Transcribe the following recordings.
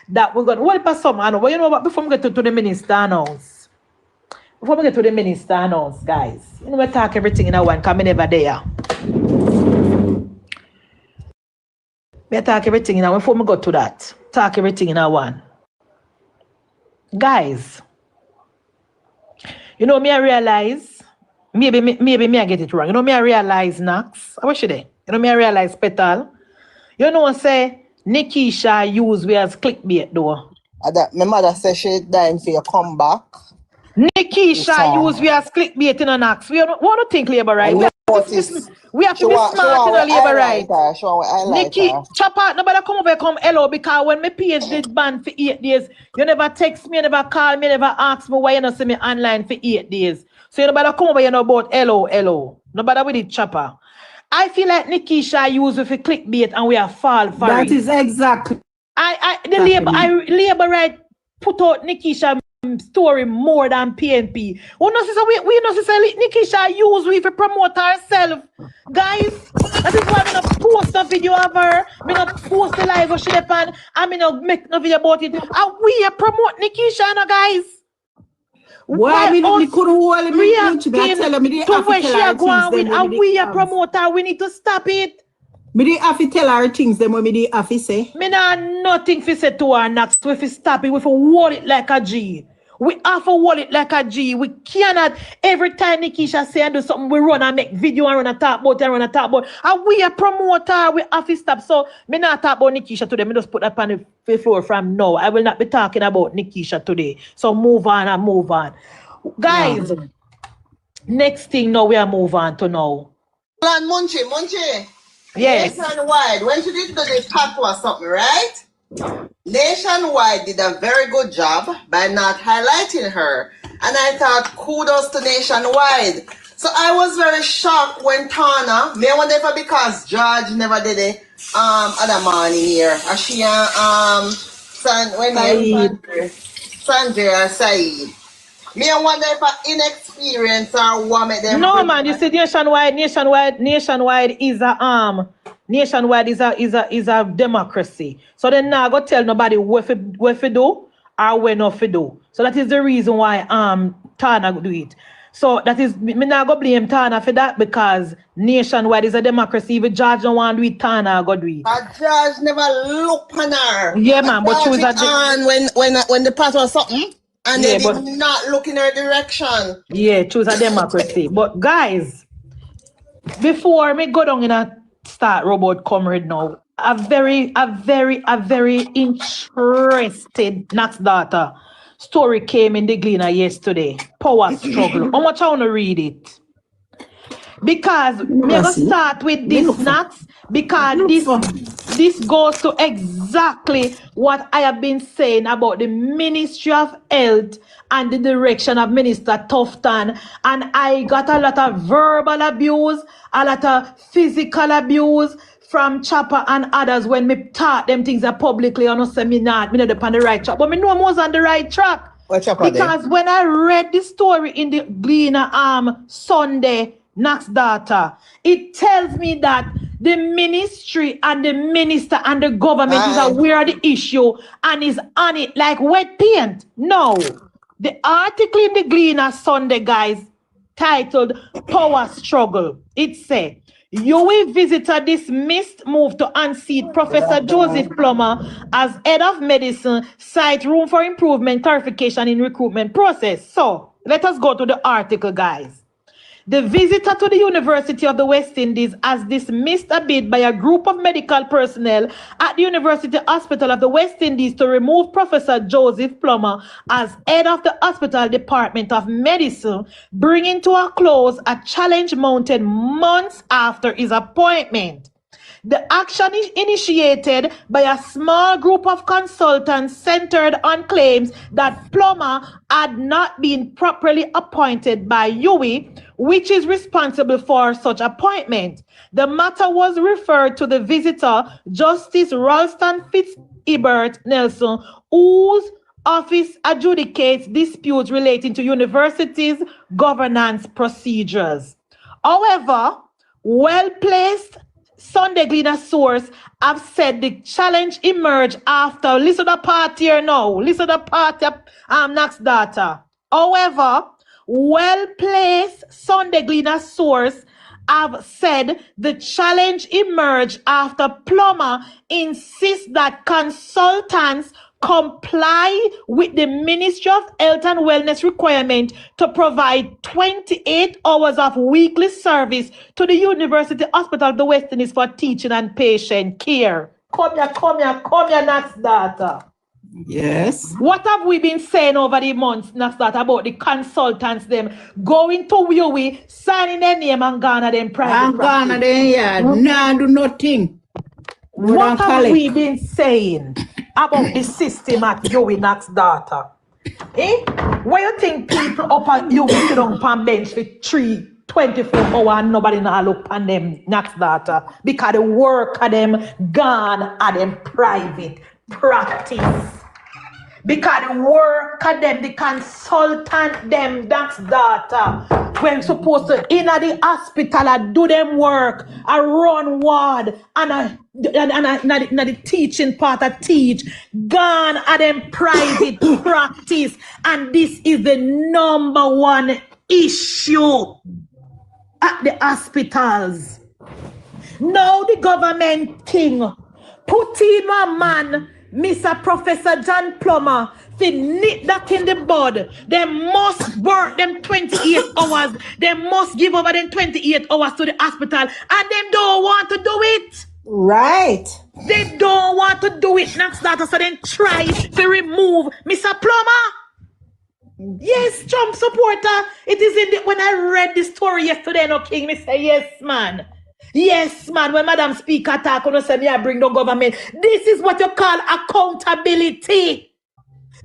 that we're going to hold for some. But you know what? Before we get to the minister house, guys, you know, we talk everything in a one, because I'm never there. We talk everything in a one. Before we go to that, talk everything in a one. Guys, you know, me I realize, maybe me I get it wrong. You know, me I realize, Nax, what should I? You know, me I realize, Petal. You know, say, Nickiesha use we as clickbait, though. My mother says she's dying for your comeback. Nickiesha use we as clickbait in an axe. We want to think labor right. We have to be smart in a labor right. Nikki, Chopper, nobody come over come hello because when my page did ban for 8 days, you never text me, you never call me, you never ask me why you not see me online for 8 days. So you nobody come over, you know about hello. Nobody with it, Chopper. I feel like Nickiesha use with a clickbait and we are fall for that it. That is exactly. Labor right put out Nickiesha story more than PNP. We know say Nickiesha use we to promote herself. Guys, that is why I'm gonna post a video of her. I'm gonna post a live of she and I'm gonna make no video about it. And we promote Nickiesha, no guys. Why we couldn't hold me tell her me to where she go on with and we a promoter, we need to stop it. Me dey have to tell her things them when me dey have to say. Me nah nothing to say to her next. We fi stop it. We fi hold it like a G. We have to hold it like a G. We cannot every time Nickiesha say and do something, we run and make video and run and talk about and we a promoter. We have to stop. So me not talk about Nickiesha today. Me just put that on the floor from now. I will not be talking about Nickiesha today. So move on. Guys, next thing now we are move on to now. MunchieB. Yes. Nationwide, when she did do the tattoo or something, right? Nationwide did a very good job by not highlighting her. And I thought, kudos to Nationwide. So I was very shocked when Tana, me wonder if because George never did it other morning here. She Sanjay or Saeed. Me I wonder if inexperience or what make them. No man, you see nationwide is a democracy. So then now go tell nobody what to do or when not to do. So that is the reason why Tana do it. So that is me not go blame Tana for that because nationwide is a democracy. If George don't want to do it, Tana go do it. But George never look on her. Yeah man, but she was when the part was something. And they did not look in her direction. Yeah, choose a democracy. But guys, before me go down in a start robot comrade now, a very interested Nax data story came in the Gleaner yesterday. Power struggle. How much I want to read it? Because we're going to start with this Nax because this goes to exactly what I have been saying about the Ministry of Health and the direction of Minister Tufton. And I got a lot of verbal abuse, a lot of physical abuse from Chopper and others when me taught them things publicly on a seminar. Me not on the right track, but me know I was on the right track. Because when I read the story in the Gleaner Sunday, Nax data, it tells me that the ministry and the minister and the government is aware of the issue and is on it like wet paint. No. The article in the Gleaner Sunday, guys, titled Power Struggle. It says, UWI visitor dismissed move to unseat Professor Joseph Plummer as head of medicine, cite room for improvement, clarification in recruitment process. So, let us go to the article, guys. The visitor to the University of the West Indies has dismissed a bid by a group of medical personnel at the University Hospital of the West Indies to remove Professor Joseph Plummer as head of the Hospital Department of Medicine, bringing to a close a challenge mounted months after his appointment. The action is initiated by a small group of consultants centered on claims that Plummer had not been properly appointed by UWI, which is responsible for such appointment. The matter was referred to the visitor, Justice Ralston Fitzibert Nelson, whose office adjudicates disputes relating to universities' governance procedures. However, well-placed Sunday Gleaner source have said the challenge emerged after, listen to the part here now, listen to the part next data. However, well-placed Sunday Gleaner source have said the challenge emerged after Plummer insists that consultants comply with the Ministry of Health and Wellness requirement to provide 28 hours of weekly service to the University Hospital of the West Indies for teaching and patient care. Come here, next data. Yes. What have we been saying over the months, next data, about the consultants, them going to UWI, signing their name and Ghana them private And Ghana them, yeah, nah, do nothing. What have we been saying about the system at UWI next data? Why you think people up at UWI sit on pan bench for 24 hours and nobody now look on them next data? Because the work of them gone at them private practice. Because the work of them, the consultant them, that's data. We're supposed to in the hospital and do them work, and run ward, and the teaching part of teach. Gone at them private practice. And this is the number one issue at the hospitals. Now the government thing, put in my man, Mr. Professor John Plummer, to nip that in the bud. They must work them 28 hours. They must give over them 28 hours to the hospital. And they don't want to do it. Right. They don't want to do it. Next data, so then try to remove Mr. Plummer. Yes, Trump supporter. It is in the, when I read the story yesterday, no King, me say, yes, man. Yes, man, when Madam Speaker talk, you say me I bring the government. This is what you call accountability.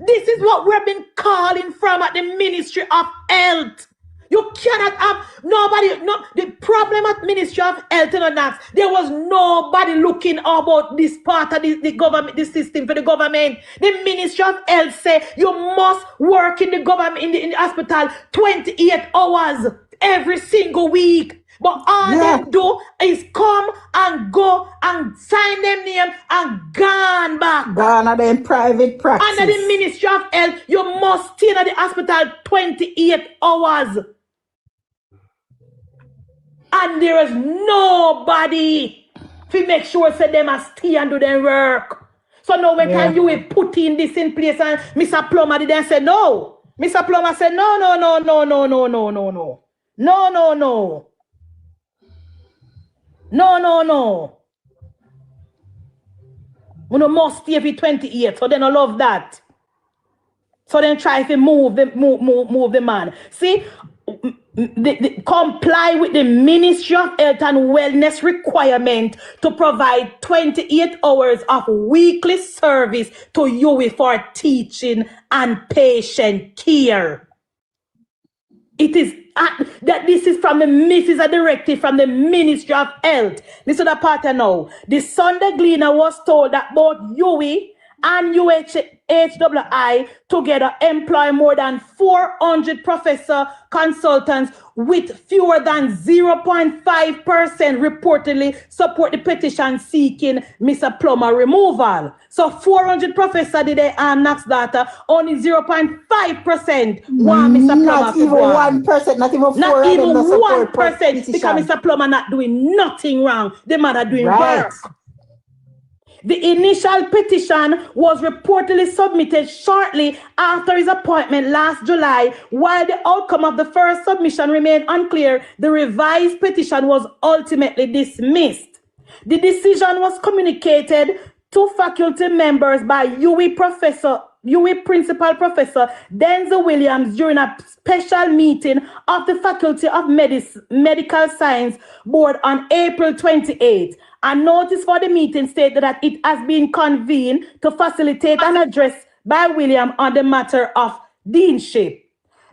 This is what we've been calling from at the Ministry of Health. You cannot have nobody, the problem at Ministry of Health and that, there was nobody looking about this part of the government, the system for the government. The Ministry of Health say you must work in the government, in the hospital 28 hours every single week. But all they do is come and go and sign them name and gone back. Gone at them private practice. Under the Ministry of Health, you must stay at the hospital 28 hours. And there is nobody to make sure that they must stay and do their work. So now when time you will put in this in place and Mr. Plummer did then say no. Mr. Plummer said no. No. We must stay for 28, so they don't love that. So then try to move the man. See, comply with the Ministry of Health and Wellness requirement to provide 28 hours of weekly service to UWI for teaching and patient care. It is that this is from this is a directive from the Ministry of Health. Listen to the part now. The Sunday Gleaner was told that both UWI and UHWI together employ more than 400 professor consultants with fewer than 0.5% reportedly support the petition seeking Mr. Plummer removal. So 400 professors did they next data, only 0.5% want Mr. Plummer. Not even 1%, not even 4%. Not even 1% because Mr. Plummer not doing nothing wrong. The man are doing work. The initial petition was reportedly submitted shortly after his appointment last July. While the outcome of the first submission remained unclear, the revised petition was ultimately dismissed. The decision was communicated to faculty members by UWI Principal Professor Denzel Williams during a special meeting of the Faculty of Medical Science Board on April 28. A notice for the meeting stated that it has been convened to facilitate an address by William on the matter of deanship.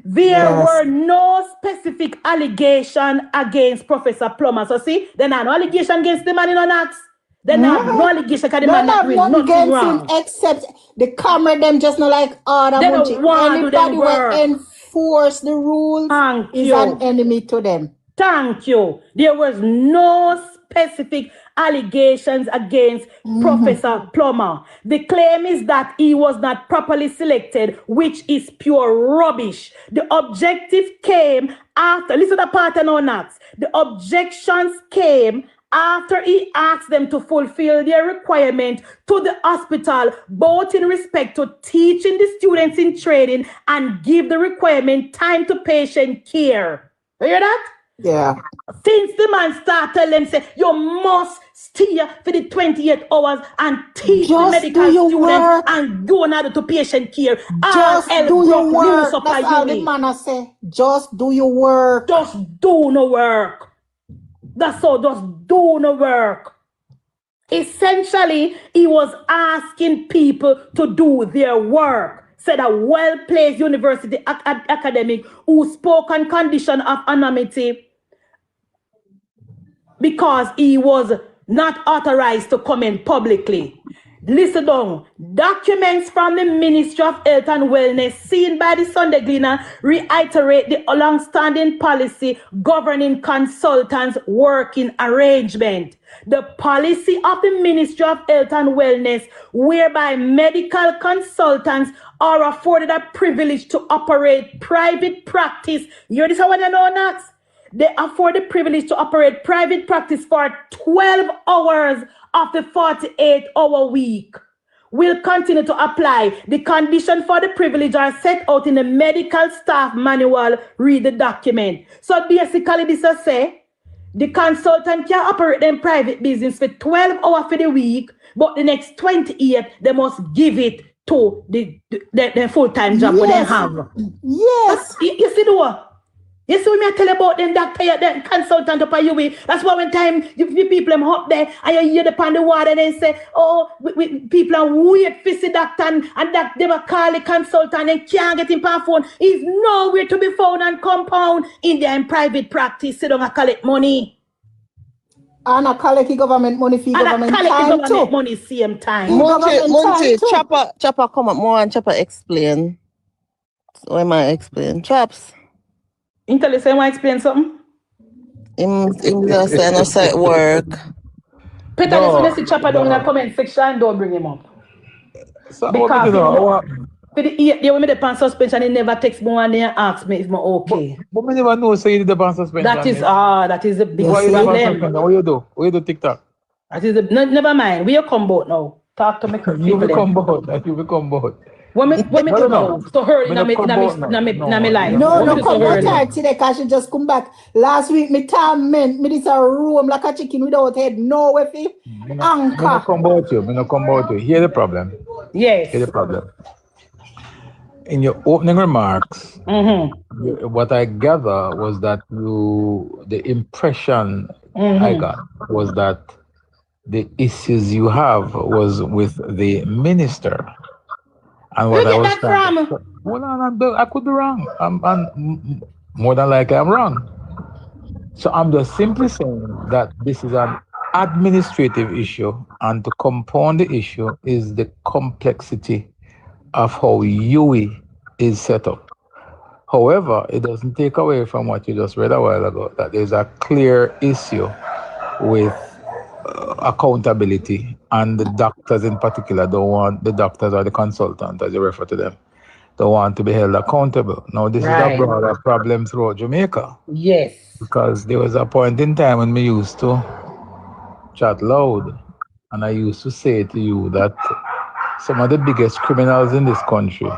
There were no specific allegation against Professor Plummer. So see, there are no allegation against the man in an axe. There are no allegation because the man not doing nothing wrong. Except the camera them just not like other Munchie. Anybody will enforce the rules is an enemy to them. Thank you. There was no specific allegations against Professor Plummer. The claim is that he was not properly selected, which is pure rubbish. The objective came after, listen to the pattern or not. The objections came after he asked them to fulfill their requirement to the hospital, both in respect to teaching the students in training and give the requirement time to patient care. You hear that? Yeah. Since the man started telling them, say, you must stay for the 28 hours and teach the medical students and go another to patient care. Just do your work. That's all the man say. Just do your work. Just do no work. That's all, just do no work. Essentially, he was asking people to do their work, said a well-placed university academic who spoke on condition of anonymity because he was not authorized to comment publicly. Listen down. Documents from the Ministry of Health and Wellness seen by the Sunday Gleaner reiterate the long-standing policy governing consultants' working arrangement. The policy of the Ministry of Health and Wellness, whereby medical consultants are afforded a privilege to operate private practice. You hear this how I know, Nax? They afford the privilege to operate private practice for 12 hours of the 48-hour week, will continue to apply. The conditions for the privilege are set out in the medical staff manual. Read the document. So basically, this will say the consultant can operate them private business for 12 hours for the week, but the next 28, they must give it to the full-time job what they have. Yes. You see the what? You see when I tell about them doctor, that consultant up at UWI. That's why when time you people them up there and you hear the pan the water and they say, oh, people are weird for the doctor and that they will call the consultant and can't get him per phone. He's nowhere to be found and compound in their private practice. They don't collect money. And I collect government money for government time government too. Money same time. Munchie, Chopper come up more and Chopper explain. What am I explain? Chops. Intel say I explain something? Him just say no site work. Peter, let's see Chopper down in the comment section, don't bring him up. So because for the 8 days when I did suspension, he never text me and ask me if I'm okay. But I never know say you did the suspension. That is a big problem. What you do? What you do TikTok? That is never mind. We come both now. Talk to me. You become both. You become both. When me do now, so hurry na me life. No, come out here today because she just come back. Last week, me torment me this a room like a chicken without head. No way for anchor. Me no come about you. Hear the problem. Yes. Hear the problem. In your opening remarks, what I gather was that the impression I got was that the issues you have was with the minister. And what I was trying to, well, I could be wrong. I'm more than likely I'm wrong. So I'm just simply saying that this is an administrative issue, and to compound the issue is the complexity of how UWI is set up. However, it doesn't take away from what you just read a while ago, that there's a clear issue with accountability, and the doctors in particular don't want, the doctors or the consultant, as you refer to them, don't want to be held accountable. Now, this is a broader problem throughout Jamaica. Yes. Because there was a point in time when we used to chat loud, and I used to say to you that some of the biggest criminals in this country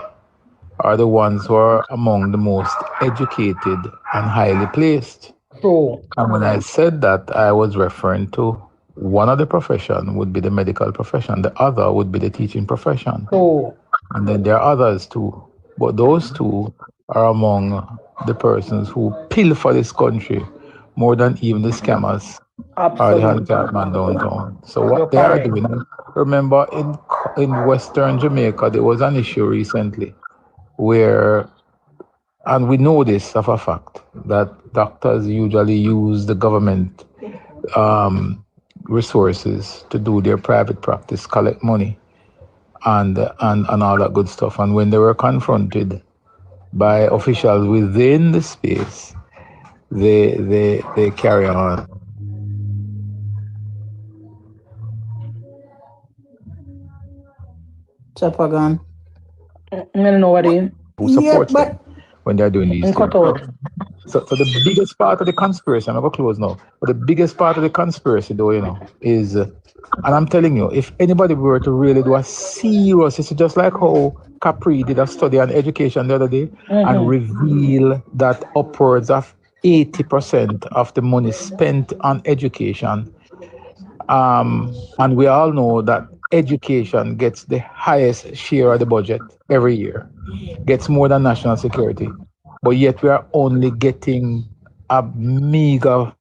are the ones who are among the most educated and highly placed. Oh. And when I said that, I was referring to one of the profession would be the medical profession, the other would be the teaching profession. Oh. And then there are others too. But those two are among the persons who pilfer this country more than even the scammers or the handicap man downtown. So what they are doing, remember in Western Jamaica, there was an issue recently where, and we know this of a fact, that doctors usually use the government resources to do their private practice, collect money, and all that good stuff. And when they were confronted by officials within the space, they carry on Chopper gun. I don't know what it is. Who Yeah, supports but them when they're doing these things. Cut out. So the biggest part of the conspiracy, I'm going to close now, but the biggest part of the conspiracy, though, is, and I'm telling you, if anybody were to really do a serious, it's just like how Capri did a study on education the other day and reveal that upwards of 80% of the money spent on education, and we all know that education gets the highest share of the budget every year, gets more than national security, but yet we are only getting a meager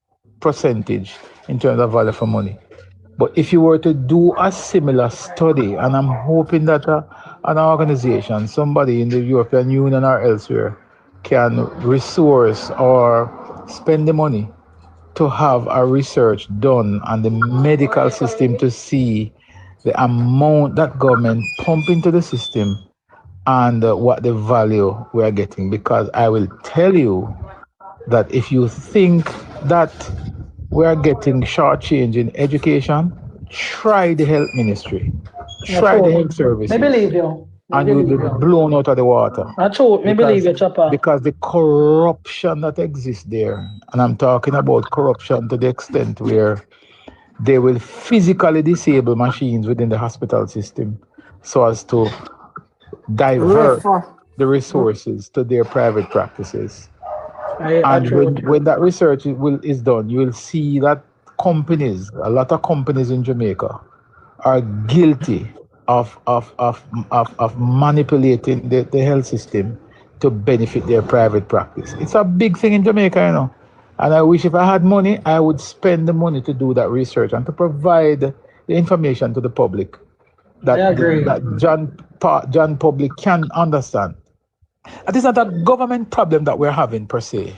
percentage in terms of value for money. But if you were to do a similar study, and I'm hoping that an organization, somebody in the European Union or elsewhere, can resource or spend the money to have a research done on the medical system to see the amount that government pump into the system and what the value we are getting. Because I will tell you that if you think that we are getting shortchange in education, try the health ministry, try the health services. I believe you. And you will be blown out of the water. That's true. I believe you, Chopper. Because the corruption that exists there, and I'm talking about corruption to the extent where they will physically disable machines within the hospital system so as to divert the resources to their private practices. And when that research is done, you will see that companies, a lot of companies in Jamaica, are guilty of manipulating the health system to benefit their private practice. It's a big thing in Jamaica, And I wish if I had money, I would spend the money to do that research and to provide the information to the public that John public can understand. And it's not a government problem that we're having per se,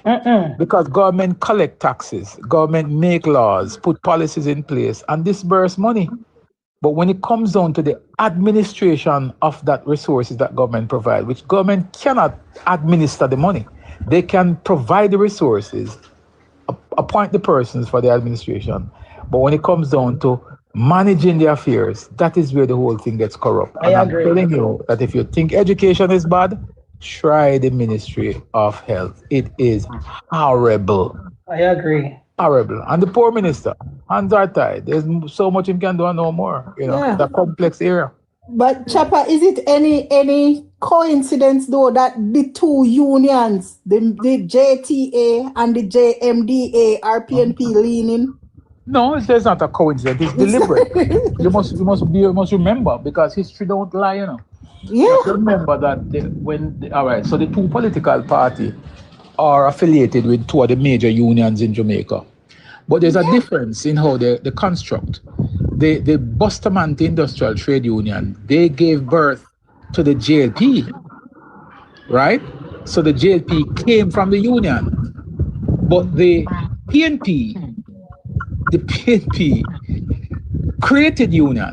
because government collect taxes, government make laws, put policies in place, and disburse money. But when it comes down to the administration of that resources that government provide, which government cannot administer the money, they can provide the resources, appoint the persons for the administration. But when it comes down to managing the affairs, that is where the whole thing gets corrupt. And I'm telling you that if you think education is bad, try the Ministry of Health. It is horrible. I agree. Horrible. And the poor minister, hands are tied. There's so much he can do and no more. The complex area. But Chopper, is it any coincidence though that the two unions, the JTA and the JMDA, are PNP leaning? No, there's not a coincidence. It's deliberate. you must remember, because history don't lie, Yeah. You remember that all right. So the two political parties are affiliated with two of the major unions in Jamaica, but there's a difference in how they construct. The Bustamante Industrial Trade Union, they gave birth to the JLP, right? So the JLP came from the union, but the PNP created union.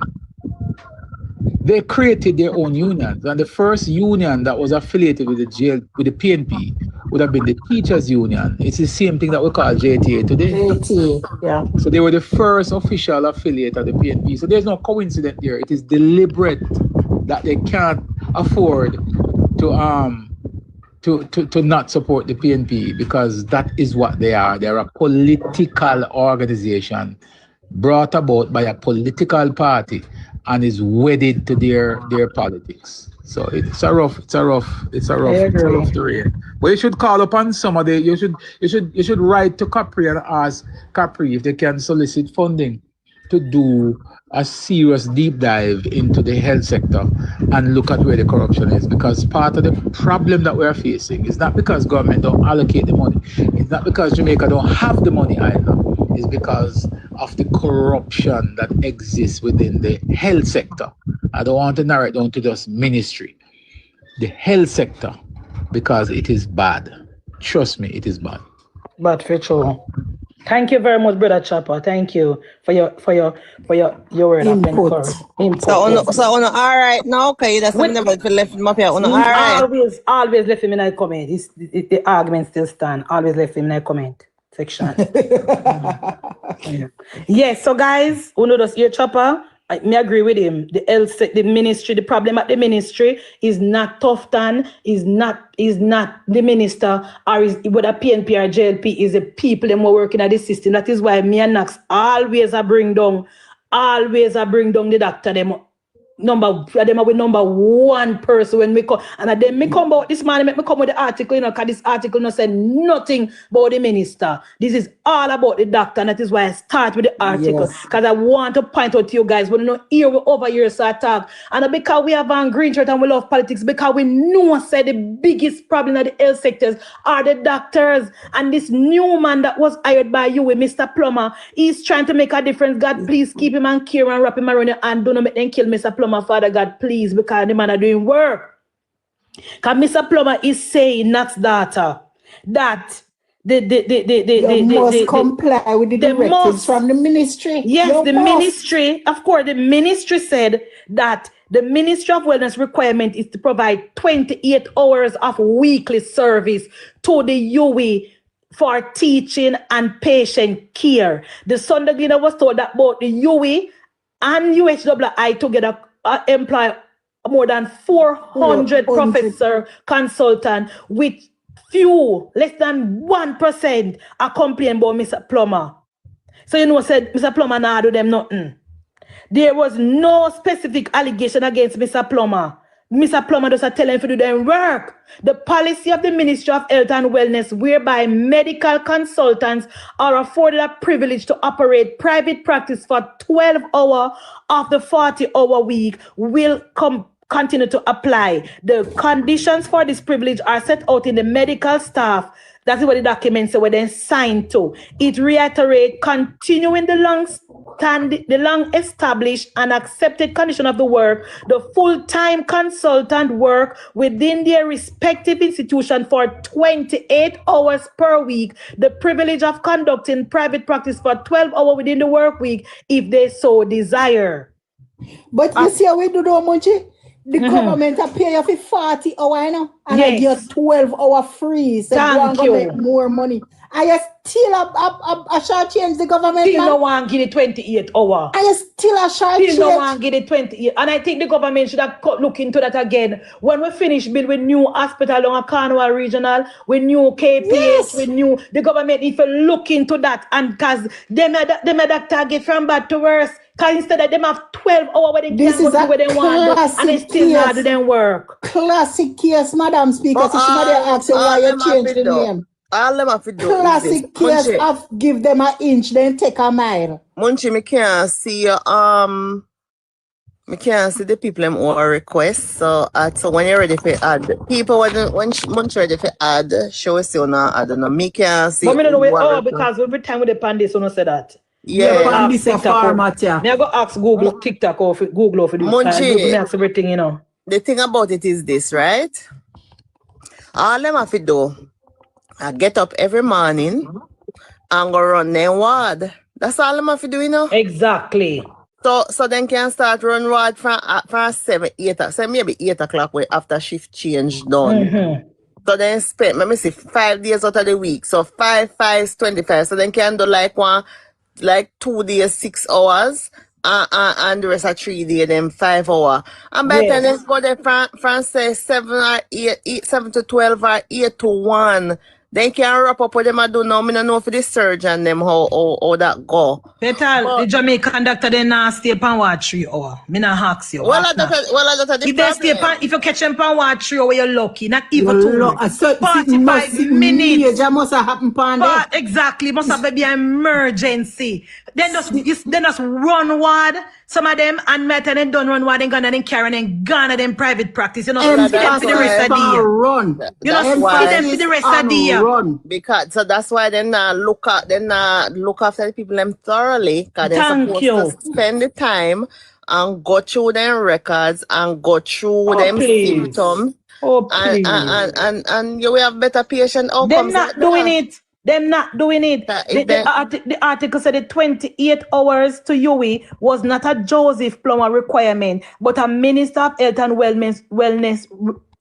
They created their own unions, and the first union that was affiliated with the PNP would have been the Teachers Union. It's the same thing that we call JTA today. JTA, yeah. So they were the first official affiliate of the PNP. So there's no coincidence there. It is deliberate that they can't afford to not support the PNP, because that is what they are. They're a political organization brought about by a political party and is wedded to their politics. So it's a rough terrain. But you should call upon somebody. You should write to Capri and ask Capri if they can solicit funding to do a serious deep dive into the health sector and look at where the corruption is. Because part of the problem that we're facing is not because government don't allocate the money. It's not because Jamaica don't have the money either. It's because of the corruption that exists within the health sector. I don't want to narrow it down to just ministry. The health sector, because it is bad. Trust me, it is bad. But for sure. Thank you very much, Brother Chopper. Thank you for your word input. So on all right now, okay, that's never left him up here. On all right. Always left him in a comment. The argument still stand. Always left him in a comment section. Yes, so guys, who know this ear Chopper, me agree with him. The ministry, the problem at the ministry is not Tufton, is not the minister, or is whether PNP or JLP, is the people them who working at the system. That is why me and Knox always bring down the doctor them. Number one person when we come, and then me come about this man, make me come with the article, because this article not say nothing about the minister. This is all about the doctor, and that is why I start with the article, because I want to point out to you guys, we don't hear over here so I talk, and because we have on green shirt and we love politics, because we know say the biggest problem of the health sectors are the doctors, and this new man that was hired by you, Mr. Plummer, he's trying to make a difference. God, please keep him and care and wrap him around your hand. Don't make them kill Mr. Plummer. Father God, please, because the man are doing work. Because Mr. Plummer is saying, Nat's daughter, that they must comply with the directives from the ministry. Yes, the ministry, of course, the ministry said that the Ministry of Wellness requirement is to provide 28 hours of weekly service to the UE for teaching and patient care. The Sunday Gleaner was told that both the UE and UHWI together employ more than 400 professor consultant, with less than 1% are complaining about Mr. Plummer. So said Mr. Plummer nah do them nothing. There was no specific allegation against Mr. Plummer. Mr. Plummer does tell him to do their work. The policy of the Ministry of Health and Wellness, whereby medical consultants are afforded a privilege to operate private practice for 12 hours of the 40-hour week, will continue to apply. The conditions for this privilege are set out in the medical staff. That's what the document says, where they signed to. It reiterates continuing the long established and accepted condition of the work. The full-time consultant work within their respective institution for 28 hours per week. The privilege of conducting private practice for 12 hours within the work week, if they so desire. But you see how we do that, Munchie? The government pay you for 40 hours now, and I get 12 hours free. So Thank you make more money. I still a short change the government. Still no one give it 28 hours. I still a short change. Still no one give it 28. And I think the government should have look into that again. When we finish build with new hospital along a Cornwall Regional, with new KPH, with new, the government need to look into that, and because them a doctor get from bad to worse. Because instead of them have 12 hours where they can go to where they want to, and they still not do them work. Classic case, Madam Speaker. So somebody asks you why you change the name. All them have to do classic case of give them an inch, then take a mile. Munchie, me can't see me can't see the people them who request. So when you're ready for add, people when Munchie ready for add, show us you now add. No, me can't see. But me don't know because every time with the pandis, you say that. Yeah, this a format, yeah. Me I go ask Google, TikTok, or Google for this. Munchie, ask everything, you know. The thing about it is this, right? All them have to do, I get up every morning and go run their ward. That's all them have to do, you know. Exactly. So then can start run ward from 7, 8, so maybe 8 o'clock after shift change done. So then spend, let me see, 5 days out of the week. So 5 is 25. So then can do like 2 days, 6 hours, and the rest of 3 days, then 5 hours. And by the time they go there from say 7 or 8, 7 to 12 or 8 to 1. They can wrap up what them I do now. I don't know for the surgeon them how that go. Better the Jamaican doctor they not stay upon what 3 hours. Me not ask you. Well, that's if they stay upon, if you catch them upon what 3 hours, you're lucky. Not even 2. So 45 minutes. Must have happened upon But exactly, must have be an emergency. Then just run ward. Some of them and met and then don't run ward and gone and then carry and gone and then private practice. You know, feed them for the rest of the year. Run. You know, feed them for the rest of the year. Run. Because so that's why they look after the people them thoroughly. Because they're supposed to spend the time and go through their records and go through them symptoms. And you will have better patient outcomes. They're not doing it. Them not doing it. The article said the 28 hours to UE was not a Joseph Plummer requirement, but a Minister of Health and Wellness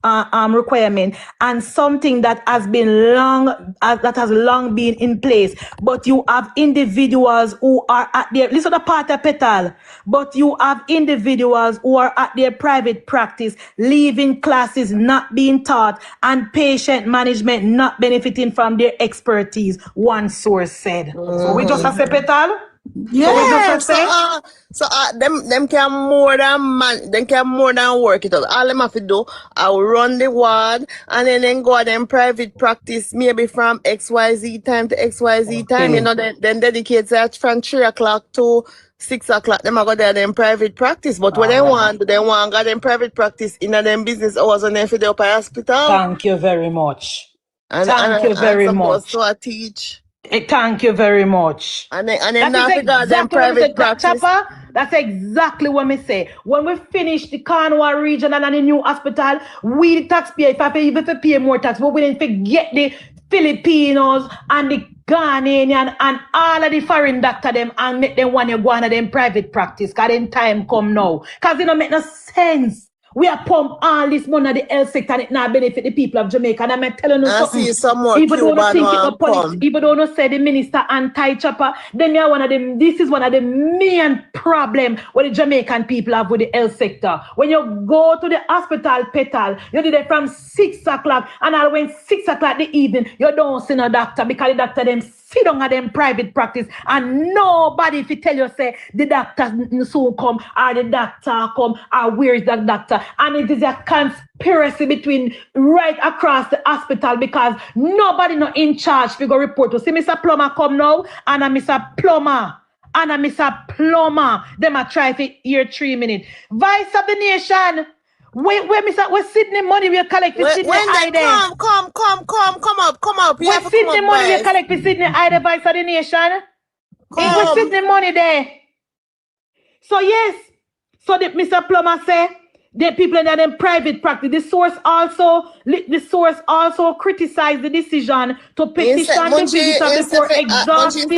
requirement and something that has been long been in place, but you have individuals who are at their listen to the part of Petal, but you have individuals who are at their private practice, leaving classes not being taught and patient management not benefiting from their expertise, one source said. So we just say Petal? Yeah, them can more than work it out. All them have to do, I'll run the ward and then go at them private practice, maybe from XYZ time to XYZ time. You know, then dedicate that from 3 o'clock to 6 o'clock. Them are go there them private practice. But what they want got them private practice in them business hours and then for the upper hospital. Thank you very much. Thank you very much. So I teach. Thank you very much. And then not because them private practice. That's exactly what me say. When we finish the Cornwall region and the new hospital, we the taxpayer, if I pay more tax, but we didn't forget the Filipinos and the Ghanaian and all of the foreign doctor them and make them want to go on them private practice. Because then time come now. Because it don't make no sense. We are pump all this money at the health sector and it not benefit the people of Jamaica. And I'm telling you something. I see some more even though Cuban think it politics, even though no say the minister anti-chopper, then you are one of them. This is one of the main problem what the Jamaican people have with the health sector. When you go to the hospital, Petal, you do that from 6 o'clock and all when 6 o'clock the evening, you don't see no doctor because the doctor them sit down at them private practice and nobody if you tell you say the doctor soon come or the doctor come or where is that doctor. And it is a conspiracy between right across the hospital because nobody not in charge to go report to see Mr. Plummer come now and Mr. Plummer them a try for here 3 minutes. Vice of the nation. Where Sydney money we collect for Sydney Ide? Come up. Where Sydney money we collect for Sydney Ide, Vice of the nation? Where Sydney money there? So yes, so the Mr. Plummer say the people in them private practice. The source also criticized the decision to petition the visitor before exhausting.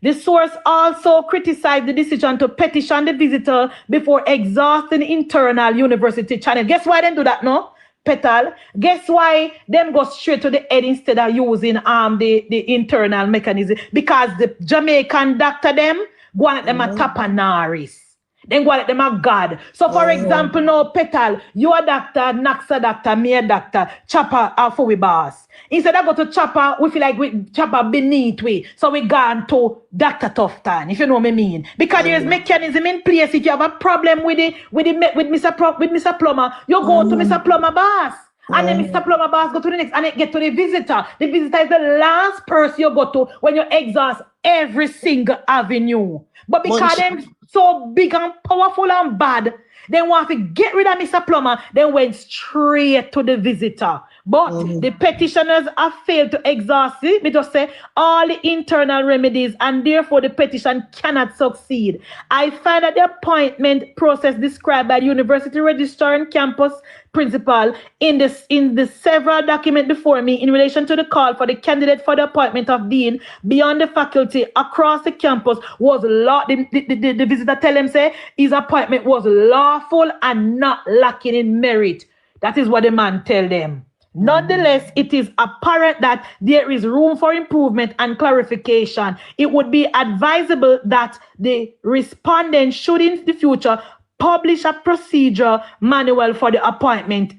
The source also criticized the decision to petition the visitor before exhausting internal university channel. Guess why they do that, no? Petal. Guess why them go straight to the head instead of using the internal mechanism? Because the Jamaican doctor them go at them a tapanaris. Then go at them a God. So for example, now Petal, you a doctor, Naxa doctor, me a doctor, Chopper are for we boss. Instead of go to Chopper, we feel like we Chopper beneath we. So we gone to Dr. Tufton, if you know what I mean. Because there's mechanism in place. If you have a problem with Mr. Plummer, you go to Mr. Plummer boss. And then Mr. Plummer boss go to the next and then get to the visitor. The visitor is the last person you go to when you exhaust every single avenue. But because them so big and powerful and bad, they want to get rid of Mr. Plummer, they went straight to the visitor. But the petitioners have failed to exhaust it. We just say all the internal remedies and therefore the petition cannot succeed. I find that the appointment process described by the university registrar and campus principal in the several documents before me in relation to the call for the candidate for the appointment of dean beyond the faculty across the campus was the visitor tell him say his appointment was lawful and not lacking in merit. That is what the man tell them. Nonetheless, it is apparent that there is room for improvement and clarification. It would be advisable that the respondent should in the future publish a procedure manual for the appointment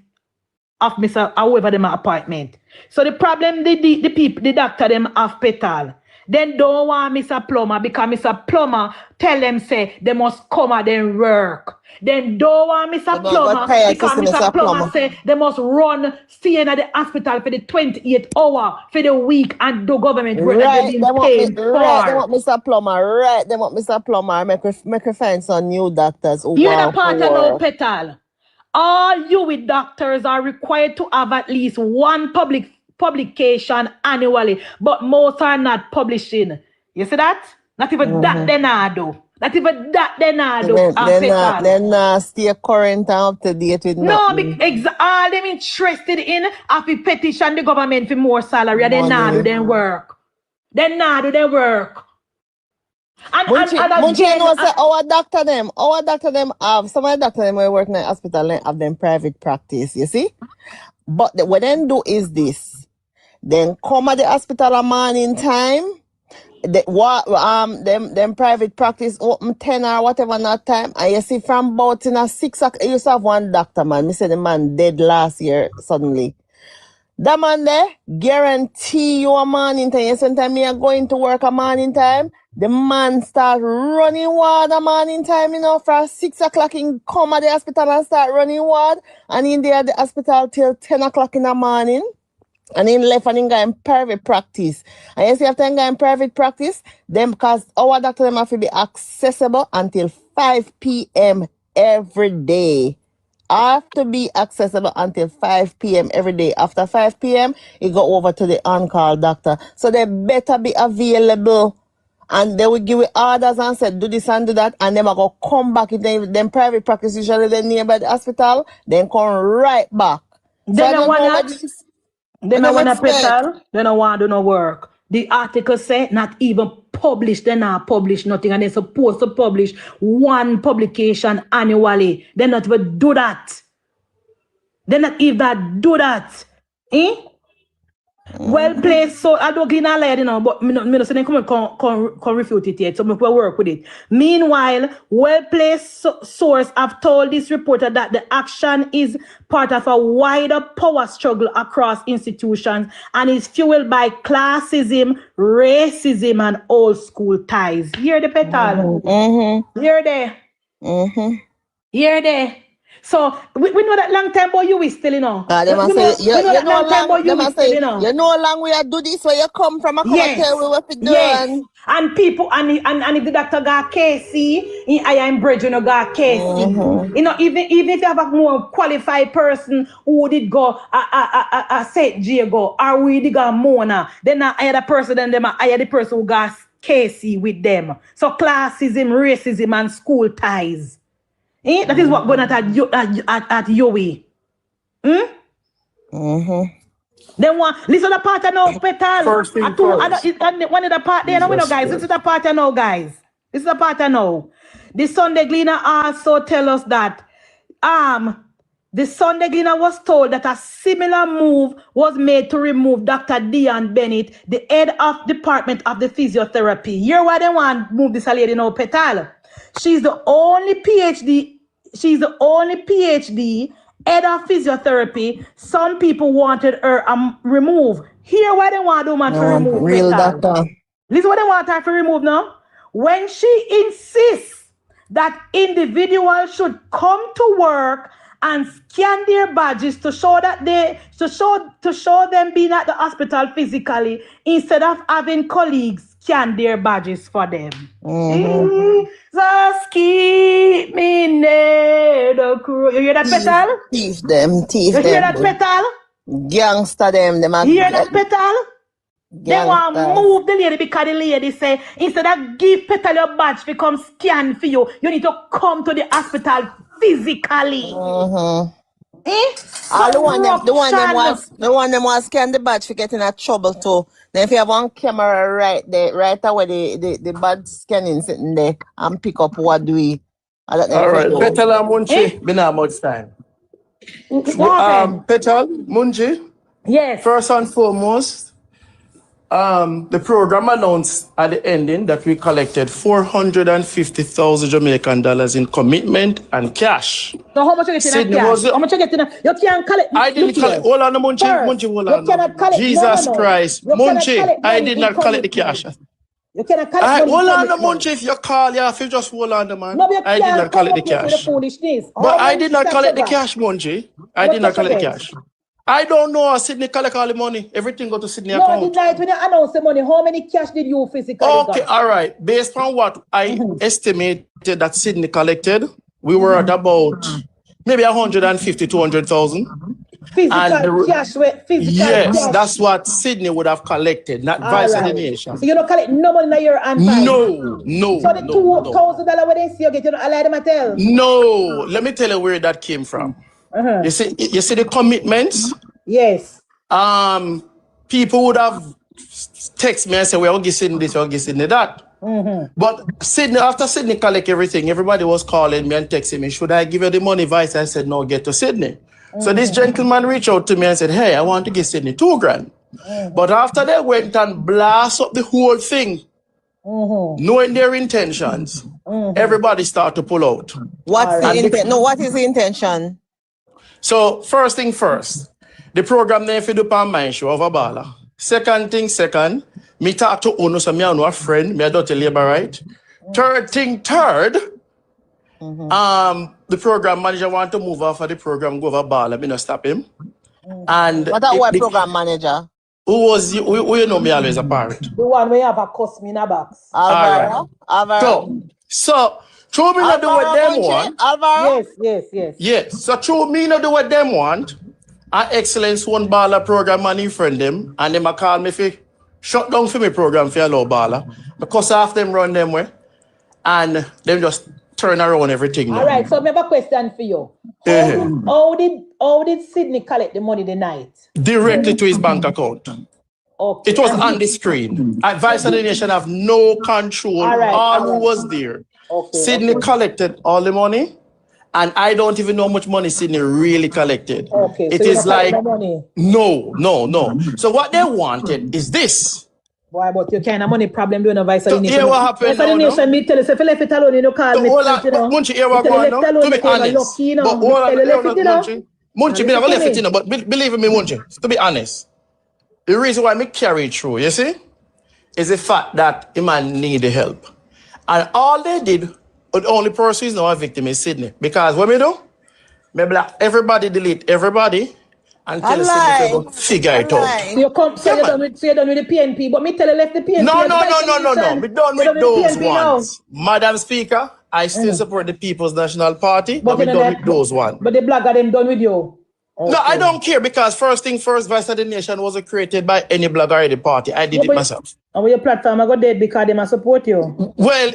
of Mr. However them appointment. So the problem the doctor them have Petal. Then don't want Mr. Plummer because Mr. Plummer tell them say they must come and then work. Then don't want Mr. Plummer because Mr. Plummer say they must stay in the hospital for the 28 hour for the week and do government work that they've been paid for. They want Mr. Plummer, right? They want Mr. Plummer make a find some new doctors. You're the part of no Petal. All you with doctors are required to have at least one publication annually, but most are not publishing. You see that? Not even that they not do. Not even that they not do. They're not stay current and up to date with nothing. No, all them interested in have to petition the government for more salary. They not do their work. They not do their work. Munchie, you know, say our doctor them have some of the doctor them we work in the hospital and have them private practice, you see? But what they do is this. Then come at the hospital a morning time. Them private practice open 10 or whatever that time. And you see from about in a 6 o'clock, I used to have one doctor, man. Me say the man dead last year suddenly. That man there guarantee you a morning time. Sometimes me are going to work a morning time. The man start running water morning time, you know, from 6 o'clock in come at the hospital and start running water. And in there at the hospital till 10 o'clock in the morning. And in left and in go in private practice. And you see after in go in private practice, them because our doctor them have to be accessible until 5 p.m. every day. Have to be accessible until 5 p.m. every day. After 5 p.m., it go over to the on-call doctor. So they better be available. And they will give you orders and say, do this and do that. And then I go come back. If them private practice usually they're nearby the hospital, then come right back. They don't want to petal. They don't want to do no work. The article say not even publish. They not publish nothing. And they're supposed to publish one publication annually. They not even do that. They not even do that. Eh? Well placed, so I don't get lie, you know, but me no say they come refute it yet, so we will work with it. Meanwhile, well placed source have told this reporter that the action is part of a wider power struggle across institutions and is fueled by classism, racism, and old school ties. Hear the petal? Hear there? Hear there? So we know that long time boy you is still, you know. You know how long we are do this where you come from. I come and tell we what to do. Yes. And people and if the doctor got KC, I am bridge, you know, got KC. You know, even if you have a more qualified person who did go a St. Diego or we did go Mona, then I hire the person, then them I hire the person who got KC with them. So classism, racism, and school ties. That is what going on at UWI. Then listen to the part I know, Petal. First thing first. One of the part there, no, guys. This is the part I know, guys. This is the part I know. The Sunday Gleaner also tell us that the Sunday Gleaner was told that a similar move was made to remove Dr. Dion Bennett, the head of Department of the Physiotherapy. Hear why they want to move this lady now, Petal. She's the only PhD head of physiotherapy. Some people wanted her removed. Hear why they want the man to remove. Real doctor. Listen what they want her to remove now. When she insists that individuals should come to work and scan their badges to show that to show them being at the hospital physically instead of having colleagues scan their badges for them. Jesus keep me near the crew. You hear that, Petal? Thief them. You hear that, Petal? Gangster them. You hear that, Petal? They want to move the lady because the lady say instead of give Petal your badge to come scan for you, you need to come to the hospital physically. All the one them was scan the badge for getting a trouble too. Then if you have one camera right there, right away the badge scanning sitting there and pick up what do we. All right, Petal and Munchie, been not much time. Petal, Munchie. Yes. First and foremost, the program announced at the ending that we collected 450,000 Jamaican dollars in commitment and cash. So how much you get in cash? How much you get in? You can't collect. I didn't collect. Hold on, Munchie, hold on. Jesus Christ. Munchie, I did not collect the cash. You cannot collect. Hold on, Munchie, if you call, if you just hold on, man. No, I did not collect the cash. But I did not collect the cash, Munchie. I did not collect the cash. I don't know. Sydney collect all the money. Everything go to Sydney account. No, the night when you announce the money, how many cash did you physically Okay, all right. Based on what I estimated that Sydney collected, we were at about maybe 150, 200,000. Physical cash. Yes, cash. that's what Sydney would have collected, not vice of the nation. So you don't collect no money in your hand? No. So the $2,000 when they see you get, you don't allow them to tell? No. Let me tell you where that came from. You see the commitments? Yes. People would have text me and say, we're getting this, we're getting that. But Sydney, after Sydney collect everything, everybody was calling me and texting me, should I give you the money, Vice? I said, no, get to Sydney. So this gentleman reached out to me and said, hey, I want to give Sydney $2,000. But after they went and blast up the whole thing, knowing their intentions, everybody started to pull out. What's the intent? No, what is the intention? So first thing first, the program name for the Pan Mind Show of Abala. Second thing second, me talk to Uno, so me know a friend, me a dirty labor, right? Third thing third, the program manager want to move off of the program, go over Bala, me not stop him. And what that white program manager? Who was you? Who you know me always a parent? The one we have a cost me in a box. Alvaro. Alvaro. So through me not do what them want. Alvaro. Yes. So through me not do what them want. Our Excellence one Bala program money friend them, and them a call me for shut down for me program for allow Bala because half them run them way, and them just turn around everything. All right. So I have a question for you. How did Sydney collect the money the night? Directly to his bank account. Okay. It was on the screen. Vice of the Nation have no control. All who was there. Sydney collected all the money, and I don't even know how much money Sydney really collected. Okay. It is like no. So what they wanted is this. Boy, but you kind of money problem doing a Vice of the Nation. Hear what happened now, Nation, me tell you, if you left it alone, you know, call me. Munchie, hear what going on? To be honest. But Munchie, me never left it, but believe me, Munchie, to be honest, the reason why me carry it through, you see, is the fact that the man need the help. And all they did, the only person who is now a victim is Sydney. Because what me do? Me block everybody, delete everybody, and tell Sydney to go figure it out. You come, so you're done with the PNP, but me tell you left the PNP. No. Me done with those ones. Madam Speaker, I still support the People's National Party, but we done with those ones. But the blogger them done with you. Okay. No, I don't care because first thing first, Vice of the Nation wasn't created by any blogger or the party. I did it myself. And with your platform, I got dead because they must support you. Well,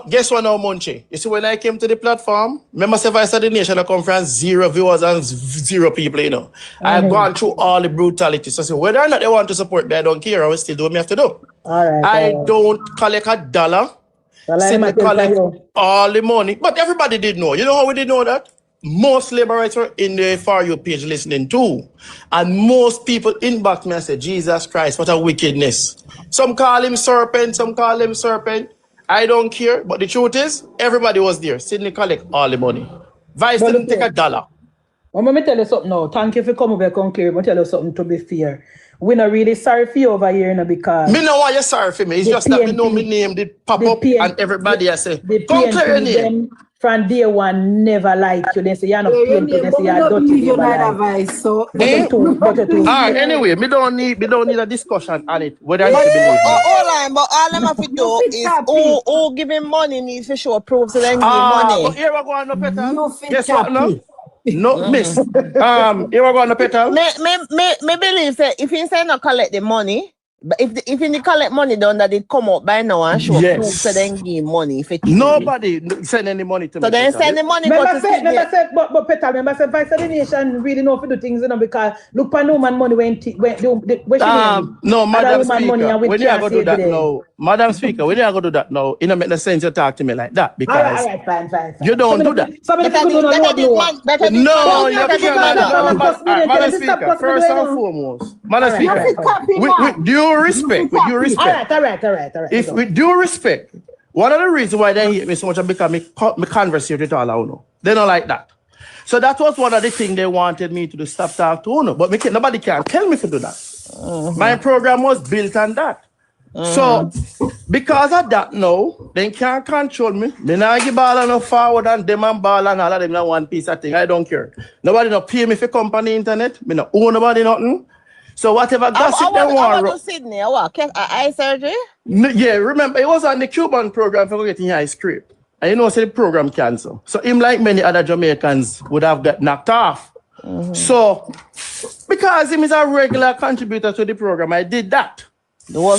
guess what now, Munchie? You see, when I came to the platform, remember say Vice of the Nation, I come from 0 viewers and 0 people, you know. I've gone through all the brutality. So whether or not they want to support me, I don't care. I will still do what I have to do. I don't collect a dollar. Simply collect all the money. But everybody did know. You know how we did know that? Most labor rights were in the For You page listening too. And most people inbox me and say, Jesus Christ, what a wickedness. Some call him serpent, some call him serpent. I don't care. But the truth is, everybody was there. Sydney collect all the money. Vice didn't take a dollar. Well, let me tell you something now. Thank you for coming over and clear. Let me tell you something to be fair. We're not really sorry for you over here, you know, because... Me know why you're sorry for me. It's just that me know my name did pop up and everybody I say, come clear your name. From day one, never like you. They say you're not PNP. They say you're dirty. So, all right, anyway, we don't need a discussion on it. Whether I need to believe. Hold on, but all I'm have to do is who giving money needs to show proof so then give money. But here we go on the petal. Guess what no? No, miss. Here we go on the petal. Me believe that if you say not collect the money, but if you collect money down that it come out by now and show proof so then give money effectively. Nobody send any money to me. So then send the money. But Petal, remember say Vice of the Nation really know to do things, you know, because look for no man money when no, Madam Speaker, when you are going to do that now, Madam Speaker, when you are going to do that now, it don't make no sense to talk to me like that because all right, fine. You don't do that. No, you can't. Madam Speaker, first and foremost, Madam Speaker, with due respect. All right. If with due respect, one of the reasons why they hate me so much is because me conversate with all of you. They don't like that. So that was one of the things they wanted me to do, stop talk to you. But nobody can tell me to do that. My program was built on that. So because of that now, they can't control me. They not give ball no forward and them and ball and all of them not one piece of thing. I don't care. Nobody not pay me for company internet. Me not own nobody nothing. So whatever gossip they want. I want to Sydney. Eye surgery? Yeah, remember, it was on the Cuban program for getting high script. And you know, so the program canceled. So him, like many other Jamaicans, would have got knocked off. So, because him is a regular contributor to the program, I did that. The whole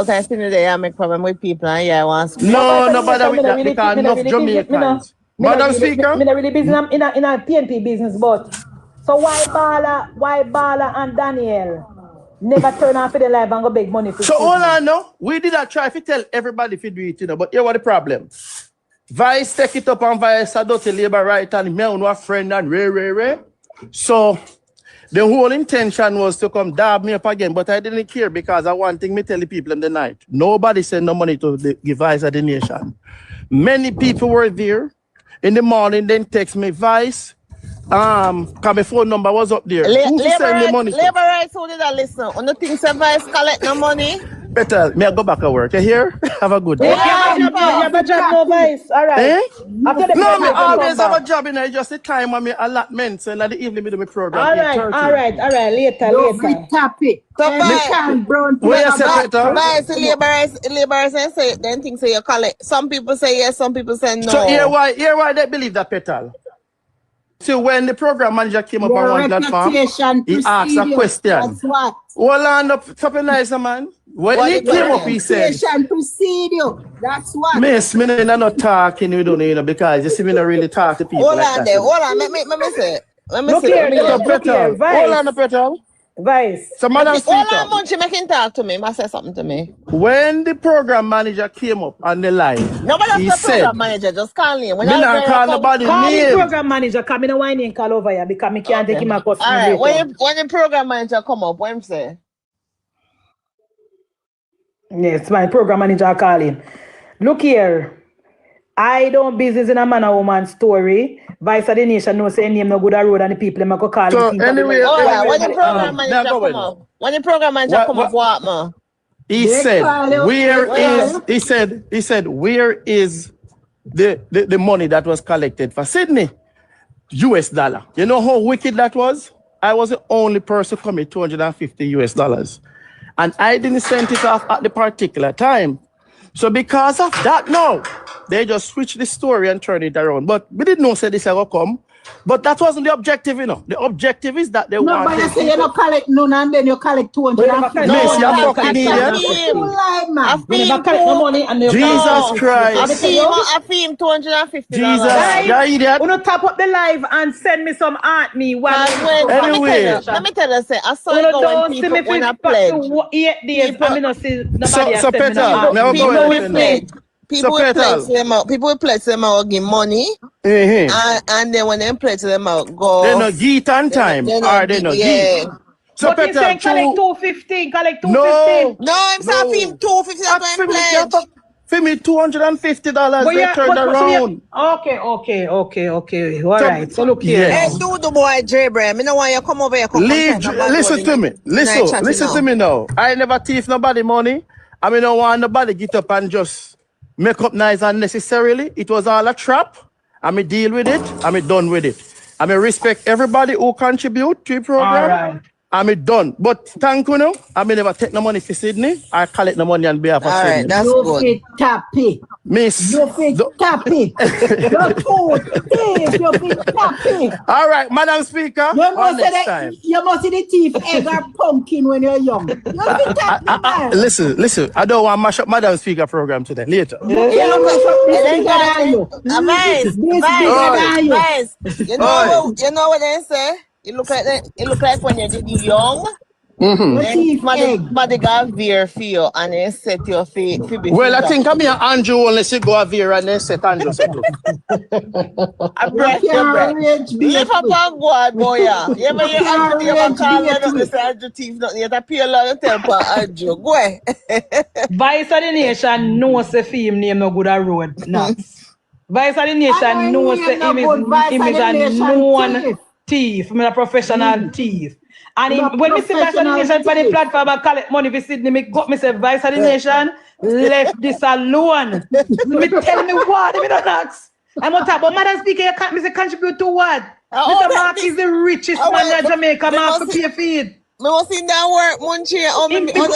time Sydney there, I make problem with people and yeah, I want No, nobody with that because enough Jamaicans. Madam Speaker? I'm not really business in a PNP business, but so why Bala and Daniel? Never turn off the live and go beg money for So hold on now. We did not try to tell everybody if you do it, but here what the problem. Vice take it up and Vice a dirty labor right and me and a friend and Ray. So the whole intention was to come dab me up again, but I didn't care because I one thing me tell the people in the night. Nobody sent no money to give Vice a donation. Many people were there. In the morning, then text me, Vice. Cause my phone number was up there. Who send me money? Labor rights, who did I listen? On the things that Vice collect no money. Better, may I go back to work? You hear? Have a good day. You have a job, no Vice. All right. Eh? After the No, I program, always have a job in there. Just the time when me allotment. So in the evening, me do my program. All right. Later. Tap it. So Where you say, Peter? Vice, laborers say, then things say you collect. Some people say yes, some people say no. So here why they believe that, Petal. So when the program manager came up on one platform, he asked a question. That's what. Hold on up, something nice, man. When he came up, he said, procedure. That's what. Miss, me not talking, you don't know, because you see me not really talk to people. Hold like on that. there, hold on. Let me say. Look here, Hold on, Petal. Vice. So, Madam Hold Speaker, on, Munchie, make him talk to me. Must say something to me. when the program manager came up on the line, Nobody he has the said, program manager, just call him. me not call nobody Call the name. program manager, come in a whining call over here because me can't take him a customer. All right, when the program manager come up, what him say? Yes, my program manager calling. Look here. I don't business in a man or woman story. Vice of the nation knows say name no good a road and the people them go call So him. anyway, All right, when the anyway, program manager come up, when the program manager come up, what man? he said, he said, where is the money that was collected for Sydney? US dollar. You know how wicked that was? I was the only person to commit $250 US. And I didn't send it off at the particular time. So because of that now, they just switched the story and turned it around. But we didn't know say this ever come. But that wasn't the objective, you know. The objective is that they No, but you say you don't collect none and then you collect 250. Miss, you're fucking idiot. No money and Jesus Christ. I fee him $250. Jesus, you're idiot. Wanna tap up the live and send me some art me while Anyway. Let me tell you, say, I saw it go when people when I pledge. 8 days, I mean, see nobody So Petal, never go away. People will pledge them out. People will pledge them out, give money, and then when they pledge them out, go. They no get on time, or they no get. So but you saying collect 215, collect 215. No, I'm saying fee him $250 when pledge. For me, $250, they turned around. Okay. All right. So look here. Hey, do the boy J Bram. I know why you come over here. Listen to me. Listen to me now. I never thief nobody money. I mean, don't want nobody get up and just make up nice unnecessarily. It was all a trap. I mean, deal with it. I mean, done with it. I mean, respect everybody who contribute to the program. All right. I mean, done. But thank you now. I mean, never take no money for Sydney. I collect no money on behalf of Sydney. All right, that's good. You tap it. Miss. You tap it. You tap it. All right, Madam Speaker. You must see the teeth egg or pumpkin when you're young. You tap it, man. Listen. I don't want to mash up Madam Speaker program today. Later. Vice. You know what they say? It look like when you're young. Somebody got veer for you and then set your feet. Well, I think I'm here, Andrew, unless you go a veer and then set Andrew. I'm breath. Lift up and go on, boy. You ever call me up and say Andrew thief nothing. You have to pay a lot of time for Andrew. Go ahead. Vice of the nation knows the film name no good a road. Nuts. Vice of the nation knows the him is a known thief. I'm a professional thief. And when me see Vice of the Nation for the platform and collect money for Sydney, me say Vice of the Nation left this alone. Me tell me what? Me don't ask. I'm on top. But Madam Speaker, you can't say contribute to what? Mr. Mark is the richest man in Jamaica. Man have to pay for it. Me was in that work, Munchie.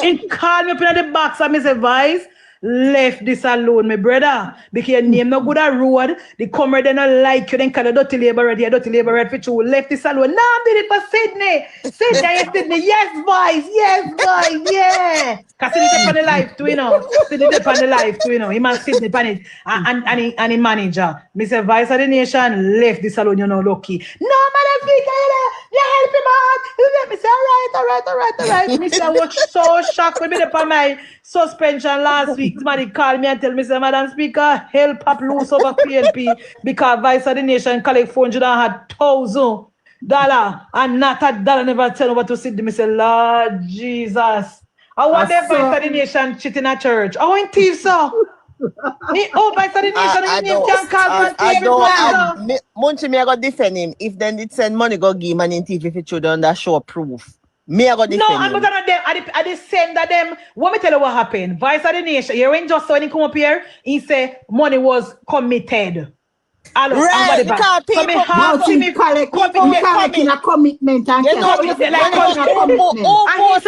He called me up in the box and me say, Vice, left this alone, my brother. Because your name no good at road. The comrade they not like you, then call a dirty labor ready, a dirty labor ready for you. Left this alone. Now I did it for Sydney. Sydney, yes, Vice, yeah. Because Sydney depend on the life too, you know. Sydney depend on the life too, you know. He man Sydney pan it. And he manager. Mr. Vice of the Nation left this alone, you know, lucky. No, Madam Speaker, You help him out. You let me say, all right. Me say, I was so shocked when me upon my suspension last week. Somebody called me and tell me, say, Madam Speaker, help up loose over PNP because Vice of the Nation collect 400 and had $1,000 and not $1 never tell over to sit. Me say, Lord Jesus. I want the Vice of the Nation shit in a church. I want thief, sir. Vice of the Nation, Munchie, me I go defend him. If then it send money go give man in TV if it should under show proof. Me I go defend him. No, I'm not gonna them. I the send that them. Let me tell you what happened. Vice of the Nation. You when just when he come up here, he say money was committed. Right, because people collect in a commitment and and he set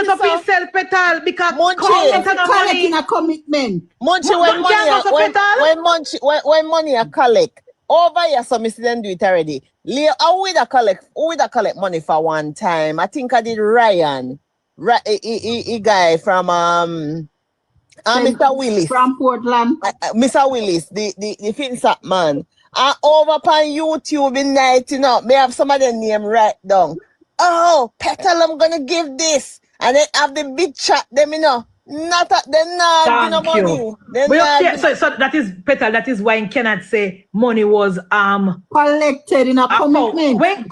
up himself petal because collect in a commitment. When money a collect over here, so Mr. then do it already. Who would collect money for one time? I think I did Ryan, a guy from Mr. Willis from Portland. Mr. Willis, the FinSap man. And over on YouTube in night, you know, may have some of the name right down. Oh, Petal, I'm gonna give this. And then have the big chat them, you know. Not at them now, no money. So that is Petal, that is why you cannot say money was collected in a commitment. When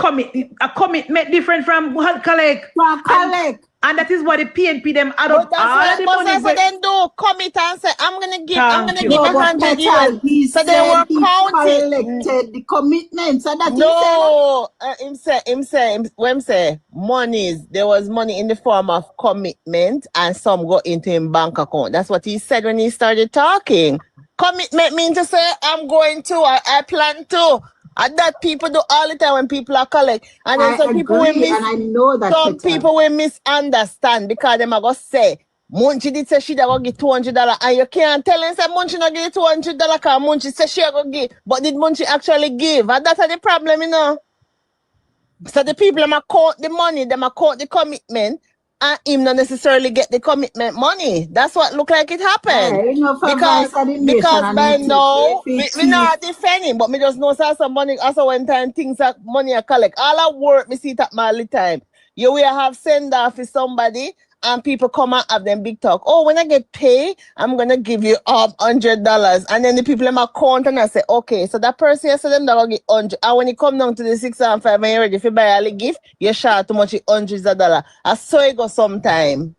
a commitment different from collect. Collect. And that is what the PNP them add up all the money. So then do commit and say, I'm gonna give €100. So they were counting. Collected the commitment. So that him say monies, there was money in the form of commitment and some go into his bank account. That's what he said when he started talking. Commitment means to say, I'm going to, I plan to. And that people do all the time when people are collect. And then some people will misunderstand because them are going to say, Munchie did say she going to give $200 and you can't tell him say Munchie not give $200 because Munchie say she going to give. But did Munchie actually give? And that's the problem, you know. So the people them count the money, them count the commitment, and him not necessarily get the commitment money. That's what look like it happened. Because by now, we not defending, but me just know some money. Also, when time things are money I collect, all I work, me see it at my all the time. You will have send off for somebody, and people come and have them big talk. Oh, when I get paid, I'm gonna give you $100, and then the people in my account and I say, okay, so that person you say them that will get 100, and when you come down to the 6 and 5 and you're ready if you buy a gift, you share too much hundreds of dollars. I saw it go sometime,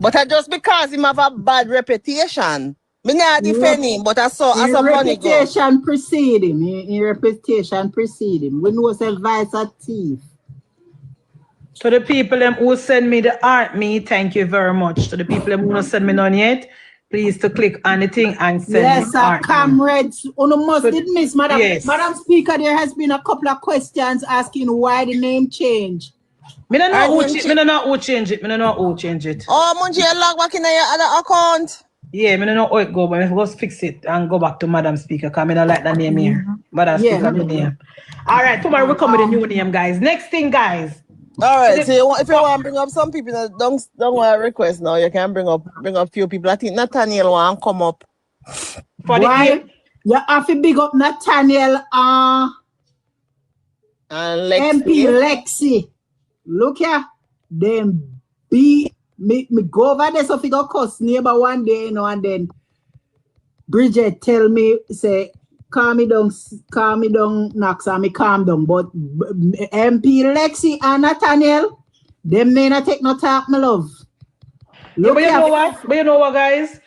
but I just because him have a bad reputation. Me not defend him, but I saw money go. Reputation precede him. In reputation precede him. We know say Vice a thief. To the people who send me the art me, thank you very much. To the people who don't send me none yet, please to click on the thing and send me art. Comrades, you must miss, Madam. Yes. Madam Speaker, there has been a couple of questions asking why the name change. Me don't know who change it. Oh, Munchie, you log back in your other account. Yeah, I don't know how it go, but I must fix it and go back to Madam Speaker because I don't like that name here. Madam Speaker, the name. All right, tomorrow we'll come with a new name, guys. Next thing, guys. All right, so if you want to bring up some people that don't want to request now, you can bring up a few people. I think Nathaniel want to come up. Why? You have to big up Nathaniel and MP Lexi. Look here, them me go over there so if you go cuss neighbor one day, you know, and then Bridget tell me, say, calm me down, Knox, and me calm down. But MP Lexi and Nathaniel, them may not take no talk, my love. Yeah, but you know what, guys?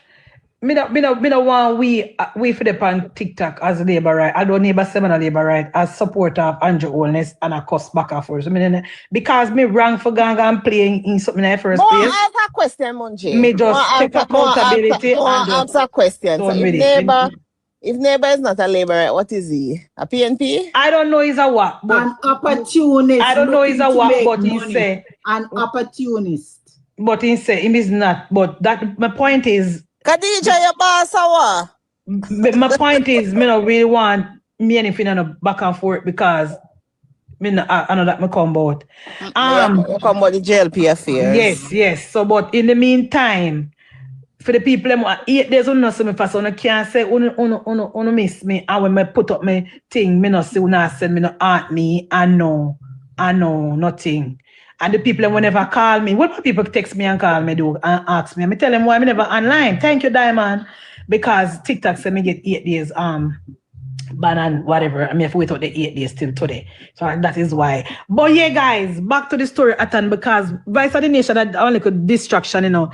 Me no want we for the pan TikTok as labor right. I don't neighbor seven labor right as supporter of Andrew Holness and a cost back and forth. So because me wrong for going and playing in something in the first place. More answer question, Munchie. Me just take accountability and answer question. So if neighbor is not a labor right, what is he? A PNP? I don't know he's a what, but an opportunist. I don't know he's a what, but he say an opportunist. But he say him is not. But that my point is. Khadija, your boss, my point is, me not really want me anything on a back and forth because I know that me come about. You come about the JLP affairs. Yes. So, but in the meantime, for the people who 8 days on so me fast, I can't say uno miss me, and when me put up my thing, me not say una send me no aunt me and no. I know, nothing. And the people will never call me. What people text me and call me do and ask me? I tell them why I'm never online. Thank you, Diamond. Because TikTok said me get 8 days ban and whatever. I have to wait out the 8 days till today. So that is why. But yeah, guys, back to the story at hand, because Vice of the Nation had only a distraction, and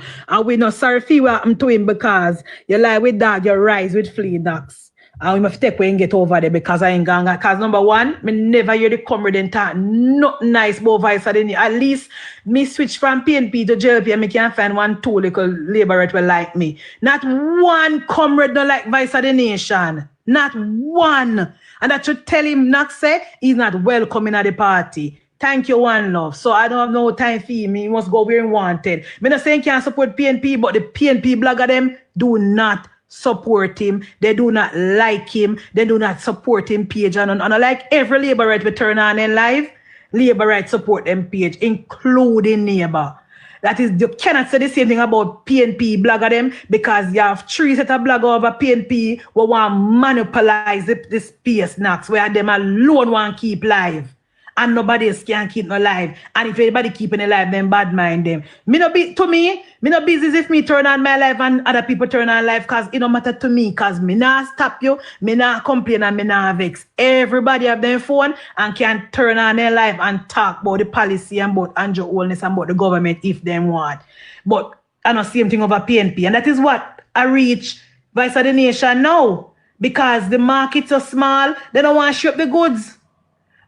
we not sorry for what I'm to him, because you lie with dog, you rise with flea knocks. And we must take away and get over there, because I ain't gonna. Because number one, me never hear the comrade and talk not nice about Vice of the Nation. At least me switch from PNP to JLP and me can find 1, 2 little laborers will like me. Not one comrade don't like Vice of the Nation. Not one. And that should tell him not say he's not welcome in at the party. Thank you, one love. So I don't have no time for him. He must go where he wanted. I'm not saying he can't support PNP, but the PNP blogger them do not support him. They do not like him. They do not support him page. And like every Labour right we turn on in live, Labour right support them page, including neighbor. That is, you cannot say the same thing about PNP blogger them, because you have 3 set of blogger over PNP who want to monopolize the space next, where them alone want to keep live. And nobody else can keep no live. And if anybody keeping it live, then bad mind them. Me no business if me turn on my live and other people turn on live, because it don't matter to me, because me not stop you, me not complain, and me not vex. Everybody have their phone and can turn on their live and talk about the policy and about Andrew Holness and about the government if they want. But I know same thing over PNP. And that is what I reach Vice of the Nation now. Because the markets are small, they don't want to ship the goods.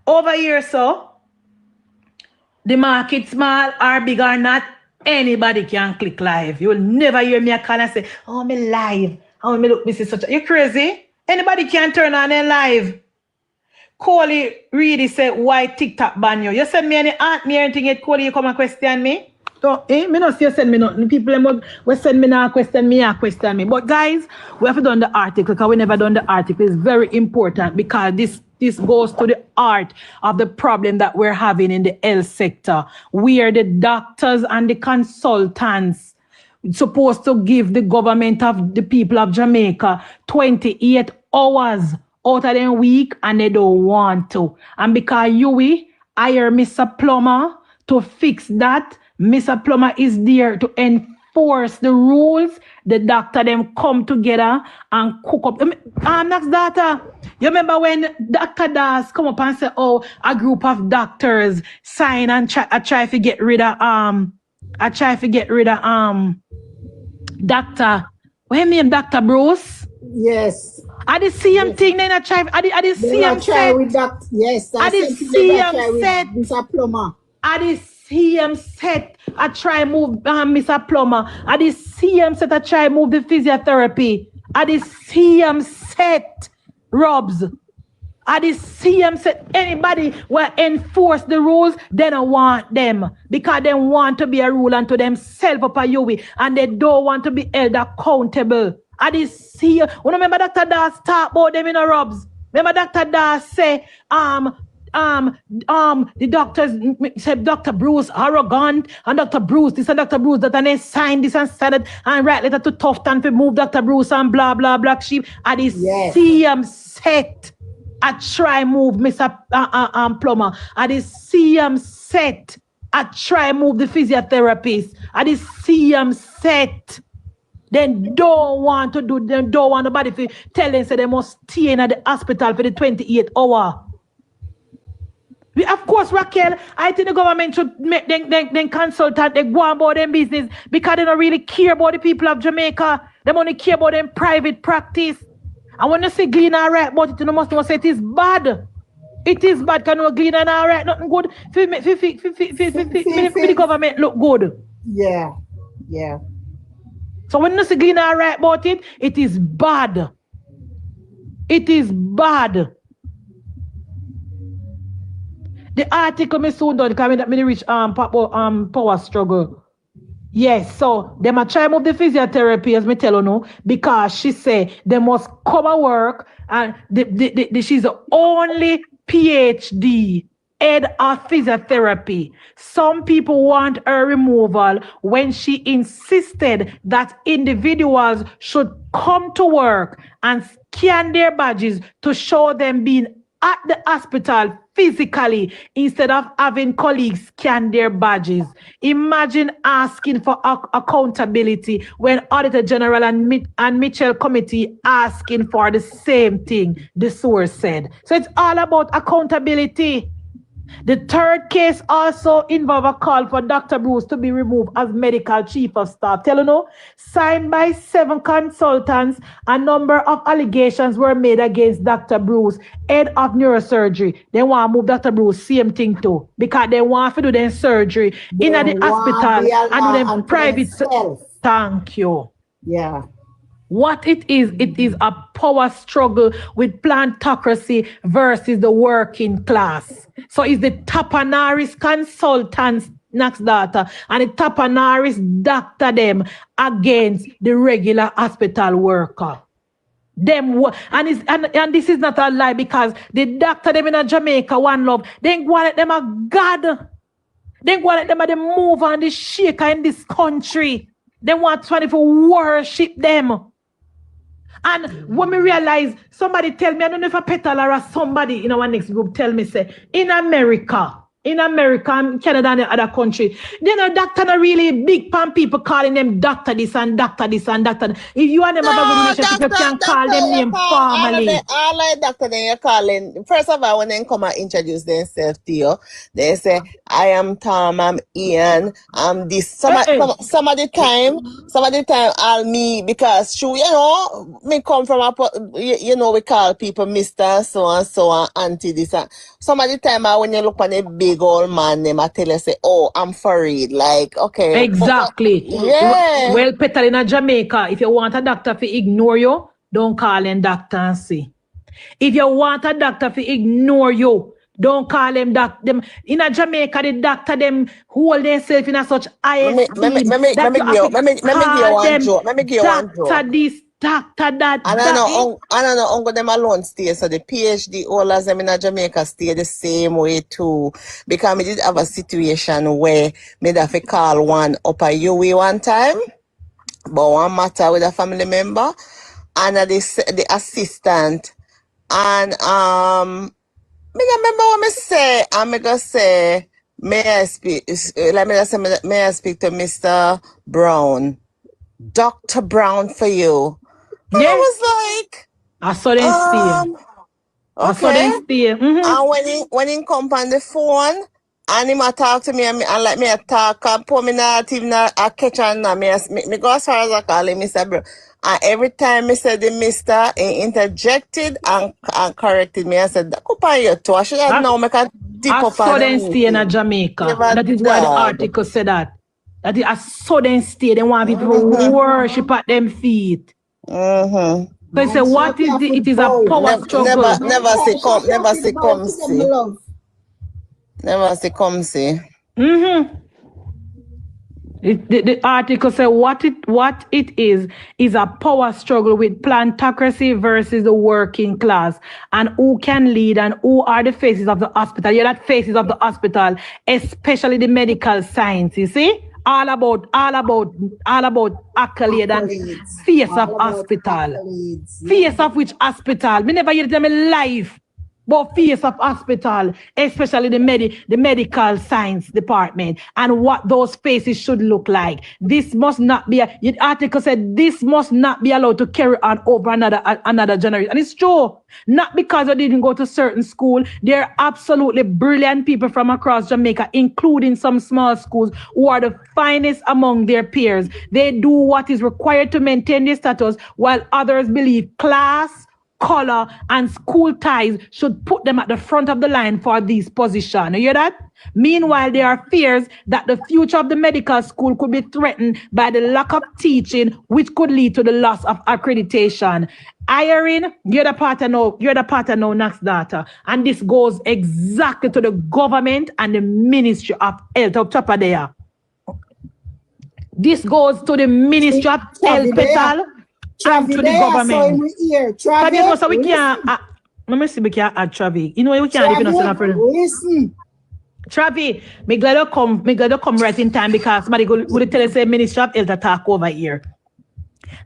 Over here, so the market small or big or not, anybody can click live. You will never hear me call and say, oh, me live. Oh, me look, this is such a... You crazy? Anybody can turn on their live. Coley really said, why TikTok ban you? You send me any art, me anything yet, Coley, you come and question me? So, me not say you send me nothing. People will send me now question me. But guys, we have done the article, because we never done the article. It's very important, because this goes to the heart of the problem that we're having in the health sector, where the doctors and the consultants supposed to give the government of the people of Jamaica 28 hours out of their week, and they don't want to. And because you hire Mr. Plummer to fix that, Mr. Plummer is there to enforce the rules. The doctor them come together and cook up. Next data. You remember when Dr. Das come up and say, oh, a group of doctors sign and try to get rid of Dr. What name Dr. Bruce? Yes. I the same thing then I the same set. With Dr. Yes, I the same set. Mr. Plummer. I the same set. I try move Mr. Plummer. I the same set. I try move the physiotherapy. I the same set. Robs. I the same set. Anybody will enforce the rules, they don't want them, because they want to be a rule unto themselves up a you, and they don't want to be held accountable. I the same. When remember Dr. Das talk about them in a Robs. Remember Dr. Das say the doctors said Dr. Bruce arrogant, and Dr. Bruce this and Dr. Bruce that, and they signed this and said it and write letter to Tufton to move Dr. Bruce and blah blah black sheep. And the CM set I try move Mr. Plummer. And the CM set I try move the physiotherapist. And the CM set then don't want nobody to tell them say they must stay in at the hospital for the 28 hour. Of course, Raquel, I think the government should make them consultant, they go about them business, because they don't really care about the people of Jamaica. They only care about them private practice. And when you say Glean all right, but you must not say it is bad. It is bad, because no Glean all right, nothing good. For the government look good. Yeah. So when you say Glean all right about it, it is bad. It is bad. The article me soon done because me reach power struggle. Yes, so they might try move the physiotherapy, as me tell you no, because she say they must cover work, and she's the only PhD head of physiotherapy. Some people want her removal when she insisted that individuals should come to work and scan their badges to show them being at the hospital physically instead of having colleagues scan their badges. Imagine asking for accountability when Auditor General and Mitchell Committee asking for the same thing, the source said. So it's all about accountability. The third case also involved a call for Dr. Bruce to be removed as medical chief of staff. Tell you know, signed by 7 consultants, a number of allegations were made against Dr. Bruce, head of neurosurgery. They want to move Dr. Bruce, same thing too, because they want to do their surgery in the hospital and do them private. Thank you. Yeah. What it is a power struggle with plantocracy versus the working class. So it's the Tapanaris consultants next data and the Tapanaris doctor them against the regular hospital worker. Them and this is not a lie, because the doctor them in Jamaica, One Love, they ain't want them a God. They ain't want them a the mover and the shaker in this country. They want 24 worship them. And when me realize, somebody tell me, I don't know if a petal or somebody in our next group tell me, say, in America and Canada and the other country, they know doctor not really big pan people calling them doctor this and doctor this and doctor. If you and them have a good relationship, you can call them name formally. All like doctor then you're calling. First of all, when they come and introduce themselves to you, they say, I am Tom, I'm Ian, I'm this. Some of the time I'll me, because you know, me come from you know, we call people Mr. so and auntie this and some of the time when you look on a big old man, they might tell you, say, oh, I'm worried. Like, okay. Exactly. Yeah. Well, Petal, in Jamaica, if you want a doctor to ignore you, don't call him doctor and see. If you want a doctor to ignore you, don't call them doctor. In Jamaica, the doctor them hold themselves in a such high esteem. Let me give you one joke. Doctor this, doctor that. I don't know, uncle them alone stay. So the PhD holders them in Jamaica stay the same way too. Because we did have a situation where me have to call one up a UE one time, but one matter with a family member, and the assistant, and me remember what me say. I'm gonna say, may I speak to Mr. Brown, Dr. Brown for you. And I was like, I saw them stay. I saw them stay. And when he come on the phone and he might talk to me and let me talk and put me not even a catch on me go as far as I call him Mr. Brown. And every time I said the Mr. he interjected and corrected me. I said, that up on you too. I should have known I can dip up on I saw them stay in Jamaica. That is why the article said that. That is, I saw them stay. They want people to worship at them feet. Mm-hmm. So I say, what is it? It is a power struggle. Never say come see. Mm-hmm. The article says what it is a power struggle with plantocracy versus the working class, and who can lead and who are the faces of the hospital. You're not faces of the hospital, especially the medical science. You see, all about accolade and face of hospital. Face of which hospital? Me never hear them in life. But face of hospital, especially the medical science department, and what those faces should look like. This must not be the article said this must not be allowed to carry on over another generation. And it's true. Not because they didn't go to certain school. They're absolutely brilliant people from across Jamaica, including some small schools, who are the finest among their peers. They do what is required to maintain their status, while others believe class, color, and school ties should put them at the front of the line for these positions. You hear that? Meanwhile, there are fears that the future of the medical school could be threatened by the lack of teaching, which could lead to the loss of accreditation. Hiring, you're the part of no next data. And this goes exactly to the government and the Ministry of Health up top of there. This goes to the Ministry of Health, Petal, and to the government. So we can't. Let me see. We can't add Travi. You know we can't even listen. Travi, me glad you come right in time, because somebody would tell us say Ministry of Health attack over here.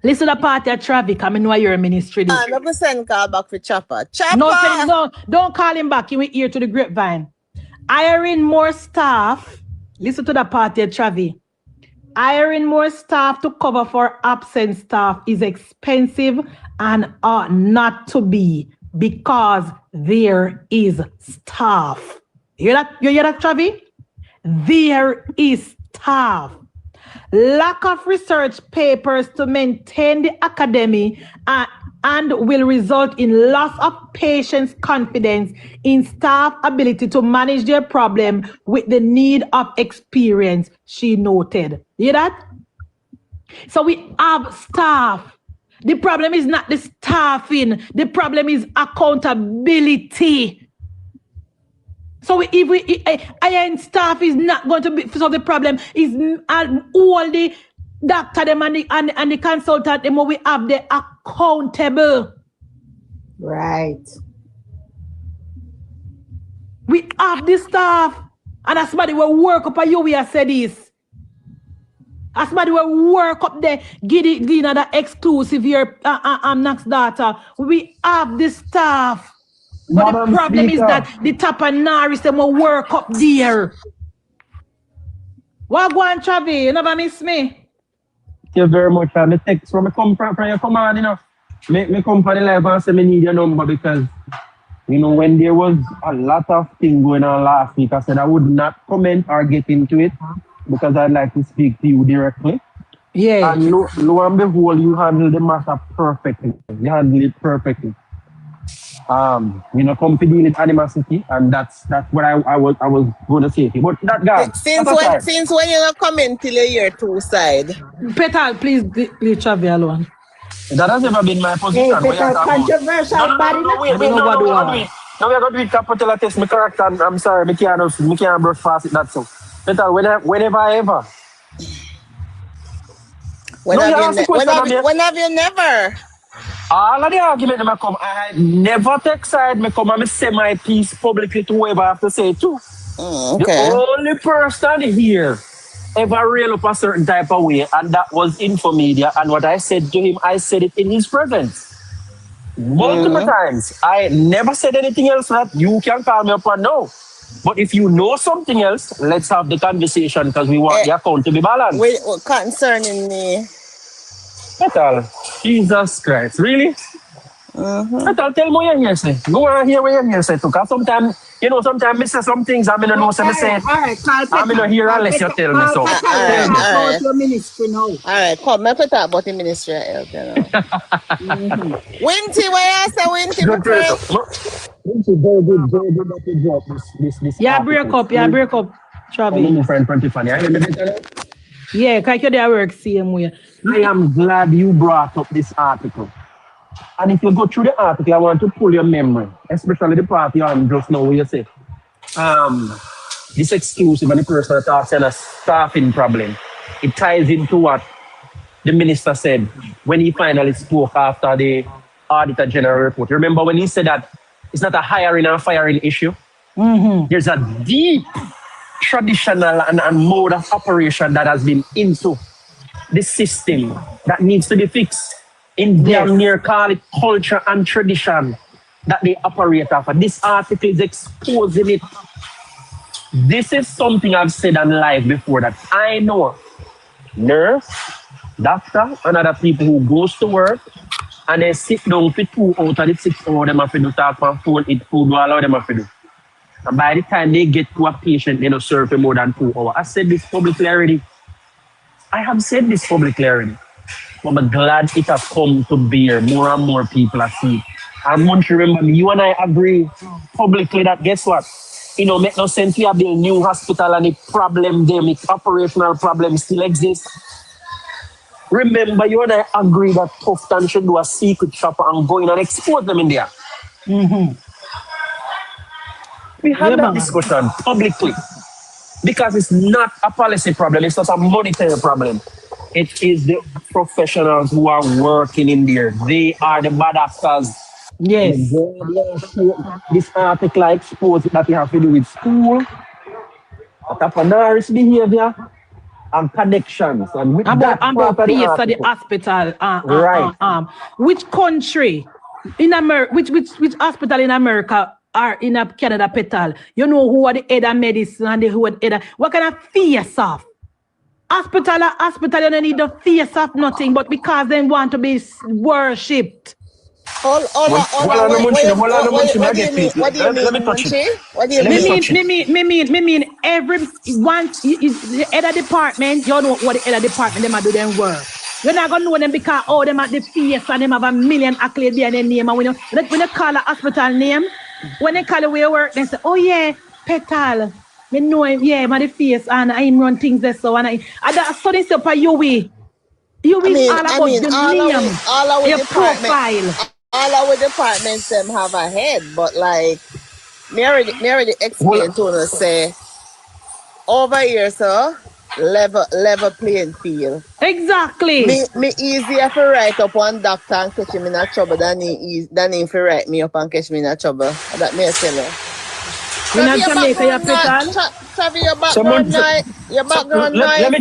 Listen to the party at traffic. I mean, why you're a ministry. I never send call back for Chopper. Chopper! No, don't call him back. He will ear to the grapevine. Hiring more staff. Listen to the party at Travi. Hiring more staff to cover for absent staff is expensive and ought not to be because there is staff. You hear that, Travi? There is staff. Lack of research papers to maintain the academy and will result in loss of patients' confidence in staff ability to manage their problem with the need of experience, she noted. Hear that? So we have staff. The problem is not the staffing. The problem is accountability. So if staff is not going to be, so the problem is all the doctor them and the consultant them, we have the accountable. Right. We have the staff. And as somebody will work up a you, we have said this. As somebody will work up there, give the exclusive here, next data. We have the staff. But the problem is that the top and Naris them will work up there. What go on, Travi? You never miss me. Thank you very much. I text from your command, you know. Me come for the live and say me need your number because, you know, when there was a lot of things going on last week, I said I would not comment or get into it because I'd like to speak to you directly. Yeah. And lo and behold, you handle the matter perfectly. You handle it perfectly. You know, come to deal with animosity, and that's what I was going to say to you. But that guy. Since when you not comment till you hear two side? Petal, please leave Travi alone. That has never been my position. Hey, Petal, controversial body. No, wait, we are going to do it capital test my character. I'm sorry, me can't brush past it. That's so. Petal, whenever I ever. When have you never? All of the argument that I come, I never take side. I come and I say my piece publicly to whoever I have to say it to. Okay. The only person here ever rail up a certain type of way, and that was Infomedia. And what I said to him, I said it in his presence. Multiple times. I never said anything else that you can call me up and know. But if you know something else, let's have the conversation because we want the account to be balanced. Wait, concerning me. Petal, Jesus Christ, really? Petal, tell me what you hear say. Go and hear what you hear say too. Because sometimes I say some things I don't know what I say. All right, Carl, I don't hear unless you tell me so. All right. Your ministry now. All right, come, let me talk about the ministry of health, you know. Winty, where you say Winty? Winty, very good that you drop this. Yeah, break up, Travi. My friend Tiffany, I hear me better. Yeah, because you there work same way. I am glad you brought up this article. And if you go through the article, I want to pull your memory, especially the part you on just now where you say, this exclusive and the person that talks and a staffing problem. It ties into what the minister said when he finally spoke after the Auditor General report. Remember when he said that it's not a hiring and firing issue? There's a deep traditional and mode of operation that has been into the system that needs to be fixed. In damn near call it culture and tradition that they operate off. This article is exposing it. This is something I've said on live before that I know nurse, doctor, and other people who goes to work and they sit down for 2 out of the 6 hours them have to do talk on phone, eat food, do all of them have to do. And by the time they get to a patient, they don't serve for more than 2 hours. I said this publicly already. I have said this publicly already. But I'm glad it has come to bear. More and more people are seeing it. And MunchieB, remember me, you and I agree publicly that guess what? It don't make no sense we have build new hospital and the problem there, the operational problem still exists. Remember, you and I agree that Tufton should do a secret shopper and go in and export them in there. We had that discussion publicly because it's not a policy problem, it's not a monetary problem. It is the professionals who are working in there. They are the bad actors. Yes. This article exposes that you have to do with school, tapanari's behavior, and connections. And with About that face of the article, hospital. right. Which country in America? Which hospital in America are in Canada, Petal? You know who are the head of medicine and who are the head of, what kind of face off? Hospital, you don't need the face of nothing, but because they want to be worshipped. Hold on, Munchie. What do you mean, Munchie? What do you mean? Me mean every once the other department, you know what the other department them do them work. You're not gonna know them because them at the face and them have a million accolades there in their name. And when you call a hospital name, when they call it where you work, they say, oh yeah, Petal. Me know him, yeah, my face and I run things there so and I study up for you all about the name, your profile. All our departments them have a head, but like me already explained to us say over here, so level playing field. Exactly. Me easier to write up one doctor and catch him in a trouble than he to write me up and catch me in a trouble. That may tell you. In Jamaica, your Petal? Your background let me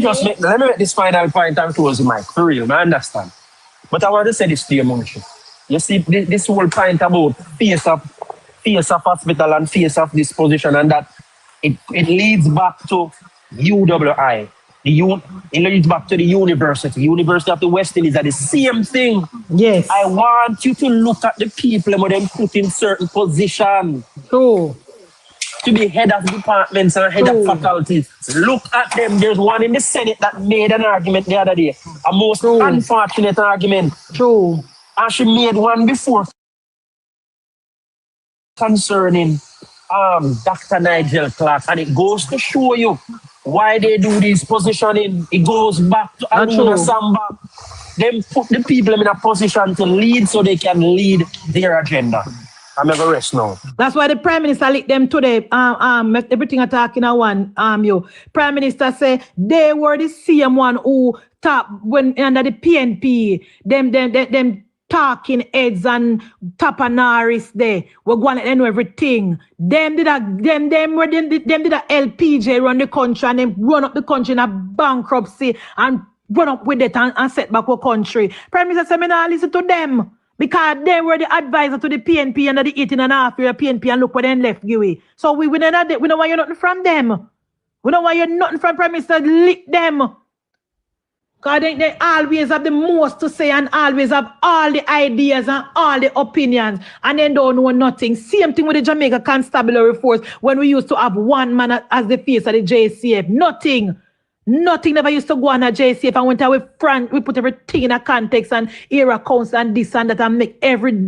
make this final point and close the mic. For real, I understand. But I want to say this to you, Munchie. You see, this whole point about face of hospital and face of this position and that it leads back to UWI. It leads back to the University of the West Indies are the same thing. Yes. I want you to look at the people who them put in certain positions. True. To be head of departments and head of faculties. Look at them. There's one in the Senate that made an argument the other day. A most unfortunate argument. True. And she made one before concerning Dr. Nigel Clark. And it goes to show you why they do this positioning. It goes back to Aruna Samba. Them put the people in a position to lead so they can lead their agenda. I'm never rest now. That's why the Prime Minister licked them today. Everything I talking at one. Prime Minister say they were the same one who top when under the PNP. Them talking heads and tapanaris there. We're going to know everything. Them did a LPJ run the country and them run up the country in a bankruptcy and run up with it and set back our country. Prime Minister said, me not listen to them. Because they were the advisor to the PNP under the 18.5 year PNP and look where they left you. So we don't want you nothing from them. We don't want you nothing from Prime Minister, lick them. Because they always have the most to say and always have all the ideas and all the opinions and they don't know nothing. Same thing with the Jamaica Constabulary Force when we used to have one man as the face of the JCF. Nothing never used to go on a JCF and went away front. We put everything in a context and area counts and this and that and make every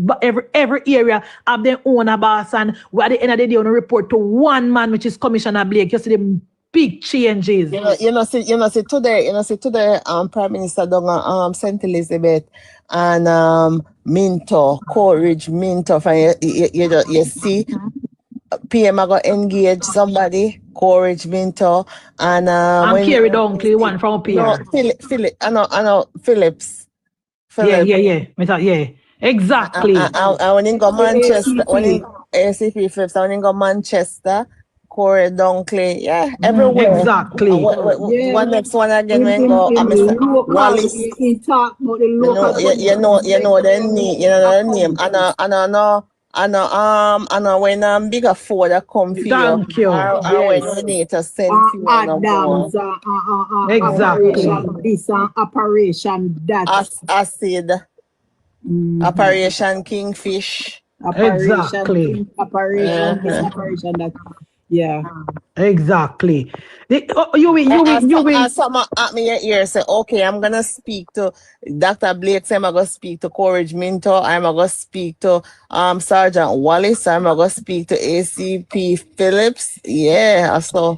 area have their own boss and we at the end of the day on a report to one man, which is Commissioner Blake. You see the big changes. You know, see today, Prime Minister Donga, St. Elizabeth and Minto, Coleridge, Minto, you see. PM I got engage somebody, Courage Minto, and Kerry Dunkley, one from up here. No, Philip, I know Phillips. Yeah, exactly. And when he go Manchester, when he ACP Phillips, when he go Manchester, Corey Dunkley, everywhere. Exactly. One next one again when go Mr. Wallace. He talk about the local. You know the name, and when bigger Ford that come for you. Thank you. When you need to send you Adams, exactly. Operation that. Acid. Operation Kingfish. Exactly. Operation that. Yeah. Exactly. Something at me your ear say, okay, I'm gonna speak to Dr. Blake, I'm gonna speak to Courage Minto, I'm gonna speak to Sergeant Wallace, I'm gonna speak to ACP Phillips. Yeah, I saw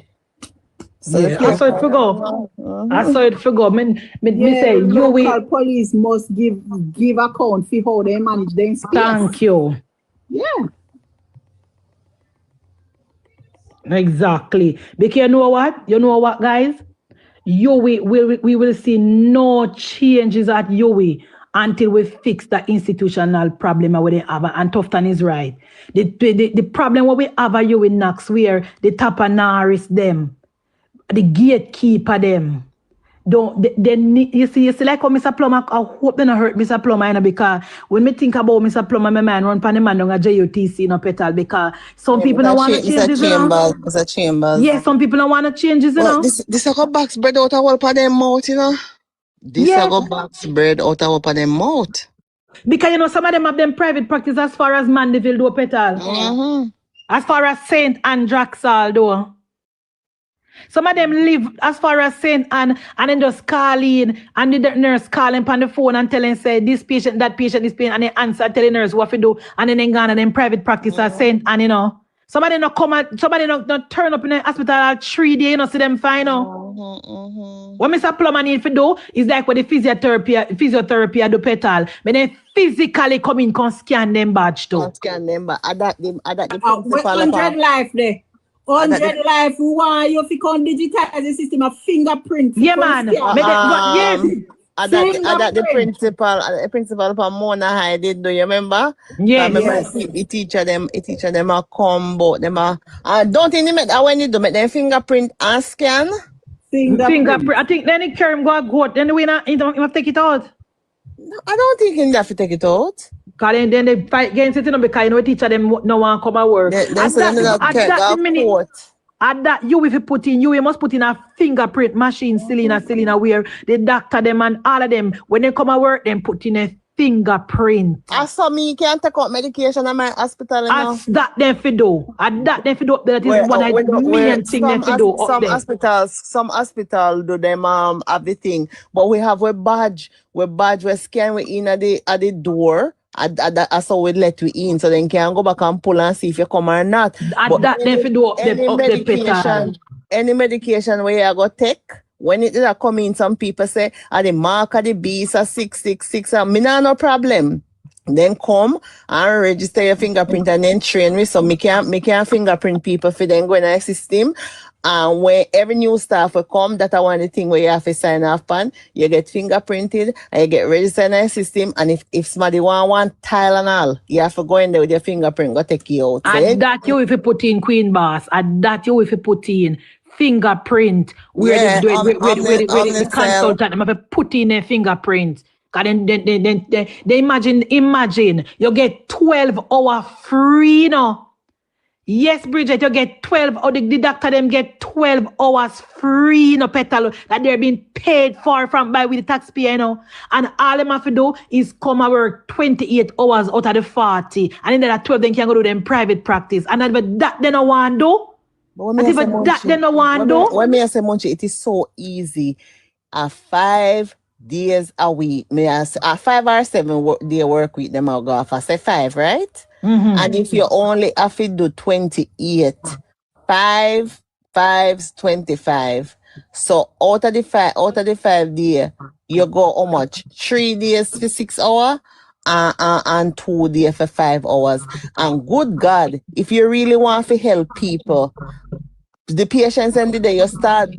it for go. I saw it for go. Me say local police must give account for how they manage their space. Thank you. Yeah. Exactly. Because you know what, guys? We will see no changes at UWI until we fix the institutional problem where they have, and Tufton is right. The problem what we have at UWI next where the tapanaris them, the gatekeeper them, you see like how Mr. Plummer, I hope they not hurt Mr. Plummer, you know, because when me think about Mr. Plummer, my mind run pan the man down a JUTC, no petal, because some people don't want to change this, you know. Mr. Chambers. Yes, some people don't want to change this, you know. This a go box bread out of all of them mouth, you know. This a go box bread out of all of them mouth. Because, you know, some of them have them private practice as far as Mandeville do petal. As far as St. Andraxal do. Some of them live as far as St. Anne and then just call in and the nurse calling on the phone and telling say this patient, that patient, this patient, and they answer telling nurse what to do and then go and then private practice at St. Anne, you know. Somebody not come out, somebody not turn up in the hospital at 3 days, you know, see them fine, you know. What Mr. Plummer need to do is like what the physiotherapy do petal. But then physically come in, can scan them badge too. Scan them badge. That the principal 100 life there. 100 life, why you fi con digitize the system of fingerprint? Yeah, man. Yes. The principal of Mona High did do you remember? Yeah. I remember the teacher them a combo them a don't think they make that when you do make them fingerprint and scan. Fingerprint. I think then it carry go then we not you have to take it out. No, I don't think you have to take it out. Cause then they fight against it, you know, because you know teacher them no one come and work. At that you if you put in you must put in a fingerprint machine Selena where the doctor them and all of them when they come and work them put in a fingerprint. As for me can't take out medication at my hospital now. As that them fi do. That is one of the million things them fi do up there. Some hospital do them have the thing. But we have a badge we scan we in at the door. That's how we let you in, so then can go back and pull and see if you come or not. Any medication where you go take, when it come in, some people say, the mark of the B is a 666, and me no problem. Then come and register your fingerprint and then train me, so me can fingerprint people for then go in our system. And when every new staff will come, that I want the thing where you have to sign off on, you get fingerprinted and you get registered in our system. And if somebody want tile and all, you have to go in there with your fingerprint, go take you out. And that you if you put in Queen Boss, and that you if you put in fingerprint, where the consultant have to put in a fingerprint. Then imagine you get 12 hours free, you know. Yes, Bridget, you get 12, or the doctor them get 12 hours free, you know, petal, that they're being paid for by with the taxpayer, you know. And all them have to do is come and work 28 hours out of the 40. And then that 12, then can go do them private practice. And that they don't want to do. When me say Munchie, it is so easy. 5 days a week. Me a 5 or 7 day work week, them I'll go off. I say 5, right? And if you only have to do 28, 5 5's 25. So out of the 5 days, you go how much? 3 days for 6 hours and 2 days for 5 hours. And good God, if you really want to help people, the patients in the day, you start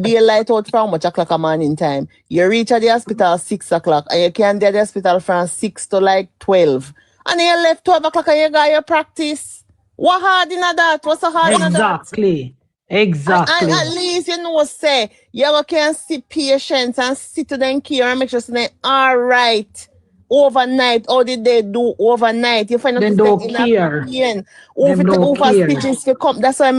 daylight out from much o'clock a morning time. You reach at the hospital 6 o'clock and you can get the hospital from 6 to like 12. And then you left 12 o'clock and you got your practice. What hard in that? What's so hard in that? Exactly. And at least you know, say, you can see patients and sit to them care and make sure say, all right, overnight, how did they do overnight? You find out they don't care. Over stitches to come. That's why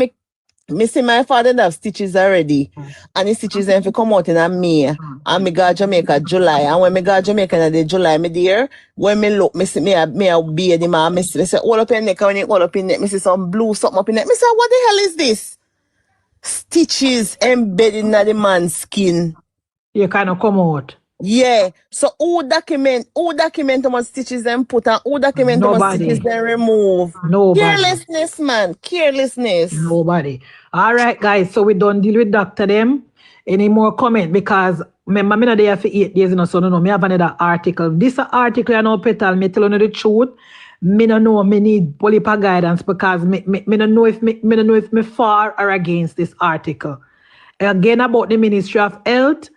me see my father have stitches already. And the stitches if you come out in May. And me go Jamaica July. And when me go Jamaica in the July, me there, when me look, me see me a beard, me say, all up in neck, when you all up in neck, me see some blue something up in neck. Me say, what the hell is this? Stitches embedded in the man's skin. You kind of come out. Yeah. So who document how much stitches them put and who document how much stitches them remove? Nobody. Carelessness, man. Carelessness. Nobody. All right, guys. So we don't deal with doctor them. Any more comment? Because remember, me not there for 8 days, you know, so no, me have another article. This article, I know, Petal, me tell you the truth. Me no know, me need polypa guidance because me no know if me for or against this article. Again, about the Ministry of Health.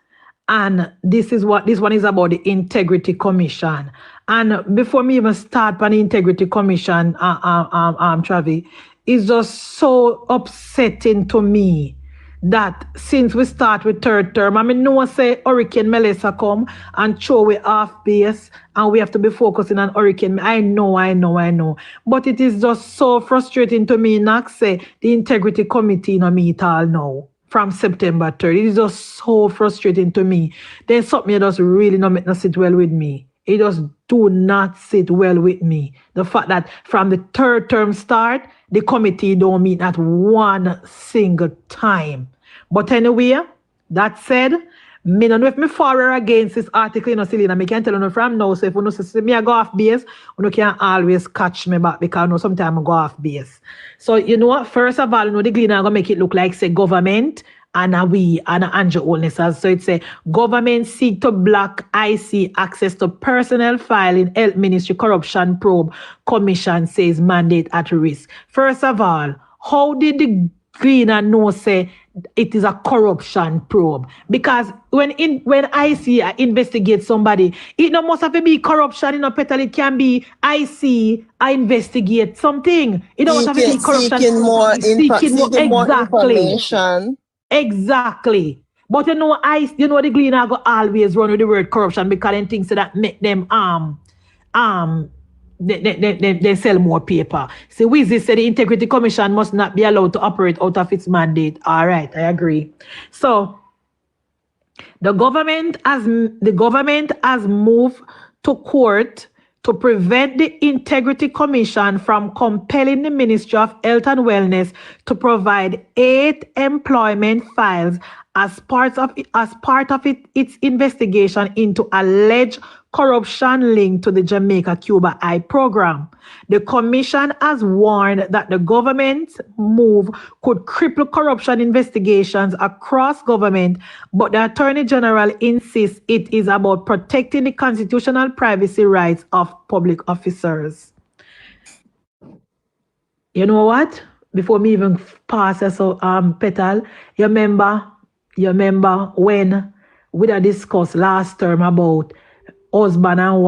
And this one is about the Integrity Commission. And before me even start on the Integrity Commission, Travi, it's just so upsetting to me that since we start with third term, I mean, no one say Hurricane Melissa come and throw we off base and we have to be focusing on Hurricane. I know. But it is just so frustrating to me not say the integrity committee meet all now from September 3rd. It is just so frustrating to me. Then something that does really not sit well with me. It just do not sit well with me. The fact that from the third term start, the committee don't meet at one single time. But anyway, that said, me don't know if me for or against this article, Selena. Me can tell you from now. So if you see me I go off base, you can always catch me back because sometimes I go off base. So you know what? First of all, the Gleaner gonna make it look like say government and Andrew Olness. So it's a government seek to block IC access to personnel file in Health Ministry Corruption Probe Commission says mandate at risk. First of all, how did the Gleaner know say it is a corruption probe? Because when IC investigate somebody, it not must have to be corruption, Petal. It can be IC investigate something. It don't must have to be corruption. Seeking more information. Exactly. But the Gleaner go always run with the word corruption because they think so that make them they sell more paper. So Weezy said the Integrity Commission must not be allowed to operate out of its mandate. All right, I agree. So the government has moved to court to prevent the Integrity Commission from compelling the Ministry of Health and Wellness to provide 8 employment files as part of its investigation into alleged corruption linked to the Jamaica-Cuba Eye program. The commission has warned that the government's move could cripple corruption investigations across government, but the Attorney General insists it is about protecting the constitutional privacy rights of public officers. You know what? Before me even pass Petal, you remember when we discussed last term about husband and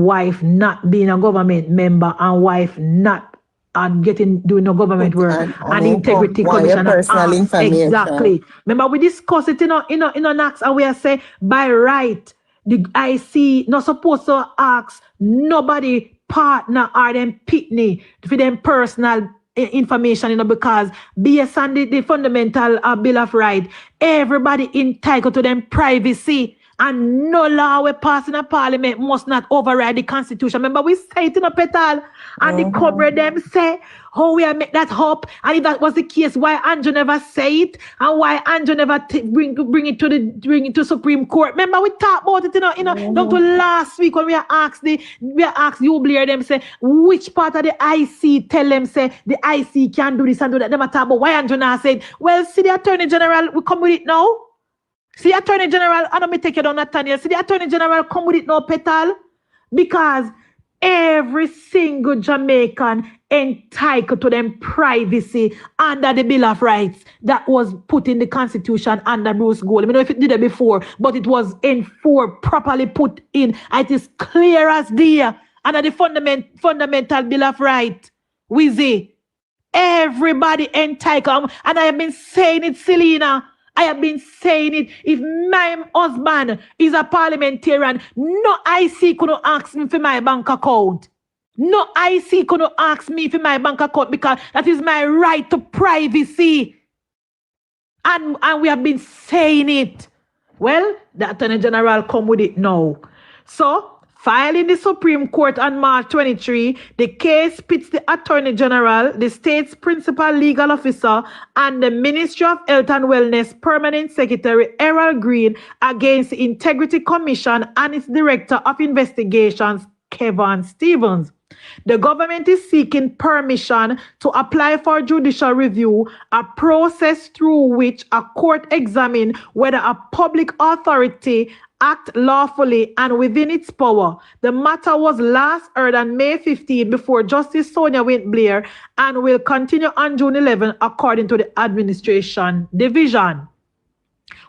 wife not being a government member and wife not doing no government work and integrity commission personal information. Exactly. Remember we discussed it in a NACS and we say by right the IC not supposed to ask nobody partner or them pitney for them personal information, because based on the fundamental Bill of Rights, everybody entitled to them privacy. And no law we pass in a parliament must not override the constitution. Remember, we say it in a Petal, and the cover them say, how we make that up. And if that was the case, why Andrew never say it, and why Andrew never bring it to Supreme Court. Remember, we talked about it, down to last week when we asked you Blair them say which part of the IC tell them say the IC can do this and do that. Them talk about why Andrew now said, well, see the Attorney General, we come with it now. See, Attorney General, I don't take it on Nathaniel. See, the Attorney General come with it now, Petal, because every single Jamaican entitled to them privacy under the Bill of Rights that was put in the Constitution under Bruce Gold. I don't know if it did it before, but it was enforced, properly put in. It is clear as day under the fundamental Bill of Rights. Wheezy, everybody entitled, and I have been saying it, Selena. I have been saying it. If my husband is a parliamentarian, no IC could ask me for my bank account. No IC could ask me for my bank account because that is my right to privacy. And we have been saying it. Well, the Attorney General come with it now. So, filing the Supreme Court on March 23, the case pits the Attorney General, the state's principal legal officer, and the Ministry of Health and Wellness Permanent Secretary Errol Green against the Integrity Commission and its Director of Investigations, Kevin Stevens. The government is seeking permission to apply for judicial review, a process through which a court examines whether a public authority act lawfully and within its power. The matter was last heard on May 15 before Justice Sonia Wint Blair and will continue on June 11 according to the Administration Division.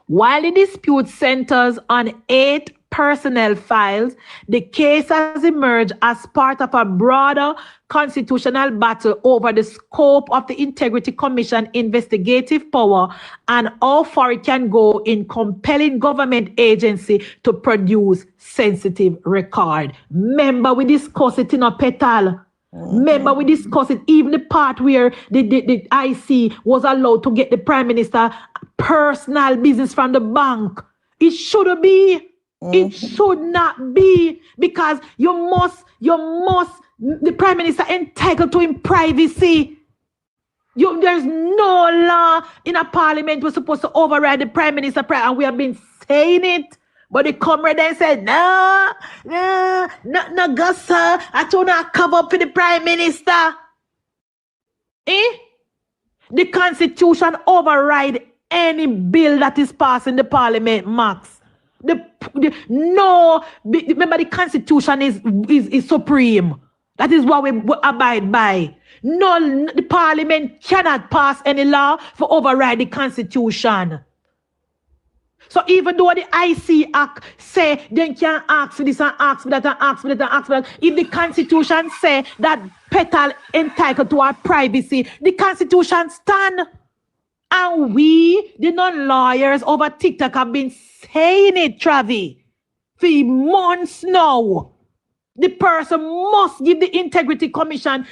While the dispute centers on 8 personnel files, the case has emerged as part of a broader constitutional battle over the scope of the Integrity Commission investigative power and how far it can go in compelling government agency to produce sensitive record. Remember, we discussed it in a petal. Remember, we discussed it, even the part where the IC was allowed to get the Prime Minister personal business from the bank. It should be. It should not be, because you must, the Prime Minister entitled to him privacy. There's no law in a parliament we're supposed to override the Prime Minister, and we have been saying it. But the comrade then said, no, Gussa, I told her cover up for the Prime Minister. The Constitution override any bill that is passed in the parliament, Max. Remember, the Constitution is supreme. That is what we abide by. No, the parliament cannot pass any law for override the Constitution. So even though the IC Act say they can ask for this and ask for that and ask for that and ask for that, if the Constitution say that Petal entitled to our privacy, the Constitution stand. And we, the non-lawyers over TikTok, have been saying it, Travi, for months now. The person must give the Integrity Commission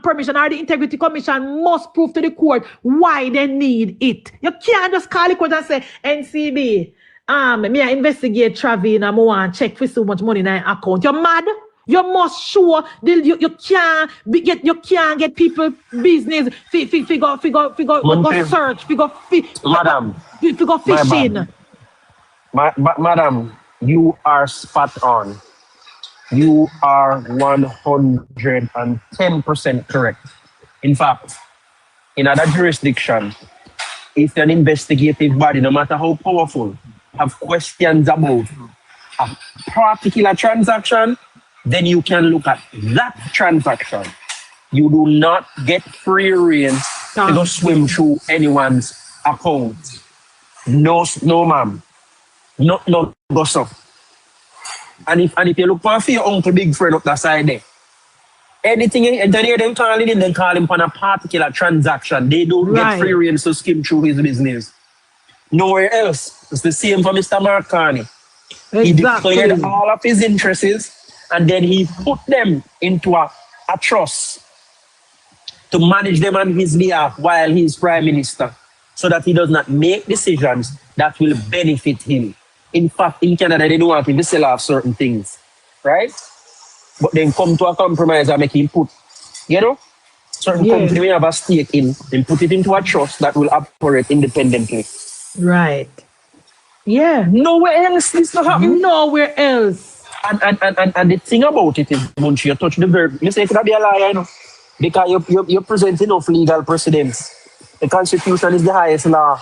permission, or the Integrity Commission must prove to the court why they need it. You can't just call the court and say, NCB, me I investigate Travi and I want to check for so much money in my account. You're mad? You must show you can't get people business. Figure search. Madam, figure fishing. Madam, you are spot on. You are 110% correct. In fact, in other jurisdiction, if an investigative body, no matter how powerful, have questions about a particular transaction, then you can look at that transaction. You do not get free rein to go swim through anyone's account. No, ma'am. No, go so. And if you look for your uncle big friend up that side there, anything engineer them calling in, then call him on a particular transaction. They don't get free rein to skim through his business. Nowhere else. It's the same for Mr. Mark Carney. He declared all of his interests, and then he put them into a trust to manage them on his behalf while he's Prime Minister, so that he does not make decisions that will benefit him. In fact, in Canada, they don't want him to sell off certain things, right? But then come to a compromise and make him put, certain company may have a stake in, and put it into a trust that will operate independently. Right. Yeah. Nowhere else this not happening. Nowhere else. And the thing about it is, Munchie, you touch the verb. You say you could be a liar, because you present enough legal precedents. The Constitution is the highest law,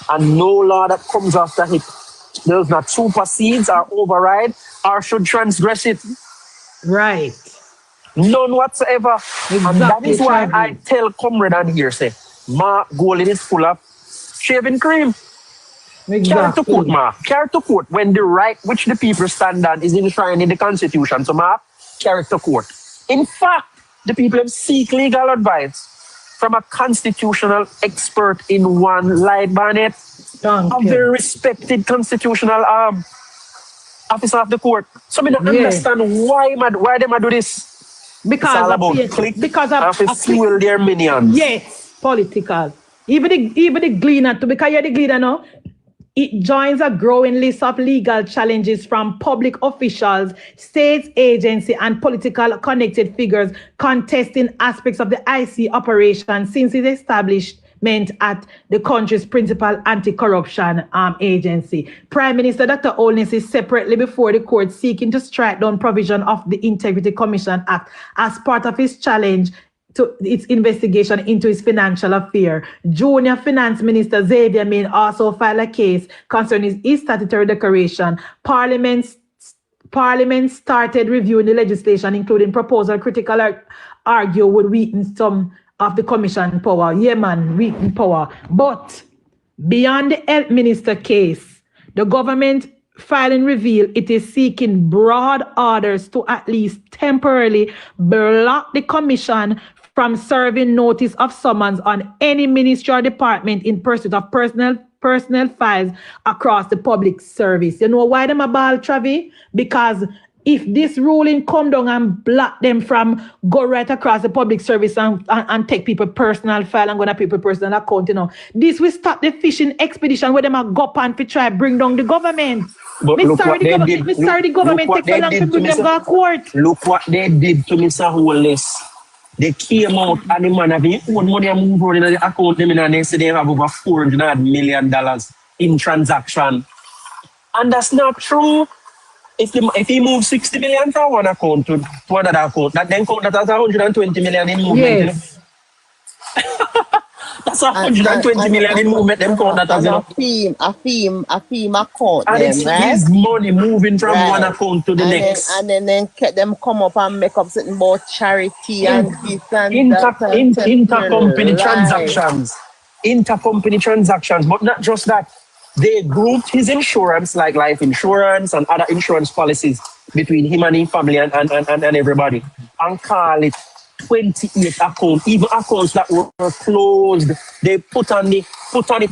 and no law that comes after it does not supersedes or override or should transgress it. Right. None whatsoever. Exactly. And that is why I tell comrade on here, say, Mark Golding is full of shaving cream. Exactly. Carry to court, Mark. Carry to court when the right which the people stand on is enshrined in the Constitution. So, Mark, carry to court. In fact, the people have seek legal advice from a constitutional expert in one, Light Barnett, a very respected constitutional officer of the court. So, I don't understand why they do this. Because it's all about click and fuel their minions. Yes, political. Even the gleaner, because you're the gleaner now, it joins a growing list of legal challenges from public officials, state agency, and political connected figures contesting aspects of the IC operation since its establishment at the country's principal anti-corruption agency. Prime Minister Dr. Holness is separately before the court seeking to strike down provision of the Integrity Commission Act as part of his challenge to its investigation into his financial affair. Junior Finance Minister Xavier Min also filed a case concerning his statutory declaration. Parliament started reviewing the legislation, including proposal critical argue would weaken some of the commission power. Yeah, man, weaken power. But beyond the health minister case, the government filing revealed it is seeking broad orders to at least temporarily block the commission from serving notice of summons on any ministry or department in pursuit of personal files across the public service. You know why them a ball, Travi? Because if this ruling come down and block them from go right across the public service and take people personal file and go to people personal account, this will stop the fishing expedition where them a go on to try bring down the government. But Me look sorry what the they government. did. Me sorry the government Look take what so they long to did to bring them go to court. Look what they did to Mr. Hollis. They came out and the man have his own money and move on in the account them and they say they have over $400 million in transaction. And that's not true. If he moves 60 million from one account to another account, that then count that as 120 million in movement. Yes. That's 120 million in movement, them count that as, a theme account and them, it's right? his money moving from one Right. account to the next. Then them come up and make up something about charity and this and that. Intercompany Right. transactions. Intercompany transactions, but not just that. They grouped his insurance, like life insurance and other insurance policies between him and his family and everybody, and call it 28 accounts, even accounts that were closed. They put on it,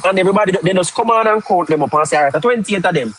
and everybody, they just come on and count them up and say, all right, 28 of them.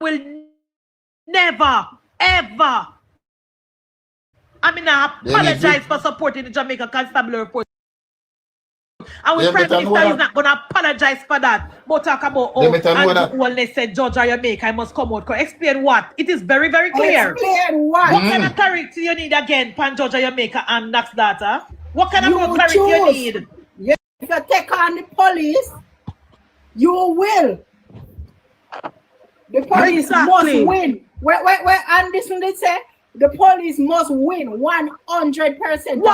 will never, ever. I mean, I apologize for supporting the Jamaica Constabulary report. And with Prime Minister is not going to apologize for that. But talk about, and they said, George or Jamaica, I must come out. Explain what? It is very, very clear. Explain what? What kind of clarity you need again, Pan George or Jamaica and Nax Data? What kind of clarity you need? Yeah. If you take on the police, you will. The police must win. Where and this one they say the police must win 100% and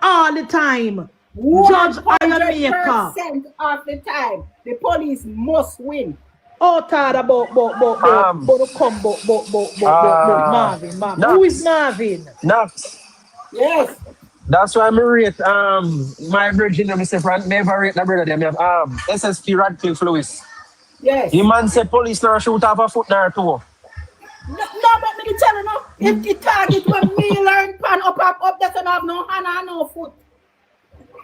all the time. 100% of the time. The police must win. Oh, tired about Marvin. Who is Marvin? Nax. Yes. That's why I rate my virgin myself and never rate the brother them have SSP Radcliffe Lewis. Yes. The man said police now shoot off a foot now too. No, but me tell you no. If the target when me learn pan up, that's not no hand and no foot.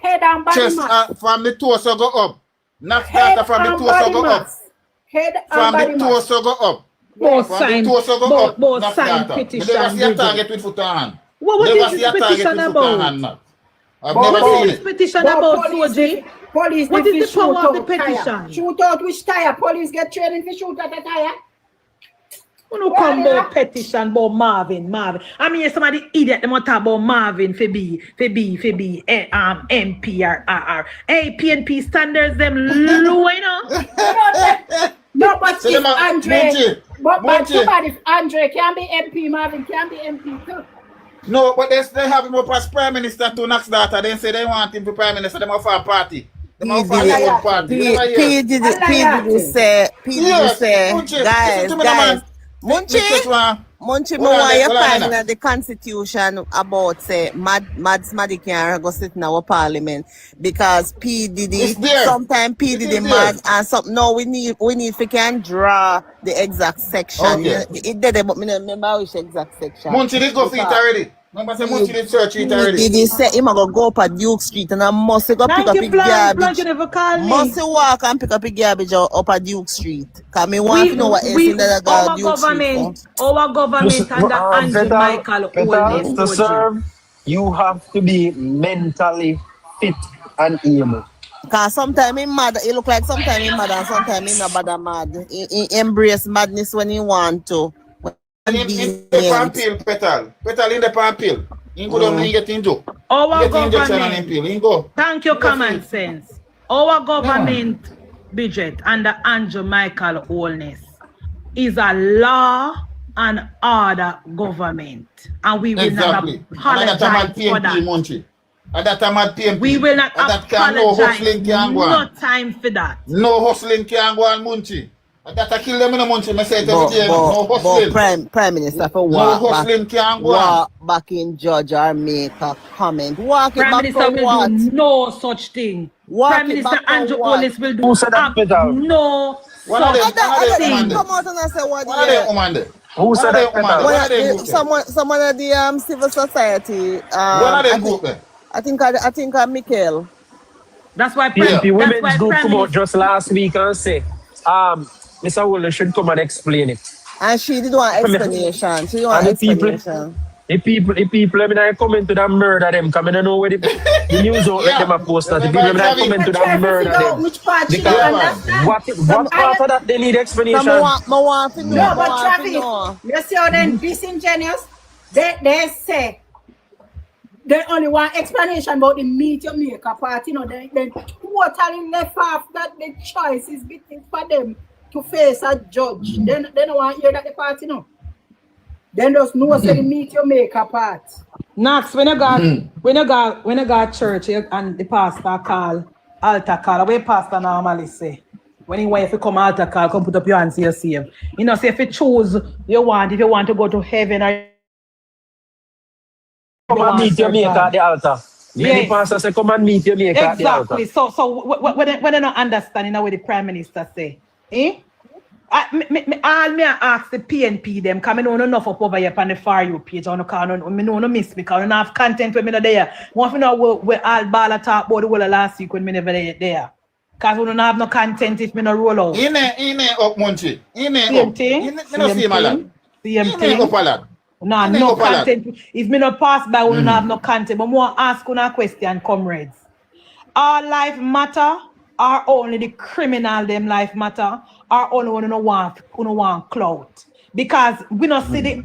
Head and body chest mass. From the torso go up. Not data from the torso go up. Head and from body the torso go up. Both from sign, the torso go up. Both sign petition. Never see a target with foot and hand. What is this petition about? I've never seen it. Petition about Soji? Police what is the power of the petition? Shoot out which tire? Police get training to shoot at a tire. You know, come about petition about Marvin. I mean, somebody idiot them talk about Marvin for be MP or RR. Hey, PNP standards them low, you know. No, but if Andre, but somebody if Andre can be MP, Marvin can be MP too. No, but they have him up as Prime Minister to Nax Data. They say they want him to Prime Minister. They have for a party. They have for their own party. P did say, guys. MunchieB, why you find the constitution about say Mads can go sit in our parliament because P Diddy sometimes P Diddy mad and some no we need if we can draw the exact section. Okay. It did but me remember which exact section. MunchieB did go for it already. Remember say MunchieB did search it already. Did he say him go up at Duke Street and I must go pick up a garbage. Must walk and pick up a garbage up at Duke Street. Cause me want to know what else in the Duke Street. Our government under Andrew Michael to serve, you have to be mentally fit and able. Because sometimes he's mad, he look like sometimes he's mad and sometimes he's not bad mad. He embrace madness when he want to. In the palm pill, Petal in the palm pill. He go down and get into. Our government, thank you, common sense. Our government budget under Andrew Michael Holness is a law and order government. And we will not apologize for that. At that time at PNP. We will not apologize. No time for that. No hustling can go on MunchieB. That I kill them in a MunchieB. I say it every day. No hustling. Prime Minister for walk back in Georgia or make a comment. Walk Prime it back Minister will what? do no such thing. Prime Minister Andrew Holness will do Who said that, no such thing. Come out and I say what are they commanded? Who said that? Someone of the civil society. What are they group then? I think Michael. That's why PNP Women's Group come out just last week and say, Mr. Holness should come and explain it. And she did want explanation. She did want explanation. The people, I mean, I comment to that murder them, come and I know where the news outlet them are posted. The people, I comment to that murder them. Which part What part of that they need explanation? No, but Travis, you see how they disingenuous? They say they only want explanation about the meet your maker part. You know, they totally left off that the choice is between for them to face a judge. They don't want to hear that the part, you know. Then just know say the meet your maker part. Nax, when you got church and the pastor call altar call, what pastor normally say? When he want to come altar call, come put up your hands to your save. You know, say if you choose if you want to go to heaven or come and meet your maker at the altar. Many pastors say come and meet your maker at the altar. Exactly. So when they not understanding what the Prime Minister say, all me ask the PNP them come know enough up over here on the For You page on the car me no miss because I don't have content when me not there. Want to know where all ball talk about the whole last week when me never there. Because we don't have no content if me no roll out. In up, Munchie. In Same up. thing. Me no see my lad. Same In thing. up, lad. No content. If me no pass by, we don't have no content. But more ask you a question, comrades. Our life matter, or only the criminal them life matter, or only when you want clout. Because we not see the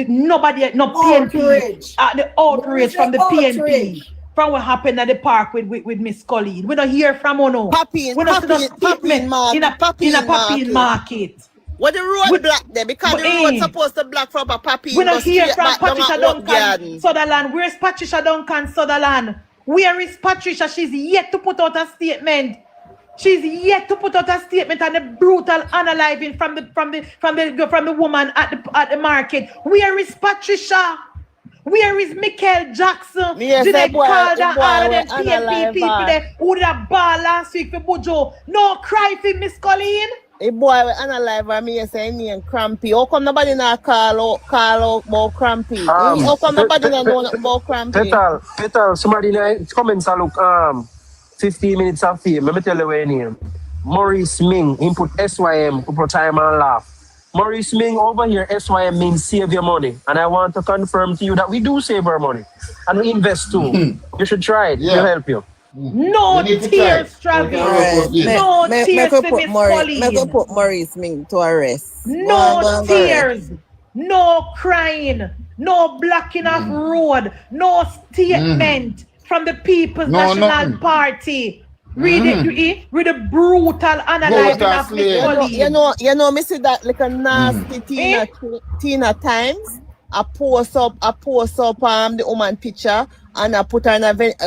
nobody, no PNP, the outrage from the PNP. From what happened at the park with Miss Colleen. We don't hear from Ono. We don't see the statement in a Papine market. What the road black there? Because the road supposed to black from a Papine. We don't hear from Patricia Duncan Sutherland. Where's Patricia Duncan Sutherland? Where is Patricia? She's yet to put out a statement. She's yet to put out a statement on the brutal unaliving from the woman at the market. Where is Patricia? Where is Michael Jackson? Yes, Did they call that all of them PNP people there who did a ball last week for Bojo? No cry for Miss Colleen? A boy will analyze and me say name Crampy. How come nobody not call out about Crampy? How come nobody not know about Crampy? Petal, somebody in the comments look 15 minutes of fame. Let me tell you where name. Maurice Ming, input SYM, put time and laugh. Maurice Ming over here, SYM means save your money. And I want to confirm to you that we do save our money. And we invest too. You should try it. It'll help you. No tears, Travis. No tears to Miss Colleen. Let me put Maurice Ming to arrest. No tears. No crying. No blocking of road. No statement from the People's National Party. Read the brutal analyzing of Miss Colleen. You know, me see that like a nasty Tina Times. I post up the woman picture and I put her in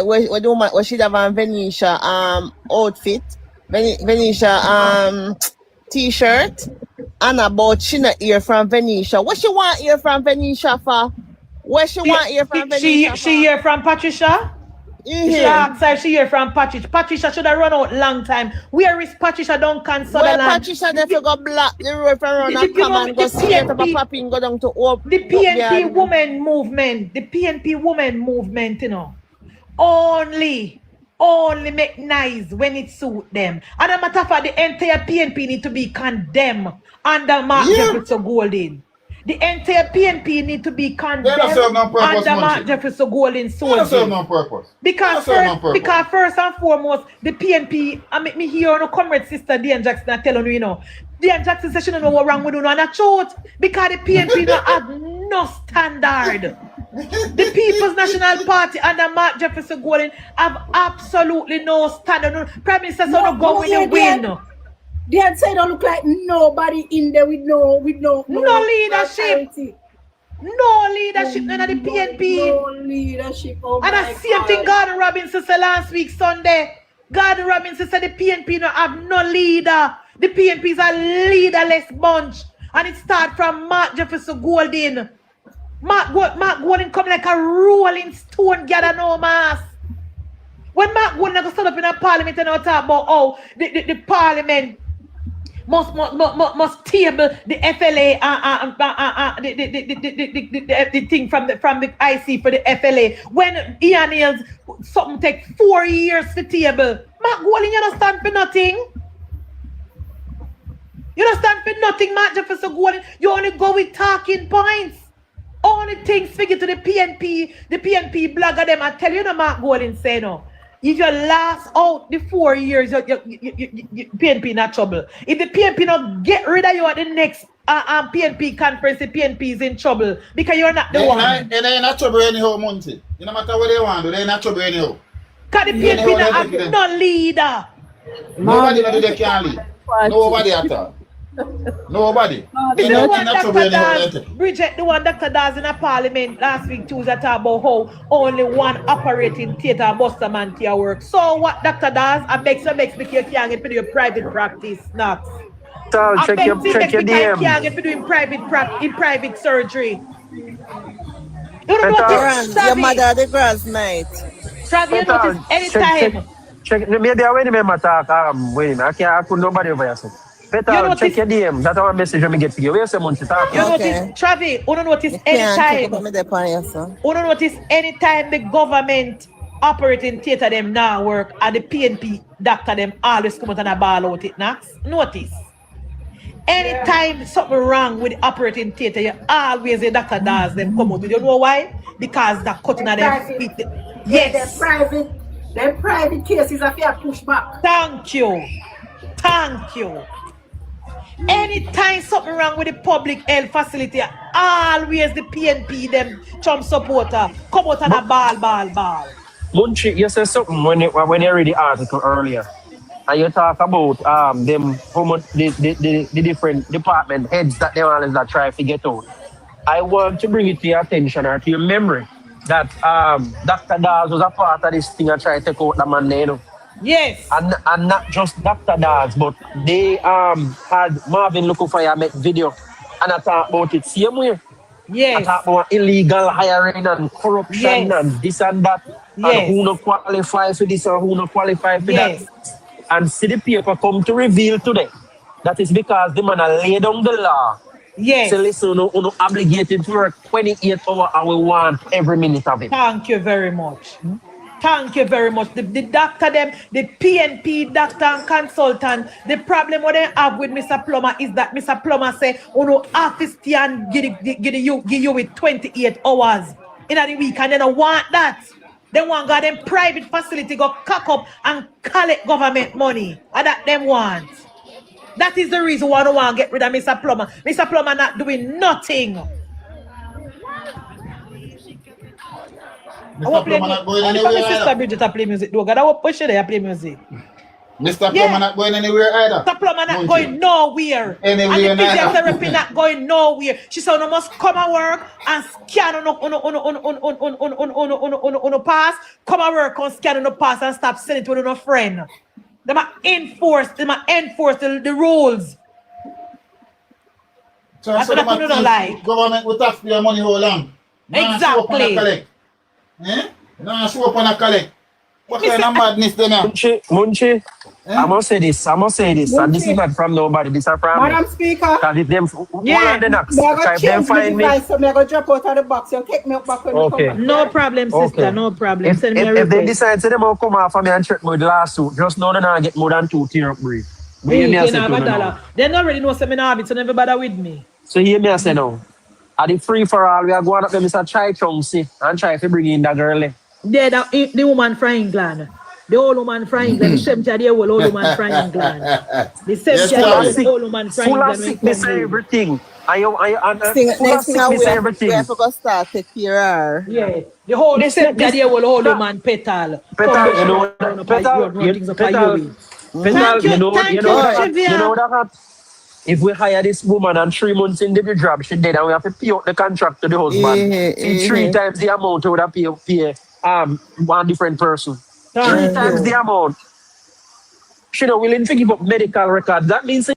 where the woman she have a Venetia outfit, Venetia t-shirt, and about she not hear from Venetia. What she want hear from Venetia for? What she want hear from Venetia? She hear from Patricia? She asked her, she hear from Patricia. Patricia should have run out long time. Where is Patricia Duncan Sutherland? Where Patricia if you go black the road from run and come and go straight up a Papi and go down to the PNP women movement. The PNP women movement, you know. Only make nice when it suit them. And a matter of fact, the entire PNP need to be condemned under Mark Jefferson Golden. The entire PNP need to be condemned under Mark Jefferson Golden soldiers. Because first and foremost, the PNP, I make me hear on a comrade sister Diane Jackson, I tell you, you know, Diane Jackson says she don't know what wrong with you, and I truth. Because the PNP don't have no standard. The People's National Party under Mark Jefferson Golden have absolutely no standard. Prime Minister said don't go with the win. They say don't look like nobody in there with no leadership. No leadership, none of the PNP. No leadership. Oh and the same thing Gordon Robinson said last week Sunday. Gordon Robinson said the PNP don't have no leader. The PNP is a leaderless bunch. And it starts from Mark Jefferson Golden. Mark Golden come like a rolling stone, gather no mass. When Mark Golden go stand up in a parliament and talk about the parliament must table the FLA the thing from the IC for the FLA. When Ian Hills something take 4 years to table. Mark Golden, you don't stand for nothing. You don't stand for nothing, Mark Jefferson Golden. You only go with talking points. Only things figure to the PNP blogger them. I tell you the Mark Golden say no. If you last out the 4 years, you PNP in a trouble. If the PNP not get rid of you at the next PNP conference, the PNP is in trouble because you're not the one. They ain't not trouble anyhow, Monty. You no matter what they want, they ain't not trouble anyhow. Because the PNP not have no leader. Nobody that they can lead. Nobody at all. Nobody. Bridget, the one Dr. Daz in a parliament last week Tuesday talk about how only one operating theatre Buster Mantia work. So what, Dr. Daz? I beg you can't get to do your private practice, not. Check your DM. Can't get to do in private surgery. You don't notice, your mother the girls' night. Travis, you notice anytime. Check. Maybe I wait a talk. Wait, I put nobody over here. Better check your DM. That's our message when we get to you. Where's the Munchie talk? You notice, Travis, you don't notice anytime. You don't notice anytime the government operating theater them now work and the PNP doctor them always come out and a ball out it next. Notice. Anytime something wrong with the operating theater, you always the doctor does them come out. You know why? Because they're cutting at them feet. Yes. Them private cases are fair push back. Thank you. Thank you. Anytime something wrong with the public health facility, always the PNP, them Trump supporter, come out and a ball. Munchie, you said something when you read the article earlier. And you talk about them how much the different department heads that they always that try to get out. I want to bring it to your attention or to your memory that Dr. Dawes was a part of this thing and try to take out the man there, you know. Yes. And not just Dr. Dawes, but they had Marvin Lukufaya make video and I talk about it same way. Yes. I talk about illegal hiring and corruption and this and that. And who not qualify for this or who not qualify for that. And see the paper come to reveal today. That is because the man lay down the law. Yes. So listen, you obligated to work 28 hours and we want every minute of it. Thank you very much. Thank you very much. The doctor them, the PNP doctor and consultant, the problem what they have with Mr. Plummer is that Mr. Plummer say, office and give you with 28 hours in a week and they don't want that. They want got them private facility go cock up and collect government money. And that them want. That is the reason why I don't want to get rid of Mr. Plummer. Mr. Plummer not doing nothing. Mr. Plummer not going anywhere either. Sister Bridget play music. Do God, I will push it there, play music. Mr. Plummer not going anywhere either. Mr. Plummer not going nowhere. Anywhere and the physiotherapy not going nowhere. She said, "You must come and work and scan on pass. Come and work and scan on the pass and stop sending it to a friend. They might enforce the rules." So that's what I don't like. Government will taxpayer money how long? Exactly. No, show up on a collect. What kind of madness then? Munchie, I must say this, and this is not from nobody, this is from Madam Speaker. Because if them, yeah, the next, if them find me. So I'm going to drop out of the box, you'll take me up back when you come back. No problem, sister, no problem. If they decide to them all come off of me and check me with the lawsuit, just know they're not get more than 2 tear up brief. They don't already know something have it, so never bother with me. So hear me I say now. At the free for all, we are going up there, Mr. Chai Chongsi, and try to bring in that girl. Yeah, the woman from England. The old woman from England. The same time, the old woman from England. The same time, the old woman from England. Full of sickness and everything. Next thing we have to start take care of her. Yeah. The whole same time, the old woman Petal. Petal, you know that. If we hire this woman and 3 months into the job, she dead and we have to pay out the contract to the husband. See 3 times the amount we would have pay one different person. 3 times the amount. She not willing to give up medical records. That means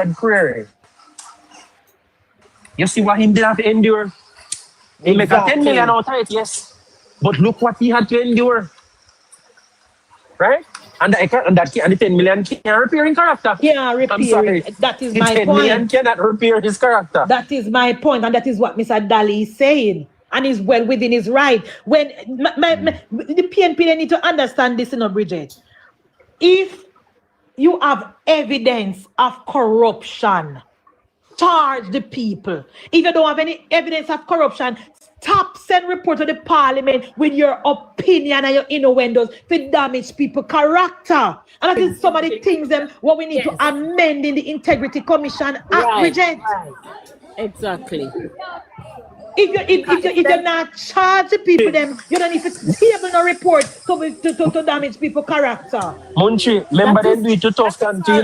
career. You see what he did have to endure? He make a 10 million out of it, yes. But look what he had to endure. Right? And the 10 million can't repair his character. Yeah, repair. I'm sorry. That is the my 10 million point. cannot repair his character. That is my point, and that is what Mr. Daly is saying. And is well within his right. When the PNP, they need to understand this, Bridget. If you have evidence of corruption, charge the people. If you don't have any evidence of corruption, stop, send report to the parliament with your opinion and your innuendos to damage people's character. And that is some of the things what we need to amend in the Integrity Commission Act, Bridget. Right. Exactly. If you're not charge the people, then you don't need to table no report to damage people's character. Munchie, remember they do it to tough country,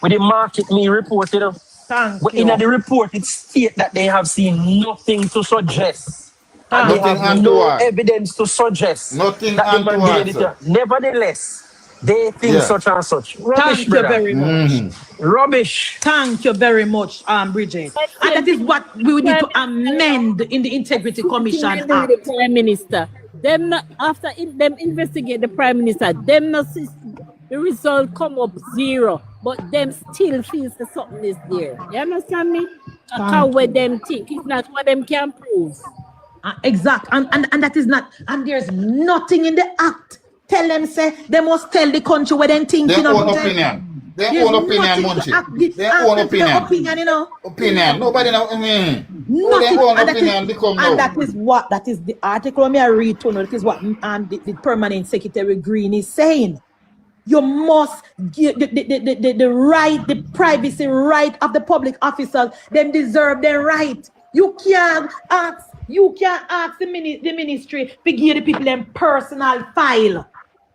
with the market me report, Thank but you. in the report, it states that they have seen nothing to suggest. Nothing They have no untoward. evidence to suggest Nothing that they can untoward, do sir. it. Nevertheless, they think such and such. Rubbish, Thank you brother. very much. Rubbish. Thank you very much, Bridget. And that is what we need to amend in the Integrity Commission Act. The Prime Minister, them not, after them investigate the Prime Minister, them not see the result come up 0, but them still feels that something is there. You understand me? How where them think it's not what them can prove. Exact, and that is not, and there's nothing in the act. Tell them, say, they must tell the country what they think. Their own opinion. Their own opinion, Munchie. Their own opinion. Opinion. Nobody know. Their own opinion become now. And that is the article I read to know. That is what the Permanent Secretary Green is saying. You must give the right, the privacy right of the public officers. Them deserve their right. You can't ask the ministry to give the people them personal file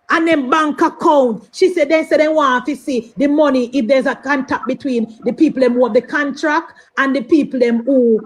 and then bank account. She said they want to see the money if there's a contact between the people them who have the contract and the people them who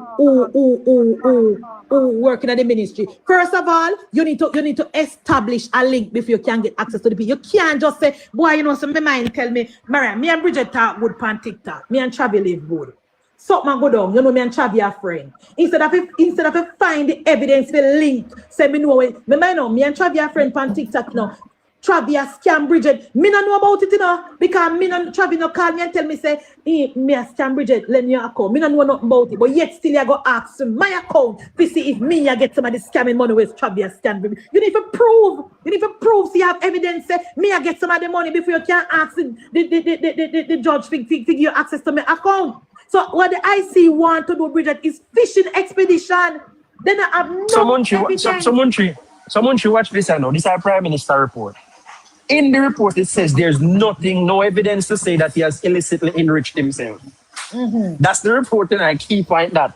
working at the ministry. First of all, you need to establish a link before you can get access to the people. You can't just say, boy, so my mind tell me, Maria, me and Bridget talk good on TikTok. Me and Travi live good. Something go down, me and Travi are friends. Instead of find the evidence, the link, say me know it. Me and Travi are friends on TikTok now. Travi a scam Bridget. Me no know about it, because Travi no call me and tell me, say, hey, me a scam Bridget, lend me your account. Me no know nothing about it, but yet still I go ask my account to see if me I get somebody scamming money with Travi a scam Bridget. You need to prove, so you have evidence, say, me I get some of the money before you can ask the judge to give you access to my account. So what the IC want to do, Bridget, is fishing expedition. Then I have no evidence. Someone should watch this. I know this is our Prime Minister report. In the report, it says there's no evidence to say that he has illicitly enriched himself. That's the report, and I keep finding that.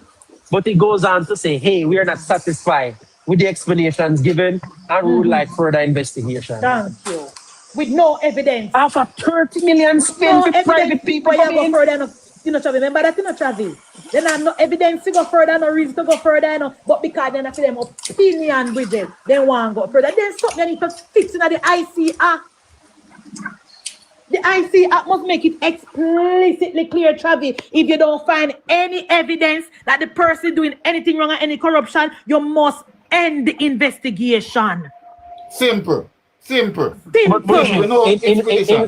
But it goes on to say, hey, we are not satisfied with the explanations given, and we would like further investigation. Thank you. With no evidence. After 30 million spent with private people. Travi, remember that, Travi? Then I have no evidence to go further, no reason to go further, but because then I feel them opinion, Bridget, they want to go further. Then something they need to fix in the IC Act. The IC Act must make it explicitly clear, Travi. If you don't find any evidence that the person doing anything wrong or any corruption, you must end the investigation. Simple. But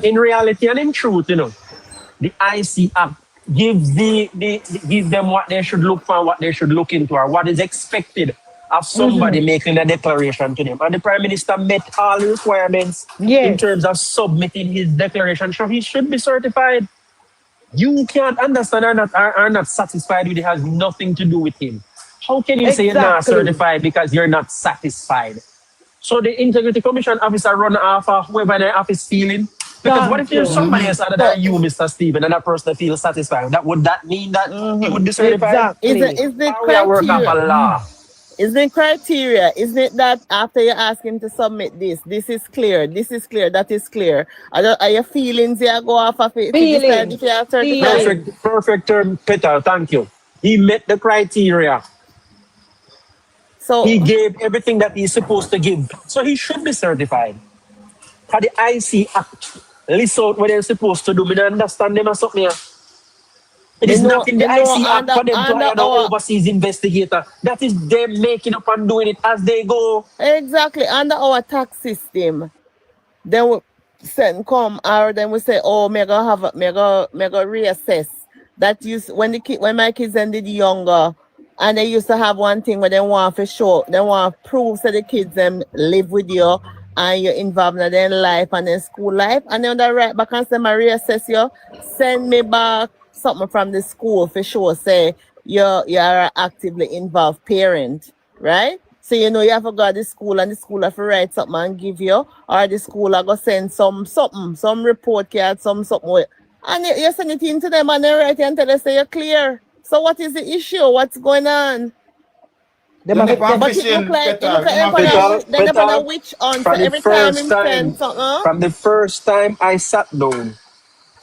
in reality and in truth, the IC Act give them what they should look for, what they should look into, or what is expected of somebody making a declaration to them. And the Prime Minister met all the requirements in terms of submitting his declaration. So he should be certified. You can't understand or not satisfied with it, has nothing to do with him. How can you say you're not certified because you're not satisfied? So the Integrity Commission officer run off of whoever their office feeling. Because what if there's somebody else other than you, Mr. Stephen, and that person feels satisfied? Would that mean that he would be certified? Is the criteria? Is the criteria? Isn't it that after you ask him to submit this is clear, that is clear? Are your feelings here go off of it? Perfect term, Peter. Thank you. He met the criteria. So he gave everything that he's supposed to give. So he should be certified. For the IC Act, list out what they're supposed to do. I don't understand them or something. It is not in the IC Act for them to hire an our overseas investigator. That is them making up and doing it as they go. exactly under our tax system. Then we send come or then we say, oh, me go reassess. That used when my kids ended younger, and they used to have one thing where they want for sure, they want to prove that the kids them live with you and you're involved in their life and their school life, and then they right back and say, I reassess you, send me back something from the school for sure, say you're an actively involved parent, right? So you know you have to go to the school and the school have to write something and give you, or the school are going to send some report card, something with, and you send it in to them and they write it and tell us say you're clear. So what is the issue? What's going on? But it look like they're on a witch hunt every time him send something. From the first time I sat down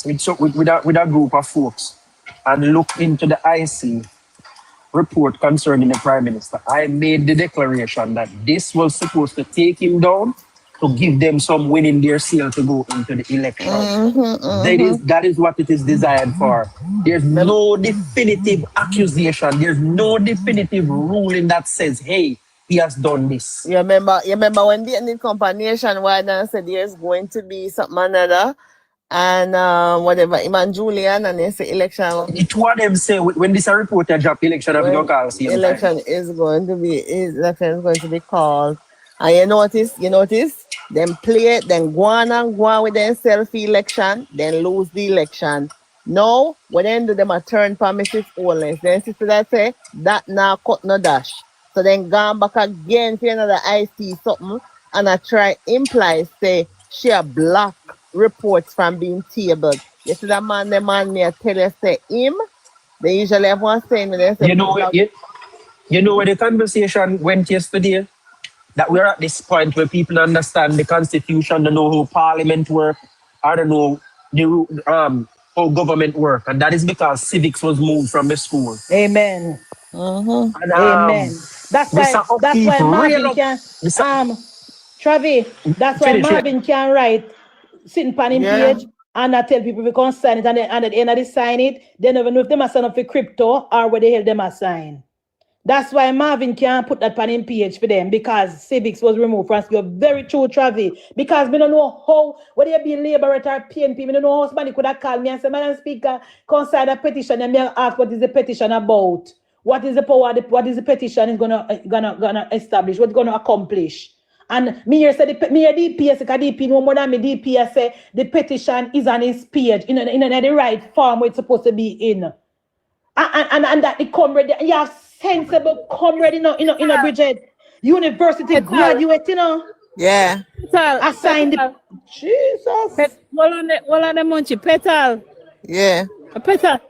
with a group of folks and looked into the IC report concerning the Prime Minister, I made the declaration that this was supposed to take him down to give them some win in their seal to go into the election. That is what it is designed for. There's no definitive accusation. There's no definitive ruling that says, hey, he has done this. You remember when the company nationwide and said there's going to be something another and whatever, Iman Julian and they say election. Each one of them say when this reporter drop election of your call, election is going to be called. And you notice, then play it, then go on with their self-election, then lose the election. Now, when they do them a turn permissive only, then sister that say, that now cut no dash. So then gone back again for another IC something, and I try imply, say, share block reports from being tabled. You see that man, me I tell you, say, him, they usually have one saying when they say, you know where the conversation went yesterday? That we're at this point where people understand the Constitution, they know how Parliament work, I don't know how government work, and that is because civics was moved from the school. Amen. And, Amen. That's why Marvin can Travi. That's why Marvin can write sitting pan in page and I tell people we can sign it, and at the end of the sign it, they never know if they must sign up for crypto or where the hell they must sign. That's why Marvin can't put that pan in page for them, because civics was removed from school. Very true, Travi. Because we don't know how, whether you be Labour or PNP, we don't know how somebody could have called me and said, Madam Speaker, consider a petition, and me ask what is the petition about? What is the power, what is the petition is gonna establish, what's gonna accomplish? And me here say me here DPS, because DP no more than me DPS say the petition is on his page in the right form where it's supposed to be in. And that the comrade, you have sensible comrade, you know, Bridget, university graduate, you know. Yeah. Assigned Jesus. Well on the Munchie Petal. Yeah. A Petal.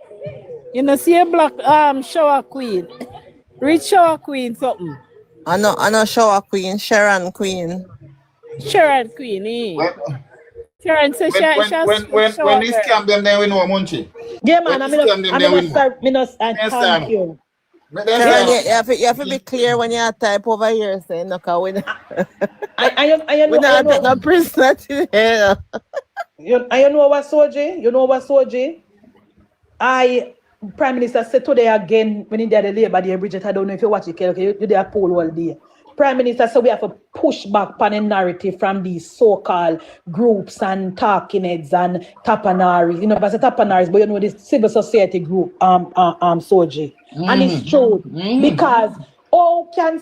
You know, see a black shower queen. Read shower queen something. I know shower queen, Sharon queen. Sharon queen, eh? Sharon says when this scam them, then we know Munchie. Yeah, man, thank you. You have to be clear when you type over here saying no, cause we not no prisoner today. You know what, Soji? Prime Minister said today again when he did the Labour Day, Bridget, I don't know if you watch it, you did a poll all day. Prime Minister said we have to push back on a narrative from these so-called groups and talking heads and tapanaris. You know, but tapanaris, but you know this civil society group, Soji. And it's true. Because how can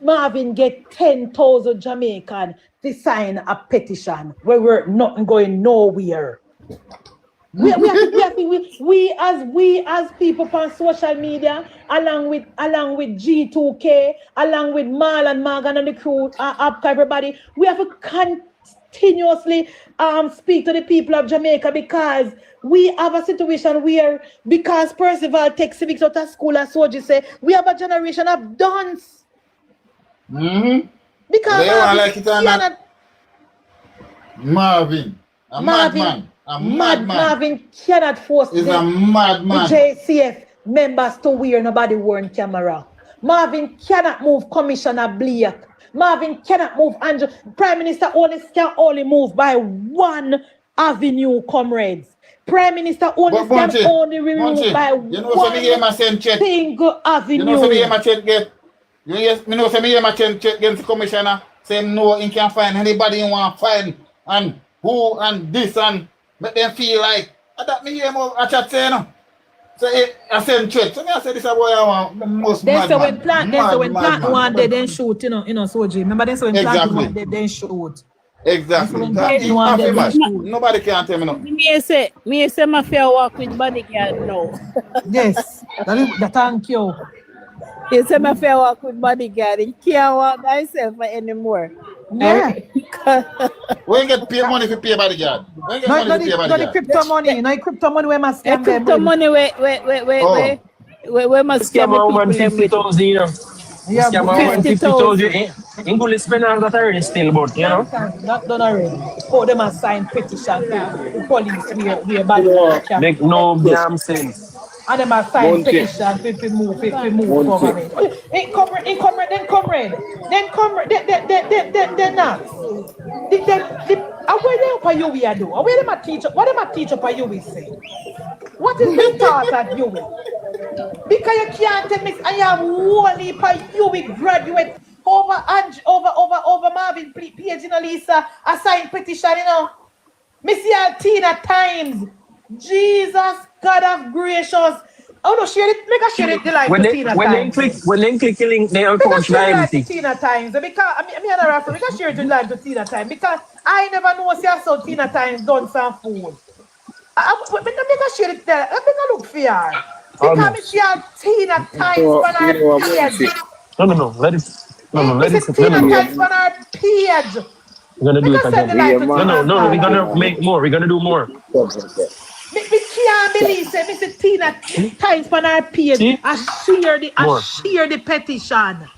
Marvin get 10,000 Jamaican to sign a petition where we're not going nowhere? We as people on social media, along with G2K, along with Mal and Morgan and the crew, up everybody, we have to continuously speak to the people of Jamaica, because we have a situation where, because Percival takes civics out of school, as Soji say, we have a generation of dons. Because Marvin, a madman. Marvin cannot force the JCF members to wear nobody wearing camera. Marvin cannot move Commissioner Blake. Marvin cannot move Andrew. Prime Minister can only move by one avenue, comrades. Prime Minister only them only removed by you know some of my send check. Single avenue. You know some of my check get. You know some of my check against the commissioner. Say no, he can't find anybody he want to find and who and this and make them feel like that me hear more a chat say no. So I send check. So I say this is what I want. The most then mad so man. when plant then so when plant one day then shoot, you know, Soji. Remember then so when plant one day then shoot. Exactly. Nobody can tell me no. Me say my fair walk with bodyguard now. Yes. That thank you. He say my fair walk with bodyguard. He can't walk by himself anymore. Yeah. We get pay money if you pay bodyguard. We get money if you pay bodyguard. No, the crypto money. No, the crypto money where must scam them. Crypto money where must scam the people. 50,000, you know. Yeah, scam 50,000. In good spend all that already still, but you know. Not done already. Oh, them are signed petition to police we bad. Make no damn sense. And them are signed petition if we move government. Then not. Where they up at you we are do? Where them a teach? What them a teach up at you we say? What is the thought at you? Because you can't tell me I have one heap of you we graduate over Marvin page, you know, Lisa, a signed petition, you know. Missy Altina Times. Jesus, God of gracious. Oh no, share it. Make a share it the live to Tina Times. When they click the link, they approach everything. Tina Times. Because I mean a referee, we can share it to live to Tina Times. Because I never know see how Tina Times done some fool. Make a share it there. Let me look for her. Because we see Tina Times on our page. No, let it. Let it. Tina Times on our page. We're gonna do it again. No, we're gonna make more. We're gonna do more. Me can't believe say Mr. Tina Times on our page. I share the petition.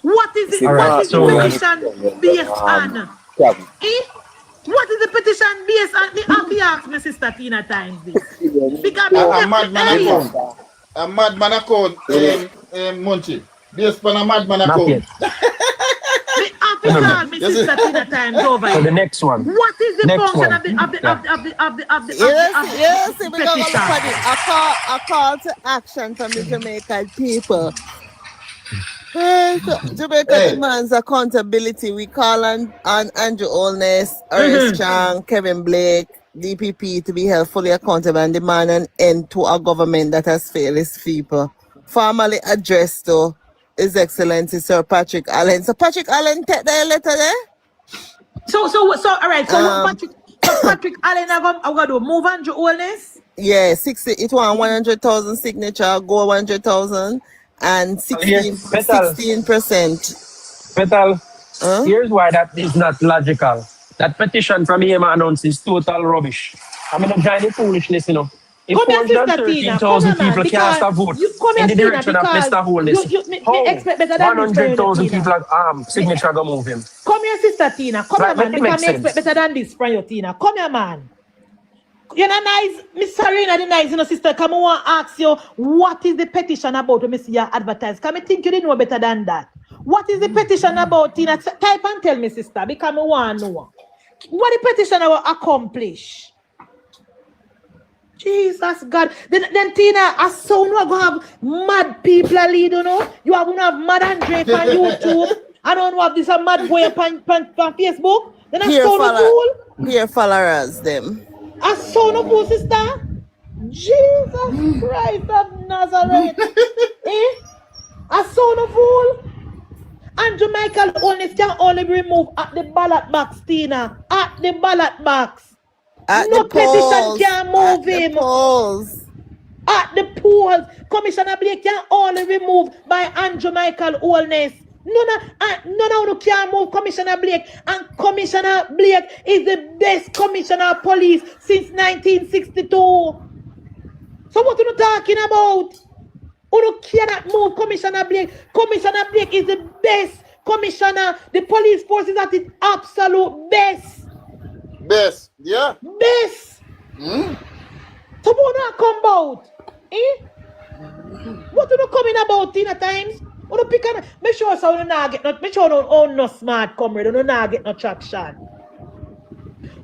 What is it? What is the petition based on? What is the petition based on? Me have to ask my sister Tina Times this. Because a madman account, MunchieB. Based on a madman account. Me have to call my sister Tina Times over. So the next one. What is the function of the Yes, we're gonna look at it. A call to action from the Jamaican people. Jamaica demands accountability. We call on Andrew Holness, Ernest Strong, Kevin Blake, DPP to be held fully accountable and demand an end to a government that has failed its people. Formally addressed to His Excellency Sir Patrick Allen. So Patrick Allen take the letter there? So all right. So Patrick Allen I'm gonna do move Andrew Holness? Yeah, 60. It was 100,000 signature, go 100,000 and 16%. Petal, here's why that is not logical. That petition from him announced is total rubbish. I'm not join the foolishness, you know. If 413,000 people cast a vote in the direction of Mr. Holness, how 100,000 people signature go move him? Come here, Sister Tina. Come here, man. Because me expect better than this from you, Tina. Come here, man. You're not nice. Miss Sarina, the nice, you know, sister. Come on, I want to ask you, what is the petition about when me see you advertise? Come, I think you didn't know better than that. What is the petition about, Tina? Type and tell me, sister, because I want to know. What the petition will accomplish? Jesus God. Then Tina, I saw you going to have mad people lead, you know. You are going to have mad Andre on YouTube. I don't know if this a mad boy on Facebook. Then I saw the fool. Here followers them. I saw no fool, sister. Jesus Christ of Nazareth. I saw no fool. Andrew Michael Holness can only be removed at the ballot box, Tina. At the ballot box. No petition can move him. At the polls. Commissioner Blake can only remove by Andrew Michael Holness. No, can move Commissioner Blake. And Commissioner Blake is the best commissioner of police since 1962. So what are you talking about? You cannot move Commissioner Blake. Commissioner Blake is the best commissioner. The police force is at its absolute best. Best, yeah. Best. So what not come about? What are you coming about, Tina Times? Make sure so you not get no, make sure you don't own no smart comrade, you not get no traction.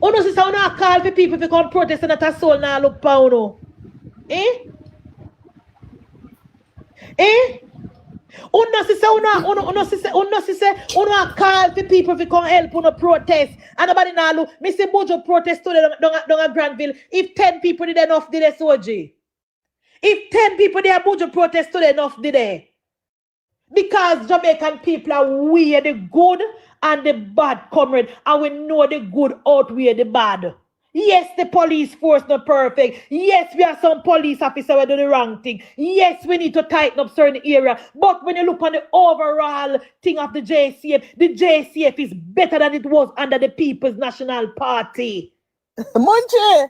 Uno sister, uno call for people to come protest and not a soul now look pa uno. Eh? Uno sister, uno call for people to come help uno protest. And nobody now look. Me see Bojo protest today down at Granville. If 10 people did enough, did they Soji? If 10 people there, Bojo protest today enough, did they? Because Jamaican people are wear the good and the bad, comrade, and we know the good outweigh the bad. Yes, the police force not perfect. Yes, we have some police officer who do the wrong thing. Yes, we need to tighten up certain area. But when you look on the overall thing of the JCF is better than it was under the People's National Party. Munchie,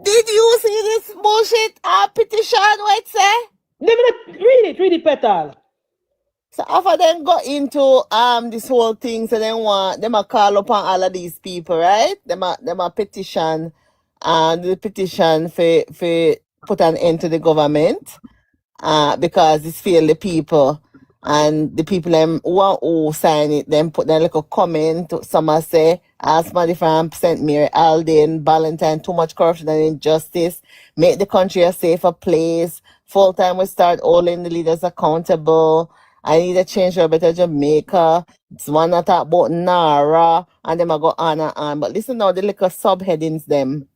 did you see this bullshit petition? What it say? Read it, Petal. So after them got into this whole thing, so they want them a call upon all of these people, right? Them a petition, the petition for put an end to the government, because it's failed the people, and the people them who sign it, them put their little comment. Some say, ask Maddie from St. Mary, Alden, Valentine, too much corruption and injustice, make the country a safer place. Full time we start holding the leaders accountable. I need a change for a better Jamaica. It's one that talk about Nara, and them I go on and on. But listen now, the little subheadings them.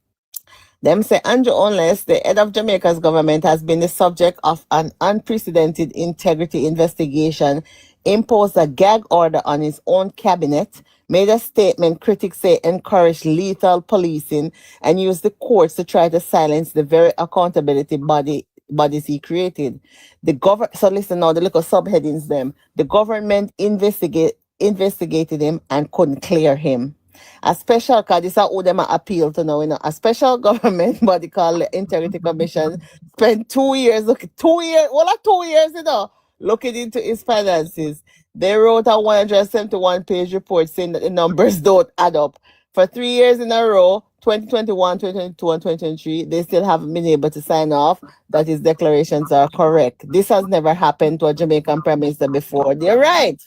Them say Andrew Unless, the head of Jamaica's government, has been the subject of an unprecedented integrity investigation, imposed a gag order on his own cabinet, made a statement critics say encouraged lethal policing, and used the courts to try to silence the very accountability bodies he created. So listen now, the little subheadings them. The government investigated him and couldn't clear him. A special, because this is how them appeal to now, a special government body called the Integrity Commission spent 2 years, looking into his finances. They wrote a 171-page report saying that the numbers don't add up. For 3 years in a row, 2021, 2022, and 2023, they still haven't been able to sign off that his declarations are correct. This has never happened to a Jamaican Prime Minister before. They're right.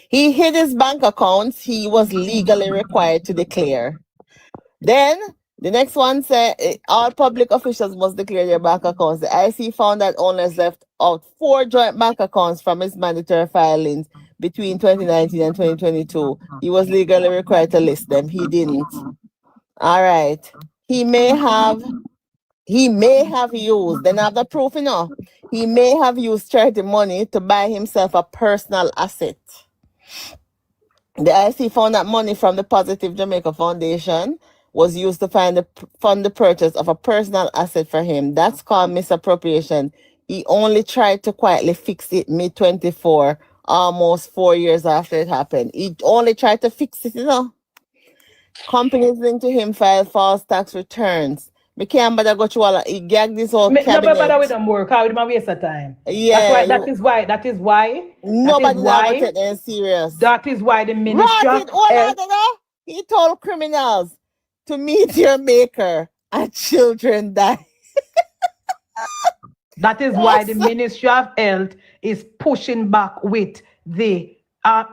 He hid his bank accounts he was legally required to declare. Then, the next one said all public officials must declare their bank accounts. The IC found that owners left out 4 joint bank accounts from his mandatory filings between 2019 and 2022. He was legally required to list them. He didn't. All right. He may have used, then I have the proof, he may have used charity money to buy himself a personal asset. The IC found that money from the Positive Jamaica Foundation was used to fund the purchase of a personal asset for him. That's called misappropriation. He only tried to quietly fix it mid-24, almost 4 years after it happened. He only tried to fix it, Companies linked to him filed false tax returns. Me can't bother go through all he gagged this whole cabinet. Never bother with them work, how would waste of time. Yeah. That is why. Nobody ever take them serious. That is why the ministry he told criminals to meet your maker and children die. That is why the Ministry of Health is pushing back with the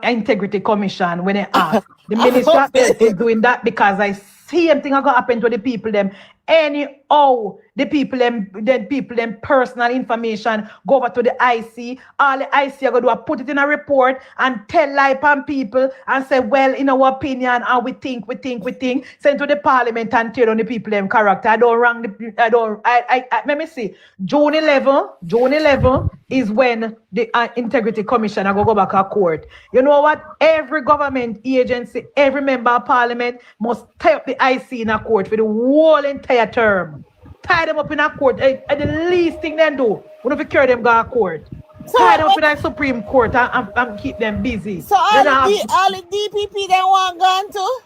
Integrity Commission when they ask. The Ministry of Health is doing that because I see anything going to happen to the people them. Anyhow, the people them personal information go over to the IC. All the IC are going to put it in a report and tell lie on people and say, well, in our opinion, and we think, send to the parliament and tear on the people them character. Let me see. June 11 is when the Integrity Commission are going to go back to court. You know what? Every government agency, every member of parliament must tie up the IC in a court for the whole entire term. Tie them up in a court. The least thing they do, we don't carry them go to court. Tie them up in the Supreme Court and keep them busy. So all the DPP they want gone too?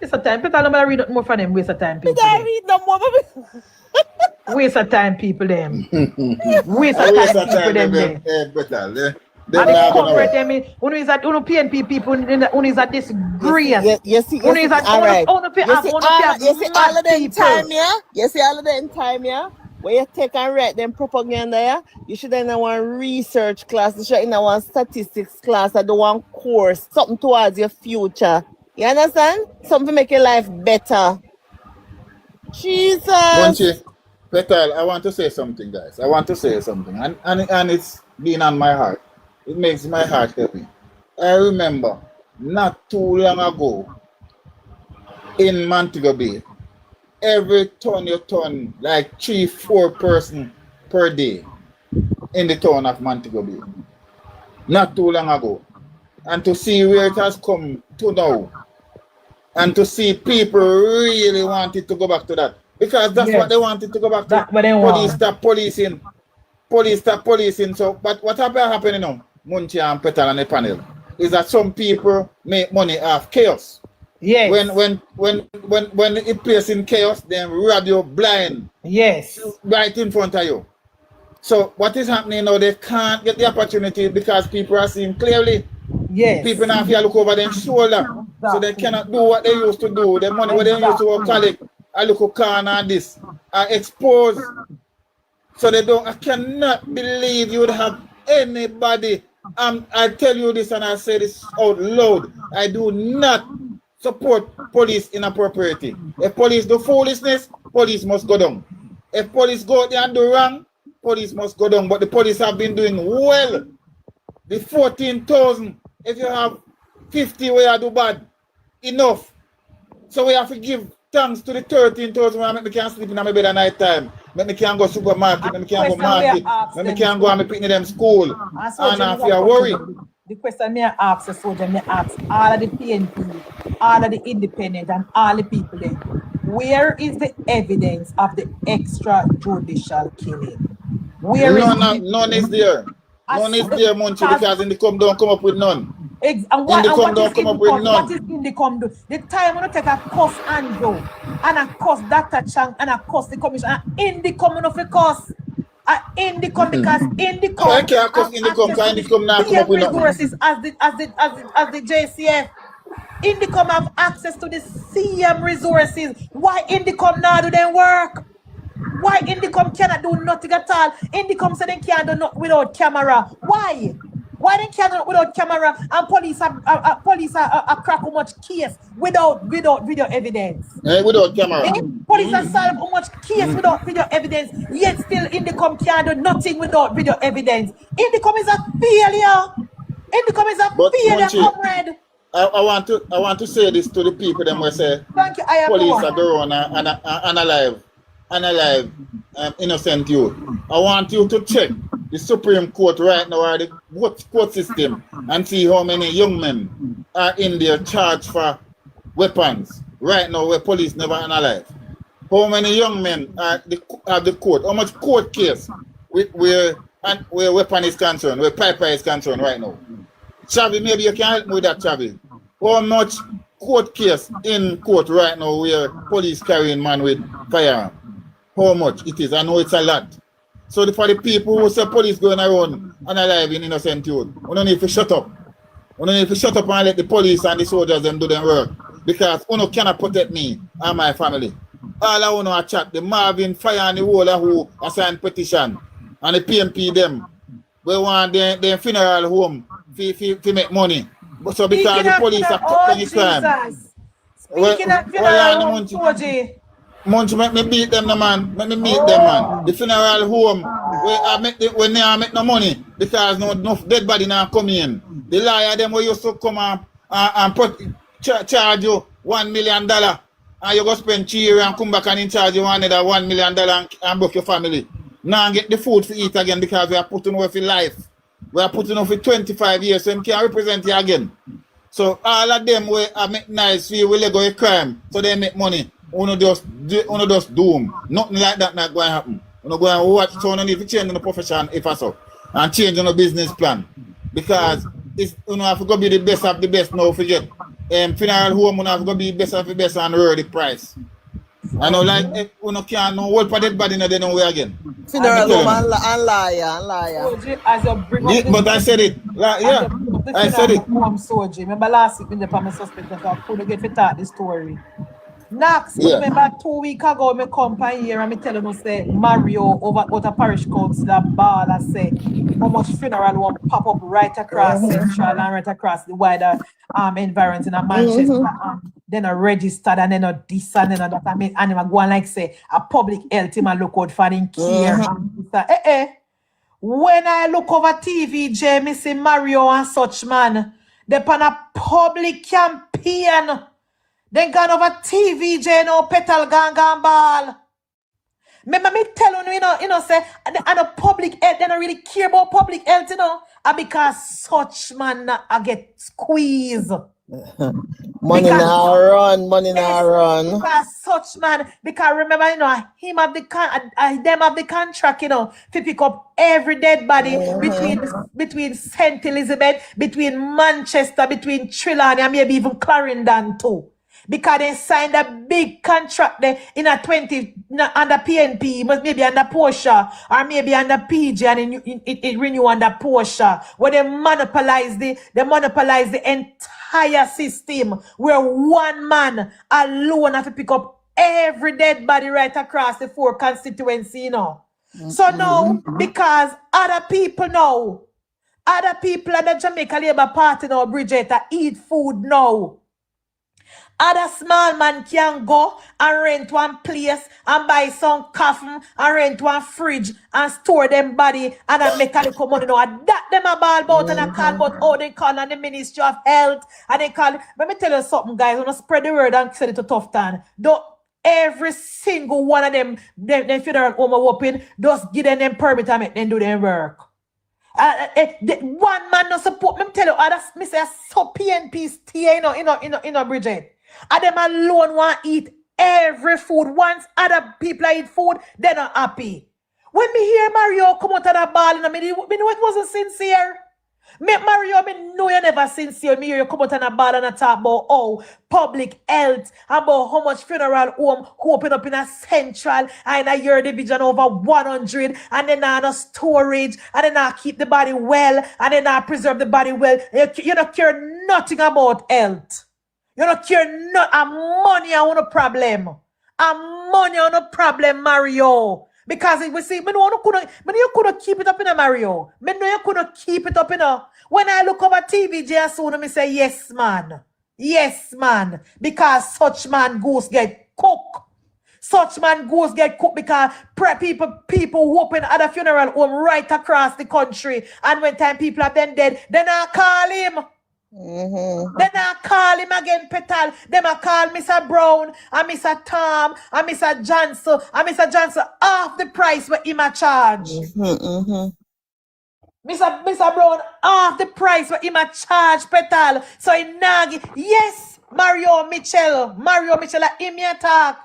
Waste of time. People don't read more from them. Waste of time. People don't read no more. Waste of time, people them. Waste of time, people them. And the corporate them, uno is at PNP people, uno is at this green. You see all of them time, yeah? When you take and write them propaganda, yeah? You should in one research class, you should in one statistics class, or do one course, something towards your future. You understand? Something make your life better. Jesus. Munchie, Petal, I want to say something, guys. I want to say something. And it's been on my heart. It makes my heart heavy. I remember not too long ago in Montego Bay, every ton you turn like 3-4 person per day in the town of Montego Bay. Not too long ago. And to see where it has come to now, and to see people really wanted to go back to that. Because that's what they wanted to go back to. That's what they Police want. stop policing. Police stop policing. So, but what happening now, Munchie and Petal and the panel, is that some people make money off chaos. Yes. When it plays in chaos, then rob you blind. Yes. Right in front of you. So what is happening now, they can't get the opportunity because people are seeing clearly. Yes. People now have to look over their shoulder. So they cannot do what they used to do. The money what they used to collect, I look at corner and this, are exposed. So they don't, I cannot believe you would have anybody. I tell you this and I say this out loud. I do not support police inappropriately. If police do foolishness, police must go down. If police go out there and do wrong, police must go down. But the police have been doing well. The 14,000, if you have 50 where you do bad, enough. So we have to give thanks to the 13,000 where I make me can sleep in my bed at night time. Make me can go supermarket, make me can go market, make me can go and me pick them school. And I feel worry. The question me ask the soldier, me ask all of the PNP, all of the independent and all the people there. Where is the evidence of the extrajudicial killing? Where none is there. None is there, Munchie, because Indicom don't come up with none. Indicom don't come up with none. What is Indicom do? The time when you take a course and go, and a course Dr. Chang, and a course the commission, and Indicom no for course. Indicom because Indicom. I can't course Indicom because Indicom not come up with nothing. Resources as the JCF. Indicom have access to the CM resources. Why Indicom now do they work? Why Indicom cannot do nothing at all? Indicom said they can't do nothing without camera. Why? Why they can't do it without camera? And police are crack how much case without video evidence. Without camera. Police are solve how much case without video evidence. Yet still Indicom can't do nothing without video evidence. Indicom is a failure. Indicom is a failure, comrade. I want to say this to the people them who say Thank you, I am police are going and alive innocent youth. I want you to check the Supreme Court right now or the court system and see how many young men are in there charged for weapons right now where police never analyze. How many young men are the court? How much court case where weapon is concerned, where piper is concerned right now? Chavi, maybe you can help me with that, Chavi. How much court case in court right now where police carrying man with firearm? How much it is? I know it's a lot. So for the people who say police going around and alive in innocent youth, we don't need to shut up. We don't need to shut up and let the police and the soldiers them do their work. Because we cannot protect me and my family. All I want to chat, the Marvin Fire and the whole who assigned petition and the PNP them. We want their funeral home to make money. But so because the police are cutting the crime. Speaking of funeral home, Soji. Munchie, make me beat them, no man. Make me beat them, man. The funeral home, when they make no money, because no dead body now come in. The liar, them who used to come and charge you $1 million, and you go spend 3 years and come back and in charge you another $1 million and broke your family. Now get the food to eat again because we are putting away for life. We are putting away for 25 years, so they can't represent you again. So all of them will make nice feel, will go a crime, so they make money. Uno just doom. Nothing like that not going to happen. Uno go and watch, so uno need to change the profession if I so. And change the business plan. Because it's uno have to go be the best of the best now forget. Funeral home uno have to go be best of the best and lower the price. I know like uno can't no hold for dead body no they know where again. Funeral home and liar. As you bring up but I said it. Yeah. I said it. Soji. Remember last week when the family suspect that I couldn't get to talk the story. Nax, Yeah. remember 2 weeks ago, me come by here and me tell him, say, Mario over a parish council ball, I say, how much funeral will pop up right across Central and right across the wider environment in Manchester. Then a registered and then a this and then a that. I mean, and him go on like say, a public health team and look out for them care. When I look over TV, me see Mario and such man, they on a public campaign. Then gone over TV, no petal gang ball. Remember me telling you, say, and the public health, they don't really care about public health, and because such man I get squeezed. Money now run. Because such man, because remember, him have them have the contract, to pick up every dead body between St. Elizabeth, between Manchester, between Trelawney, and maybe even Clarendon too. Because they signed a big contract there in a 20 under PNP, maybe under Porsche, or maybe under PG, and it renew under Porsche, where they monopolize the entire system, where one man alone have to pick up every dead body right across the 4 constituency, So now, because other people at the Jamaica Labour Party now, Bridget, eat food now. Other small man can go and rent one place and buy some coffee and rent one fridge and store them body and then make a little money. That them a ball about and I call about how they call on the Ministry of Health and they call. Let me tell you something, guys. When I spread the word and send it to Tough Town, every single one of them funeral home open, just give them permit and make them do their work. One man no support. Let me tell you, me say so PNP stay in a Bridget. And them alone want to eat every food. Once other people eat food, they're not happy. When me hear Mario come out of that ball, me know it wasn't sincere. Mario, me know you're never sincere. Me hear you come out of that ball and talk about public health, about how much funeral home open up in a Central and in a year division over 100, and then a storage, and then I keep the body well, and then I preserve the body well. You don't care nothing about health. You don't care not a money on a problem. A money on a problem, Mario. Because we see, you couldn't keep it up in a Mario. You couldn't keep it up in a. When I look over TV, just soon me say, yes, man. Yes, man. Because such man goes get cooked. Such man goes get cooked because people who open other funeral home right across the country. And when time people have been dead, then I call him. Then I call him again, Petal. Then I call Mr. Brown and Mr. Tom and Mr. Johnson and Mr. Johnson half the price what him a charge. Mr. Brown half the price what him a charge, Petal. So in Nagi, yes, Mario Mitchell, him me attack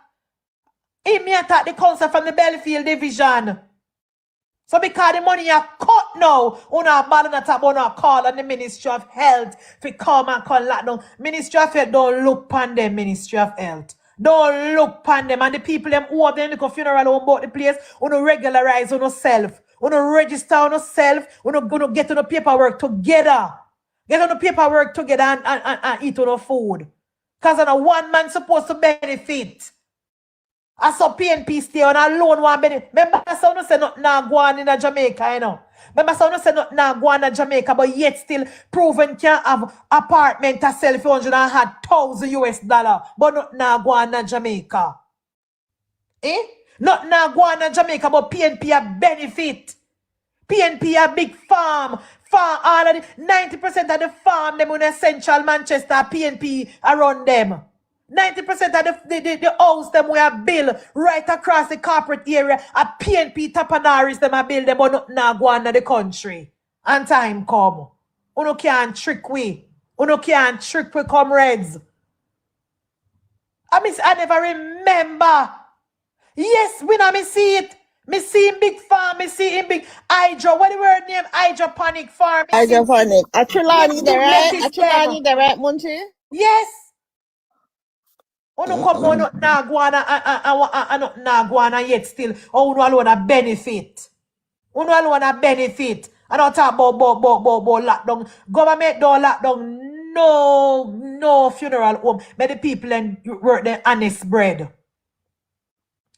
the council from the Belfield division. So because the money are cut now, una balance tap on call on the Ministry of Health to come and call lockdown. Ministry of Health don't look pan them, Ministry of Health. Don't look pan them. And the people them who have them the funeral home about the place, una regularize on yourself. Una register on yourself, una gonna get on the paperwork together. Get on the paperwork together and eat on the food. Because one man supposed to benefit. I saw PNP stay on alone one benefit. Remember, I saw no say not now go on in Jamaica, Remember, I saw no say not now go on in Jamaica, but yet still proven can have apartment to sell for $100,000 but not now go on in Jamaica. Not now go on in Jamaica, but PNP a benefit. PNP a big farm. All of the 90% of the farm them in Central Manchester, PNP around them. 90% of the house them we have built right across the corporate area. A PNP Tapanaris them a build them, but not now go on in the country. And time come. Uno can't trick we. Uno can't trick we, comrades. I never remember. Yes, when I see it. Me see him big farm, me see him big hydro. What the word name? Hydroponic farm. Hydroponic. A Trelawney there, right? A Trelawney there, right, Munchie? Yes. Uno come on not guana yet still. Oh, uno alone a benefit. I don't talk about lockdown. Government don't lockdown no funeral home. May the people and work the honest bread.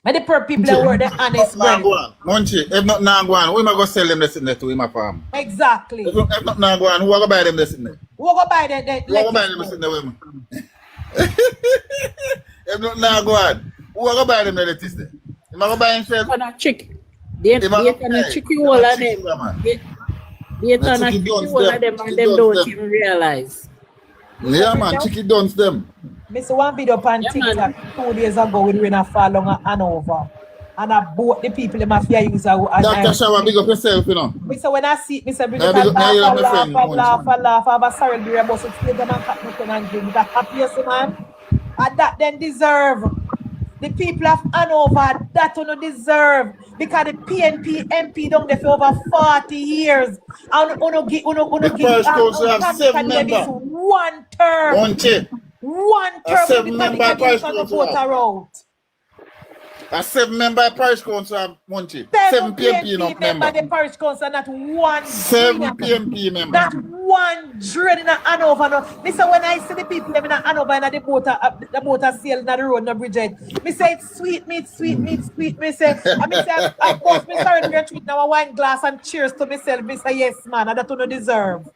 May the poor people and work the honest bread. Munchie, if not now go on, we might go sell them this in there to him a farm. Exactly. If not now go on, who will buy them this in there? Who will buy them? Who will buy them this in there with me? If not now go on, who will buy them this in there? You might go buy himself. Chicken. They can chicken all of them. They can chicken all of them and them don't even realize. Yeah, man, chicken duns them. Mr. One video on TikTok 2 days ago with rain fall along at Hanover. And I bought the people in my fear user. Dr. Shawa, big up yourself, you know. Mr. When I see Mr. Bridget, laugh, I sorry, the rebels would stay them and cut nothing and drink. That happiest man. And that then deserve. The people of Hanover, that don't deserve. Because the PNP MP down there for over 40 years. And uno give one term. One term for the congregation to vote out. A 7-member parish council, Munchie. 7 PNP member. The parish council, not one. 7 PNP member. Not one dread in Hanover. No. Listen, when I see the people in Hanover and the boat sail in the road, no Bridget, me say it's sweet meat. Me say, of course, me sorry to treat now a wine glass and cheers to myself. Me say, yes, man, and that you don't deserve.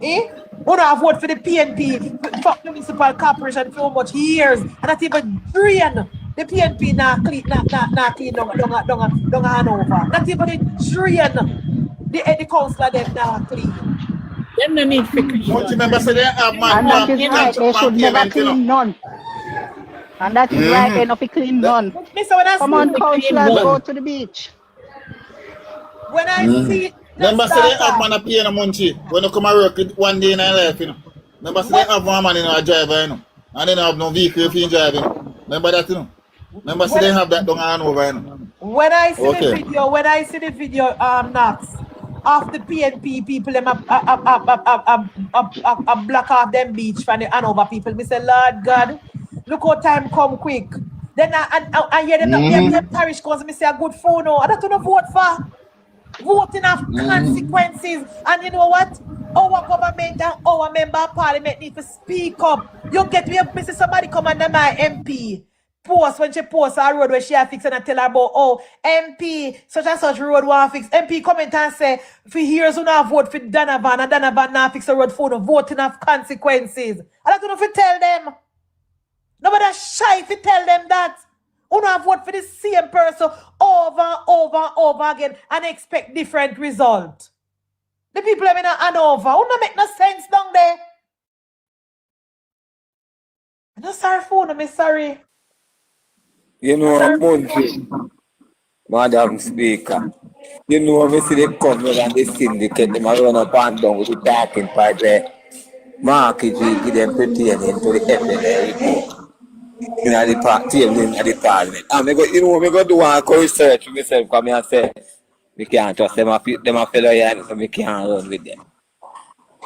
Eh? When I vote for the PNP, fuck the municipal corporation for how much years, and not even drain. The PNP not clean down Hanover. Not even drain. The councillor them not clean. Them no need to clean. Don't you remember say they have man? And that is right, they should never clean none. And that is right, they not clean none. Come on, councillors, go to the beach. When I see remember say they have man a pay no Munchie when you come and work one day in your life, you know. Remember say they have one man in a driver, you know. And they don't have no vehicle if you drive, you know. Remember that, you know. Remember say they have that down Hanover, you know. When I see the video, Knox, of the PNP people, them a block off them beach from the Hanover people. Me say, Lord God, look how time come quick. Then I hear them parish cause me say a good phone. I don't know vote for. Voting have consequences. And you know what? Our government and our member of parliament need to speak up. You get me, Mr. Somebody come under my MP. Post when she posts a road where she have fixed and I tell her about, oh, MP, such and such road want fix. MP comment and say, for years you not vote for Donovan and Donovan not fix the road for the voting have consequences. I don't know if you tell them. Nobody shy if you tell them that. You not vote for the same person over again and expect different result. The people have been Hanover. You not make no sense down there. I'm not sorry for you, I'm sorry. You know, Munchie, Madam Speaker, you know, we see the government and the syndicate, them run up and down with the talking part there. MunchieB give them pertaining to the FNA report. In the party, in the parliament. And you know, we go do one research for myself, come here and say, we can't trust them a fellow here, so we can't run with them.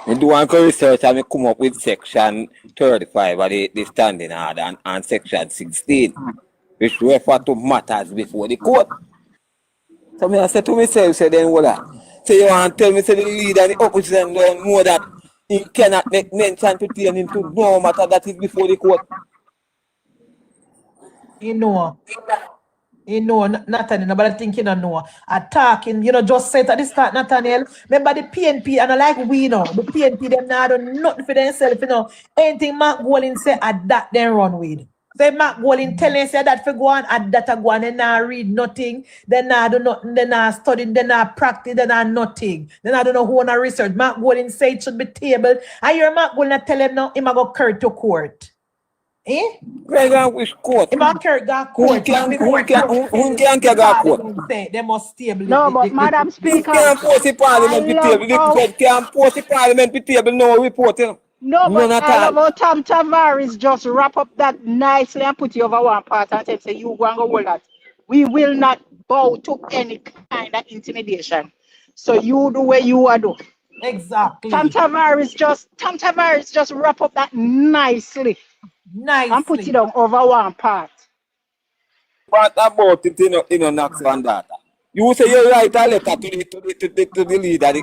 We do one research and we come up with section 35 of the standing order and section 16. Which refer to matters before the court. So I said to myself, say then what? So you want to tell me say the leader and the opposition don't know that he cannot make mention pertaining to no matter that is before the court. You know, Nathaniel, but I think you don't know. Attacking, just said at the start, Nathaniel. Remember the PNP, and like we know, the PNP, them now do nothing for themselves, Anything Mark Golding say, at that, they run with. So Mark Golding telling say that for go on, at that go on, they not read nothing, they not do nothing, they not study, they not practice, they not nothing. They not do no who on research. Mark Golding say it should be tabled. I hear Mark Golding tell him now, he might go carry to court. Eh? Which court? He might carry to court. Who can carry to court? They must table. No, but Madam Speaker, can't post the parliament to table. The can't post the parliament to table, no reporting. No, but I love how Tom Tavares just wrap up that nicely and put you over one part and say, you go and go hold that. We will not bow to any kind of intimidation. So you do what you are doing. Exactly. Tom Tavares just wrap up that nicely. And put it down over one part. What about it, Knox and data? You say you write a letter to the leader, the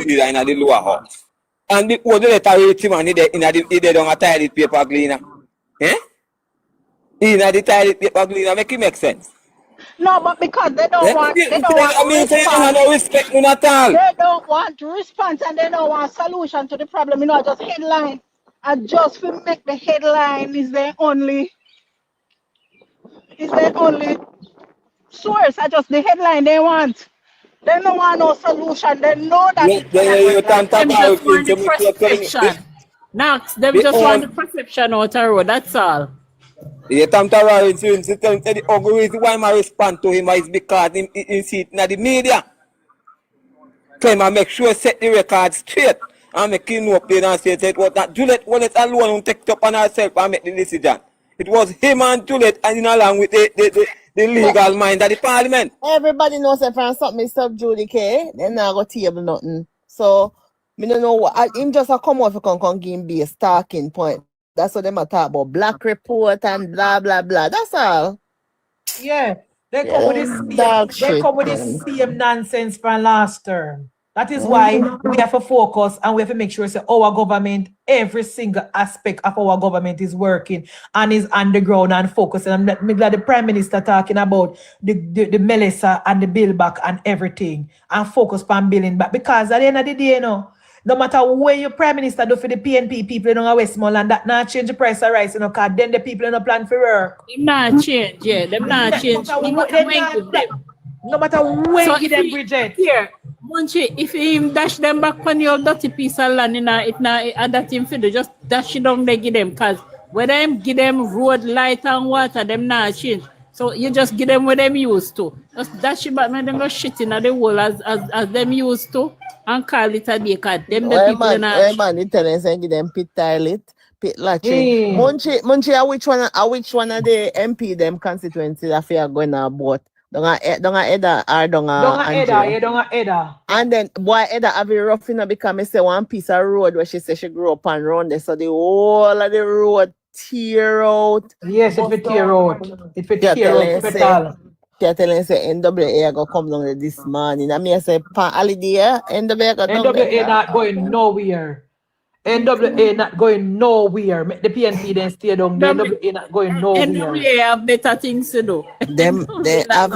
leader in the lower house. And the other letter reach him and he don't a toilet paper cleaner. Eh? In the toilet paper cleaner make it make sense. No, but because they don't want I mean, say you don't have response. no respect none at all. They don't want response and they don't want solution to the problem. You know, just headline. And just to make the headline is their only source. I just the headline they want. They don't want no solution. They know that it You can't talk Them about just want the things. perception. Knox, them They just own- want the perception out the road, that's all. You can't talk about things. The only reason why I respond to him is because he see it in the media. So I make sure set the record straight and make him know plain and say it was not Juliet alone who take it up on herself and make the decision. It was him and Juliet and along with the legal mind of the parliament. Everybody knows if something is subjudicated, then not go table nothing. So, me don't know what him just a come off a come give him be a talking point. That's what them a talk about. Black report and blah blah blah. That's all. Yeah, they come with this same nonsense from last term. That is why we have to focus and we have to make sure that our government, every single aspect of our government is working and is on the ground and focusing. I'm glad the Prime Minister talking about the Melissa and the bill back and everything and focus on building back. Because at the end of the day, you know, no matter what your Prime Minister do for the PNP people in Westmoreland, that not change the price of rice, you know, because then the people in the plan for work. Them not change, yeah. Them not change. No matter when give them Bridget. Here, Munchie, if him dash them back on your dirty piece of land, it not and that him for just dash it down there give them, cause when them give them road, light and water, them not change. So you just give them what them used to. Just dash it back, man, them go shit in the wall as them used to and call it a day, cause them the people in a man, the tenants and give them pit toilet, pit latrine. Munchie, which one of the MP them constituency that you are going to vote? Donga Eda or Donga Eda. And then boy Eda have it rough enough because me say one piece of road where she say she grew up and round there. So the whole of the road tear out. Yes, it will tear out. It will tear out. Can't tell him say NWA go come down there this morning. And me say pan holiday, NWA go down there. NWA not going nowhere. NWA not going nowhere. Make the PNP then stay down there. NWA not going nowhere. NWA have better things to do. They have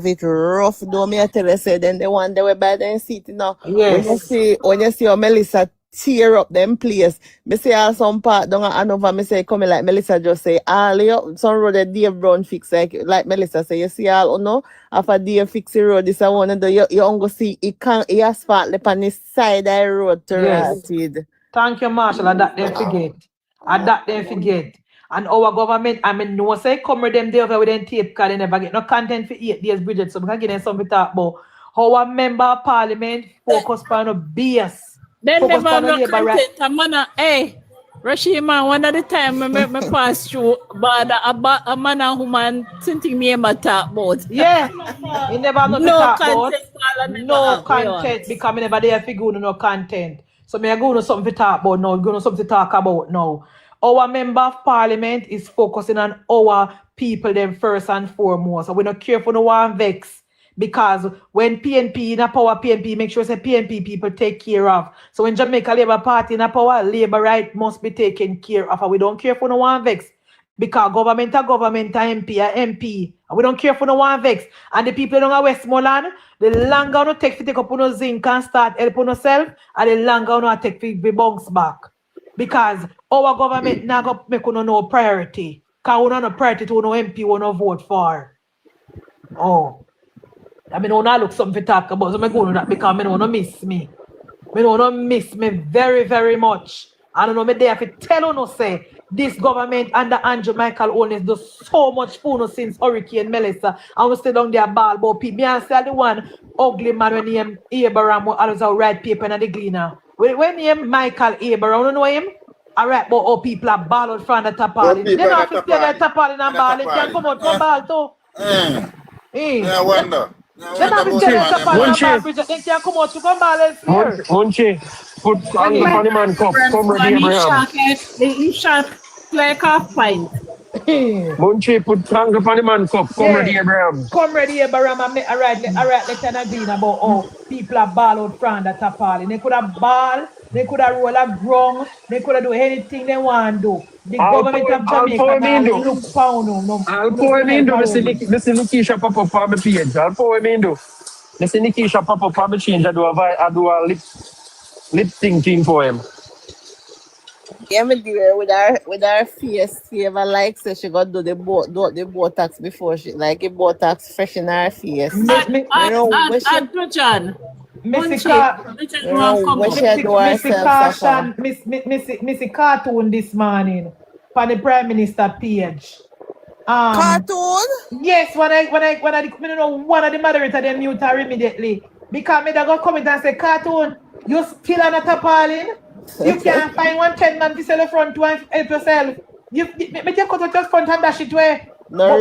it rough though. Me I tell you say then the one they were by them seat, you know. Yes. When you see how Melissa tear up them place, me say all some part down at Hanover, me say come like Melissa just say all you some road that Dave Brown fix like Melissa say you see all no after Dave fix the road this I want to you don't go see it can't asphalt up on the side of the road to rotted. Thank you, Marshall, and that they forget. And our government, I mean, no say come with them there with them tape because they never get no content for 8 days, Bridget. So we can give them something to talk about. Our member of parliament focus on a BS. Then never have no content. Hey, Rashima, one of the time I pass through, but a man and woman something me about talk about. Yeah, you never have no content. No content because I never there figure no content. So me I go to something to talk about now. Go to something to talk about now. Our member of parliament is focusing on our people them first and foremost. So we not care for no one vex. Because when PNP in a power, PNP make sure say PNP people take care of. So when Jamaica Labour Party in a power, Labour right must be taken care of. And we don't care for no one vex. Because government, MP. And we don't care for no one vex. And the people in Westmoreland, the longer you take to take up no zinc and start help on yourself, and the longer you take to bounce back. Because our government now go make no priority. Because we don't have no priority to no MP we no vote for. Oh. I mean, I look something to talk about, so I'm going to that because I don't miss me. I don't miss me very, very much. I don't know, me there if you tell you, say, this government under Andrew Michael Owens does so much fun since Hurricane Melissa, and we stay down there ball about people. Me and say the one ugly man when named Abraham who always write paper in the Gleaner. When named Michael Abraham, you know him? I write about how people are ball out front of the tapal. They don't have to stay there tapal and ball. They can come out from ball too. I wonder. Munchie, put on the man cup. Come ready, Abraham. The shot like half pint. MunchieB put tongue upon the man cup. Comrade Abraham. Comrade Abraham, I write Lieutenant Green about how people are ball out front that appalling. They could have ball, they could have roll a ground, they could have do anything they want to do. The government of Jamaica now look pound no. I'll pour him into Mr. Nickiesha pop up on my page. I'll pour him into Mr. Nickiesha pop up on my change. I do a lip thinking for him. Yeah, me dear, with our face, she ever like so she got do the Botox before she like a Botox fresh in her face. John. Missy cartoon this morning for the Prime Minister page. Cartoon? Yes, when I don't know one of the moderators they mute her immediately because me that go comment and say cartoon, you still not appalling. You can't find 110 man to sell the front to help yourself. Me take out your front and dash it away. No,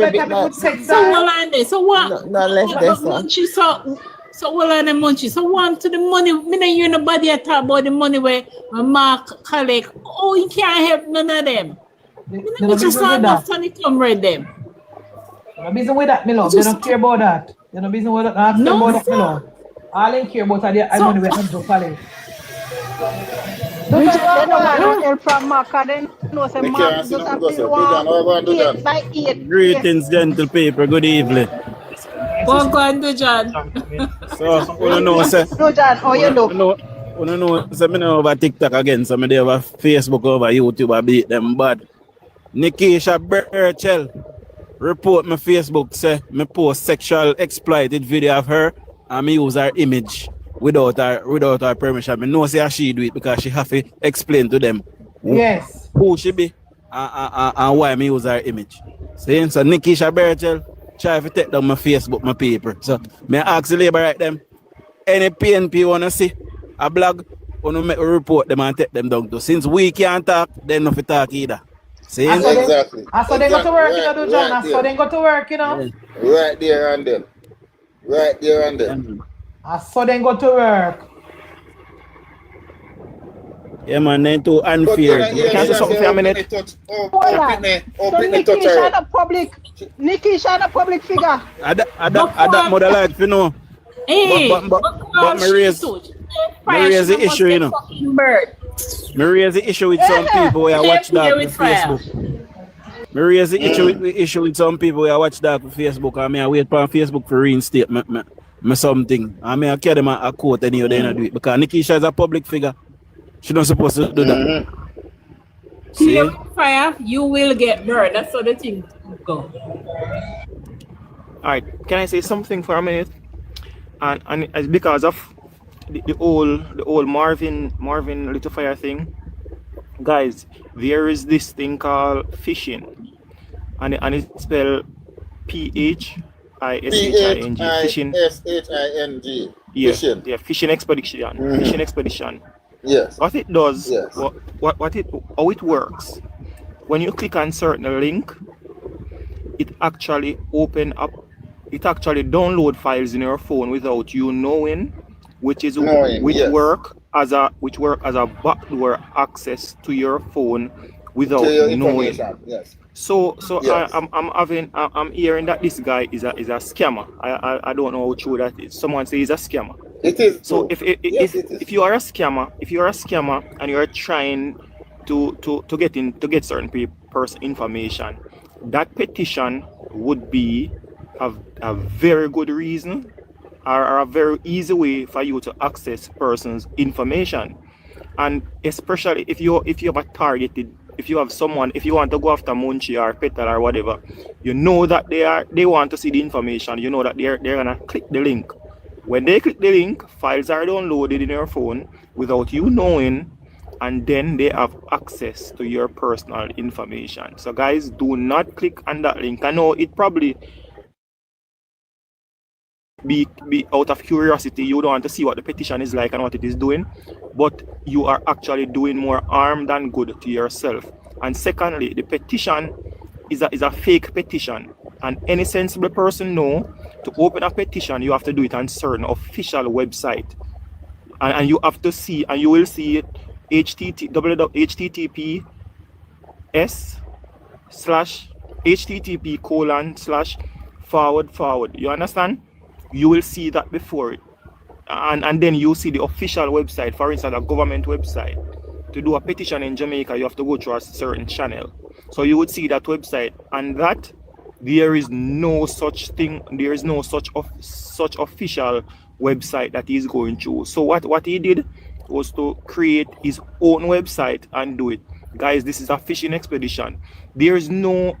so what? No, less this one. So well on the Munchie. So one to the money. Me not hear nobody talk about the money where my Mark collect. Oh, you can't help none of them. You just not enough to come read them. You're not busy with that, me love. They don't care about that. You're not busy with that. No, about that, me love. All they care about are the money we have to collect. They don't want no help from Mark. They know say Mark just have to walk 8 by 8. Greetings, gentle people. Good evening. Go on, do John. So, you know, say. No, John, how you look? You know, say me know over TikTok again. So me dey over Facebook, over YouTube. I beat them bad. Nickiesha Burchell report my Facebook say me post sexual exploited video of her and me use her image. Without her permission. I know say she do it because she have to explain to them who she be and why me use her image. So Nickiesha Burchell try to take down my Facebook, my paper. So me ask the labor right them. Any PNP wanna see a blog, wanna make a report them and take them down to. Since we can't talk, they not talk either. See? Exactly. So they go to work, you know, do John. So they go to work, you know. Right there and then. Right there and then. So then go to work. Yeah, man, they too unfair. You can't say something for a minute. Nickiesha a public figure. I that mother like, you know. But me raise the issue, you know. Me raise the issue with some people where I watch that on Facebook. Me raise the issue with some people where I watch that on Facebook. I mean, I wait for Facebook for reinstate me something. I mean, I carry them a quote and they don't do it because Nickiesha is a public figure. She not supposed to do that. See? Fire, you will get burned. That's how the thing go. Alright, can I say something for a minute? And it's because of the old Marvin Little Fire thing. Guys, there is this thing called phishing. And it's spelled Phishing. Phishing. Yeah, phishing expedition. Phishing expedition. Yes. What it does, yes. how it works. When you click on certain link, it actually download files in your phone without you knowing, which work as a backdoor access to your phone without knowing. Yes. So yes. I'm hearing that this guy is a scammer. I don't know how true that is. Someone says he's a scammer. It is. So if you are a scammer and you are trying to get certain person information, that petition would be a very good reason or a very easy way for you to access person's information. And especially if you have a targeted, if you have someone, if you want to go after MunchieB or Petal or whatever, you know that they want to see the information, you know that they're gonna click the link. When they click the link, files are downloaded in your phone without you knowing, and then they have access to your personal information. So guys, do not click on that link. I know it probably be out of curiosity, you don't want to see what the petition is like and what it is doing, but you are actually doing more harm than good to yourself. And secondly, the petition is a fake petition, and any sensible person know to open a petition you have to do it on certain official website, and you have to see, and you will see it https http:// You understand? You will see that before it. And then you see the official website, for instance, a government website. To do a petition in Jamaica, you have to go through a certain channel. So you would see that website, and that there is no such thing, there is no such official website that he's going through. So what he did was to create his own website and do it. Guys, this is a fishing expedition. There's no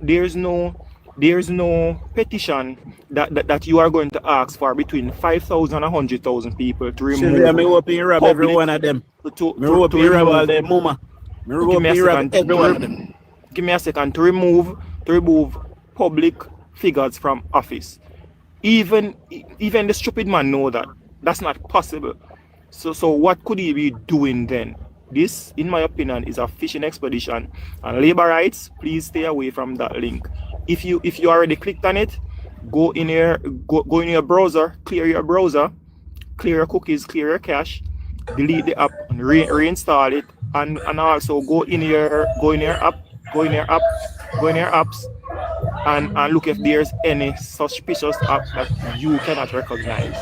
petition that you are going to ask for between 5,000 and 100,000 people to remove. Me hope you rob every one of them. Me hope you rob all them, mama. Me hope you rob every one of them. Give me a second to remove public figures from office. Even the stupid man know that that's not possible. So what could he be doing then? This, in my opinion, is a fishing expedition. And labor rights, please stay away from that link. If you already clicked on it, go in your browser, clear your browser, clear your cookies, clear your cache, delete the app, and reinstall it, and also go in your apps, and look if there's any suspicious app that you cannot recognize.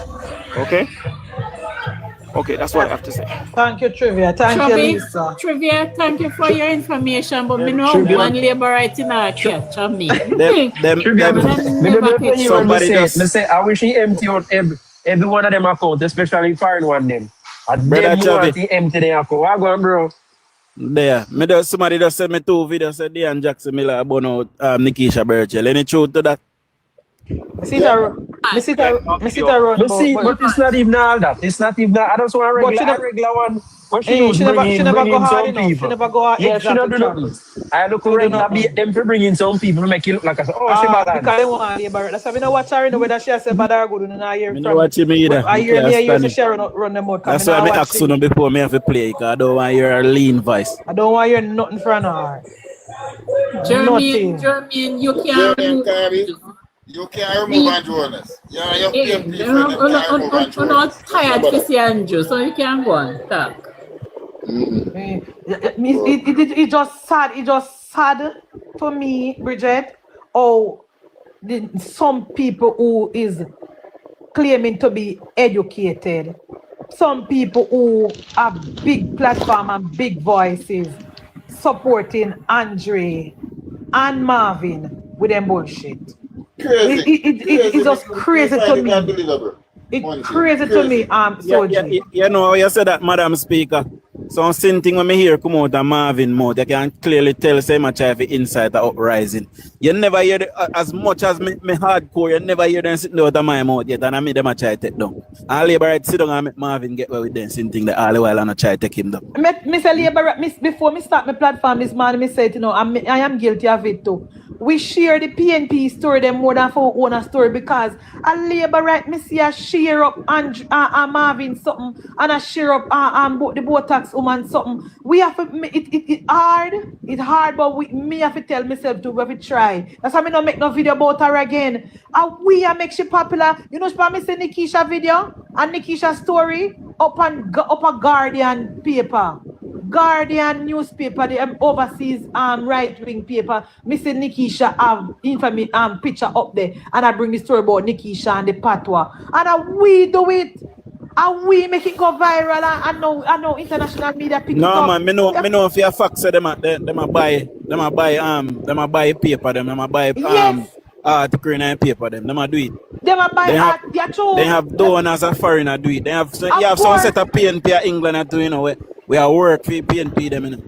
Okay, that's what I have to say. Thank you, Trivia. Thank you, Lisa. Trivia, thank you for your information, but me know one labor right in our catch on me. Somebody say, I wish he empty out every one of them account, especially foreign one them. Brother Chavi, he empty their account. What going, bro? There. Somebody just sent me 2 videos said Dean Jackson Miller about Nickiesha Burchell. Any truth to that? But it's not even all that. It's not even that. I just want a regular one. But she never go hard enough. She never go hard. Yeah, she never do nothing. I look regular beat them for bringing some people to make it look like I said, oh, she bad. Because they want labor. That's why I don't watch her in whether she has said bad or good. I hear from. I watch him either. I hear she run them out. That's why I ask you before me have to play. Because I don't want to hear her lean voice. I don't want to hear nothing from her. Jermaine, you can't You can't remove Andrews. Yeah, you're not tired to see Andrew, so you can't go and talk. It just sad. It just sad for me, Bridget. Some people who is claiming to be educated, some people who have big platform and big voices supporting Andre and Marvin with them bullshit. Crazy. It's just crazy to me. It's crazy to me, You know, you said that, Madam Speaker. So same thing when me hear come out of Marvin mouth, you can clearly tell so much of the inside the uprising. You never hear as much as me hardcore, you never hear them sitting out of my mouth yet, and I made them a try to take down. And Labour right sit down and make Marvin get away with them same thing that all the while and I try to take him down. Mr. Labour, before me start my platform this morning, me said, I am guilty of it too. We share the PNP story them more than for our own story because a Labour right, me see a share up Marvin something and a share up the Botox woman something. We have to, it's hard, but me have to tell myself to we have to try. That's why I don't make no video about her again. And we make she popular. You know, me say Nickiesha video and Nickiesha story up a Guardian paper. Guardian newspaper, the overseas right-wing paper, Mr. Nickiesha have infamy picture up there, and I bring the story about Nickiesha and the patwa, and we do it, and we make it go viral, and I know international media pick it up. No man, me know if you facts say them a buy paper, them a buy article in paper, them a do it. Them a buy they have donors a foreigner do it. They have you have some set of PNP England do, you know. We are work for PNP them, you know.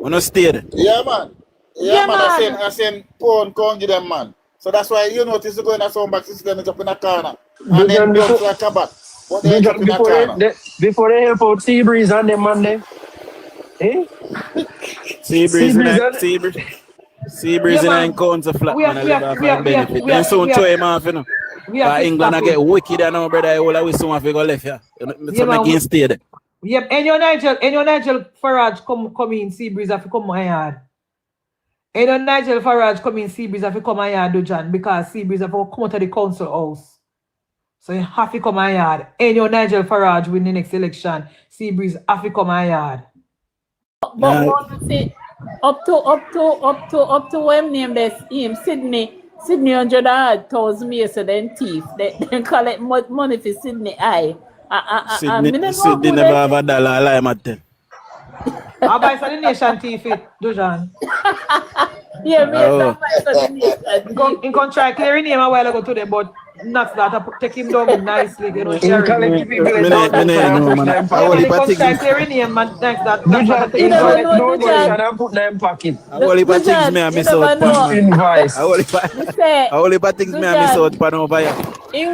We not stay there. Yeah, man. I seen porn can't give them, man. So that's why you notice to go in a sound box system is up in a corner. And then bounce like a bat. But they up in a corner. Before they help out Seabreeze and them, man, they. Eh? Seabreeze in counts of flat, man. I live off and benefit. Then soon throw him off, you know. England I get wicked, I know, brother. All we soon have to go left, yeah. So make him stay there. Yep, and your Nigel Farage come in Seabreeze if you come my yard. And your Nigel Farage come in Seabreeze if you come my yard, do John, because Seabreeze have to come out of the council house. So you have to come my yard. And your Nigel Farage win the next election. Seabreeze have to come my yard. But Up to when name this him Sydney 100,000 yesterday thief. They collect money for Sydney I. Sydney never have a dollar, I lie, Martin. I buy for the nation thief it, Dujan. Yeah, me some buy for the nation. In contract clearing name a while ago today, but not that I take him down nicely, you know. I only contract clearing name man, thanks that. Put them pocket. I only things me I miss out. Invoice. I only things me I miss out pan over here. He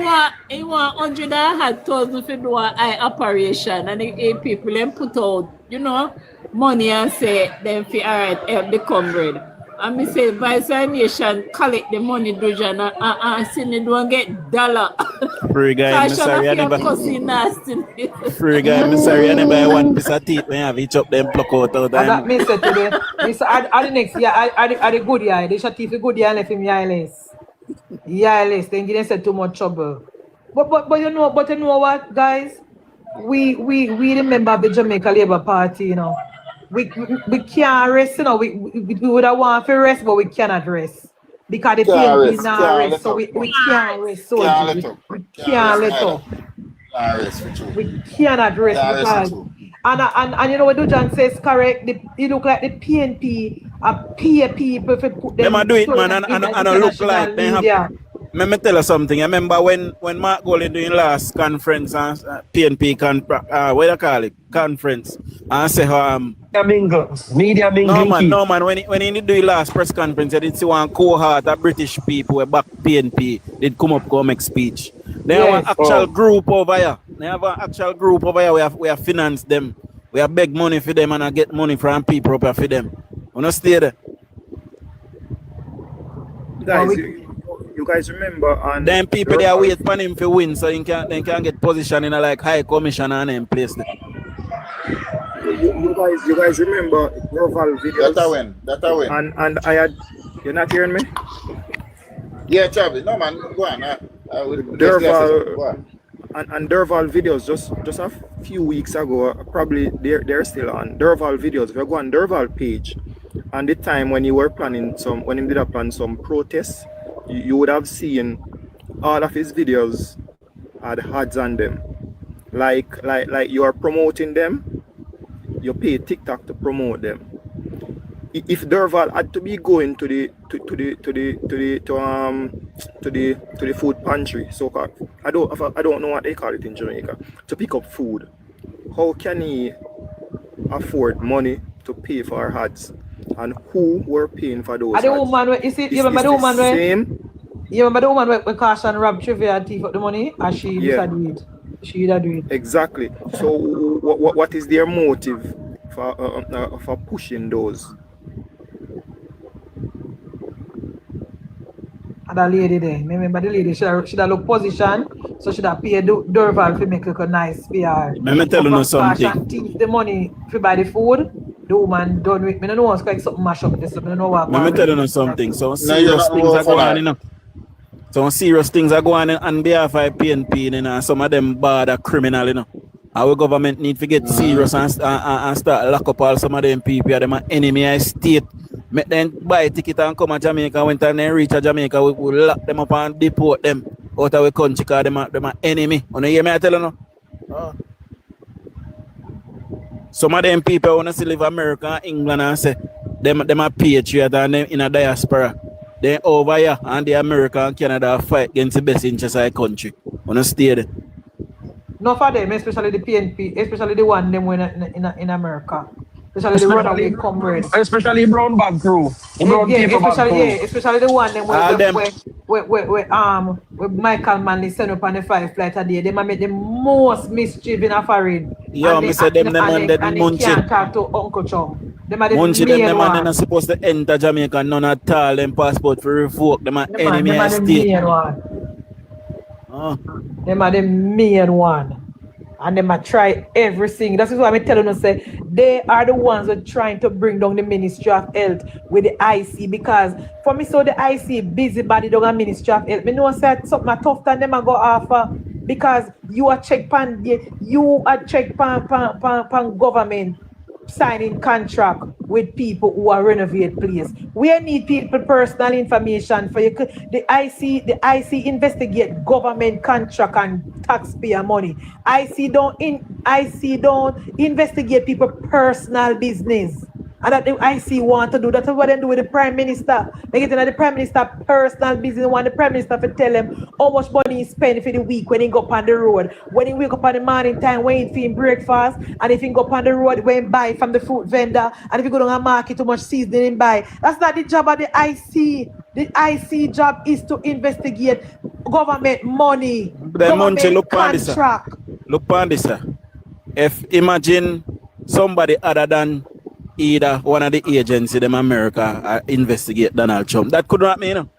want 100,000 for do an eye operation, and the people then put out, you know, money and say them fi alright help the comrade. And me say Vice Nation collect the money Dujan and Sydney don't get dollar. Free guy, I'm sorry I never. Free guy, I'm sorry I never one piece of teeth when I have each up them pluck out all the time. That me said today. Me say at the next year, at the good year, they shall teeth the good year and left him yarless. Yarless, then give them said too much trouble. But you know what, guys? We remember the Jamaica Labour Party, you know. We can't rest, you know. We would have want to rest, but we cannot rest. Because the PNP is not rest, so we can't rest. So we can't let up. We cannot rest because and you know what Dujan says correct. It look like the PNP pay people for put them. Them do it, man, and look like they have. Let me tell you something. I remember when Mark Golden doing last conference and PNP what do you call it? Conference. And say Media mingle. No man. When he did the last press conference, I did see one cohort of British people who back PNP. They'd come up go make speech. They have an actual group over here. We have financed them. We have beg money for them and I get money from people up here for them. We not stay there. Guys, you guys remember and then people they are wait for him to win so they can get position in a like high commissioner and then place there. You guys remember Dorval videos? That I win. And I had, you're not hearing me? Yeah, Travis. No man, go on. Dorval and Dorval videos just a few weeks ago, probably they're still on. Dorval videos. If you go on Dorval page, and the time when you were planning when he did plan some protests, you would have seen all of his videos had ads on them. Like you are promoting them, you pay TikTok to promote them. If Dorval had to be going to the food pantry, so called, I don't know what they call it in Jamaica, to pick up food, how can he afford money to pay for ads? And who were paying for those ads? The woman, you see, you remember the woman where Carson robbed Trivia and thief up the money? And she do it. She did do it. Exactly. So what is their motive for pushing those? And that lady there, remember the lady, she have look position, so she have paid Dorval to make a nice PR. Let me tell you something. Thief the money to buy the food. The woman done with me. I don't know what's like something mash up this. I don't know what. Let me tell you something. So serious things are going on, you know. Some serious things are going on behalf of PNP, you know. Some of them bad are criminal, you know. Our government need to get serious and start lock up all some of them people. Them are enemy of state. Make them buy a ticket and come to Jamaica. When they reach Jamaica, we lock them up and deport them out of the country because them are enemy. You hear me? I tell you no. Some of them people want to see live America and England and say them are patriot and them in a diaspora. They over here and the America and Canada fight against the best interest of the country. Want to stay there. Not for them, especially the PNP, especially the one them in America. Especially the runaway comrades. Especially brown bag crew. Especially the one where Michael Manley sent up on the 5 flight a day. They might make the most mischief in a foreign. Yeah, I said them and they can't talk to Uncle Chum. MunchieB, them are not supposed to enter Jamaica, none at all. Them passport for revoke. Them are enemy of state. Them are the main one. And them are try everything. That's why I'm telling you, say they are the ones who are trying to bring down the Ministry of Health with the IC. Because for me, so the IC busybody down the Ministry of Health. Me know say something tough than them I go offer because you are check pan government. signing contract with people who are renovate place. We need people personal information for you. The IC investigate government contract and taxpayer money. IC don't investigate people personal business. And that the IC want to do. That's what they do with the Prime Minister. They get into the Prime Minister personal business. Want the Prime Minister to tell them how much money he spend for the week when he go up on the road. When he wake up on the morning time, when he feed breakfast, and if he go up on the road, when he buy from the fruit vendor, and if he go down and market too much seasoning, he buy. That's not the job of the IC. The IC job is to investigate government money, government contract. Look on this, sir. If imagine somebody other than either one of the agencies in America investigate Donald Trump. That couldn't happen, you know.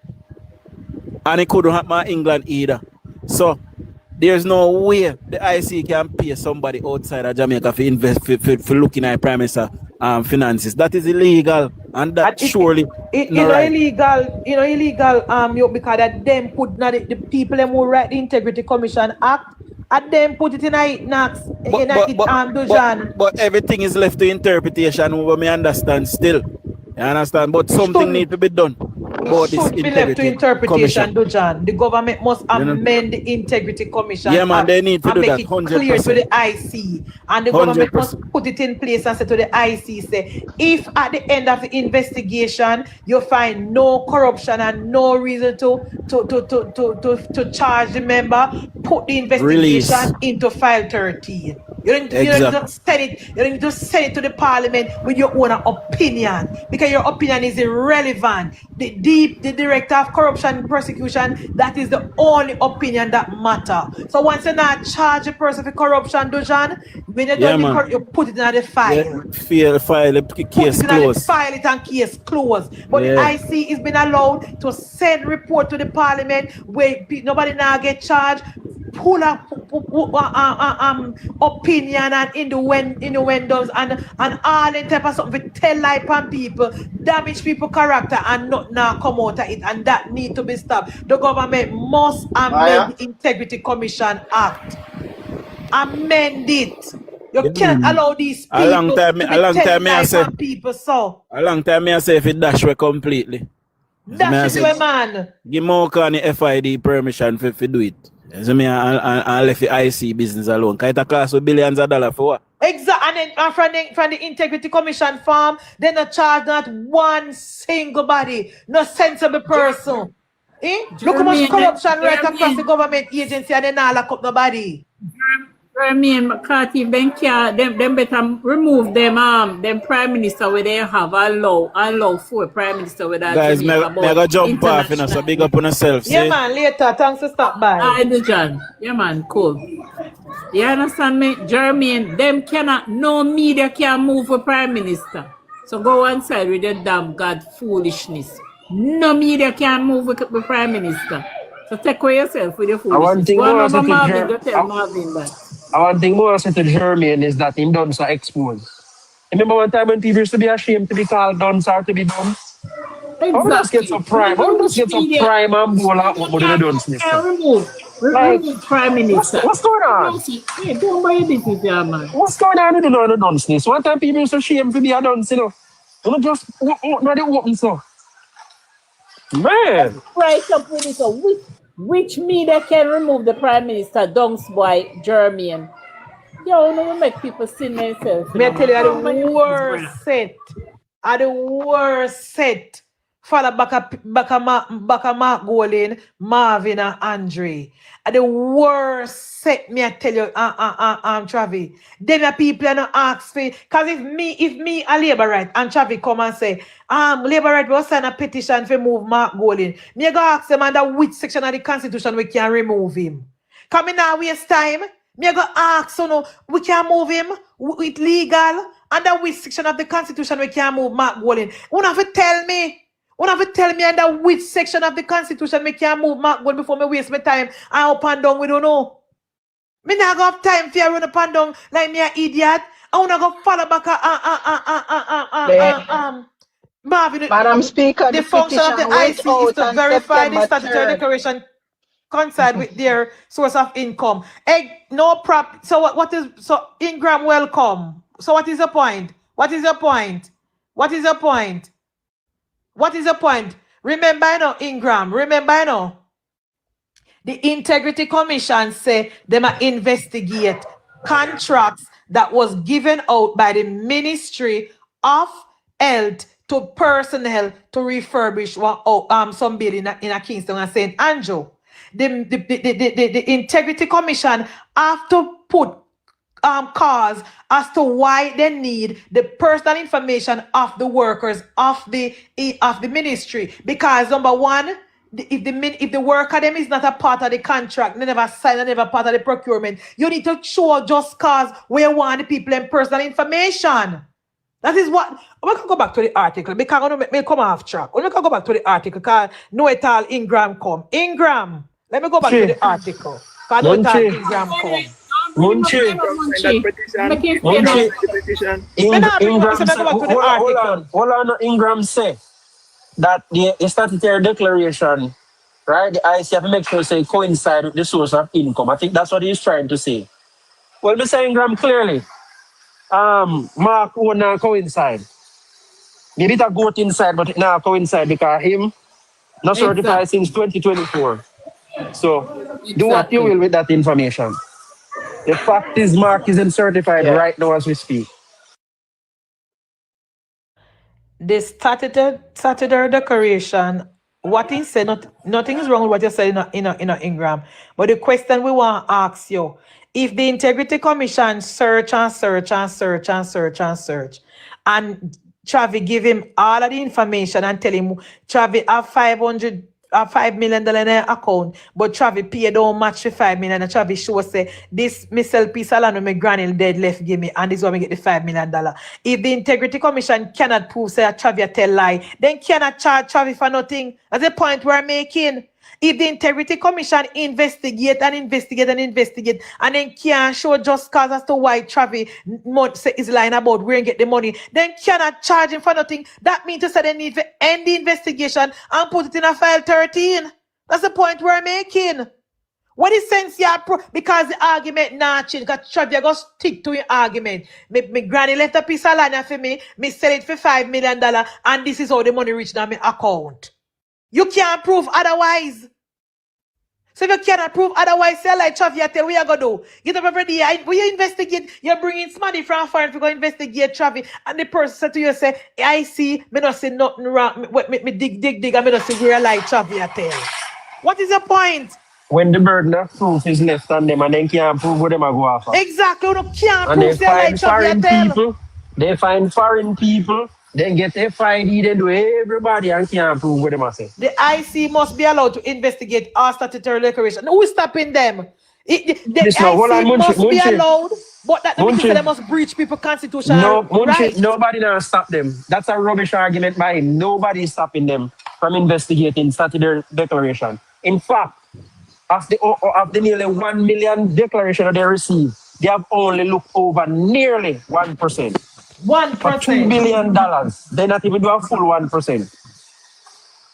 And it couldn't happen in England either. So there's no way the IC can pay somebody outside of Jamaica for invest for looking at Prime Minister finances. That is illegal, and that surely illegal. You know, illegal. Because that them put not the people them who write the Integrity Commission Act. And then put it in but everything is left to interpretation. We may understand still. You understand? But something needs to be done. About this be left to interpretation, Dujan. The government must amend the Integrity Commission. Yeah, man, they need to do that. 100%. Clear to the IC, and the government 100%. Must put it in place and say to the IC, say, if at the end of the investigation you find no corruption and no reason to charge the member, put the investigation into file 13. You don't need to send it to the parliament with your own opinion, because your opinion is irrelevant. The director of corruption and prosecution, that is the only opinion that matters. So once you not charge a person for corruption, Dujan, when you don't you put it in the file. File case closed. File it and case closed. But the IC is been allowed to send report to the parliament where nobody now get charged. Pull up opinion and innuendos and all that type of something, tell lie on people, damage people character, and not now come out of it, and that need to be stopped. The government must amend the Integrity Commission Act. Amend it. You can't allow these people a long time I say if it dash away completely. Dash it away, man. Give more kind of FID permission for do it. So me I left the IC business alone. Can it cost billions of dollars for what? Exactly. And then from the Integrity Commission farm, they not charge not one single body, no sensible person. Look how much corruption right across the government agency, and they not lock up nobody. Jeremy and McCarthy, them better remove them prime minister where they have allow for prime minister with that. Guys, I gotta jump off, you know, so big up on yourself. Yeah, man, later. Thanks for stop by. I do, John. Yeah, man, cool. You understand me? Jeremy, no media can move for prime minister. So go on side with the damn God foolishness. No media can move with the prime minister. So take away yourself with the foolishness. One thing more I said to Jermaine is that him dons are exposed. Remember one time when people used to be ashamed to be called dons or to be done? Exactly. How does get so prime? How does get so prime and bowl out what do they done, mister? Remove prime minister. What's going on? Hey, don't buy your business here, man. What's going on with the dunce? One time people used to shame to be a dunce, you know. You know, just open the open so. Man. Right up with it. Which media can remove the prime minister, dunks boy, Jermaine? Yo, no, make people sin themselves. Me tell you, the worst set. Follow back a Mark Golin, Marvin and Andre. The worst set, me I tell you, Travi. Then the people are not ask for, because if me a labor right and Travi come and say, labor right will sign a petition for move Mark Golin. Me go ask them under which section of the constitution we can remove him. Come in now waste time. Me go ask we can move him with legal under which section of the constitution we can move Mark Golin. You have to tell me. Under which section of the constitution we can move Mark Golin before me waste my time. I up and down, we don't know. Me not go have time for you run up and down like me an idiot. I wanna go follow back Marvin. Madam Speaker, the function of the IC is to verify the statutory declaration coincide with their source of income. So Ingram welcome. So what is the point? What is your point? What is your point? What is your point? Remember, you know, Ingram. Remember, you know, the Integrity Commission say they might investigate contracts that was given out by the Ministry of Health to personnel to refurbish some building in a Kingston and St. Andrew. The Integrity Commission have to put cause as to why they need the personal information of the workers of the ministry, because number one, if the worker them is not a part of the contract, they never sign, they never part of the procurement, you need to show just cause where you want the people and personal information. That is what we can go back to the article because I want to come off track. We can go back to the article because know it all Ingram come. Ingram, let me go back to the article. Because know it all Ingram come. MunchieB. Hold on. Ingram say that the statutory declaration, right? The IC have to make sure say coincide with the source of income. I think that's what he's trying to say. Well, Mr. Ingram clearly, Mark will not coincide. Maybe it go inside, but it now coincide because him not certified since 2024. So do what you will with that information. The fact is, Mark isn't certified right now as we speak. The statutory declaration, what he said, nothing is wrong with what you said in Ingram. But the question we want to ask you, if the Integrity Commission search, and Travi give him all of the information and tell him Travi have $5 million in her account, but Travi pay don't match the $5 million, and Travi sure say this me sell piece of land with my granny dead left give me, and this is why me get the $5 million. If the Integrity Commission cannot prove say Travi tell lie, then cannot charge Travi for nothing. That's the point we're making. If the Integrity Commission investigate and then can't show just cause as to why Travi is lying about where and get the money, then cannot charge him for nothing. That means to say they need to end the investigation and put it in a file 13. That's the point we're making. What is sense here? Because the argument not change. Because Travi go stick to your argument. My granny left a piece of land for me sell it for $5 million, and this is how the money reached in my account. You can't prove otherwise. So if you cannot prove otherwise, say like Travi, tell what you going to do. Get up every day. When you investigate, you're bringing somebody from foreign to go investigate Travi. And the person said to you, say, I see, me not see nothing wrong. Me dig, and me not see where like Travi tell. What is your point? When the burden of proof is left on them and then can't prove what them are go after. Exactly. You can't and prove say like Travi tell. They find foreign people. Then get FID, they do everybody and can't prove what they must say. The IC must be allowed to investigate all statutory declaration. Who is stopping them? The IC must be allowed, but that means they must breach people's constitutional rights. Nobody now stop them. That's a rubbish argument by him. Nobody is stopping them from investigating statutory declaration. In fact, of the nearly 1 million declaration that they received, they have only looked over nearly 1%. 1%. For $2 billion. They not even do a full 1%.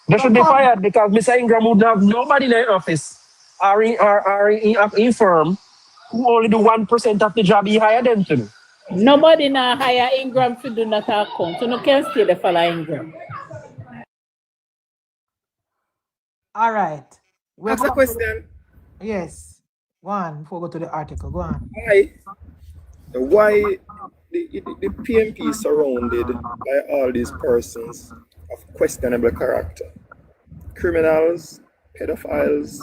They should be fired because Mr. Ingram would have nobody in their office or in firm who only do 1% of the job he hired them to do. Nobody now hire Ingram to do that account. So no can stay the follow Ingram. All right. That's the question. Yes. Go on before we go to the article. Go on. Why the PNP is surrounded by all these persons of questionable character? Criminals, pedophiles,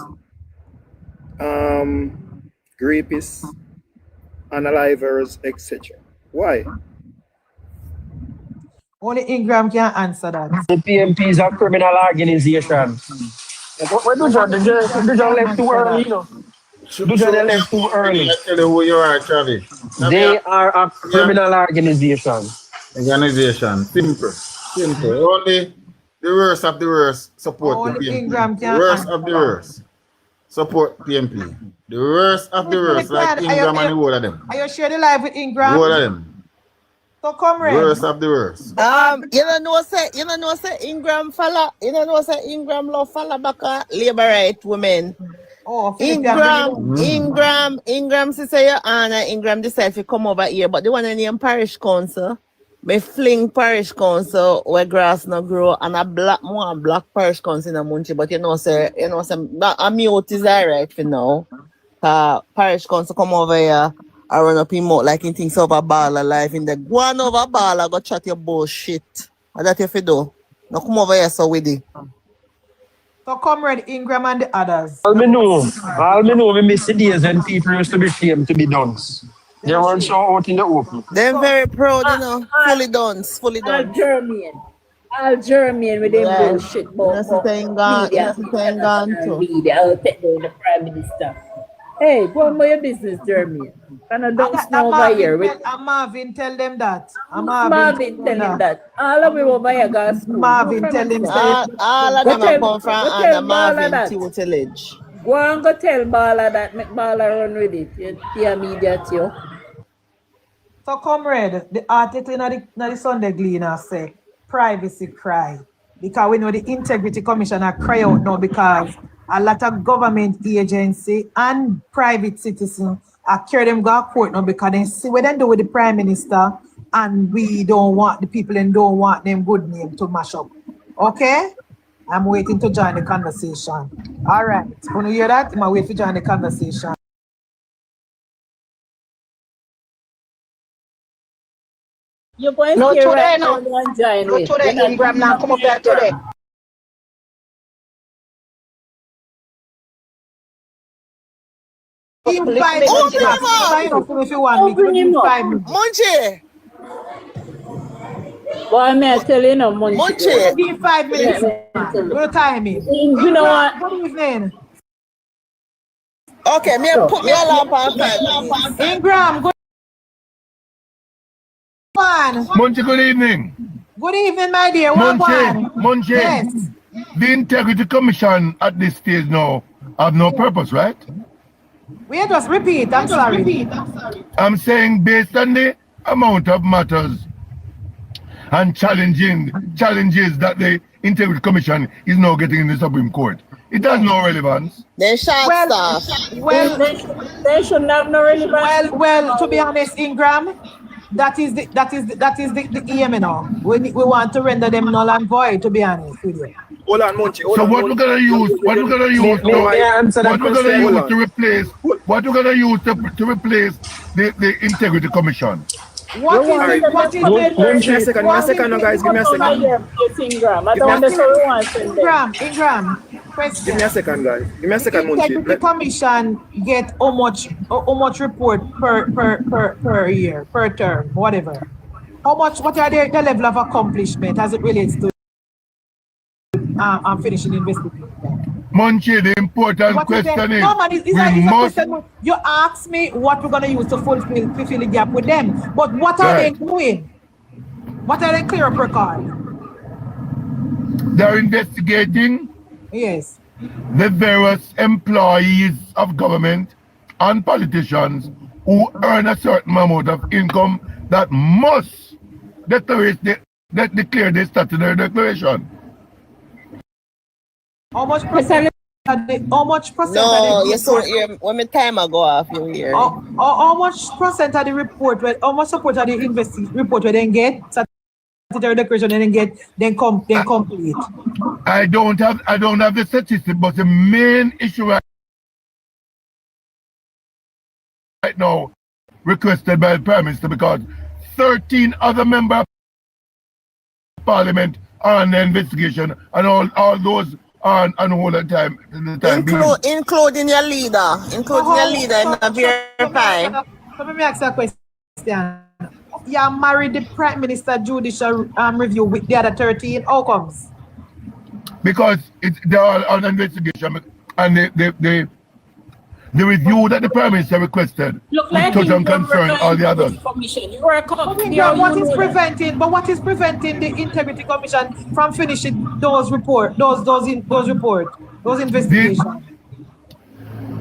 rapists, unalivers, etc. Why? Only Ingram can answer that. The PNP is a criminal organization. What do you left too early, you know? Left too early. Tell you who you are, Travi. They are a criminal organization. Simple. Only the worst of the worst support the PNP. The worst of the worst support PNP. The worst of the worst, like Ingram and the whole of them. Are you share the live with Ingram? The whole of them. So come right. Worst of the worst. You know say Ingram follow. You know say Ingram love follow back labor right women. Oh, Ingram, say your honor, Ingram decided to come over here, but the one in the parish council, Me fling parish council where grass no grow and a black parish council in a Munchie, but you know, a mute is alright for now. Parish council come over here, I run up him out like he thinks of a baller life in the go on over baller, go chat your bullshit. And that if you do. Now come over here so with it. So Comrade Ingram and the others. All me know, we miss the days when people used to be ashamed to be dunce. They weren't so out in the open. They're very proud, you know. Fully done. All German with them bullshit. That's the thing gone. That's the thing gone too. I'll take down the Prime Minister. Hey, go on by your business, German. Can I don't snow over here? Marvin tell them that. Marvin tell him that. All of you over here got school. Marvin tell him all of them are come from under Marvin tutelage. Go and go tell Bala that. Make Bala run with it. You media too. So, Comrade, the article in the Sunday Gleaner say privacy cry. Because we know the Integrity Commissioner cry out now because a lot of government agency and private citizens are carry them go to court now because they see what they do with the Prime Minister and we don't want the people and don't want them good name to mash up. Okay? I'm waiting to join the conversation. All right. When you hear that, I'm waiting to join the conversation. You're going No, to today, right no. now and join No, with. today, Ingram now come up here today. Munchie. Boy, may I tell you no, Munchie. Give 5 minutes. Good timing. You know what? Good evening. Okay, me put me alarm on 5 minutes. Ingram, good one. Munchie, good evening. Good evening, my dear. Munchie, yes. The Integrity Commission at this stage now have no purpose, right? We just repeat. I'm sorry. I'm saying based on the amount of matters and challenges that the Integrity Commission is now getting in the Supreme Court, it has no relevance. They short staff. Well, they should have no relevance. Well, to be honest, Ingram, that is the aim, you know. We want to render them null and void, to be honest with you. Hold on, Munchie. So what we're gonna use to replace the Integrity Commission? What Give me a second now, guys. Give me a second. Ingram, question. Give me a second, guys. Give me a second, Munchie. Integrity Commission get how much report per year, per term, whatever. What are the level of accomplishment as it relates to finishing investigation? Munchie, the important question is, no, man, it's a question. You ask me what we're going to use to fill the gap with them. But what are they doing? What are they clear up record? They're investigating yes. the various employees of government and politicians who earn a certain amount of income that must declare their statutory declaration. How much percent? No, you saw when my timer go off, you hear. How much percent of the report? How much support of the report we then get? Statutory declaration then complete. I don't have the statistics, but the main issue right now requested by the Prime Minister because 13 other members of Parliament are on the investigation and all those on hold the time. Including your leader. Including your leader in the verify. So let me ask you a question. You married the Prime Minister Judicial Review with the other 13 outcomes? Because they're all on investigation and the review that the Prime Minister requested touch on concern all the others. What is preventing the Integrity Commission from finishing those investigations?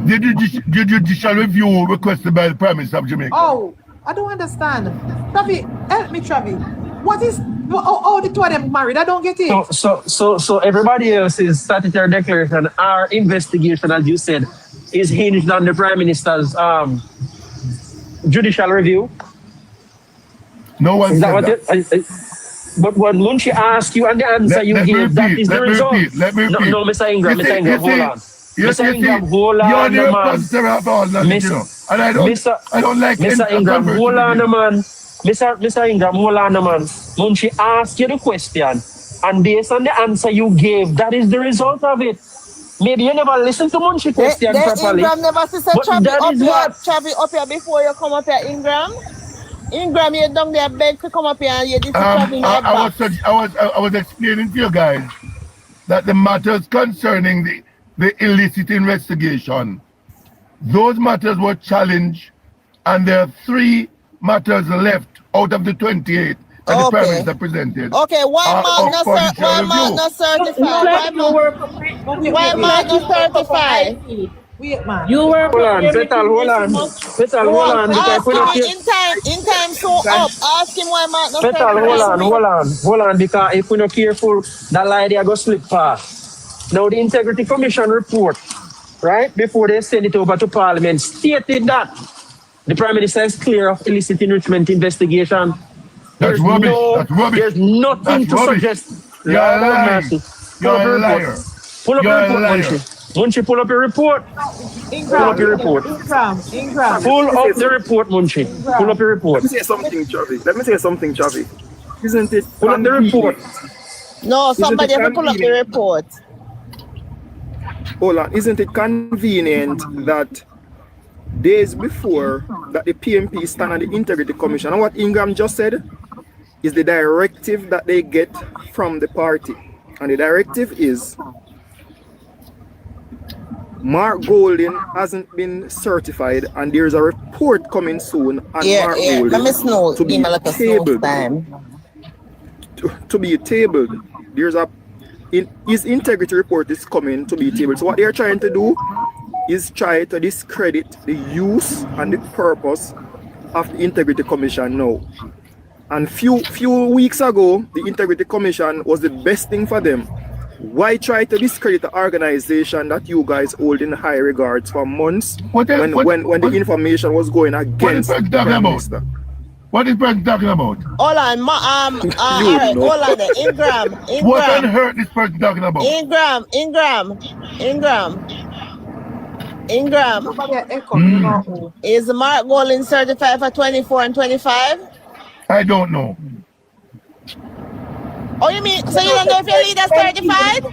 The judicial review requested by the Prime Minister of Jamaica. Oh, I don't understand. Travi, help me, Travi. What is the two of them married? I don't get it. So everybody else's statutory declaration, our investigation, as you said, is hinged on the Prime Minister's judicial review. No one Is that said what that. it? But when Munchie asked you and the answer you Let me gave, that repeat. is the result. Let me repeat. No, Mr. Ingram, Mr. Ingram, hold on. Mr. Ingram, hold You're on, the man. repository of all knowledge, you know. And I don't like Mr. Ingram, conversing hold with on, you. man. Mr. Ingram, hold on, man. Munchie asked you the question, and based on the answer you gave, that is the result of it. Maybe you never listened to Munchie question properly. Ingram never said but Chavi that up is here. what. Chavi up here before you come up here, Ingram. Ingram, you down there beg to come up here and you did Chavi my back. I was explaining to you guys that the matters concerning the illicit investigation, those matters were challenged, and there are 3 matters left out of the 28 that the Prime Minister presented. Okay, why Mark not certified? Why Mark not certified? Wait, man. You were Hold on, Petal, hold on. Ask him in time so up. Ask him why Mark not Petal, certified. hold on, because if we're not careful, that lie they are going to slip past. Now, the Integrity Commission report, right, before they send it over to Parliament, stated that the Prime Minister is clear of illicit enrichment investigation. That's rubbish. That's rubbish. There's nothing to suggest. You're a liar. You're a liar. Pull up your report, Munchie. Munchie, pull up your report. Pull up your report. Ingram. Pull up the report, Munchie. Pull up your report. Let me say something, Chavi. Isn't it? Pull up the report. No, somebody have to pull up the report. Hold on. Isn't it convenient that days before that the PNP stand on the Integrity Commission, and what Ingram just said is the directive that they get from the party. And the directive is Mark Golding hasn't been certified, and there's a report coming soon on Mark Golding to be tabled. There's his integrity report is coming to be tabled. So what they're trying to do is try to discredit the use and the purpose of the Integrity Commission now. And few weeks ago, the Integrity Commission was the best thing for them. Why try to discredit the organization that you guys hold in high regards for months when the information was going against the Prime Minister? What is President talking about? Hold on, hold on there. Ingram. What on earth is President talking about? Ingram. Is Mark Golding certified for 24 and 25? I don't know. Oh, you mean, so you don't know if your leader's certified?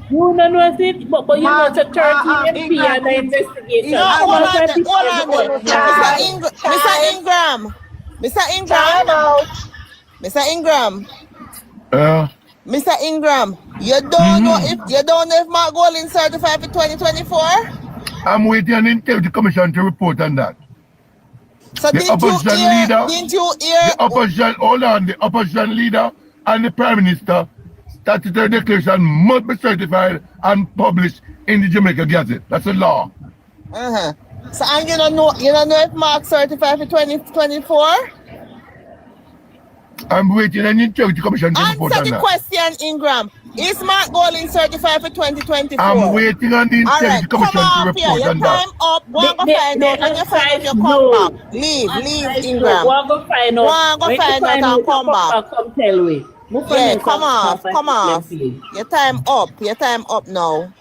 You don't know if it, but you know it's a 30 MP and the investigation. No, hold on. Mr. Ingram, you don't know if Mark Golding certified for 2024? I'm waiting on the Integrity Commission to report on that. So the opposition leader and the Prime Minister statutory declaration must be certified and published in the Jamaica Gazette. That's a law. So and you don't know if Mark certified for 2024? I'm waiting on the Integrity Commission to report on that. Answer the question, Ingram. Is Mark Golding certified for 2024? I'm waiting on the Integrity Commission to report on that. Your time up. Go and find out and you find your come back. Leave, Ingram. Go and find out. Go find out and come back. Come tell me. Yeah, come off. Your time up now.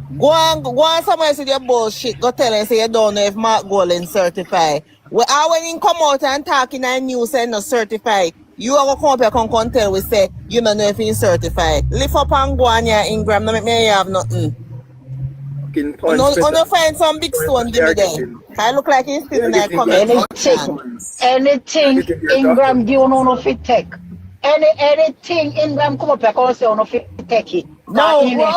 Go on somewhere with your bullshit. Go tell and say you don't know if Mark Golding certified. When you come out and talking and news saying not certified, you are going to come up and tell we say you don't know if he's certified. Lift up and go on here, Ingram. No make me have nothing. No find some big stone give me there. I look like he's still in that comment. Anything Ingram give no fit take. Anything Ingram come up here and say no fit take it. No, Naps,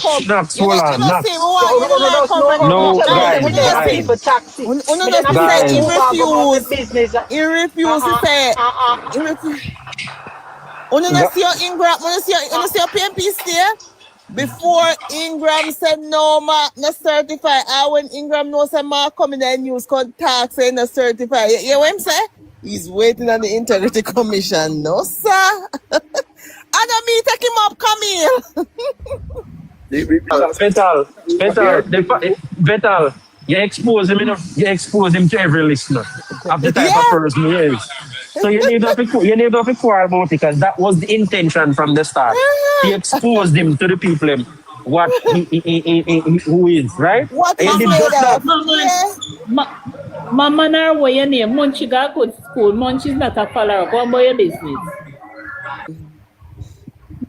hold on, Naps. He refused to say. You see your PNP stay? Before Ingram said no, Mark not certified. When Ingram knows that Mark coming in news contact saying not certified. You hear what I'm saying? He's waiting on the Integrity Commission. No, sir. I don't mean take him up, Camille. Betal, you expose him, you expose him to every listener of the type of person he is. So you need to be quiet about it because that was the intention from the start. He exposed him to the people what he who is, right? What And is he did made just of? that. Mama na what your name? Munchie got good school. Munchie's not a follower. Go about your business.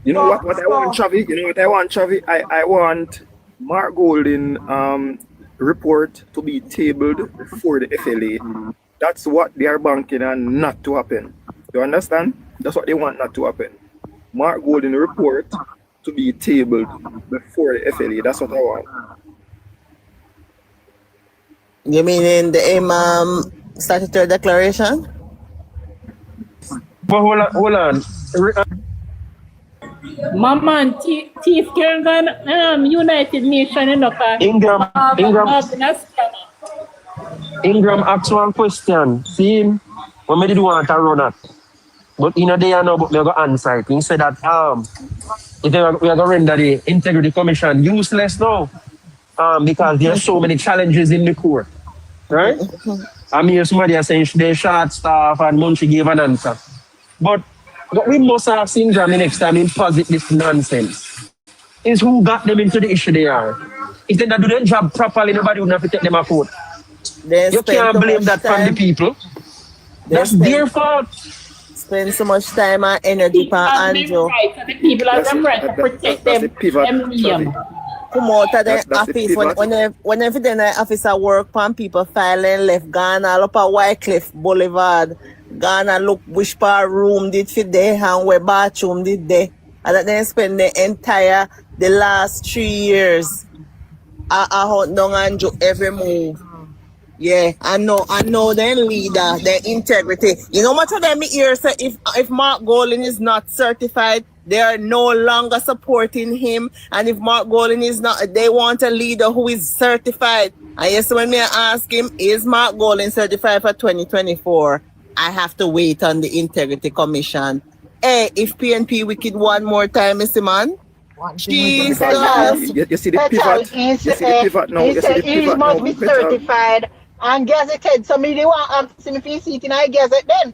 You know what I want, Chavi? You know what I want, Chavi? I want Mark Golden report to be tabled for the FLA. That's what they are banking on not to happen. You understand? That's what they want not to happen. Mark Golden report to be tabled before the FLA. That's what I want. You mean in the statutory declaration? But hold on. Mama and Chief Karen United Nation in the Ingram asked one question. See him when we did want to run it. But in a day I know but we are going to answer it. He said that we are going to render the Integrity Commission useless now. Because there are so many challenges in the court. Right? I mean somebody are saying they short staff and Munchie gave an answer. But what we must ask Ingram the next time in posit this nonsense is who got them into the issue they are. If they don't do their job properly, nobody would have to take them a court. You can't blame that from the people. That's their fault. Spend so much time and energy for Andrew. The people have them right to protect them. Come out of the office whenever the officer work on people filing left, gone all up at Wycliffe Boulevard, gone and look which part room did fit there and where bathroom did there. And that then spend the last 3 years I hunt down Andrew every move. Yeah, I know then leader, their integrity. You know much of them here say if Mark Golden is not certified, they are no longer supporting him. And if Mark Golden is not, they want a leader who is certified. And yes, when me ask him, is Mark Golden certified for 2024? I have to wait on the Integrity Commission. Hey, if PNP wicked one more time, Mr. Man. Jesus. You see the pivot? You see the pivot now? You see the pivot now? He must be certified and gazetted. So me, they want to see me if he see it in I gazette then.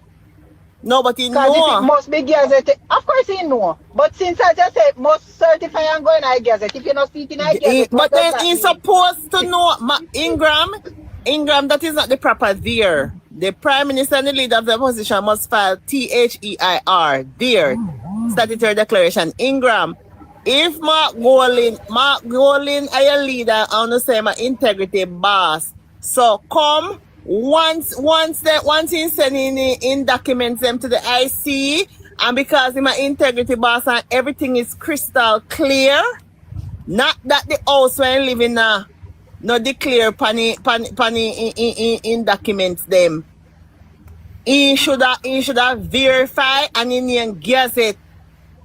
No, but he know. Because it must be gazetted. Of course he know. But since I just said must certify and go in I gazette. If you not see it in I gazette. But then he's supposed to know. Ingram, that is not the proper there. The Prime Minister and the leader of the opposition must file THEIR, there, statutory declaration. Ingram, if Mark Golden are your leader, I want to say my integrity boss. So come once he's sending in documents them to the IC, and because he's my integrity boss and everything is crystal clear, not that the house when living now. No declare pani in documents them. He should have verify and in gazette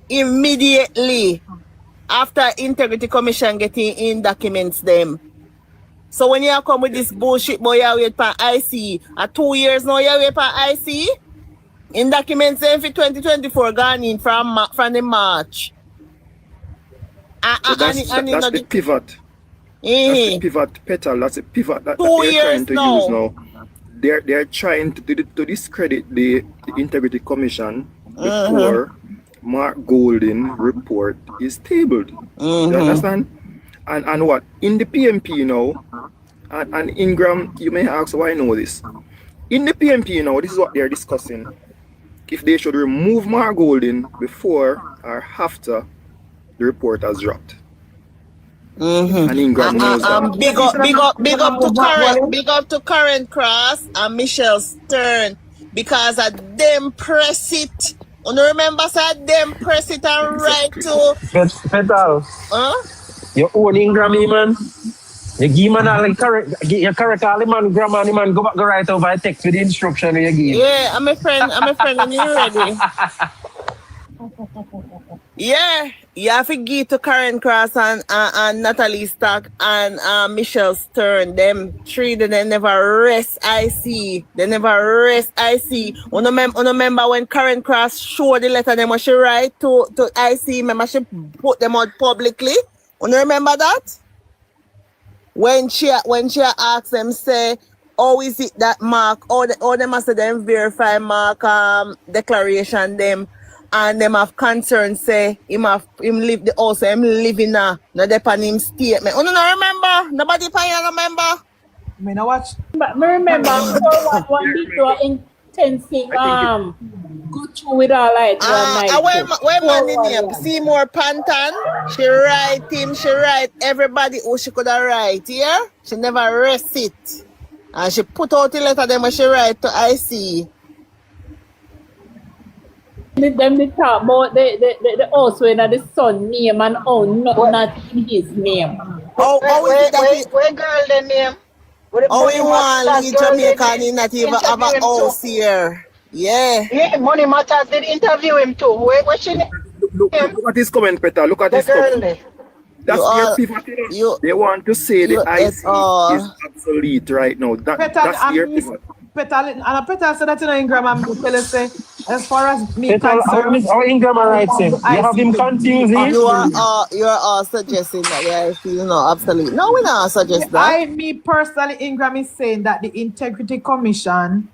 immediately after Integrity Commission getting in documents them. So when you come with this bullshit boy you wait for IC, 2 years now you wait for IC, in documents them for 2024 gone in from the March. So that's the pivot. That's the pivot, Petal. That's a pivot that they're trying to use now. They're trying to discredit the Integrity Commission before Mark Golden report is tabled. You understand? And what? In the PNP now, and Ingram, you may ask why I know this. In the PNP now, this is what they're discussing. If they should remove Mark Golden before or after the report has dropped. And Ingram knows that. Big up to Current Cross and Michelle Stern because of them press it. You remember said them press it and write to Petal. You own Ingram, man. You give man all the correct all the man grammar and the man go back go write over a text with the instruction you give. Yeah, I'm a friend and you ready. Yeah, you have to give to Karen Cross and Natalie Stack and Michelle Stern. Them three, they never rest IC. They never rest IC. Remember when Karen Cross showed the letter them what she write to IC, remember she put them out publicly? You remember that? When she asked them, say, how is it that Mark, all them must say them verify Mark declaration them, and them have concern say him live the house, him live in no depend him statement. You don't remember? Nobody remember? Me no watch. But me remember one did do intensive go through with all like one night. Where man in name? Seymour Panton. She write everybody who she could have write, yeah? She never rest it. And she put out the letter them when she write to IC. Them they talk about the house where the son name and not in his name. Where girl the name? Oh, we want leave Jamaica and not even have a house here. Yeah. Yeah, Money Matters did interview him too. Where she name? Look at this comment, Peter. Look at this comment. That's your people. They want to say the IC is obsolete right now. That's your people. Petal said that in Ingram and Petal say, as far as me Petal, concerned, our Ingram right say, you have him confused. You are all suggesting that I feel obsolete. No, we're not suggesting that. Me personally, Ingram is saying that the Integrity Commission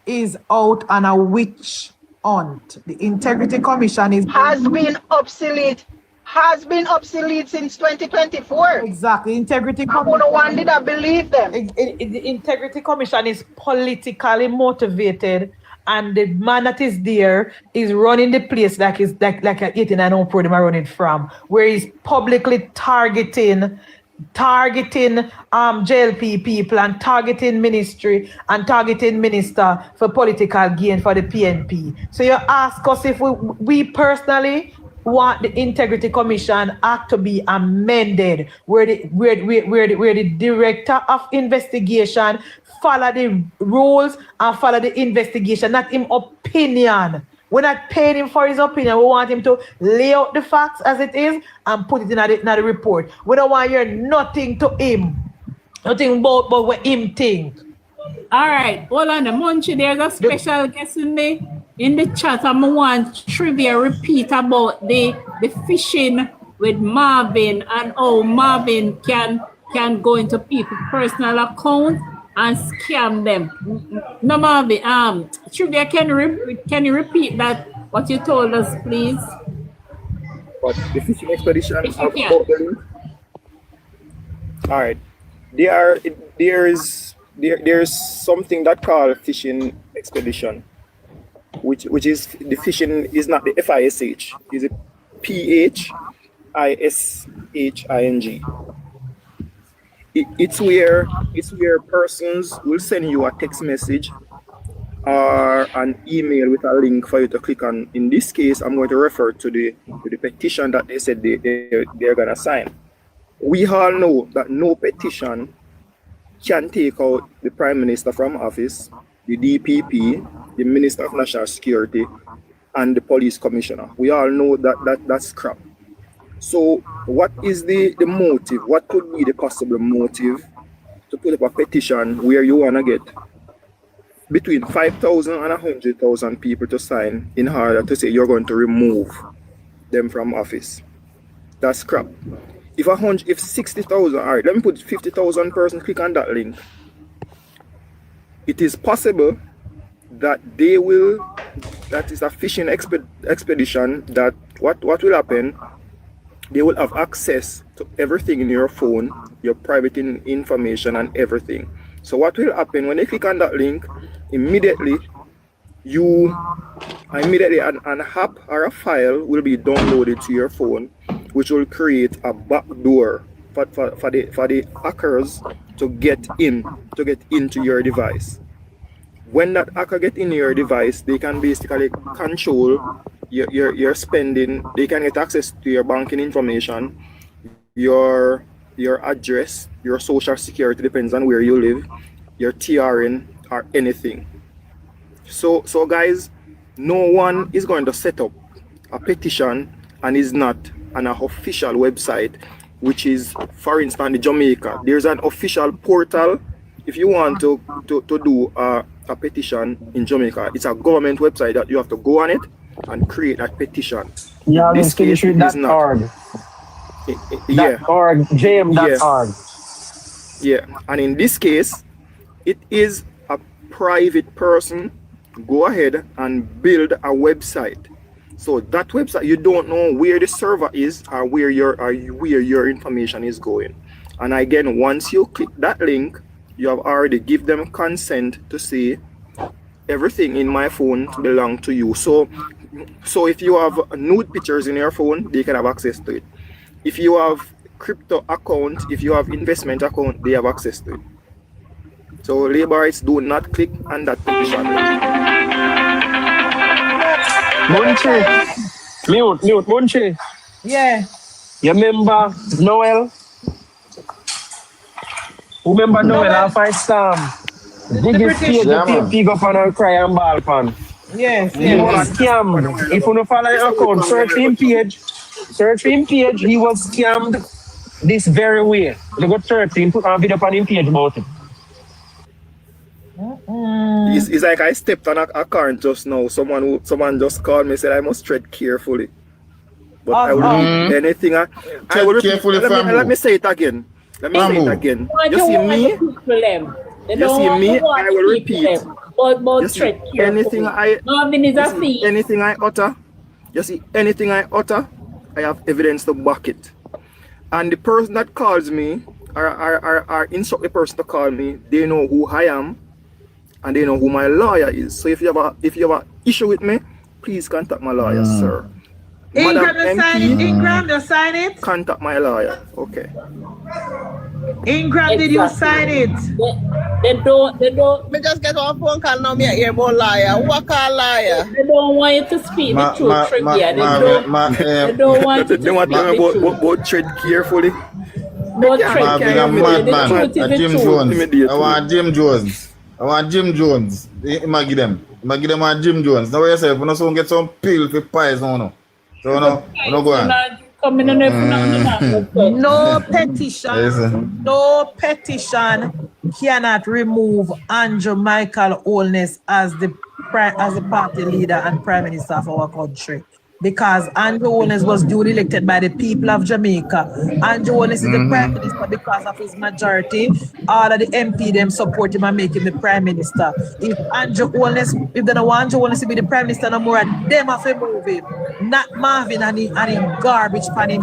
is out on a witch hunt. The Integrity Commission has been obsolete since 2024. Exactly. Integrity Commission. No one did I believe them. The Integrity Commission is politically motivated, and the man that is there is running the place like an 89 program are running from, where he's publicly targeting JLP people and targeting ministry and targeting minister for political gain for the PNP. So you ask us if we personally want the Integrity Commission Act to be amended, where the director of investigation follow the rules and follow the investigation, not him opinion. We're not paying him for his opinion. We want him to lay out the facts as it is and put it in the report. We don't want to hear nothing to him. Nothing about what him think. All right, hold on. Munchie, there's a special guest in the chat. I want trivia repeat about the fishing with Marvin and how Marvin can go into people's personal account and scam them. No, Marvin, trivia, can you repeat that, what you told us, please? But the fishing expedition all right. There's something that called fishing expedition, which is the fishing is not the FISH, is it PHISHING. It's where persons will send you a text message or an email with a link for you to click on. In this case, I'm going to refer to the petition that they said they're gonna sign. We all know that no petition can take out the Prime Minister from office, the DPP, the Minister of National Security, and the Police Commissioner. We all know that's crap. So what is the motive? What could be the possible motive to put up a petition where you want to get between 5,000 and 100,000 people to sign in order to say you're going to remove them from office? That's crap. If 60,000, all right, let me put 50,000 persons click on that link. It is possible that that is a fishing expedition, that what will happen, they will have access to everything in your phone, your private information and everything. So what will happen when they click on that link, immediately an app or a file will be downloaded to your phone, which will create a backdoor for the hackers to get into your device. When that hacker get in your device, they can basically control your spending. They can get access to your banking information, your address, your social security, depends on where you live, your TRN or anything. So guys, no one is going to set up a petition and is not on an official website, which is, for instance, in Jamaica. There's an official portal. If you want to do a petition in Jamaica, it's a government website that you have to go on it and create that petition. Yeah, this case is not. Yeah. .org, jm.org. Yeah, and in this case, it is a private person. Go ahead and build a website. So that website, you don't know where the server is or where your information is going. And again, once you click that link, you have already give them consent to say everything in my phone belong to you. So if you have nude pictures in your phone, they can have access to it. If you have crypto account, if you have investment account, they have access to it. So laborites do not click on that petition. Munchie. Yeah. You remember Noel? Remember Noel half I storm? Dig his page, the PNP go pan and cry and ball pan. Yes, He was scammed. If you don't follow your account, search him page, he was scammed this very way. They got 13, put on video on him page about it. It's like I stepped on a car just now. Someone just called me and said I must tread carefully. But I will repeat anything. I will repeat. Carefully let me say it again. You see me? I will repeat. But tread carefully. Anything I utter, I have evidence to back it. And the person that calls me or instruct the person to call me, they know who I am and they know who my lawyer is. So if you have an issue with me, please contact my lawyer, sir. Ingram, you sign it? Contact my lawyer. Okay. Ingram, did you sign it? They don't. Me just get one phone call now. Me hear about liar. What call liar? They don't want you to speak the truth, Trigger. They don't want you to speak the truth. But tread carefully. But tread carefully. The truth is the truth. I want Jim Jones. I give them a Jim Jones. Now yourself, when you get some pill for pies, no. So no go on. No petition cannot remove Andrew Michael Holness as the party leader and prime minister of our country. Because Andrew Holness was duly elected by the people of Jamaica. Andrew Holness is the prime minister because of his majority. All of the MP them support him and make him the prime minister. If they don't want Andrew Holness to be the prime minister no more, them have to move him. Not Marvin and him garbage pan him.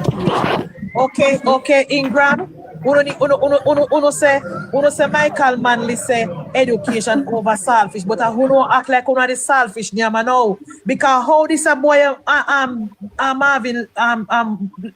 Okay, Ingram. Uno say Michael Manley say education over selfish, but who act like uno the selfish nyama now. Because how this a boy Marvin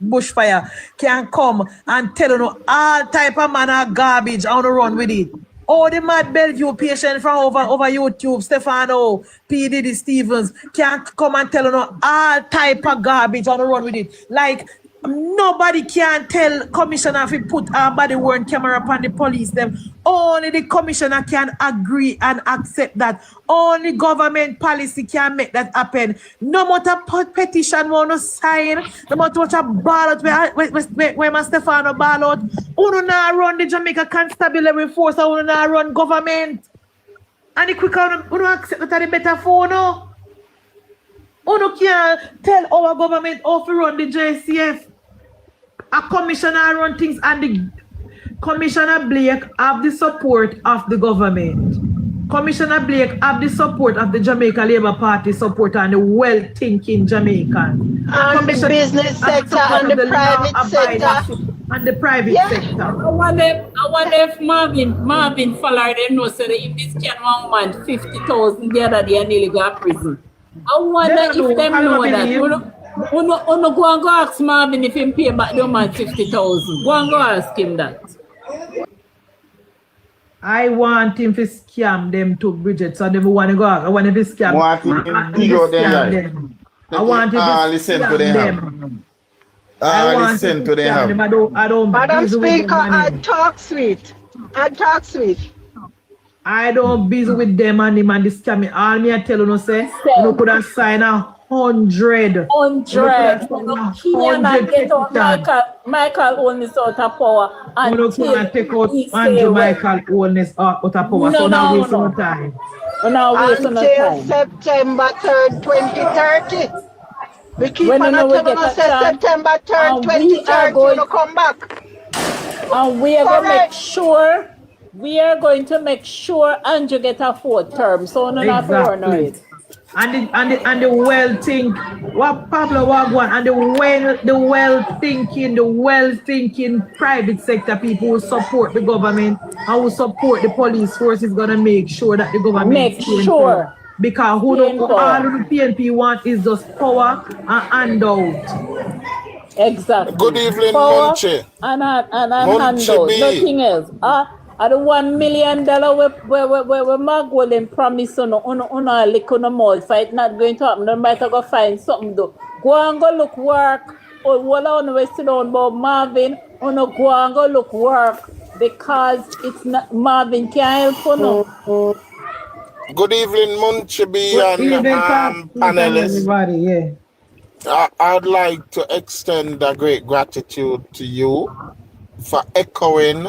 Bushfire can come and tell you all type of man are garbage and run with it. Oh, the mad Bellevue patient from over YouTube, Stefano, P. Diddy Stevens, can come and tell you all type of garbage and run with it. Like nobody can tell commissioner if he put our body worn camera upon the police them. Only the commissioner can agree and accept that. Only government policy can make that happen. No matter petition want to sign, no matter what a ballot where my Stefano ballot, uno na run the Jamaica Constabulary Force, uno na run government. And the quicker uno accept that the better for no. Uno can't tell our government how to run the JCF. A commissioner run things and the Commissioner Blake have the support of the government. Commissioner Blake have the support of the Jamaica Labour Party support and the well-thinking Jamaican. And the business sector and the private sector. And the private sector. I wonder if Marvin Fowler they know so that if this can one man 50,000 the other day and nearly got prison. I wonder if them know that. Uno go and go ask Marvin if he pay back the man 50,000. Go and go ask him that. I want him to scam them to Bridget, so they want to go out. I want him to scam them. I want him to scam them. I want to them. I don't Madam Speaker, I talk sweet. I don't busy with them and him and the scamming. All me I tell you, say, you could have signed 100. 100. Get out Michael Holness out of power. And take out Andrew Michael Holness out of power. So now waste no time. Until September 3rd, 2030. We keep When you on know we telling get us a say chance, September 3rd, and we are 2030, you going, know, come back. and we are going to make Correct. sure, we are going to make sure Andrew get a 4th term. So no not for Exactly. it. And the well think what Pablo Wagwan and the well thinking private sector people who support the government and who support the police force is gonna make sure that the government Make stay in power. sure Because who stay know in all power. of the PNP want is just power and handout. Good Exactly. evening, Power Munchie. and handout. MunchieB. Nothing else. At the $1 million where Magwell them promise on a lick on the mall. So it's not going to happen. No matter go find something do. Go and go look work. Or what on we sit down about Marvin. Or no go and go look work. Because it's not Marvin can't help for no. Good evening, MunchieB Good and evening, panelists. everybody, yeah. I'd like to extend a great gratitude to you for echoing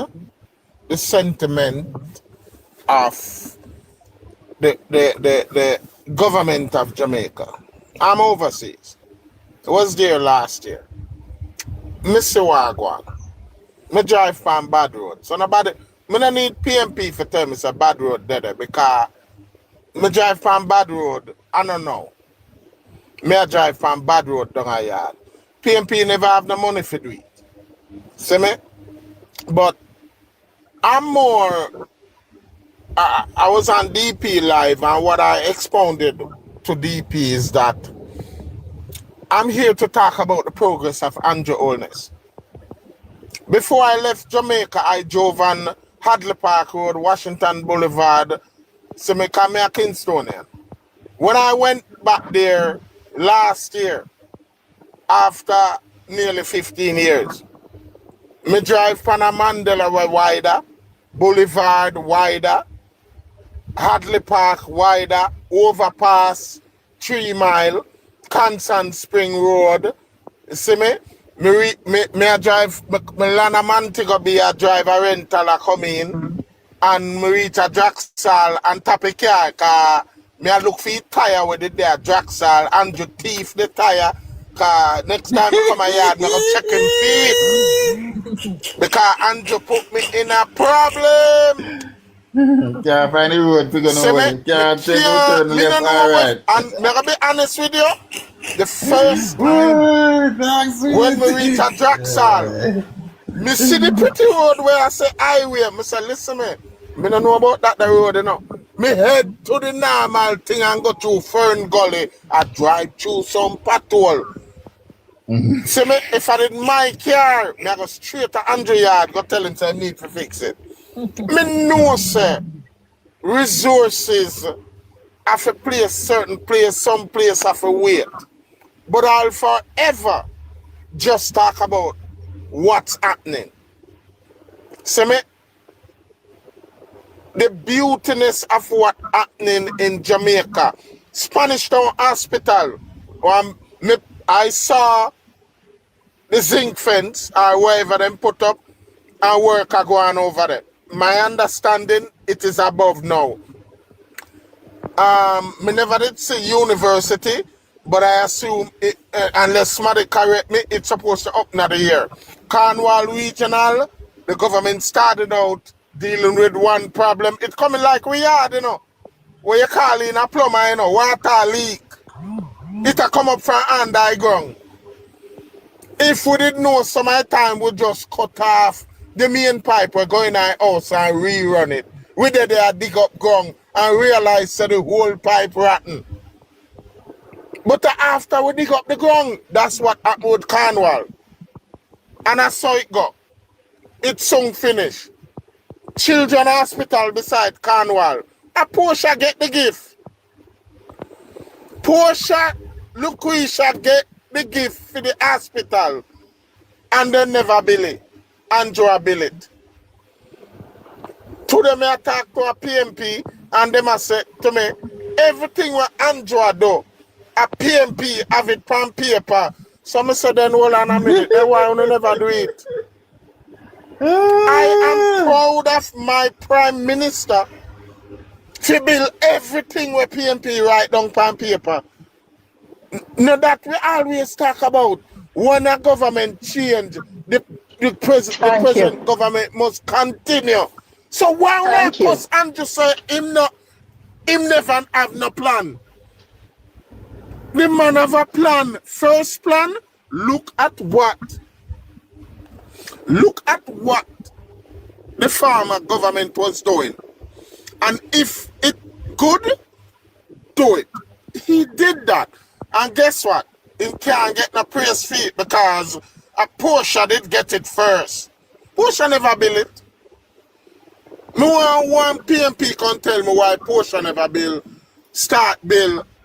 the sentiment of the government of Jamaica. I'm overseas. I was there last year. Mr. Wagwan, I drive from bad road. So nobody, I don't need PNP for tell me it's a bad road there because I drive from bad road, I don't know. I drive from bad road down a yard. PNP never have the money for do it. See me? But I'm more, I was on DP live and what I expounded to DP is that I'm here to talk about the progress of Andrew Holness. Before I left Jamaica, I drove on Hadley Park Road, Washington Boulevard, so me come here Kingstonian. When I went back there last year, after nearly 15 years, me drive from a Mandela way wider, Boulevard wider, Hadley Park wider, overpass, 3 Mile, Constant Spring Road. You see me? Me I drive, me land a Montego Bay, I drive a rental, I come in, and me reach a Draxal and tap a car, cause me I look for the tire with it there, Draxal, Andrew thief the tire, cause next time I come a yard, me go check him feet. Because Andrew put me in a problem. Can't find the road to go nowhere. Can't take no turn left or right. And may I be honest with you? The first time when we reach a Draxal, me see the pretty road where I say highway. Me say, listen me don't know about that the road, you know. Me head to the normal thing and go through Fern Gully. I drive through some patrol. See me, if I did my car, me I go straight to Andrew Yard, go tell him say I need to fix it. Me know, sir, resources have a place, certain place, some place have a wait. But I'll forever just talk about what's happening. See me? The beautiness of what's happening in Jamaica. Spanish Town Hospital. I saw the zinc fence or wherever them put up and work are going over there. My understanding, it is above now. Me never did see university, but I assume, unless somebody correct me, it's supposed to up another year. Cornwall Regional, the government started out dealing with one problem. It's coming like we are, you know. Where you call in a plumber, you know, water leak. It'll come up from underground. If we didn't know, some of the time we just cut off the main pipe, we're going in our house and rerun it. We did there dig up ground and realize that the whole pipe rotten. But after we dig up the ground, that's what happened with Cornwall. And I saw it go. It's soon finished. Children Hospital beside Cornwall. A Portia get the gift. Portia, Nickiesha get the gift for the hospital. And they never bill it. Andrew bill it. Today I talk to a PNP and they must say to me, everything what Andrew do, a PNP have it on paper. So I said, then hold on a minute, then why you never do it? I am proud of my Prime Minister to build everything with PNP right down on paper. No, that we always talk about. When a government change, the present government must continue. So why would I post and just say him never have no plan? The man have a plan. First plan, look at what the farmer government was doing. And if it could do it, he did that. And guess what? He can't get no praise for it because a Porsche did get it first. Porsche never built it. Me want one PNP can tell me why Porsche never build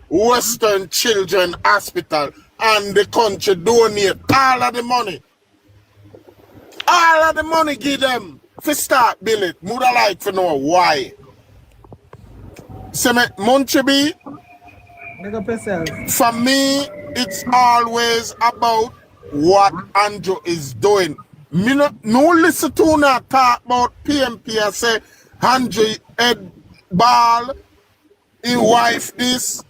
Western Children Hospital and the country donate all of the money. All of the money give them to start build it. Would I like to know why? So MunchieB, for me, it's always about what Andrew is doing. Me no listen to no talk about PNP and say Andrew head ball, his wife this.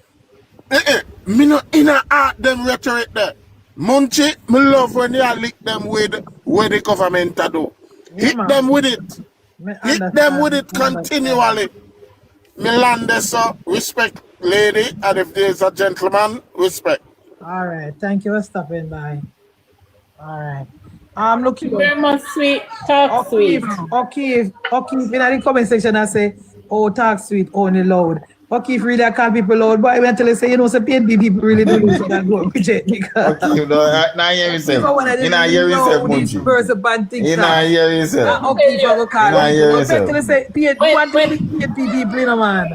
Me no in a art them rhetoric there. Munchie, me love when you lick them with what the government do. Hit them with it. Hit them with it continually. Me land so respect lady, and if there's a gentleman, respect. All right, thank you for stopping by. All right. I'm looking very much sweet. Talk sweet. Okay, in the comment section I say, oh, talk sweet, only loud. Okay, if really I call people loud, but I tell you say, you know, some PNP people really do this and go reject me. Okay, you know, now hear yourself. You know, hear yourself, MunchieB. You know, hear yourself. Okay, you go call. You know, hear yourself. Tell you say, PNP people, you know, man.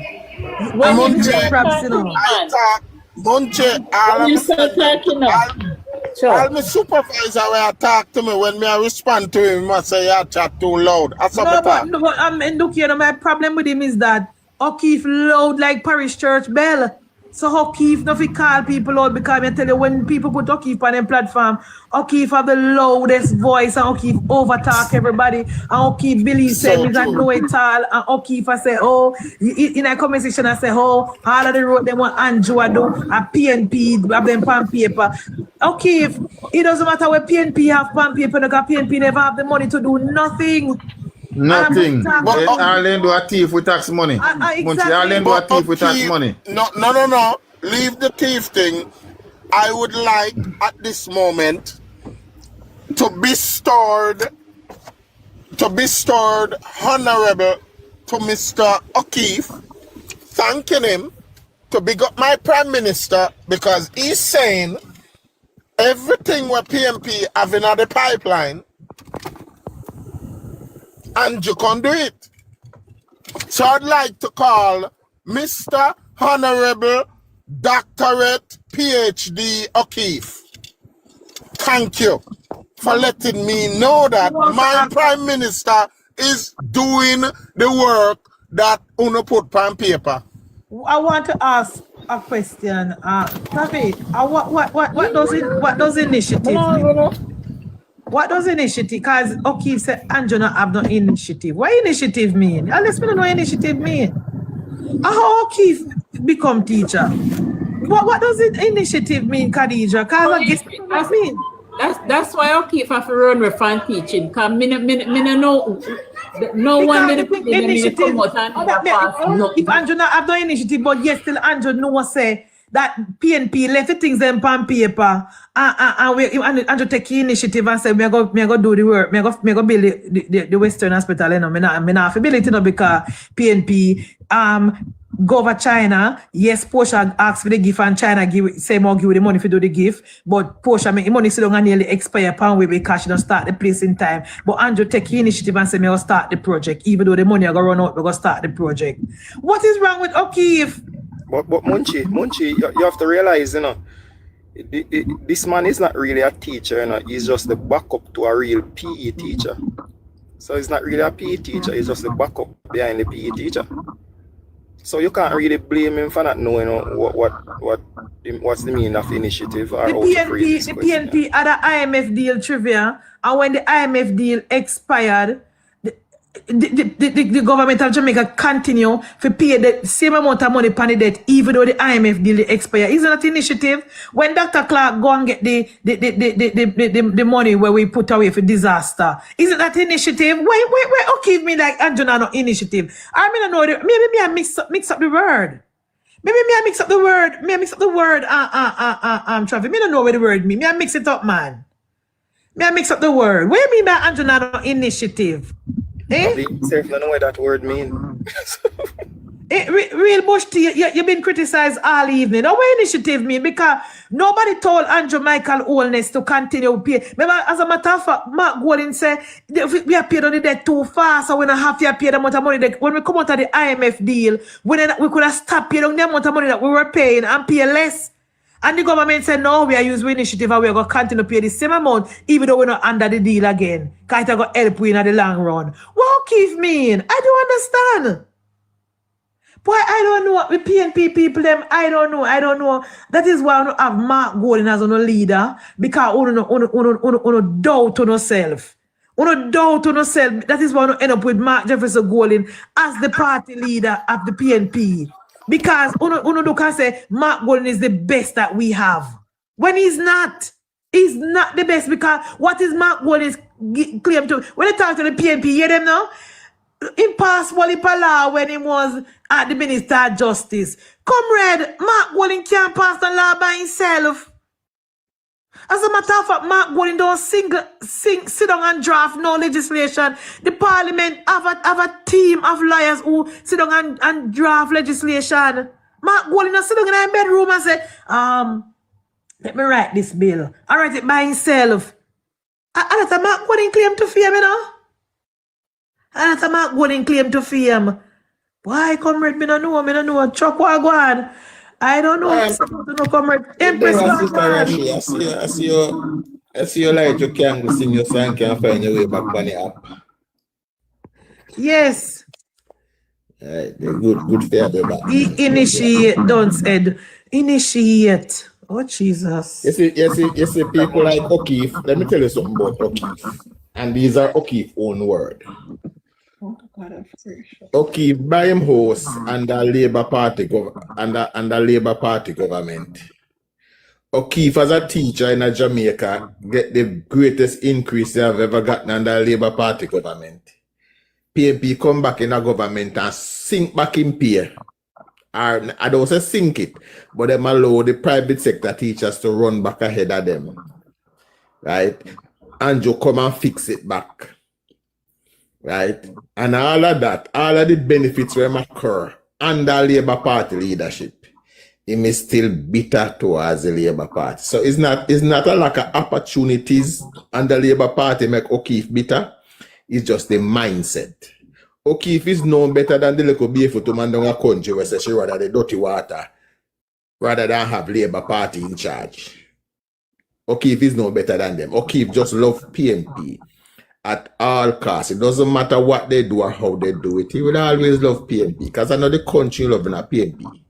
All my supervisor will talk to me when me I respond to him, I say you chat too loud. Look here, my problem with him is that O'Keefe loud like parish church bell. So O'Keefe no fi call people out because I tell you when people put O'Keefe on them platform, O'Keefe have the loudest voice and O'Keefe overtalk everybody and O'Keefe believe say me that know it all and O'Keefe I say in a conversation I say all of the road them want Andrew do a PNP have them pan paper. O'Keefe, it doesn't matter where PNP have pan paper because PNP never have the money to do nothing. Nothing. But Ireland do a thief with tax money. Exactly. Ireland do a thief with tax money. No. Leave the thief thing. I would like at this moment to be stored honorable to Mr. O'Keefe, thanking him to big up my Prime Minister because he's saying everything what PNP have in the pipeline and you can do it. So I'd like to call Mr. Honorable Doctorate PhD O'Keefe. Thank you for letting me know that my Prime Minister is doing the work that Uno put on paper. I want to ask a question. David, what does initiative mean? What does initiative? Because O'Keefe said Andrew not have no initiative. What initiative mean? Let's me know what initiative mean. How O'Keefe become teacher? What does it initiative mean, Khadija? Because I guess what mean. That's why O'Keefe have to run with fan teaching. Because me know no one will come out and if Andrew not have no initiative, but yes, still Andrew no say that PNP left the things them on paper and Andrew take the initiative and say me go do the work, me go build the Western Hospital, you know, me not ability no because PNP go over China. Yes, Porsche asked for the gift and China give the money for do the gift, but Porsche make the money so long and nearly expire pound way because she don't start the place in time. But Andrew take the initiative and say me go start the project, even though the money are gonna run out, we go start the project. What is wrong with O'Keefe? But MunchieB, you have to realize, you know, this man is not really a teacher, you know, he's just the backup to a real PE teacher. So he's not really a PE teacher, he's just the backup behind the PE teacher. So you can't really blame him for not knowing what's the meaning of initiative or the PNP had an IMF deal trivia, and when the IMF deal expired, the government of Jamaica continue to pay the same amount of money upon the debt, even though the IMF deal expire. Isn't that initiative? When Dr. Clark go and get the money where we put away for disaster, isn't that initiative? Why okay me like Andrew no initiative? I mean I know maybe me I mix up the word. Maybe me I mix up the word. Me I mix up the word Travis. Me don't know where the word me I mix it up, man. Me I mix up the word. What do you mean by Andrew no initiative? I don't know what that word means. Real bush to you've been criticized all evening. Now what initiative mean? Because nobody told Andrew Michael Holness to continue to pay. Remember, as a matter of fact, Mark Golden said we are paid on the debt too fast, so we don't have to pay the amount of money that when we come out of the IMF deal, we could have stopped paying the amount of money that we were paying and pay less. And the government said, no, we are using initiative and we are going to continue to pay the same amount, even though we're not under the deal again. Because it's going to help we in the long run. What Keith mean? I don't understand. Boy, I don't know. The PNP people, them, I don't know. That is why I don't have Mark Golden as a leader, because I don't doubt on yourself. That is why I don't end up with Mark Jefferson Golden as the party leader of the PNP. Because Uno can say Mark Golden is the best that we have. When he's not the best, because what is Mark Golden's claim to? When they talk to the PNP, you hear them now? Impossible law when he was at the Minister of Justice. Comrade, Mark Golden can't pass the law by himself. As a matter of fact, Mark Golden don't sit down and draft no legislation. The parliament have a team of lawyers who sit down and draft legislation. Mark Golden don't sit down in a bedroom and say, let me write this bill. I write it by himself. And that's a Mark Golden claim to fame, you know? And that's a Mark Golden claim to fame. Why, comrade, me don't know. Chuck Wagwan. I don't know. I'm supposed to know, comrade. Empress, I see you like you can sing your song, can find your way back on the app. Yes. Good fair back. Initiate, don't said. Initiate. Oh, Jesus. You see people like O'Keefe. Let me tell you something about O'Keefe. And these are O'Keefe's own words. O'Keefe by him host under Labour Party government. O'Keefe as a teacher in Jamaica get the greatest increase they have ever gotten under Labour Party government. PNP come back in a government and sink back in pay. Or I don't say sink it, but them allow the private sector teachers to run back ahead of them. Right? And you come and fix it back. Right? And all of that, all of the benefits will occur under Labour Party leadership. It may still bitter towards the Labour Party. So it's not a lack of opportunities under Labour Party make O'Keefe bitter. It's just the mindset. O'Keefe is known better than the little beautiful to man down a country where she rather the dirty water rather than have Labour Party in charge. O'Keefe is no better than them. O'Keefe just love PNP at all costs. It doesn't matter what they do or how they do it. He will always love PNP because I know the country loving a PNP.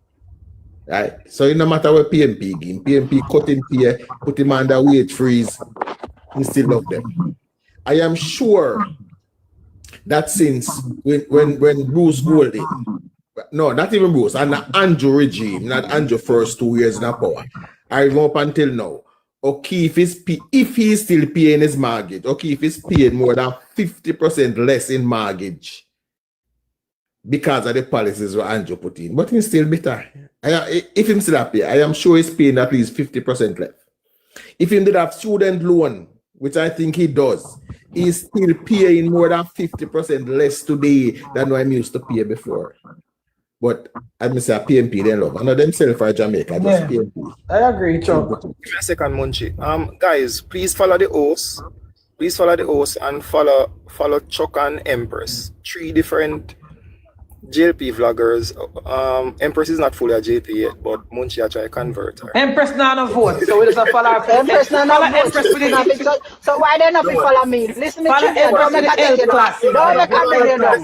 Right? So it no matter what PNP give him. PNP cut him here, put him under wage freeze, he still love them. I am sure that since when Bruce Golding, no, not even Bruce, and Andrew regime, not Andrew first 2 years in power, I even up until now, O'Keefe is, if he is still paying his mortgage, O'Keefe is paying more than 50% less in mortgage because of the policies that Andrew put in. But he's still bitter. If he's still happy, I am sure he's paying at least 50% less. If he did have student loan, which I think he does, he's still paying more than 50% less today than what I'm used to pay before. But I say PNP, they love. I know themselves for Jamaica, just PNP. I agree, Chuck. Give me a second, Munchie. Guys, please follow the host. Please follow the host and follow Chuck and Empress. 3 different JLP vloggers, Empress is not fully a JP yet, but Munchie I try to convert her. Empress now no vote, so we just follow her. Empress no follow vote. Empress with the So why they not follow me? Listen me, follow children. Don't Empress make with the L a tell you classes. down. Don't make a tell you down.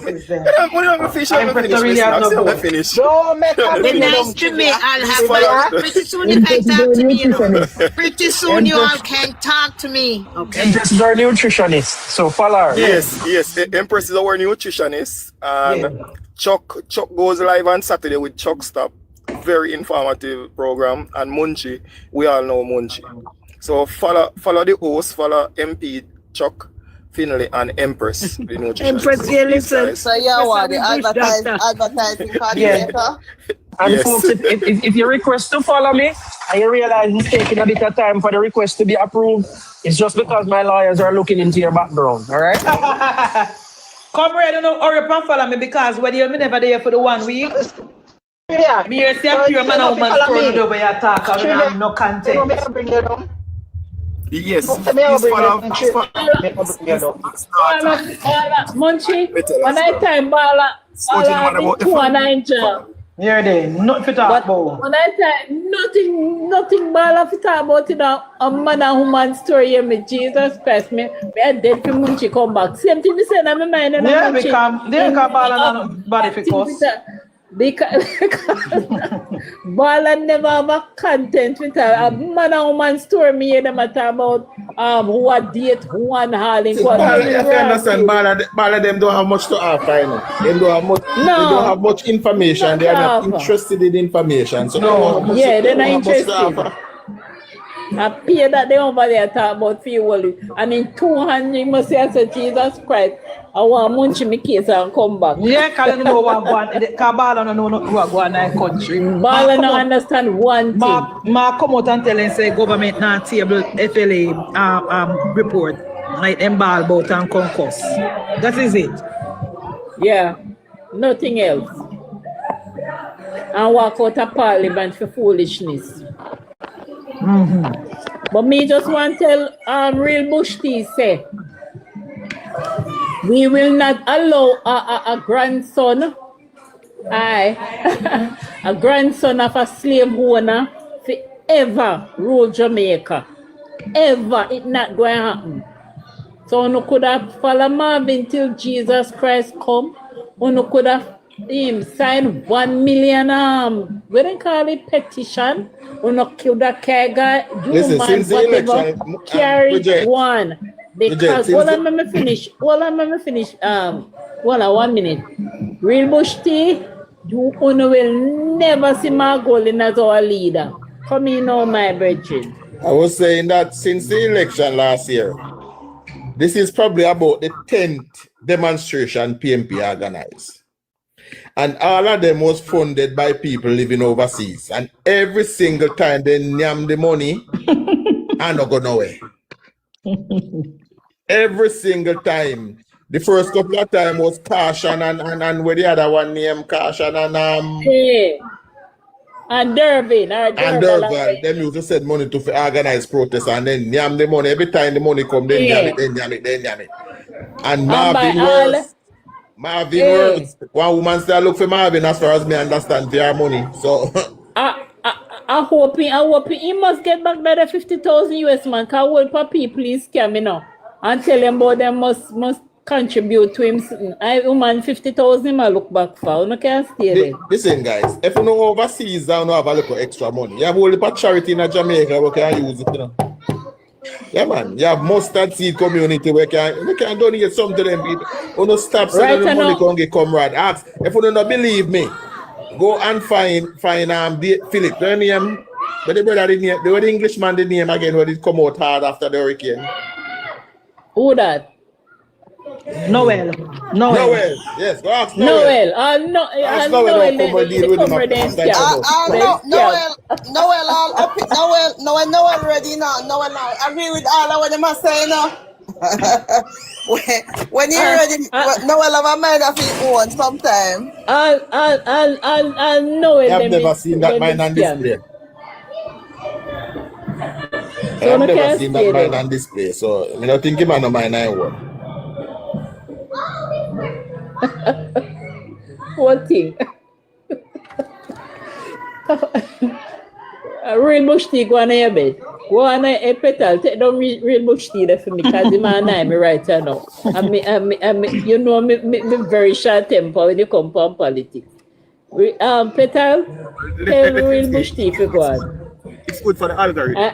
Empress don't really have no vote. Don't make a tell Be you nice down. to me. I'll have my pretty soon you can talk to me, you know. Pretty soon you all can talk to me. Okay. Empress is our nutritionist, so follow her. Yes. Empress is our nutritionist, and Chuck goes live on Saturday with Chuck Stop. Very informative program, and Munchie, we all know Munchie. So follow the host, follow MP Chuck Finley and Empress, the nutritionist. Empress, you listen. So yeah, what the advertising coordinator. And folks, if you request to follow me and you realize it's taking a bit of time for the request to be approved, it's just because my lawyers are looking into your background, all right? Comrade, you know, hurry up and follow me because when you're never there for the 1 week, Yeah. me here say I'm pure man and woman scrolling over your talk and I have no content. Yes. Munchie, when I time Bala, You're there, not for talk about. When I time nothing Bala for talk about it now, a man and woman story here, me Jesus Christ, me I dead for Munchie come back. Same thing me say in my mind. Yeah, because they can't Bala nobody for cause. Because Bala never have a content with her. A man and woman story me hear them talk about who a date, who and hauling. You understand, Bala them don't have much to offer, you know. They don't have much information. They are not interested in information. So they're not interested. I pay that they over there talk about fuel. And in 200, you must say, I said, Jesus Christ, I want to munch my case and come back. Yeah, because you know what going on. Because Bala don't know what going on in the country. Bala don't understand one thing. Ma come out and tell and say government not table FLA report. Like them ball about and concourse. That is it. Yeah, nothing else. And walk out of parliament for foolishness. But me just want to tell Real Bush Tea say we will not allow a grandson a grandson of a slave owner to ever rule Jamaica. Ever. It's not going to happen. So you could have followed Marvin till Jesus Christ come. You could have sign 1 million we don't call it petition. We not kill that guy. Listen, since the election, carry one. Because let me finish. Hold on, 1 minute. Real Bush Tea, you will never see my Golden as our leader. Come in now, my brethren. I was saying that since the election last year, this is probably about the 10th demonstration PNP organized. And all of them was funded by people living overseas. And every single time they yam the money and not go nowhere. Every single time. The first couple of times was Caution and where the other one named Caution and Dervin. And Dervin. Them used to send money to organize protests and then yam the money. Every time the money come, then yam it. And Marvin works. One woman still look for Marvin as far as me understand their money. So I hope he must get back that 50,000 US man. Cause what papi please scam me now and tell him about them must contribute to him. I woman 50,000 I look back for. You can't stay there. Listen guys, if you know overseas, you don't have a little extra money. You have only for charity in Jamaica we can use it, you know. Yeah, man. You have mustard seed community where we can donate something to them people. You don't stop sending the money can get comrade. Ask if you don't believe me, go and find Philip. The name, but the brother the name, the Englishman the name again when it come out hard after the hurricane. Who that? Noel. Yes, go ask Noel. Noel. Noel already now. Noel now. I agree with all of what they must say now. When you're ready, Noel have a mind of his own sometime. I'll Noel. I've never seen that mind on display. I've never seen that mind on display, so I don't think him on no mind I want. whole thing. Real bush tea go on your bed. Go on a petal. Take down real bush tea there for me, cause the man I me right now. And me, you know me very short temper when you come from politics. Petal, tell me real bush tea for go on. It's good for the algorithm.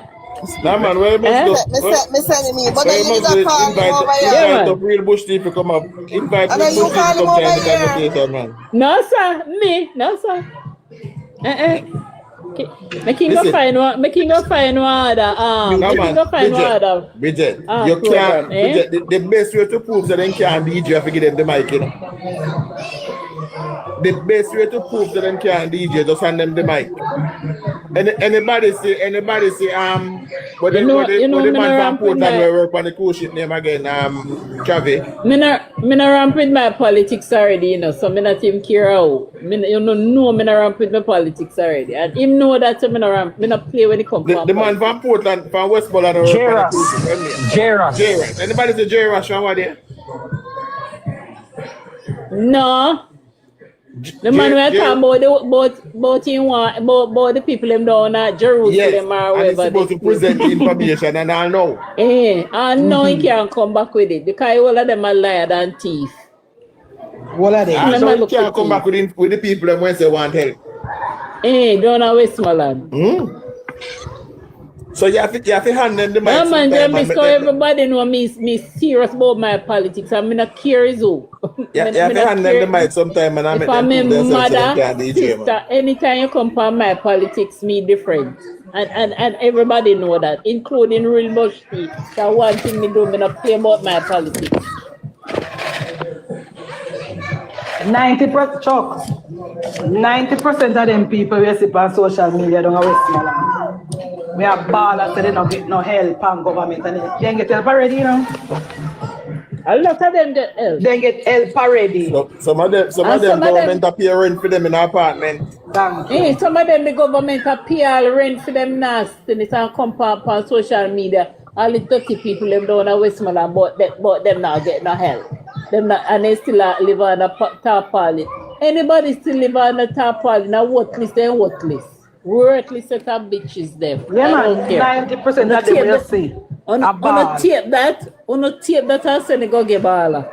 Nah, man, where Me sending me, but then you need to call him over here. Invite up real bush tea to come up. Invite And real then you bush tea call to him come over join the here. conversation, man. No sir, no sir. Making go Listen. find one. Making go find one other. Nah, Making man, go find one other. Bridget, you program, can't. eh? Bridget, the best way to prove that they can't DJ, you have to give them the mic, you know. The best way to prove that they can't DJ, just hand them the mic. Anybody say, what the man from Portland will work on the cool shit name again, Chavi. Me not ramp with my politics already, you know, so me not even care how. You know me not ramp with my politics already. And him know that so me not play when it comes from The man from Portland, from Westmoreland, will work on the cool shit. J-Ras. Anybody say J-Ras from what there? No. The man we're talking about the people them down at Jerusalem or wherever. Yes, and he's supposed to present the information and I know. I know he can't come back with it because all of them are liars and thief. What are they? So he can't come back with the people that when they want help. Down at Westmoreland. So you have to hand them the mic. No man, so everybody know me serious about my politics. I'm not curious who. You have to hand them the mic sometime and I make them if I'm a mother, DJ, sister, anytime you come from my politics, me different. And everybody know that, including real bush tea. That one thing me do, me not play about my politics. 90%, Chuck. 90% of them people we see on social media don't have Westmoreland. We have ballers, so they don't get no help from government and they get help already, you know. A lot of them get help. They get help already. Some of them government pay rent for them in an apartment. Some of them the government pay rent for them nasty and it come on social media. All the dirty people them down at Westmoreland, but them not get no help. Them not, and they still live on a tarpaulin. Anybody still live on a tarpaulin, now worthless, they're worthless. Worthless set of bitches them. Yeah, man, 90% of them will see. On tape that and send it go get baller.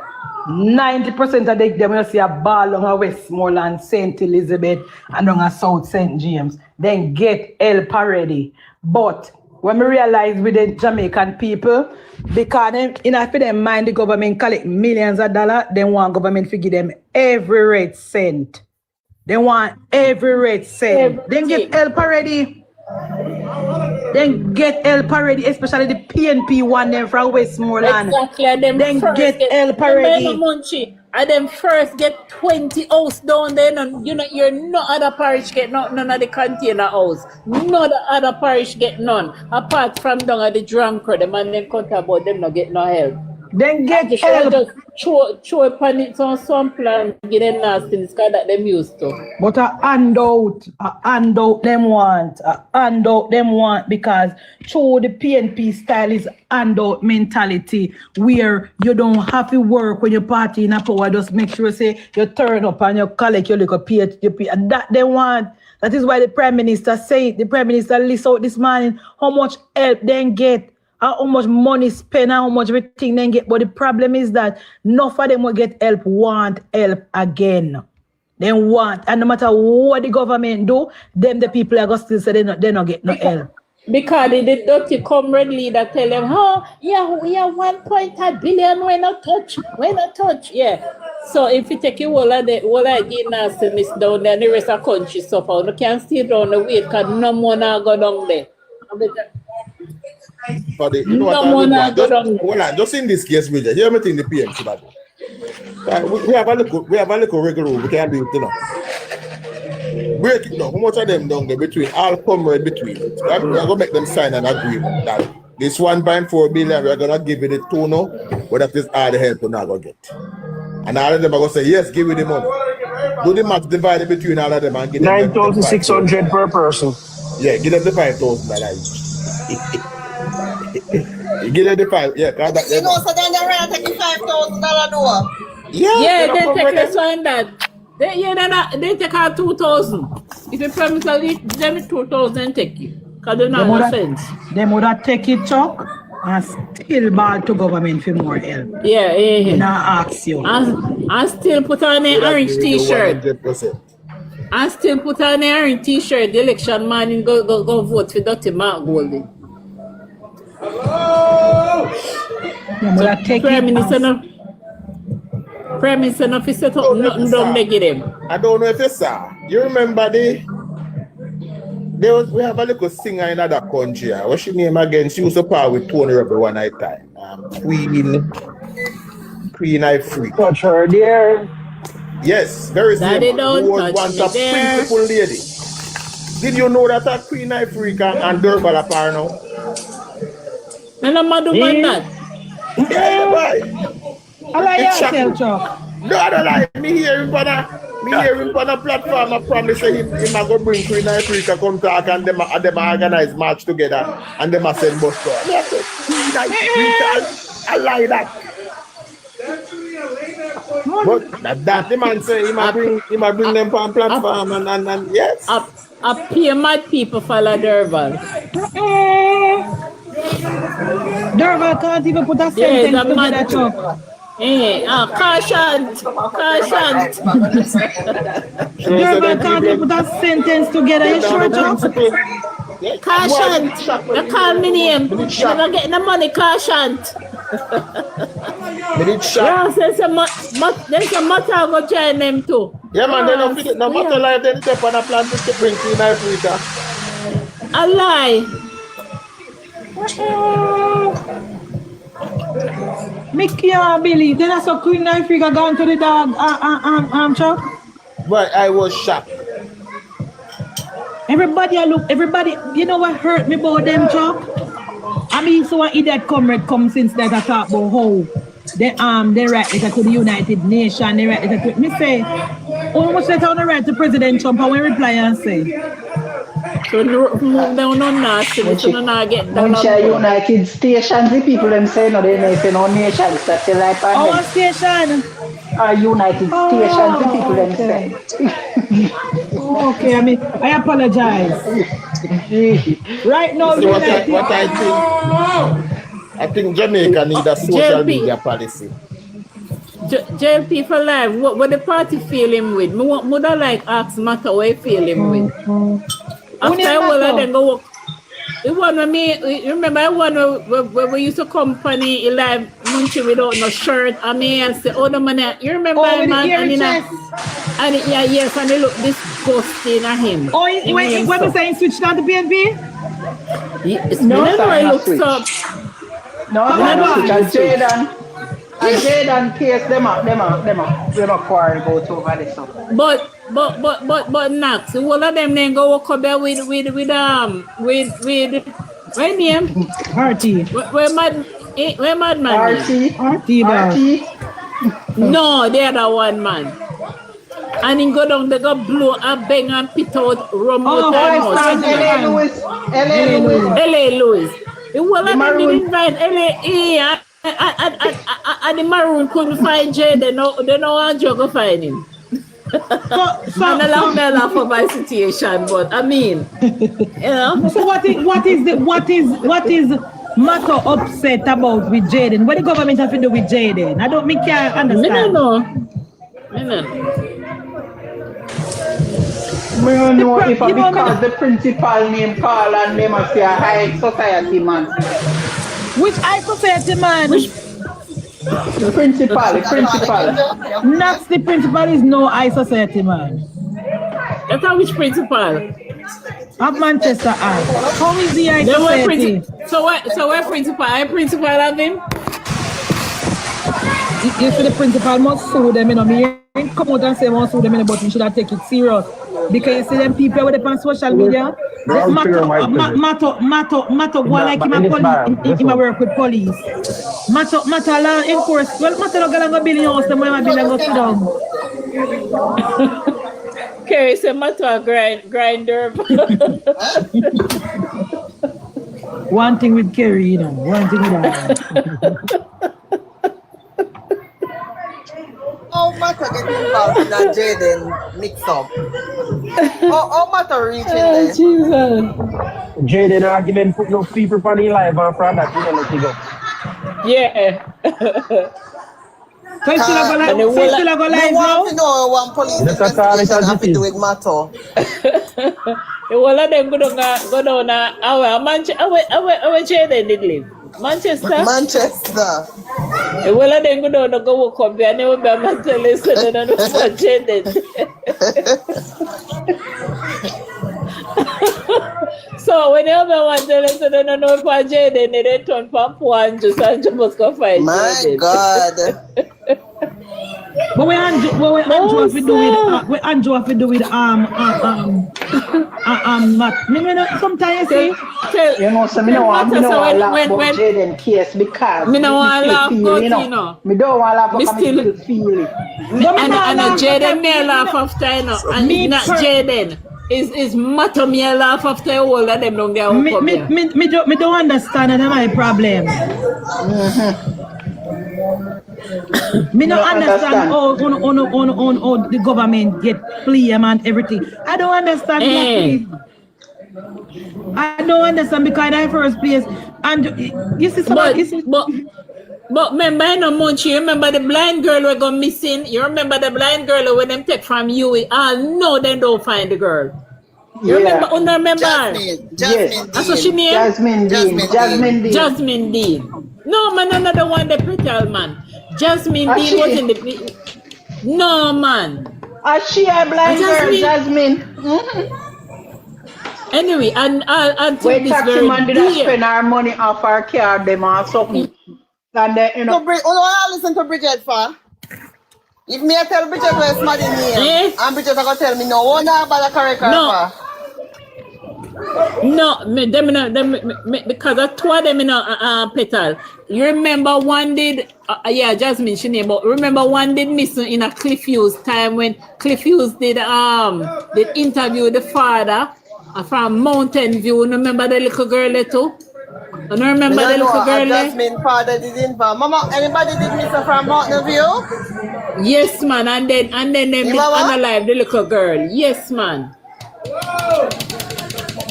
90% of them will see a ball on a Westmoreland, St. Elizabeth, and on a South St. James. Then get help already. But when we realize with the Jamaican people, because for them mind the government collect millions of dollars, they want government to give them every red cent. They want every red cent. Then get help already. Then get help already, especially the PNP one them from Westmoreland. Exactly. Then get help already. MunchieB. And them first get 20 house down there. You're no other parish get none of the container house. No other parish get none. Apart from down at the drunkard, the man them count about them not get no help. Then get help. Just throw upon it on some plan, get them nasty because that them used to. But a handout them want. Because through the PNP style is handout mentality where you don't have to work when your party in a power. Just make sure say you turn up and you collect your little PHP. And that they want. That is why the Prime Minister say, the Prime Minister list out this morning how much help they get. How much money spent, how much everything they get. But the problem is that none of them will get help, want help again. They want, and no matter what the government do, them the people are going to still say they not get no help. Because the dirty comrade leader tell them, we are 1.5 billion, we not touch. Yeah. So if you take a whole of the nastiness down there, the rest of the country suffer. You can't stay down the way because no more now go down there. But you know just in this case, Bridget, you everything the PMC bad. We have a little regular rule, we can't do it, you know. Break it down. How much of them down there between all comrade between? We're gonna make them sign an agreement that this 1.4 billion we're gonna give it a 2 now, but that is all the help we're not gonna get. And all of them are gonna say, yes, give it the money. Do the math divided between all of them and give them 9,600 per person. Yeah, give them the 5,000. You get the 5, yeah. So then they're going to take the $5,000 door. Yeah, they take this one that. They take out 2,000. If you promise them 2,000, take you. Because they not no sense. They would have take it, Chuck, and still ball to government for more help. Yeah. And I ask you. And still put on an orange t-shirt. 100%. And still put on an orange t-shirt. The election man and go vote for Dr. Mark Golding. So Prime Minister no fi set up nothing down negative. I don't know if you saw. You remember we have a little singer in another country. What's she name again? She was a par with Tony Rebel one night time. Queen Africa. Touch her there. Yes, very same. Who was once a principal lady. Did you know that a Queen Africa and Durban are par now? And I'm not doing that. Yeah, boy. I like yourself, Chuck. No, I don't like. Me hear him on a platform. I promise him I go bring Queen Africa come talk and them organize march together and them send bus to her. Queen Africa, I like that. But that the man say he might bring them on platform and yes. I pay mad people follow Durban. Durban can't even put a sentence together, Chuck. Caution. Durban can't even put a sentence together. You sure, Chuck? Caution. You call me name. You're not getting the money, caution. Yeah, there's a matter I go join them too. Yeah, man, they don't fit. No matter like they step on a plan to bring Queen Africa. A lie. Me can't believe that's a Queen Africa gone to the dog Chuck. But I was shocked. Everybody, you know what hurt me about them, Chuck? I mean, so an idiot come since that I talk about how they write letter to the United Nations, they write letter to me say, how much letter on the right to President Trump, and we reply and say. So move down on nasty, so not get down on United Stations, the people them say no, they say no nations, that's the right part. Our station? United Stations, the people them say. Okay, I apologize. Right now, what I think Jamaica need a social media policy. JLP for life, what the party feeling with? Me would like ask Matter what you feeling with. After I will then go work. The one with me, remember the one where we used to company live MunchieB without no shirt. I mean, and say, oh, the man, you remember man? And they look disgusting at him. Oh, when you saying switch down to PNP? No, it looks up. No, Jaden. And Jaden case them a quarrel about over this stuff. But Nax, all of them then go walk up there with what name? Artie. Where Madman? Artie. No, the other one man. And he go down, they go blow and bang and pit out rum. L.A. Lewis. All of them did invite L.A. And the Maroon couldn't find Jay, they know how to go find him. And allow me laugh for my situation, but I mean, you know. So what is Matter upset about with Jaden? What the government have to do with Jaden? I can't understand. I don't know. We don't know if because the principal name call and name of your high society man. Which high society man? The principal. Not the principal is no high society man. That's how which principal? Of Manchester High. How is the high society? So what principal? I principal of him? You see the principal must sue them, you know. Me come out and say must sue them, but we should have take it serious. Because you see them people with on social media, Matter go like him a work with police. Matter law enforce. Well, Matter not gonna go build your house, them when I build go sit down. Okay, so Matter grinder. One thing with Kerry, you know. One thing with that. Oh, how Matter get involved in that Jaden mix up? How Matter reaching there? Jesus. Jaden argument put no people for the live and from that, you don't let it go. Yeah. So you still go live? Me So you still go live want now? to know one police Just a call it investigation as have it to do is. with Matter. All of them go down our Jaden did live. Manchester. Manchester. All of them go down go walk up there and they will be a man tell us that they don't know what Jaden. So when you have one tell us that they don't know what Jaden, they turn from one just and you must go fight My Jaden. God. But we Andrew have to do with Matt. Sometimes you see. You know, so me no want to laugh about Jaden case because me no want to laugh about you know. Me don't want to laugh because me still feel it. And Jaden may laugh after, you know, and not Jaden. Is Matter me laugh after all of them don't get up here. Me don't understand, and that's my problem. Me don't understand how the government get blame and everything. I don't understand. I don't understand because in the first place, and you see But remember, you know, Munchie, you remember the blind girl who got missing? You remember the blind girl when them take from you? No, they don't find the girl. You remember? You remember? Jasmine. That's what she named? Jasmine Dean. No, man, another one, the pretty man. Jasmine Dean was in the... No, man. She a blind girl, Jasmine. Anyway, and wait, taxi man did not spend our money off our car, them or something. And you know. So, listen to Bridget for. If me I tell Bridget where somebody name, and Bridget are gonna tell me no, about the correct No, because I told them in Petal. You remember one did, Jasmine, she name, but remember one did missing in a Cliff Hughes time when Cliff Hughes did interview the father from Mountain View. Remember the little girl too? I don't remember the little girl. Jasmine father did involve. Mama, anybody did miss her from Mountain View? Yes, man, and then they did unalive the little girl. Yes, man.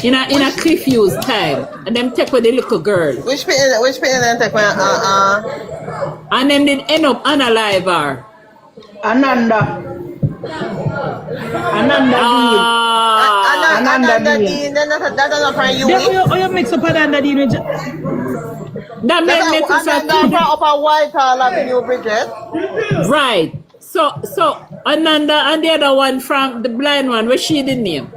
In a Cliff Hughes time, and them take with the little girl. Which people them take with? And them did end up unalive her. Ananda Dean. That's not from you. You mix up Ananda Dean with... That made me to say up a Whitehall Avenue, Bridget. Right. So Ananda and the other one from the blind one, what's she the name?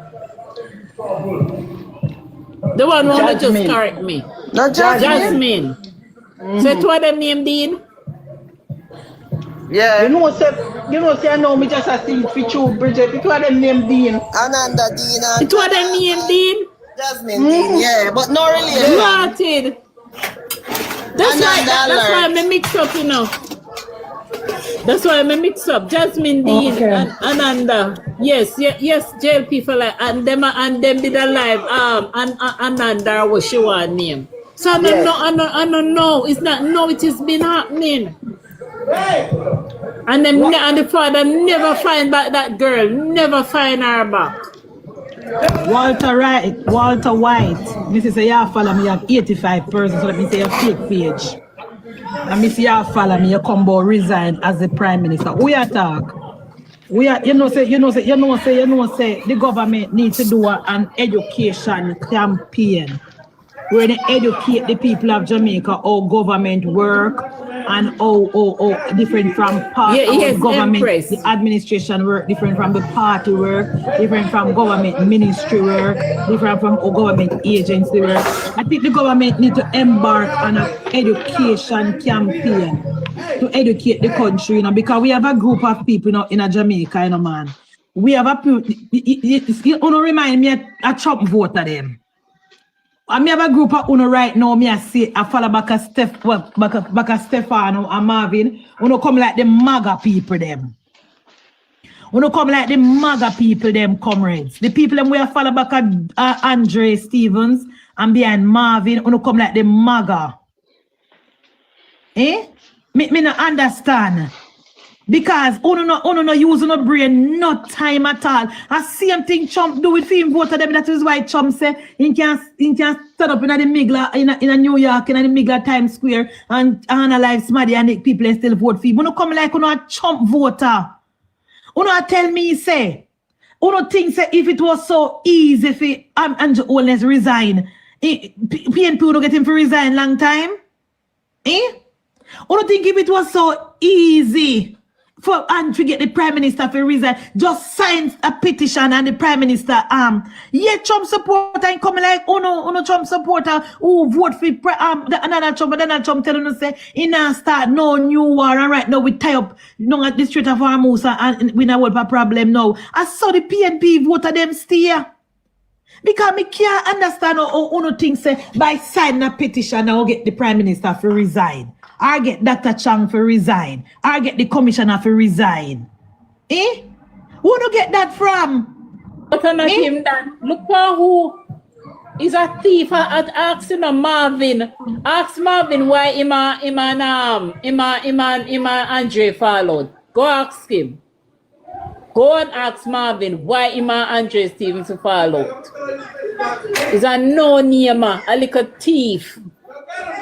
The one who wanna just correct me. Not Jasmine. So two of them named Dean? Yeah. You know, I know me just a thing for you, Bridget. It was them named Dean. Ananda Dean. It was them named Dean? Jasmine Dean, yeah, but no relation. Rotted. That's why I mix up, you know. That's why I mix up. Jasmine Dean and Ananda. Yes, jail people like and them did alive. And Ananda was she one name. So I don't know. It's not it has been happening. And them and the father never find back that girl. Never find her back. Walter White. Mrs. say you follow me, you have 85 persons, so let me say a fake page. And me see you follow me, you come about resign as the Prime Minister. We are talk. We are, you know say the government needs to do an education campaign where they educate the people of Jamaica how government work and how different from part of government, the administration work, different from the party work, different from government ministry work, different from government agency work. I think the government need to embark on an education campaign to educate the country, you know, because we have a group of people, you know, in Jamaica, you know, man. We have a people, you know, remind me a Trump voter them. I have a group of uno right now, I follow back a Stefano and Marvin. Uno come like the MAGA people them. Uno come like the MAGA people them, comrades. The people them we follow back Andre Stevens and behind Marvin, uno come like the MAGA. Me not understand. Because uno no use no brain, no time at all. And same thing Trump do with him vote them. That is why Trump say he can stand up in the Migla in a New York in the Migla Times Square and analyze somebody and the people still vote for him. Uno come like uno a Trump voter. Uno tell me say uno think say if it was so easy if Andrew Holness resign, PNP would get him for resign long time. Uno think if it was so easy for Andrew to get the Prime Minister for resign, just sign a petition and the Prime Minister Trump supporter and come like uno Trump supporter who vote for Donald Trump, but Donald Trump telling us say he not start no new war and right now we tie up at the Strait of Hormuz and we not have a problem now. I saw the PNP voter them steer. Because me can't understand how uno think say by signing a petition I'll get the Prime Minister for resign. I get Dr. Chang for resign. I get the commissioner for resign. Who do get that from? But I'm not him that. Look for who is a thief at asking Marvin. Ask Marvin why Andre followed. Go ask him. Go and ask Marvin why Andre Stevenson followed. He's a no-namer, a little thief.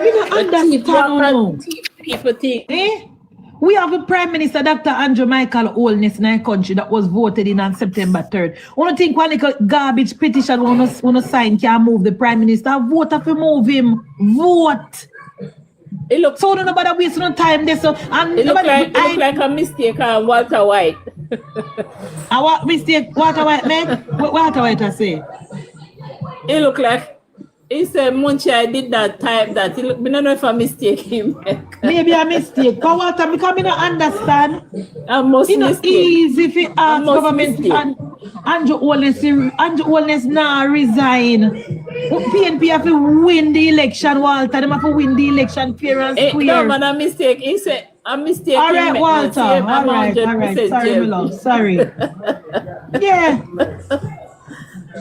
We don't understand. People think. We have a Prime Minister, Dr. Andrew Michael Holness in our country that was voted in on September 3rd. We don't think one little garbage petition wanna sign can move the Prime Minister. Vote if you move him. Vote. It looks so nobody waste no time there. So it looks like a mistake on Walter White. A what mistake Walter White made? What Walter White I say? It look like he said, Munchie, I did that time that. I don't know if I mistake him. Maybe a mistake. Because I don't understand. It's not easy if you ask government and Andrew Holness now resign. PNP have to win the election, Walter. They have to win the election fair and square. No, man, a mistake. He said, a mistake. All right, Walter. All right. Sorry, my love. Sorry. Yeah.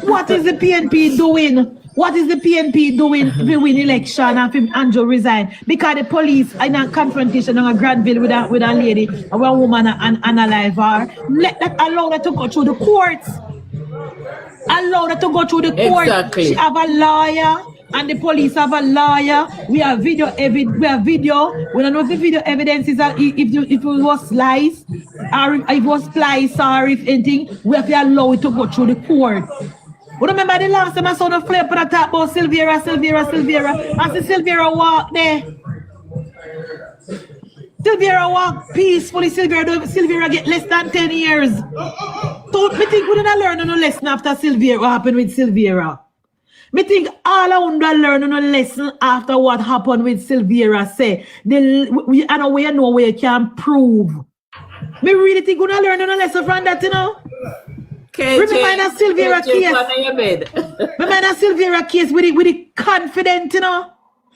What is the PNP doing? What is the PNP doing if we win election and if Andrew resign? Because the police in a confrontation in a Granville with a lady, a woman and a live her. Allow her to go through the courts. Allow her to go through the court. Exactly. She have a lawyer and the police have a lawyer. We have video. We don't know if the video evidence is if it was sliced or if it was spliced or if anything. We have to allow it to go through the court. But remember the last time I saw the flip and I talk about Silvera. I see Silvera walk there. Silvera walk peacefully. Silvera get less than 10 years. Don't me think we didn't learn no lesson after Silvera. What happened with Silvera? Me think all I want to learn no lesson after what happened with Silvera. Say we know where you can prove. Me really think we don't learn no lesson from that, you know. Remember that Silvera case. Remember that Silvera case with the confident, you know.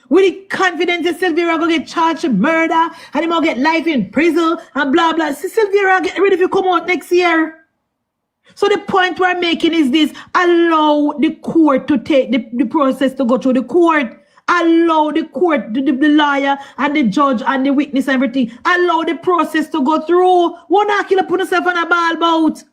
With the confidence that Silvera gonna get charged with murder and he gonna get life in prison and blah blah. See, Silvera get ready to come out next year. So the point we're making is this: allow the court to take the process to go through the court. Allow the court, the lawyer and the judge and the witness and everything. Allow the process to go through. One not kill put yourself on a ball boat.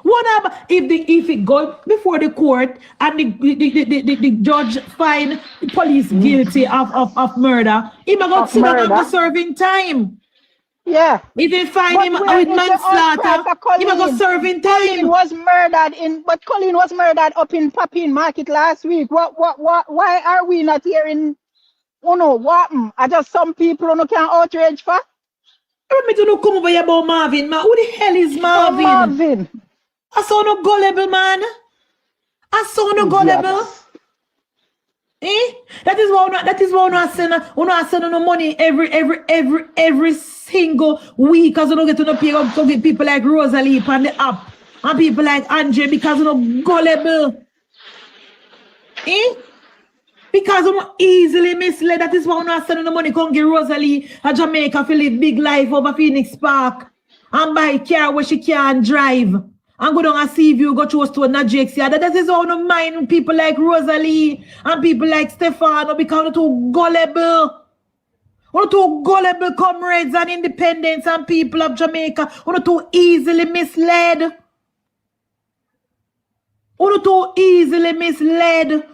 What about if it go before the court and the judge find the police guilty of murder? He might go serving time. Yeah. If they find him with manslaughter, he might go serving time. Colleen was murdered up in Papin Market last week. Why are we not hearing? Oh no, what? I just some people who can outrage for. Me to know come over here about Marvin, man. Who the hell is Marvin? Marvin. I saw no gullible, man. I saw no gullible. That is why I send no money every single week because I don't get to pay up to get people like Rosalie on the app and people like Andre because you know gullible. Because I'm easily misled. That is why I'm not sending the money. Come get Rosalie at Jamaica to live big life over Phoenix Park and buy a car where she can't drive. And go down and see if you go to a store in Najexia. That is how I don't mind people like Rosalie and people like Stefano because they're too gullible. One too gullible comrades and independents and people of Jamaica. One too easily misled. One too easily misled.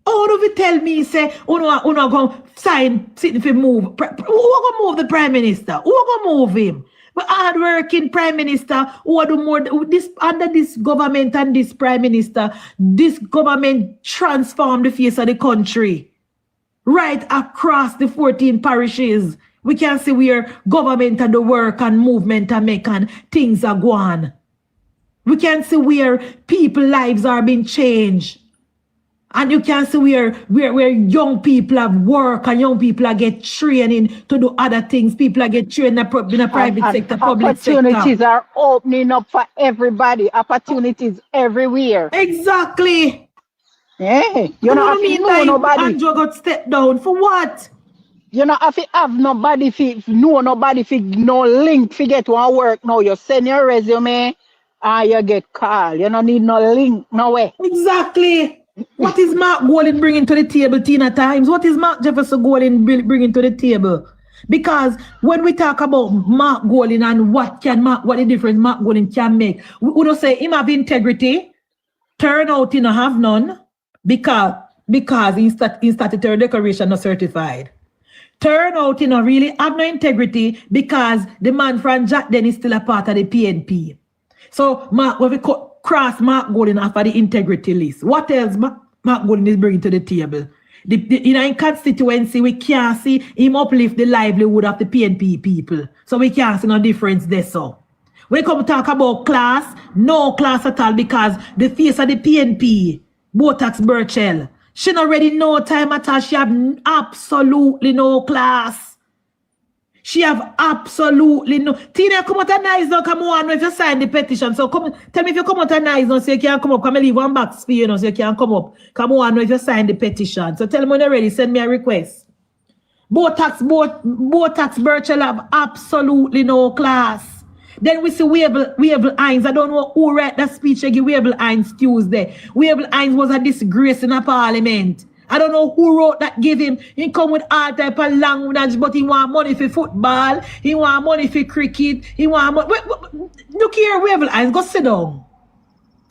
Oh, do you tell me, say, uno going to sign, sitting for move? Who going to move the Prime Minister? Who going to move him? But hard-working Prime Minister who do more, this, under this government and this Prime Minister, this government transformed the face of the country. Right across the 14 parishes. We can see where government and the work and movement are making, things are going. We can see where people's lives are being changed. And you can see where young people have work and young people are get training to do other things. People are get trained in a private sector, public sector. Opportunities are opening up for everybody. Opportunities everywhere. Exactly. Yeah. You know, if you know nobody. Andrew got stepped down. For what? You know, if you have nobody, if no link to get to work now, you send your resume and you get called. You don't need no link, no way. Exactly. What is Mark Golding bringing to the table, Tina Times? What is Mark Jefferson Golding bringing to the table? Because when we talk about Mark Golding and what the difference Mark Golding can make, we don't say him have integrity, turnout he no have none, because in statutory declaration not certified. Turnout he no really have no integrity because the man from Jack then is still a part of the PNP. So when we cross Mark Golding off of the integrity list. What else Mark Golding is bringing to the table? In constituency, we can't see him uplift the livelihood of the PNP people. So we can't see no difference there. So when we come to talk about class, no class at all, because the face of the PNP, Botax Burchell, she not ready no time at all. She have absolutely no class. She have absolutely no. Tina, come out and nice now. Come on, if you sign the petition. So come, tell me if you come out and nice now, so you can't come up. Come and leave one box for you now, so you can't come up. Come on, if you sign the petition. So tell me when you're ready. Send me a request. Botax Burchell have absolutely no class. Then we see Wavell Hines. I don't know who read that speech again. Wavell Hines Tuesday. Wavell Hines was a disgrace in a parliament. I don't know who wrote that, give him. He come with all type of language, but he want money for football. He want money for cricket. He want money. Look here, Wavell Hines, go sit down.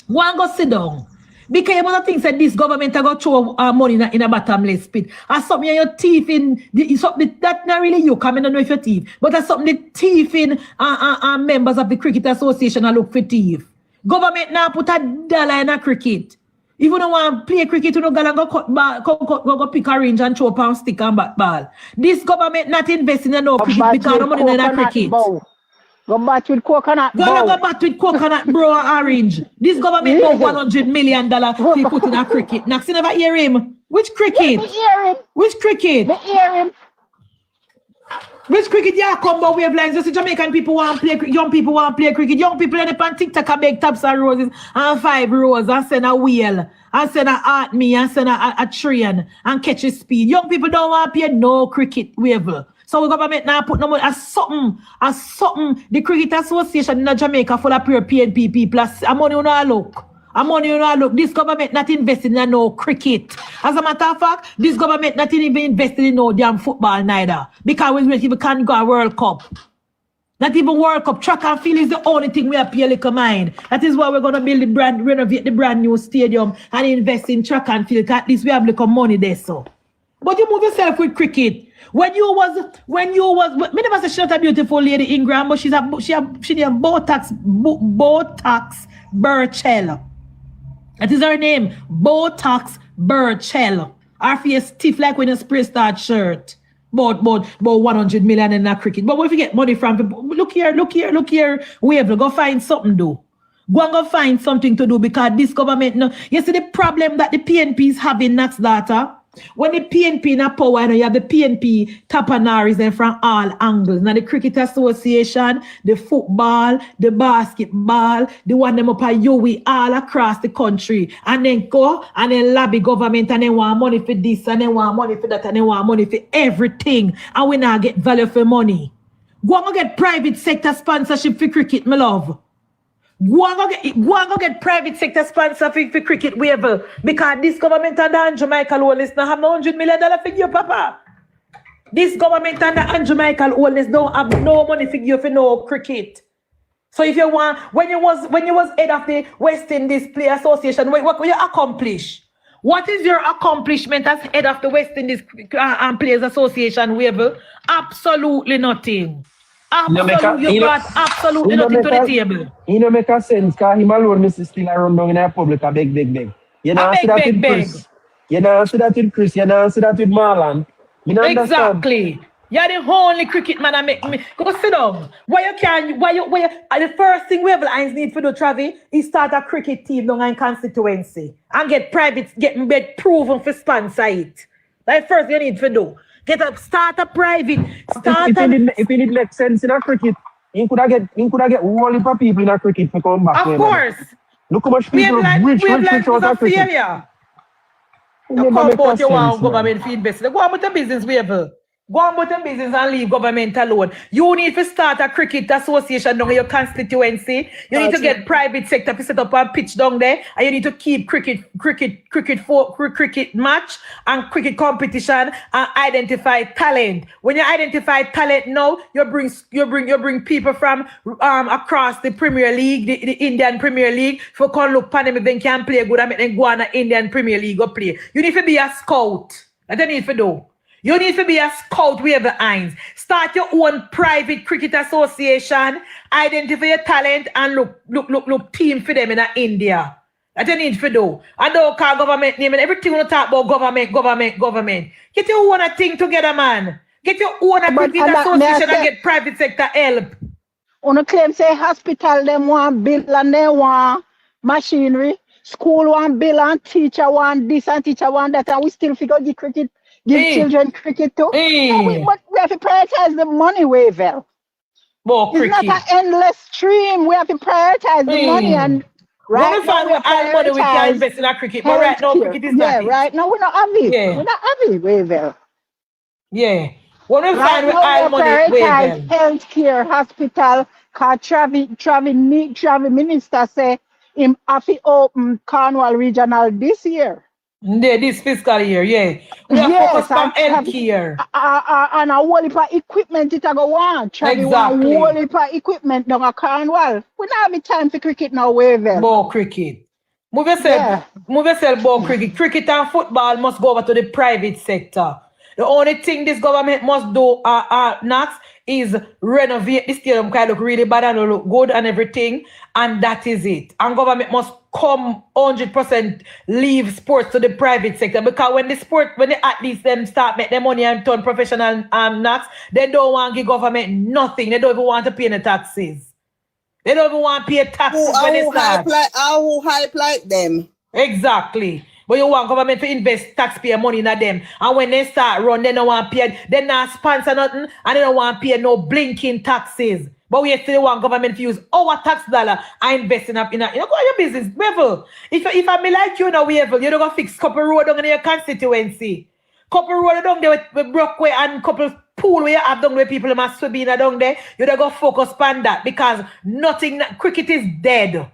Go sit down. Because one of the things that this government are going to throw money in a bottomless pit. As something your teeth in, that's not really you, I don't know if you're thief, but that's something the thief in members of the Cricket Association are look for thief. Government now put $1 in a cricket. If you don't want to play cricket, you don't go pick a range and throw a pound stick and bat ball. This government not investing in no cricket because no money in a cricket. Go bat with coconut. Go bat with coconut, bro, orange. This government got $100 million to put in a cricket. Next, you never hear him. Which cricket? Which cricket? Which cricket you come about wavelines? You see Jamaican people want to play, young people want to play cricket. Young people on the TikTok and beg taps and roses and 5 rows and send a wheel and send a art me and send a train and catch a speed. Young people don't want to play no cricket wave. So the government now put no money as something. The Cricket Association in Jamaica full of pure PNP people. A money you know look. This government not investing in no cricket. As a matter of fact, this government not even investing in no damn football neither. Because we even can't go a World Cup. Not even World Cup. Track and field is the only thing we have pay little mind. That is why we're gonna renovate the brand new stadium and invest in track and field. At least we have little money there, so. But you move yourself with cricket. When you was, me never say she's not a beautiful lady, Ingram, but she named Botax Burchell. That is her name, Botax Burchell. Her face stiff like when you spray start shirt. About 100 million in that cricket. But where if you get money from people, look here, we have to go find something to do. Go find something to do because this government, no. You see the problem that the PNP is having next data. When the PNP in a power, you have the PNP tappanaries from all angles. Now the Cricket Association, the football, the basketball, the one them up at UWI all across the country. And then go and then lobby government and then want money for this and then want money for that and then want money for everything. And we now get value for money. Go and get private sector sponsorship for cricket, my love. Go and get private sector sponsor for cricket waiver because this government and Jamaica alone is not have no $100 million for you, Papa. This government and the Andrew Michael Holness don't have no money for you for no cricket. So if you want, when you was head of the West Indies Player Association, what will you accomplish? What is your accomplishment as head of the West Indies Players Association, Wavell? Absolutely nothing. Absolutely, you brought absolutely nothing to the table. You know, make a sense, because him alone is still around down in the public, a beg. You know, see that with Chris. You know, see that with Chris. You know, see that with Marlon. You know, exactly. You're the only cricket man that make me go sit down. The first thing Wavell Hines need to do, Travi, is start a cricket team down in constituency and get proven for sponsor it. That's the first thing you need to do. Start a private. If it make sense in a cricket, you could have get all the people in a cricket to come back. Of course. Look how much people rich out of cricket. You come about your own government for investment. Go on with the business, Wavell. Go on with the business and leave government alone. You need to start a cricket association down in your constituency. You need to get private sector to set up a pitch down there, and you need to keep cricket match and cricket competition and identify talent. When you identify talent now, you bring people from across the Premier League, the Indian Premier League, for come look for them if they can play good and make them go on the Indian Premier League or play. You need to be a scout. That's what you need to do. You need to be a scout, Wavell Hines. Start your own private cricket association, identify your talent, and look team for them in India. That's what you need to do. I don't call government name and everything we talk about government. Get your own thing together, man. Get your own cricket association and get private sector help. On claim say hospital them want bill and they want machinery. School want bill and teacher want this and teacher want that, and we still figure the cricket. Give children cricket too. But we have to prioritize the money, Wavell. It's not an endless stream. We have to prioritize the money, and right now we money we can invest in a cricket. But right now cricket is not. Right now we're not happy. We're not happy, Wavell. Yeah. When we right find now all money, prioritize healthcare, hospital. Cause Travi minister say him have to open Cornwall Regional this year. Yeah, this fiscal year, yeah. We are focused on healthcare. And a whole heap of equipment it a go on. Exactly. A whole heap of equipment down at Cornwall. We don't have time for cricket now, Wavell. More cricket. Move yourself, more cricket. Cricket and football must go over to the private sector. The only thing this government must do, Nax, is renovate the stadium because it look really bad and it look good and everything. And that is it. And government must come 100% leave sports to the private sector, because when the athletes them start make their money and turn professional Nax, they don't want to give government nothing. They don't even want to pay the taxes. They don't even want to pay taxes when they start. Who hype like them? Exactly. But you want government to invest taxpayer money in them. And when they start run, they don't want to pay, they not sponsor nothing, and they don't want to pay no blinking taxes. But we still want government to use our tax dollar and invest in go your business. Wavell. If I be like you now, Wavell, you don't go fix couple road down in your constituency. Couple road down there with Brockway and couple pool where you have down where people must swim in down there. You don't go focus on that, because cricket is dead.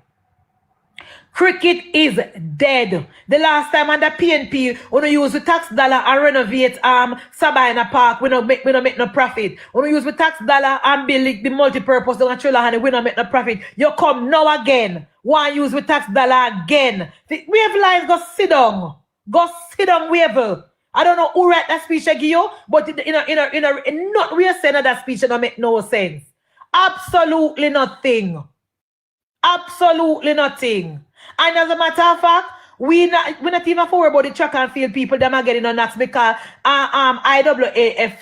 Cricket is dead. The last time under PNP, when we use the tax dollar and renovate Sabina Park, we don't make no profit. When we use the tax dollar and build the multi-purpose down at Trilla, we don't make no profit. You come now again. Why use the tax dollar again? Wavell Hines, go sit down. Go sit down, Wavell. I don't know who write that speech I give you, but not real saying that speech don't make no sense. Absolutely nothing. Absolutely nothing. And as a matter of fact, we're not even worried about the track and field people that are getting on Nax, because IAAF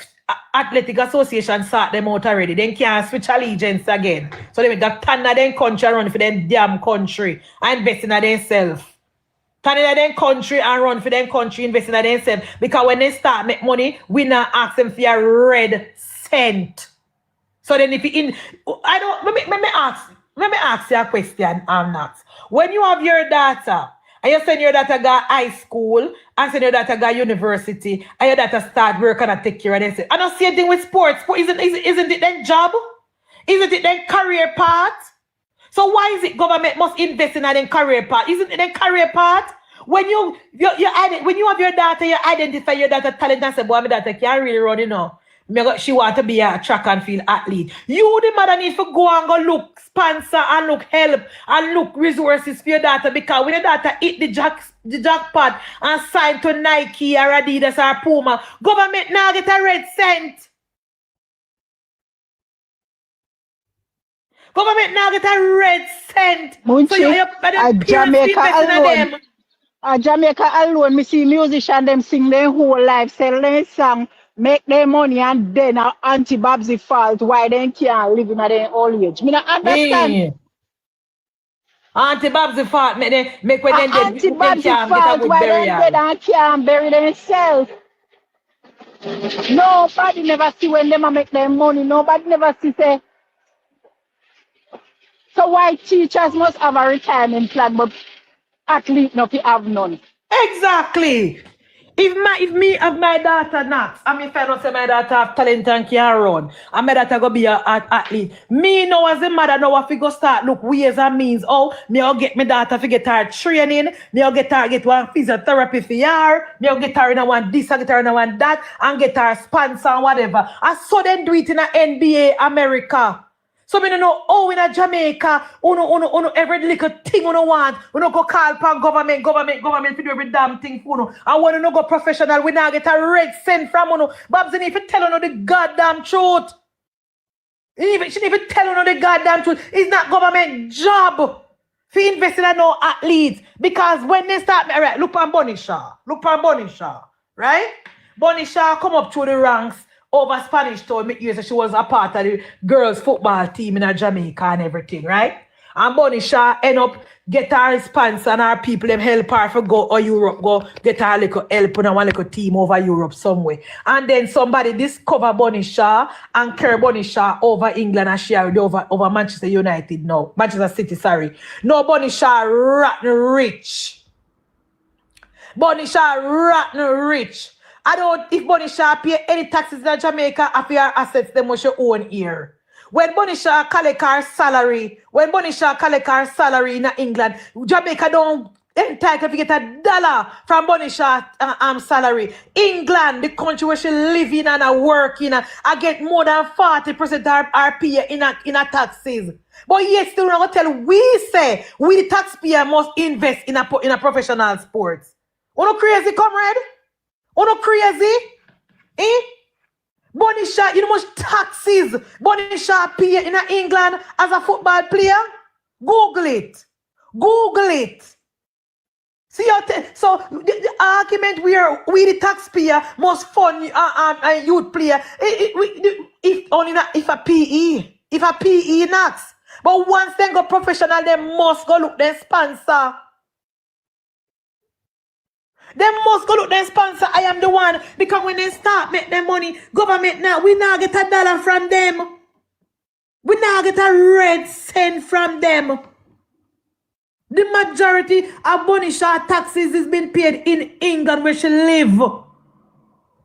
Athletic Association sort them out already. They can't switch allegiance again. So they make that turn of them country and run for them damn country and invest in themselves. Turn in them country and run for them country, invest in themselves. Because when they start make money, we not ask them for a red cent. So then if you let me ask you a question, Nax. When you have your daughter, and you send your daughter go high school, and send your daughter go university, and your daughter start working and take care of themselves, I don't see anything with sports. Isn't it their job? Isn't it their career path? So why is it government must invest in their career path? Isn't it their career path? When you have your daughter, you identify your daughter talent and say, boy, my daughter can't really run, She want to be a track and field athlete. You, the mother, need to go and go look sponsor and look help and look resources for your daughter, because when your daughter hit the jackpot and sign to Nike or Adidas or Puma, government now get a red cent. Government now get a red cent. Munchie, so you Jamaica alone, me see musicians them sing their whole life, sell their song, make their money, and then Auntie Babsy fault why they can't live in their old age. Me not understand. Auntie Babsy fault make when they dead. Auntie Babsy fault why they dead and can't bury themselves. Nobody never see when them make their money. Nobody never see say. So why teachers must have a retirement plan, but athletes not have none? Exactly. If me have my daughter Knox, I mean if I don't say my daughter have talent and can run, and my daughter go be an athlete, me know as a mother know if we go start look ways and means, me I'll get my daughter to get her training, me I'll get one physiotherapy for her, me I'll get her in one this and get her in one that, and get her sponsor and whatever. I saw them do it in the NBA America. So me don't know in a Jamaica, uno every little thing uno want, uno go call upon government to do every damn thing for uno. And when uno go professional, we now get a red cent from uno. Babs, if you tell uno the goddamn truth, she didn't even tell uno the goddamn truth. It's not government job to invest in no athletes. Because when they start, right, look on Bonnie Shaw, right? Bonnie Shaw come up through the ranks over Spanish Town, she was a part of the girls' football team in Jamaica and everything, right? And Bonnie Shaw end up get her sponsor and her people them help her for go or Europe, go get her little help on one little team over Europe somewhere. And then somebody discover Bonnie Shaw and carry Bonnie Shaw over England and share it over Manchester United now. Manchester City, sorry. No, Bonnie Shaw rotten rich. Bonnie Shaw rotten rich. I don't, if Bonnie Shaw pay any taxes in Jamaica, if your assets, they must own here. When Bonnie Shaw collect her salary, in England, Jamaica don't entitled to get $1 from Bonnie Shaw salary. England, the country where she live in and work in, I get more than 40% of her pay in a taxes. But yet still not tell we say we the taxpayer must invest in a professional sports. Uno crazy, comrade? Uno crazy? Bonnie Shaw, you know how much taxes Bonnie Shaw pay in England as a football player? Google it. See, so the argument where we the taxpayer must fund a youth player if a PE knocks. But once they go professional, they must go look their sponsor. They must go look their sponsor. I am the one. Because when they start make their money, government now, we now get $1 from them. We now get a red cent from them. The majority of Bonnie Shaw taxes is being paid in England where she live.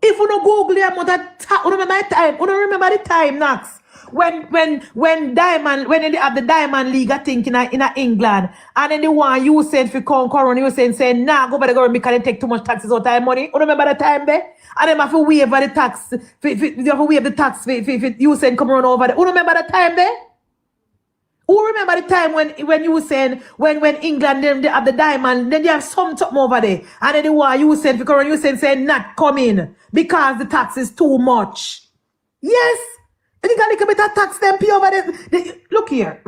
If you don't Google the amount of tax, you remember the time, Knox. When they have the Diamond League, I think, in England, and then the one you said for Corona, you saying, nah, go by the government because they take too much taxes out of their money. You remember the time there? And then have to waive the tax. You have to waive the tax if you send come around over there. You remember the time there? Who remember the time when you saying when England they have the diamond, then they have something over there, and then the one you said for Corona, you saying not coming because the tax is too much. Yes. You think a little bit of tax them pay over there? Look here.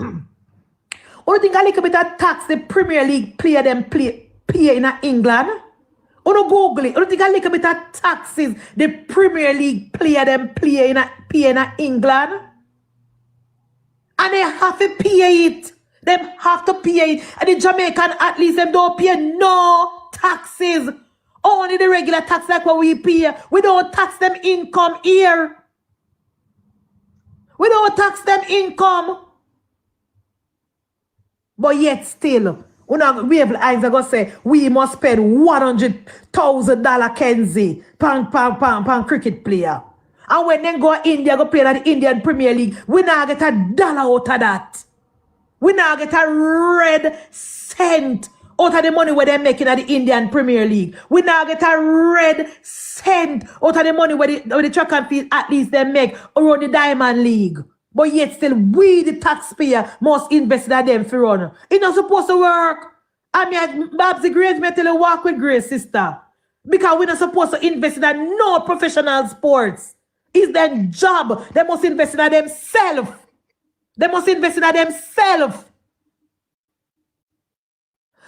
Or you think a little bit of tax the Premier League player them pay in England? Or no Google it. Or you think a little bit of taxes the Premier League player them pay in England? And they have to pay it. They have to pay it. And the Jamaican athletes them don't pay no taxes. Only the regular tax like what we pay. We don't tax them income here. We don't tax them income. But yet still, we have eyes that go say, we must spend $100,000 Kenzie pan cricket player. And when they go India, go play at the Indian Premier League, we now get $1 out of that. We now get a red cent out of the money where they're making at the Indian Premier League. We now get a red cent out of the money where the track and field athletes they make around the Diamond League. But yet still, we, the taxpayer, must invest in them for run. It's not supposed to work. I mean, Babs the Grace may tell you walk with grace, sister. Because we're not supposed to invest in no professional sports. It's their job. They must invest in themselves. They must invest in themselves.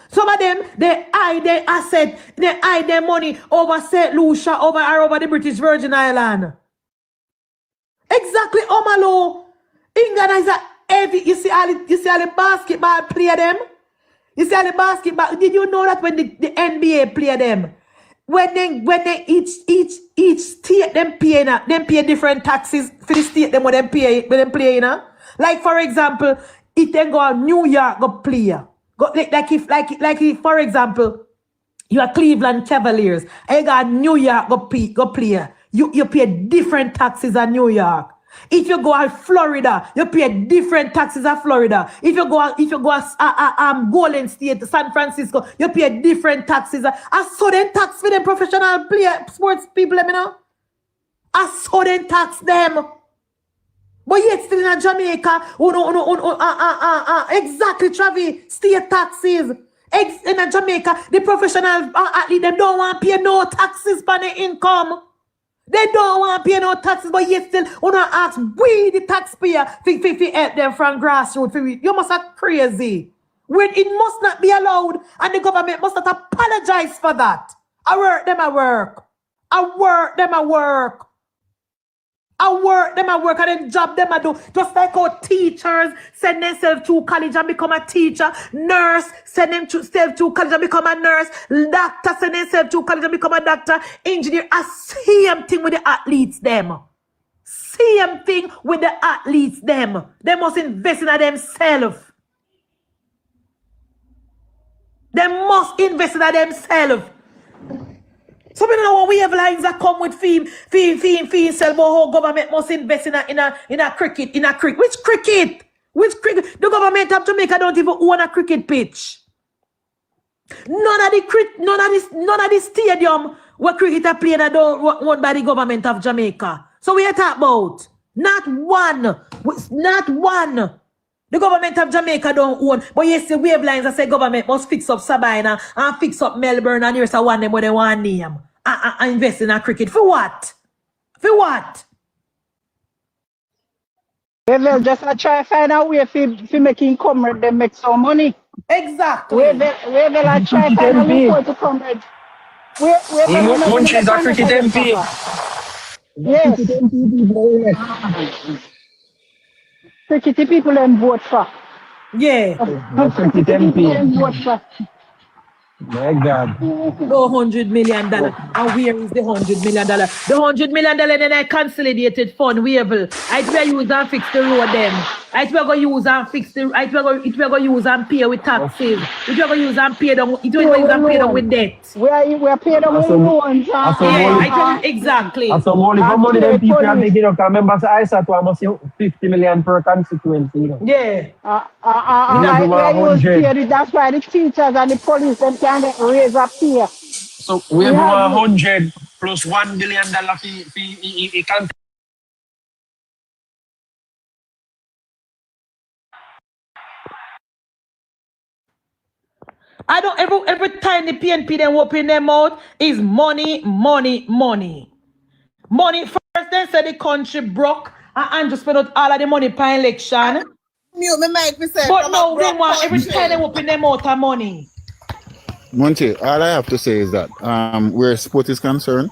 Some of them, they hide their asset, they hide their money over St. Lucia, over the British Virgin Island. Exactly, Omalo. England is a heavy, you see all the basketball play them? You see all the basketball, did you know that when the NBA play them? When they each state them pay different taxes for the state them when them play, you know? Like for example, if they go to New York go play. Like if for example, you are Cleveland Cavaliers and you got New York go play. You pay different taxes in New York. If you go to Florida, you pay different taxes in Florida. If you go Golden State, San Francisco, you pay different taxes. I saw them tax for them professional sports people, you know. I saw them tax them. But yet still in Jamaica, exactly, Travi, state taxes. In Jamaica, the professional athlete, they don't want to pay no taxes for their income. They don't want to pay no taxes, but yet still, want to ask, we the taxpayer, to help them from grassroots. You must have crazy. When it must not be allowed, and the government must not apologize for that. I work them at work. I work them at work. And then job them I do. Just like how teachers send themselves to college and become a teacher. Nurse send themselves to college and become a nurse. Doctor send themselves to college and become a doctor. Engineer, a same thing with the athletes them. Same thing with the athletes them. They must invest in themselves. They must invest in themselves. So we don't know what we have lines that come with fee, sell, but how government must invest in a cricket, Which cricket? Which cricket? The government of Jamaica don't even own a cricket pitch. None of the stadium where cricket are playing are owned by the government of Jamaica. So we are talking about not one. The government of Jamaica don't own. But yes, the wavelines that say government must fix up Sabina and fix up Melbourne and here's one them where they want name. And invest in a cricket. For what? For what? They will just try to find a way for making comrade them make some money. Exactly. We will try to find a way to comrade. Munchie is a cricket MP. Yes. Cricket people and vote for. Yeah. Cricket MP. Vote for. My God. No $100 million. And where is the $100 million? The $100 million in a consolidated fund, we will. I will use and fix the road them. I will go use and fix the. It will go use and pay with taxes. It will go use and pay them. It will go use and pay them with debt. We are paying them with loans. Yeah, exactly. And so only for money them people are making up. Remember, I said to almost 50 million per constituency. You know? Yeah. That's why the teachers and the police them can raise up here. So we have 100 plus $1 billion fee. I don't every time the PNP then open their mouth is money. Money first, then say the country broke and just spend out all of the money per election. But no, they want every time they open their mouth of money. Munchie, all I have to say is that where sport is concerned,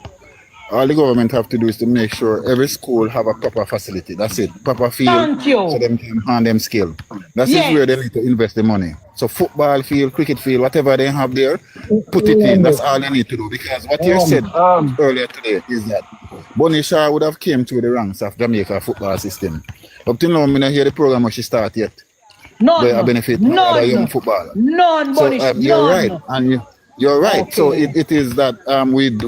all the government have to do is to make sure every school have a proper facility. That's it. Proper field. So them can hand them skill. That's where they need to invest the money. So football field, cricket field, whatever they have there, put it in. That's all they need to do. Because what you said earlier today is that Bonisha would have came through the ranks of Jamaica football system. Up till now, I don't hear the program which she start yet. None. Benefit None. young football. None, so, Bonisha. You're right. And you're right. Okay. So it is that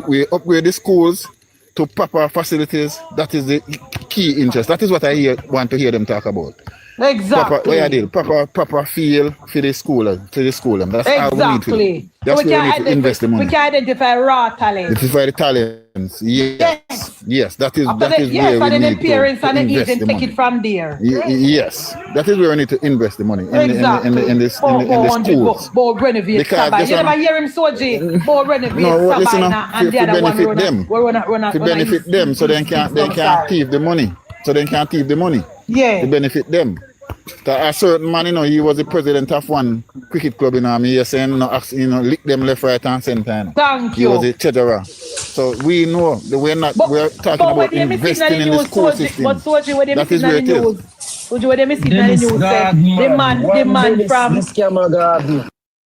we upgrade the schools to proper facilities. That is the key interest. That is what I want to hear them talk about. Exactly. Proper feel for the school, That's all we need to do. That's where we need to invest the money. We can identify raw talent. Identify the talents. Yes. That is where and we then need the parents to and the invest agent the take money. it from there. Yes, that is where we need to invest the money in the schools. Bo renovate Because Sabina. You never hear him, Soji? Bo renovate Sabina and the other one benefit them. To benefit them, so they can't thief the money. Yeah. To benefit them. A certain man, he was the president of one cricket club in Army. He saying, lick them left, right, and center. Thank you. He was the treasurer. So we know that we're talking about investing in the school system. But Soji, when they that is where it is. Soji, when they miss it in the news,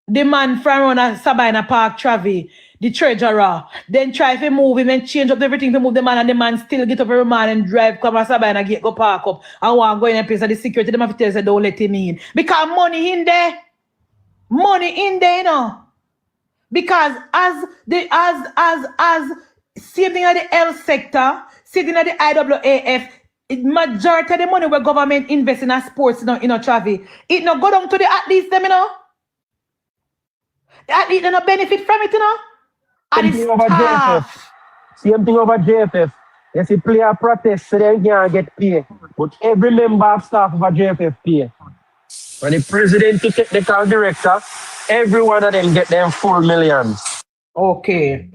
the man from Sabina Park, Travi, the treasurer, then try to move him and change up everything to move the man, and the man still get up every man and drive come to Sabina and go park up and want to go in a place and the security them have to tell us don't let him in. Because money in there, Because as same thing at the health sector, same thing at the IAAF, majority of the money where government invest in sports, Travi, it not go down to the athletes them, The athletes they not benefit from it, And it's tough. Same thing over JFF. You see player protest so they can't get paid. But every member of staff of a JFF pay. When the president to technical director, every one of them get them 4 million. Okay.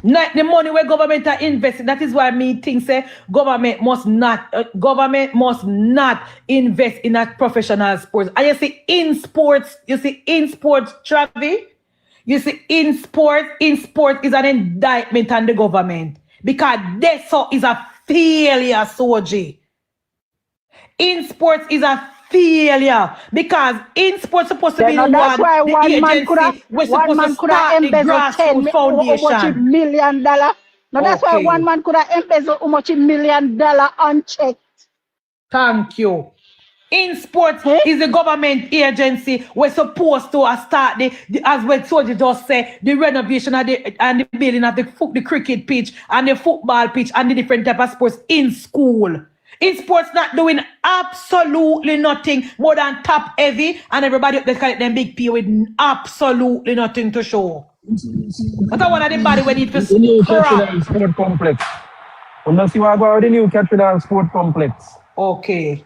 Not the money where government are investing. That is why me think say government must not invest in a professional sports. And you see in sports, Travi. You see, in sport is an indictment on the government because this is a failure, Soji. In sports is a failure because in sports supposed to be the that's why the one man agency we're supposed to could have start the embezzled grassroots foundation. $10 million. Now that's why one man could have embezzled $1 million unchecked. Thank you. In sports is the government agency. We're supposed to start as what Soji just said, the renovation of and the building of the cricket pitch and the football pitch and the different type of sports in school. In sports, not doing absolutely nothing more than top heavy, and everybody up there call it them big P with absolutely nothing to show. But I want the body when it was the new Catherine Sport Complex. Unless you are going to the new Catherine Sport Complex. Okay.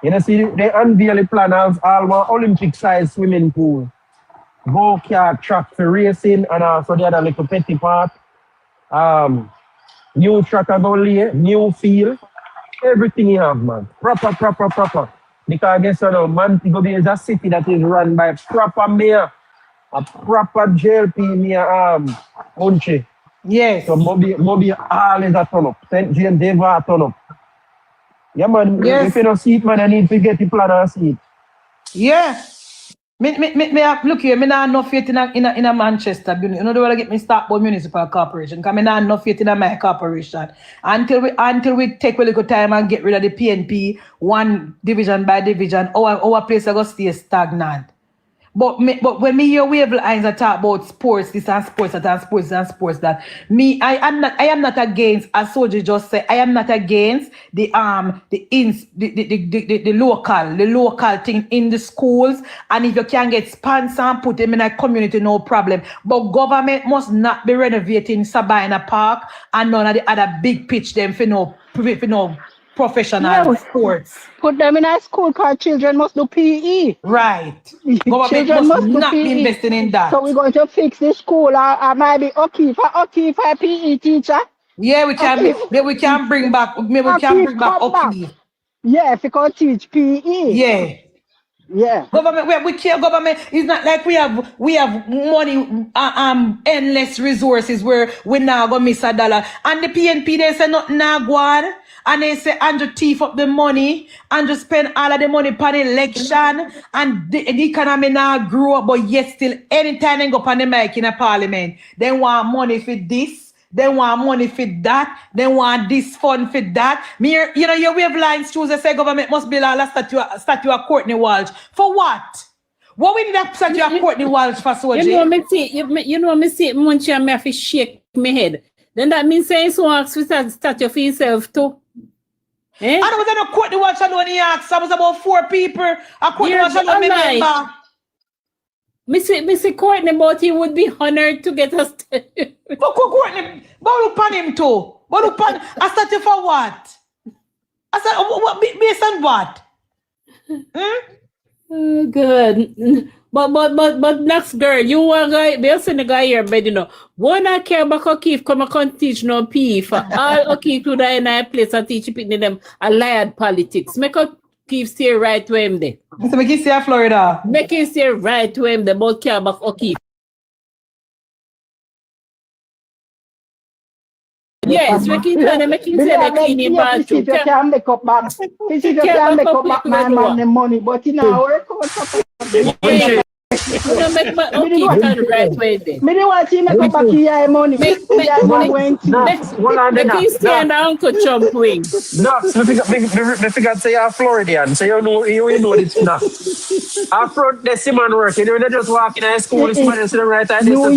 You know, see, they unveil the plan of all one Olympic-sized swimming pool, go-kart track for racing, and also the other little petty part. New track about lay, new field, everything you have, man. Proper. Because I guess, Montego Bay is a city that is run by a proper mayor, a proper JLP mayor, MunchieB. Yes. So, Moby all is a turn up. St. James Deva a turn up. Yeah, man. Yes. If you don't see it, man, I need to get the plan and see it. Yeah. Look here, I not enough faith in a Manchester. You know, they want to get me start about municipal corporation. Because I not enough faith in my corporation. Until we take a little time and get rid of the PNP, one division by division, our place is going to stay stagnant. But when me hear Wavelines talk about sports, this and sports that and sports and sports that, I am not against, as Soji just said, I am not against the local thing in the schools, and if you can get sponsor and put them in a community, no problem. But government must not be renovating Sabina Park and none of the other big pitch them for no professional sports. Put them in a school because children must do PE. Right. Government must not be investing in that. So we're going to fix the school. I might be okay for a PE teacher. Yeah, we can bring back okay. Yeah, if you can teach PE. Yeah. Yeah. Government, we care government. It's not like we have money, endless resources where we now go miss a dollar. And the PNP, they say nothing now go on. And they say Andrew thief up the money, Andrew spend all of the money for the election, and the economy now grow up, but yet still anytime they go on the mic in a parliament, they want money for this, they want money for that, they want this fund for that. Your Wavelines choose, they say government must build a statue of Courtney Walsh. For what? What we need a statue of Courtney Walsh for, Soji? You know me see Munchie and me have to shake my head. Then that means saying so ask for statue for yourself too. And I was going to Courtney Walsh alone. He asked. I was about 4 people. I Courtney Walsh alone. Remember. Missy Courtney, but he would be honored to get us. But Courtney, but look on him too. But look on. I started for what? I said, what based on what? Oh, good. But next girl, you want guy, they'll send the guy here, but you know, one I care about O'Keefe come and teach no PE for all O'Keefe to die in a place and teach people them a liar politics. Make O'Keefe stay right to him there. So make him stay Florida. Make him stay right to him, the both care about O'Keefe. Yes, make him say they clean him back. You can make up back. You can make up back my man the money, but you know work out. You make my O'Keefe turn right way there. Me don't want to make up back your money. Make him stay on the Uncle Trump wing. No, me figure say you're Floridian, so you know this now. Up front, there's man working. You know, they just walk in high school, this man is right there. New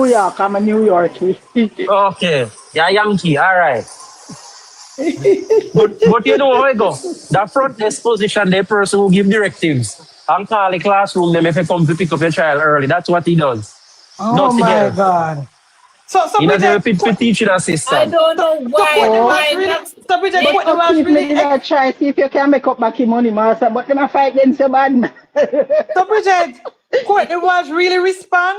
York, I'm a New York. Okay, yeah, Yankee, all right. but you know how it go. That front desk position, the person who give directives and call the classroom them if you come to pick up your child early. That's what he does. Oh my God. So he doesn't teaching assistant. I don't know why. So Bridget, really try see if you can make up back your money, master, but them fight against your bad man. So Bridget, Courtney Walsh really respond?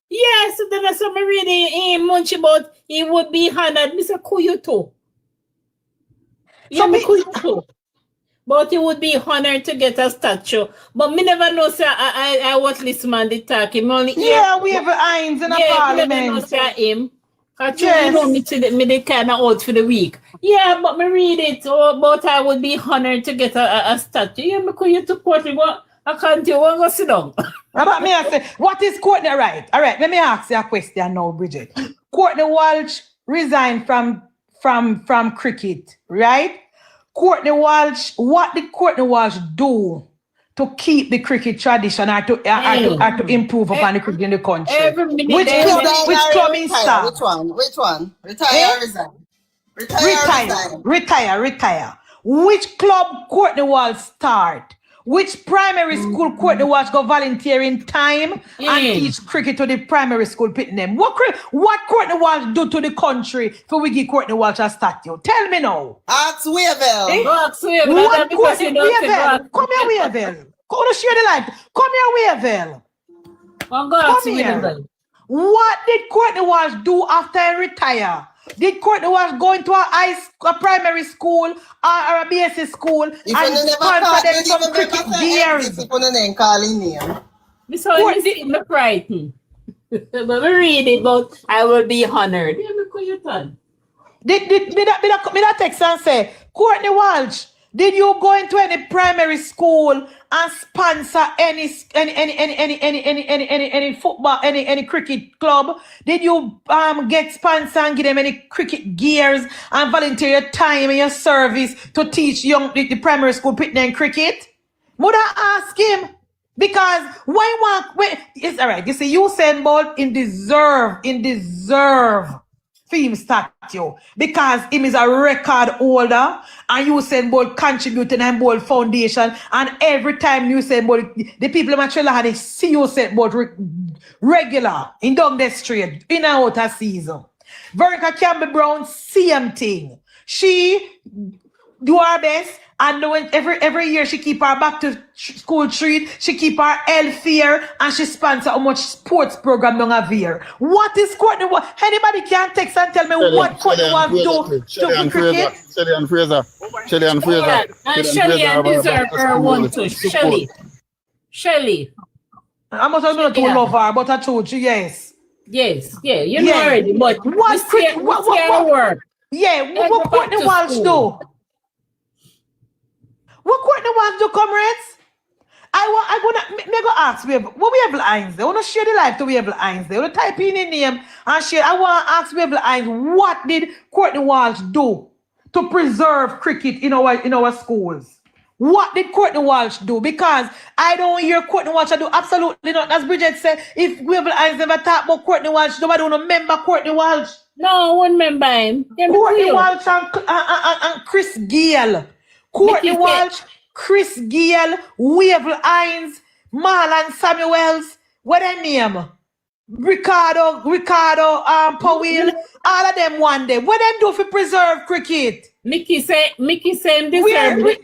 Yes, then I saw me reading in MunchieB, but he would be honored. Mr. Kuyu too. Yeah, so but he would be honored to get a statue. But me never know, sir. I was listening to the talk. We have Hines in a parliament. Never know, sir, him. Yes. You know me the kind of out for the week. Yeah, but me read it. But I would be honored to get a statue. Yeah, me could you to Courtney. I can't you want to sit down. About me, I say, what is Courtney right? All right, let me ask you a question now, Bridget. Courtney Walsh resigned from cricket, right? Courtney Walsh, what did Courtney Walsh do to keep the cricket tradition or to improve upon the cricket in the country? Which club is that? Which one? Retire or resign? Retire. Which club Courtney Walsh start? Which primary school Courtney Walsh go volunteer in time and teach cricket to the primary school pitting them? What Courtney Walsh do to the country for we give Courtney Walsh a statue? Tell me now. Ask Weaville. Ask Weaville. Come here, Weaville. Come to share the light. Come here, Weaville. Come here. What did Courtney Walsh do after he retire? Did Courtney Walsh go into a primary school or a BSc school and sponsor them some cricket gears? This one is in the frightened. But we read it, but I will be honored. Yeah, because you turn. Did that text and say, Courtney Walsh, did you go into any primary school and sponsor any football, any cricket club? Did you get sponsor and give them any cricket gears and volunteer your time and your service to teach the primary school pitting and cricket? Would I ask him? Because it's all right. You see, Usain Bolt in deserve film statue because him is a record holder and Usain Bolt contributing and Bolt Foundation, and every time Usain Bolt, the people in Montreal they see Usain Bolt regular in down the street in and out of season. Veronica Campbell Brown, same thing. She do her best, and every year she keep her back to school treat, she keep her healthier, and she sponsor how much sports program down have here. What is Courtney Walsh? Anybody can text and tell me what Courtney Walsh do to cricket? Shelly and Fraser. And Shelly deserve her one too. Shelly. I must have not to love her, but I told you, yes. Yes, yeah, you know already, but what work? Yeah, what Courtney Walsh do? What Courtney Walsh do, comrades? I go ask Weaville. What Weaville Hines? I want to share the life to Weaville Hines. They want to type in the name and share. I want to ask Weaville Hines, what did Courtney Walsh do to preserve cricket in our schools? What did Courtney Walsh do? Because I don't hear Courtney Walsh do absolutely nothing. As Bridget said, if Weaville Hines never talk about Courtney Walsh, nobody don't remember Courtney Walsh. No, I wouldn't remember him. Courtney Walsh and Chris Gale. Courtney Walsh, Chris Gale, Wavel Hines, Marlon Samuels. What their name? Ricardo, Powell. All of them one day. What them do for preserve cricket? Mickey say him deserve.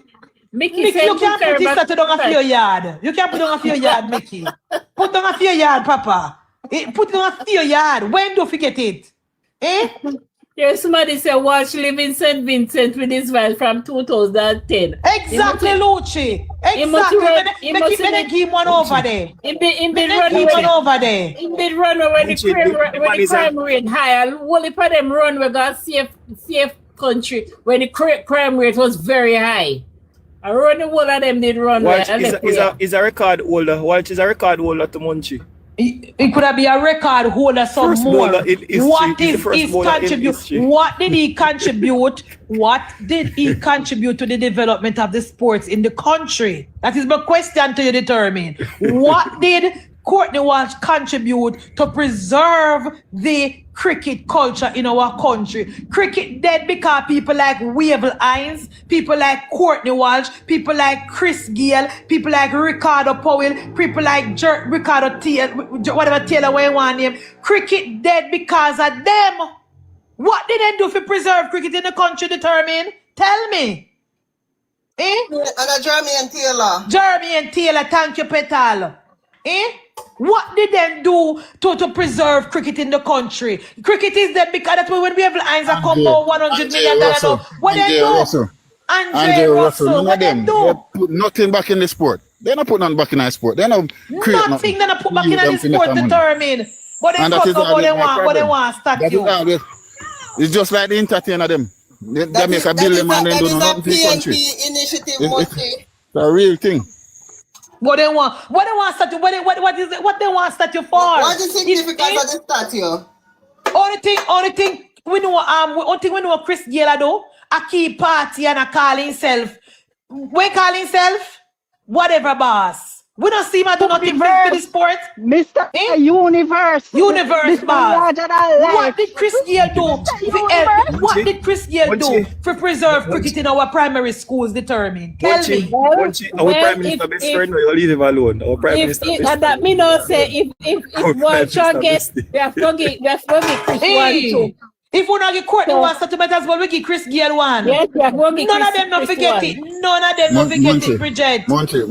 Mickey, you can't put this down off your yard. You can't put it on off your yard, Mickey. Put it on off your yard, Papa. Put it on off your yard. When do you forget it? Eh? Yes, somebody said Walsh live in St. Vincent with his wife from 2010. Exactly, Lucci. Exactly. Let give one over there. He been running one over there. He been running when the crime rate high. And only for them run we got safe country when the crime rate was very high. I run the whole of them did run. Walsh is a record holder. Walsh is a record holder to Munchie. It could have been a record holder some more. What is his contribution? What did he contribute? What did he contribute to the development of the sports in the country? That is my question to you determine. What did Courtney Walsh contribute to preserve the cricket culture in our country? Cricket dead because people like Wavel Hines, people like Courtney Walsh, people like Chris Gale, people like Ricardo Powell, people like Ricardo Taylor, whatever Taylor way one name. Cricket dead because of them. What did they do to preserve cricket in the country determine? Tell me. Eh? And Jeremy and Taylor. Jeremy and Taylor, thank you, Petal. Eh? What did they do to preserve cricket in the country? Cricket is dead because that's when we have lines that come over $100 million. What they do? Andre Russell. What they do? They put nothing back in the sport. They're not putting nothing back in the sport. They're not creating nothing. They're not put back in the sport determined. But they talk about what they want statue. It's just like the entertainer them. They make a bill them and they do nothing for the country. PNP initiative, it's a real thing. What they want statue? What they want statue for? What is the significance of the statue? Only thing we know Chris Gale do a key party and a call himself. When call himself? Whatever boss. We don't see him do nothing for the sport. Mr. Universe. Universe boss. What did Chris Gale do? What did Chris Gale do for preserve cricket in our primary schools determined? Tell me. Our Prime Minister best friend, no, you leave him alone. Our Prime Minister best friend. That me not say if one shot gets, we have to give Chris one too. If we not get Courtney one settlement as well, we give Chris Gale one. Yes, none of them don't forget it. None of them don't forget it, Bridget. Monty.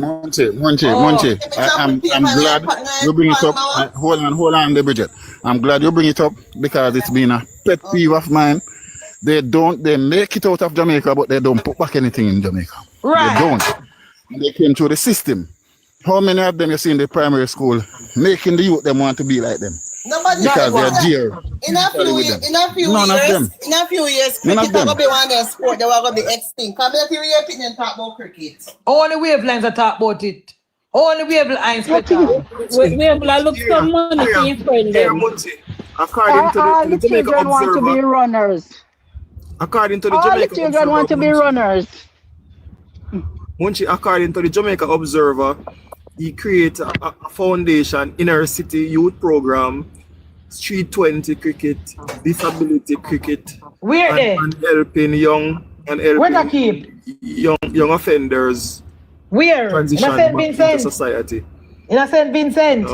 I'm glad you bring it up. Hold on, Bridget. I'm glad you bring it up because it's been a pet peeve of mine. They make it out of Jamaica, but they don't put back anything in Jamaica. Right. They don't. They came through the system. How many of them you see in the primary school making the youth them want to be like them? Nobody because they are dear. In a few years, cricket will be one of their sport that will be extinct. Come here to your opinion talk about cricket. Only wavelines that talk about it. Only wavelines. Wavelines look some money to your friend them. According to the Jamaica children want to Observer. be runners. According to the All Jamaica the children Observer, want to be runners. Munchie, according to the Jamaica Observer, he created a foundation, inner city youth program, street 20 cricket, disability cricket. Where they? And helping young offenders. Where? Transition in St. back Vincent. into society. In St. Vincent.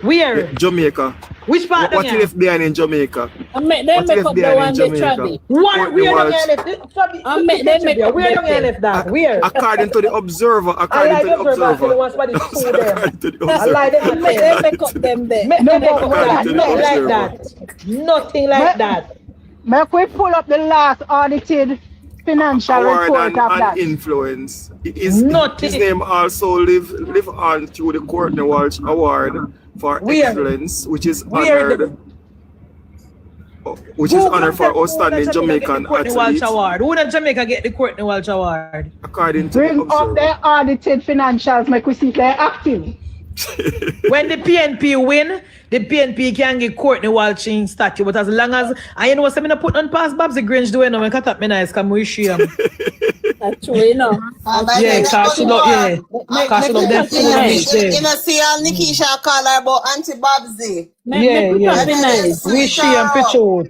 Where? Jamaica. Which part? What you left behind in Jamaica? They make up the one they travel. Where don't you left? Where don't you left that? Where? According to the Observer. According to the Observer. They make up them there. Nothing like that. Make we pull up the last audited financial report of that. Influence. His name also live on through the Courtney Walsh Award for excellence, which is honored. Which is honored for outstanding Jamaican athletes. Who in Jamaica get the Courtney Walsh Award? According to bring up their audited financials, make we see they're active. When the PNP win, the PNP can get Courtney Walsh in statue. But as long as I know what I'm put on past Babs the Grange doing, I cut up my nice, come we share. That's true, you know. Yeah, cause she love them food You know, see how Nickiesha call her about Auntie Babsy. Yeah. We share and pitch out.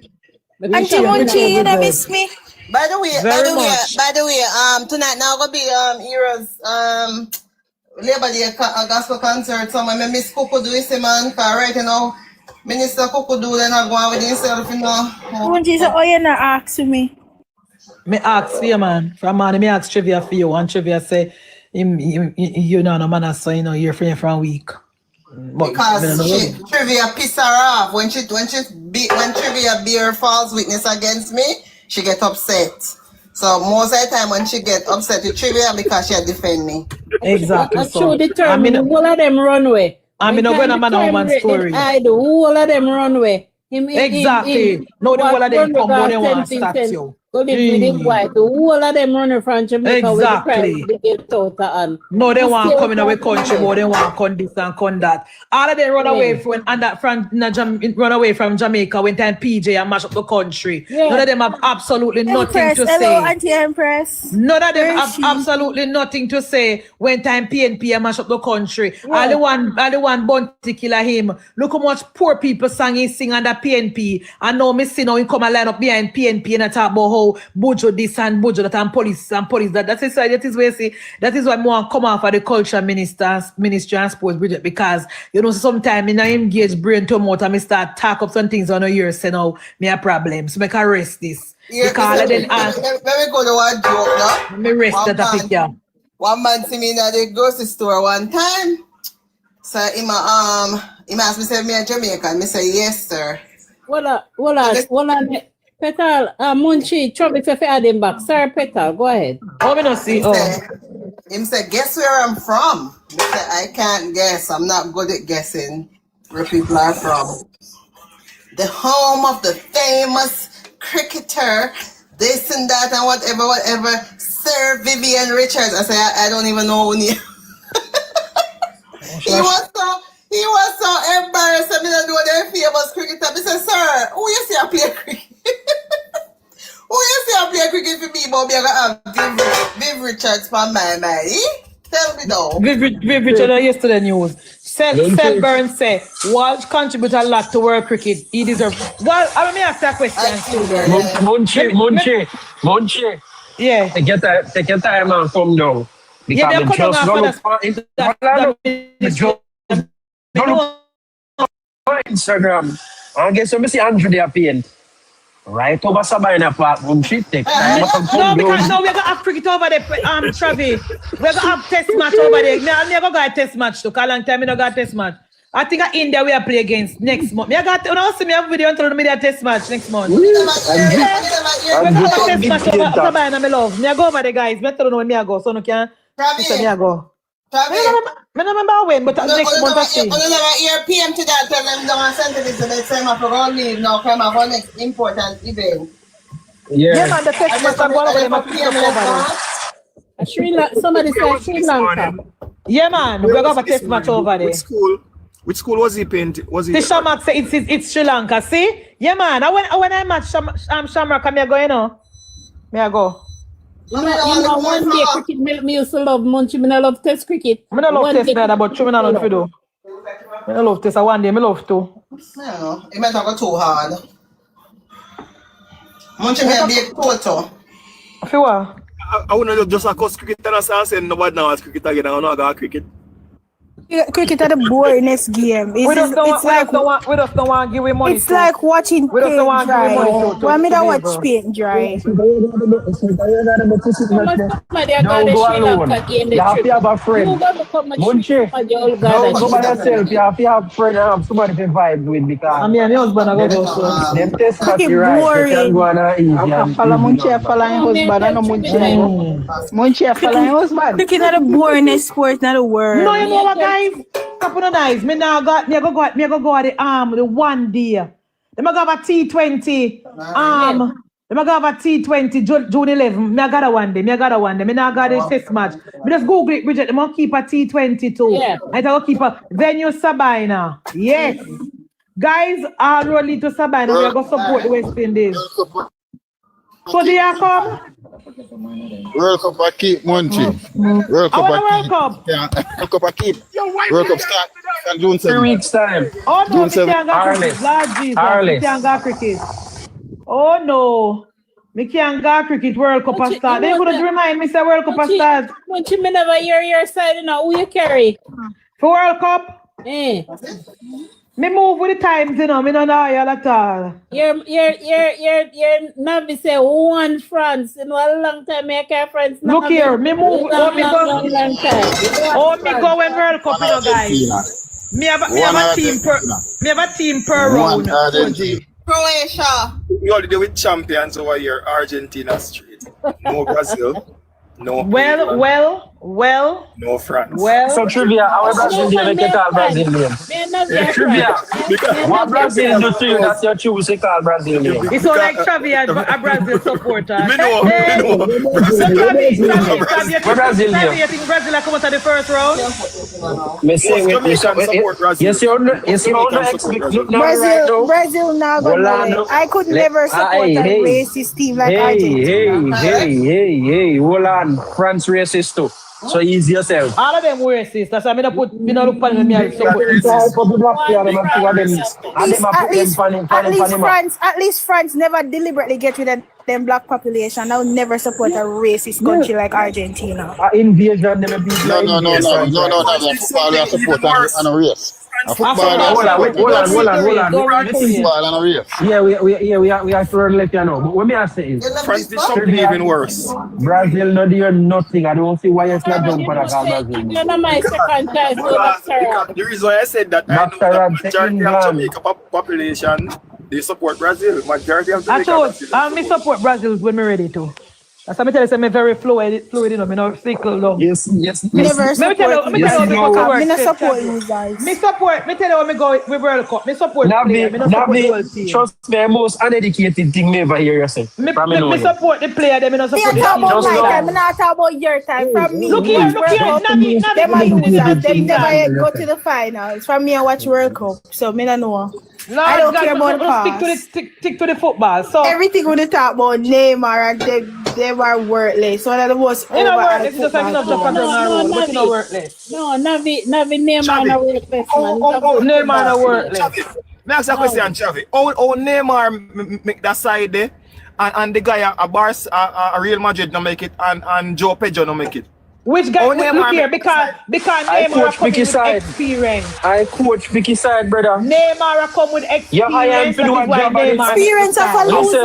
Auntie Munchie, you don't miss me. By the way, tonight now gonna be Heroes Labor Day gospel concert. So I miss Kuku do this man, cause right now Minister Kuku do then I go on with himself, you know. Munchie, so you not ask me? Me ask for you, man. From man, me ask trivia for you. And trivia say, you know, no man, so you know, you're free for a week. But because trivia piss her off when trivia bear false witness against me, she get upset. So most of the time when she get upset with trivia because she defend me. Exactly. I'm so determined. All of them run away. I'm not going to man a woman's story. I do. All of them run away. Exactly. No, the whole of them come down and want to start you. Go live with him white. The whole of them running from Jamaica. Exactly. No, they want to come in our country, but they want to come this and come that. All of them run away from Jamaica when time PJ and mash up the country. Yeah. None of them have absolutely nothing to say. Hello, Auntie Empress. None of them have absolutely nothing to say when time PNP and mash up the country. Yeah. All the one Bunty killer him. Look how much poor people he sing under PNP. And now me see now he come and line up behind PNP and talk about how Bujo this and Bujo that and police that. That is why I say that is why I want to come off of the culture ministry and sports, Bridget, because you know sometimes I engage brain too much and I start talk up some things on a year say now me a problem. So I can rest this. Yeah, because let me go to one joke now. Let me rest that topic, yeah. One man see me in the grocery store one time. So he asked me say me a Jamaican. Me say yes, sir. Well, Petal, Munchie, trouble if you add him back. Sir, Petal, go ahead. Oh, me not see. Him say, guess where I'm from? Me say, I can't guess. I'm not good at guessing where people are from. The home of the famous cricketer, this and that and whatever. Sir Vivian Richards. I say, I don't even know who he He was so embarrassed. I mean, I know they're famous cricketer. I said, sir, who you see I play cricket? Who you see I play cricket for me, but me I have Viv Richards for my mind. Tell me now. Viv Richards yesterday news. Seth Burns said, Walsh contribute a lot to world cricket. He deserves. Well, I mean, ask that question too. Munchie. Yeah. Take your time and come down. Yeah, they're coming Instagram. I guess you see Andrew there paint. Right over Sabina Park, Munchie take time. No, because now we're gonna have cricket over there, Travi. We're gonna have test match over there. I never got a test match, took a long time, I never got a test match. I think India we are play against next month. I got see me have video until the media test match next month. We're gonna have a test match over Sabina, my love. Me go over there, guys. Me tell you when me go, so no can. Me go. I remember when, but next month I see. You never hear PM to that, tell them don't send to this the next time I forgot leave now, come up on next important event. Yeah, man, the text must have gone over there. Somebody said Sri Lanka. Yeah, man, we're going to have a test match over there. Which school was he painting? Was he? The Shamrock say it's Sri Lanka. See? Yeah, man. When I match Shamrock, me go, you know. Me I go. You know, one day cricket me used to love Munchie. I love test cricket. I don't love test neither, but true, I don't love to do. I love test. One day, I love to. I know. It might not go too hard. Munchie may be a total. For what? I wouldn't just a course cricket and I say nobody now has cricket again. I don't know about cricket. Cricket are the boringest game. We just don't want to give him money. It's like watching paint dry. Why me to watch paint dry? Don't go alone. You have to have a friend. Munchie, don't go by yourself. You have to have a friend and have somebody to vibe with because my husband I go so. Them test that you right. You can go on a easy. I follow Munchie, follow his husband. I know Munchie, follow his husband. Cricket are the boringest sport in the world. No, you know what, guys? Couple of nights. Me go at the 1 day. They go have a T20. They go have a T20 June 11. Me got a 1 day. Me now got a test match. Me just Google it, Bridget. They must keep a T20 too. Yeah. I go keep a venue Sabina. Yes. Guys, all rolling to Sabina. We are going to support the West Indies. So do you come? World Cup I keep Munchie. World Cup I keep. Yeah, World Cup I keep. World Cup start on June 7th. 3 weeks time. Oh no, June 7th. Arlie. Oh no. Me can't go cricket World Cup Munchie, start. They you know couldn't that- remind me say World Cup Munchie, start. Munchie, me never hear your side, you know, who you carry? For World Cup? Eh. Me move with the times, you know, me not know all at all. Your Navi say one France, you know, a long time I carry France. Look here, me move, long time. Oh, me go when World Cup, you know, guys. Me have a team per round. Croatia. You already with champions over here, Argentina straight. No Brazil. No. Well. No France. Well. So trivia, our Brazilian make it all Brazilian. Trivia. What Brazil do to you that you choose to call Brazilian? It's all like Xavi, a Brazil supporter. Me know. So Xavi, Brazilian. you think Brazil come out of the first round? Yes, Brazil now gonna I could never support a racist team like Argentina. Hey, hold on. France racist too. So easy yourself. All of them racist. That's why I look at me and support. At least France never deliberately get rid of them black population. I would never support a racist country like Argentina. Invasion, No. Football and support and a race. Football and a race. Yeah, we have to let you know. But what me I say is, France did something even worse. Brazil not doing nothing. I don't see why it's not done for the Brazil. You're not my second choice. The reason why I said that, I know the majority of Jamaica population, they support Brazil. Majority of Jamaica. I support Brazil when we're ready to. That's why I tell you, I'm very fluid, you know, me not fickle long. Yes. Never support. Me not support you guys. Me tell you when me go with World Cup. Me support the player. Me not support the whole team. Trust me, the most uneducated thing me ever hear you say. Me support the player, them me not support the team. I'm not talking about your time. From me, look here, them are users. They never go to the finals. From me, I watch World Cup, so me don't know. I don't care about the past. Stick to the football. So everything we talk about Neymar and they were worthless. One of the most worthless. Just like no worthless. No, Navi Neymar no worthless. Neymar no worthless. May I ask a question, Chavi? How Neymar make that side there, and the guy a Real Madrid no make it, and Joe Pedro no make it? Which guy? Look here, because Neymar come with experience. I coach Vicky side, brother. Neymar come with experience. Experience of a loser.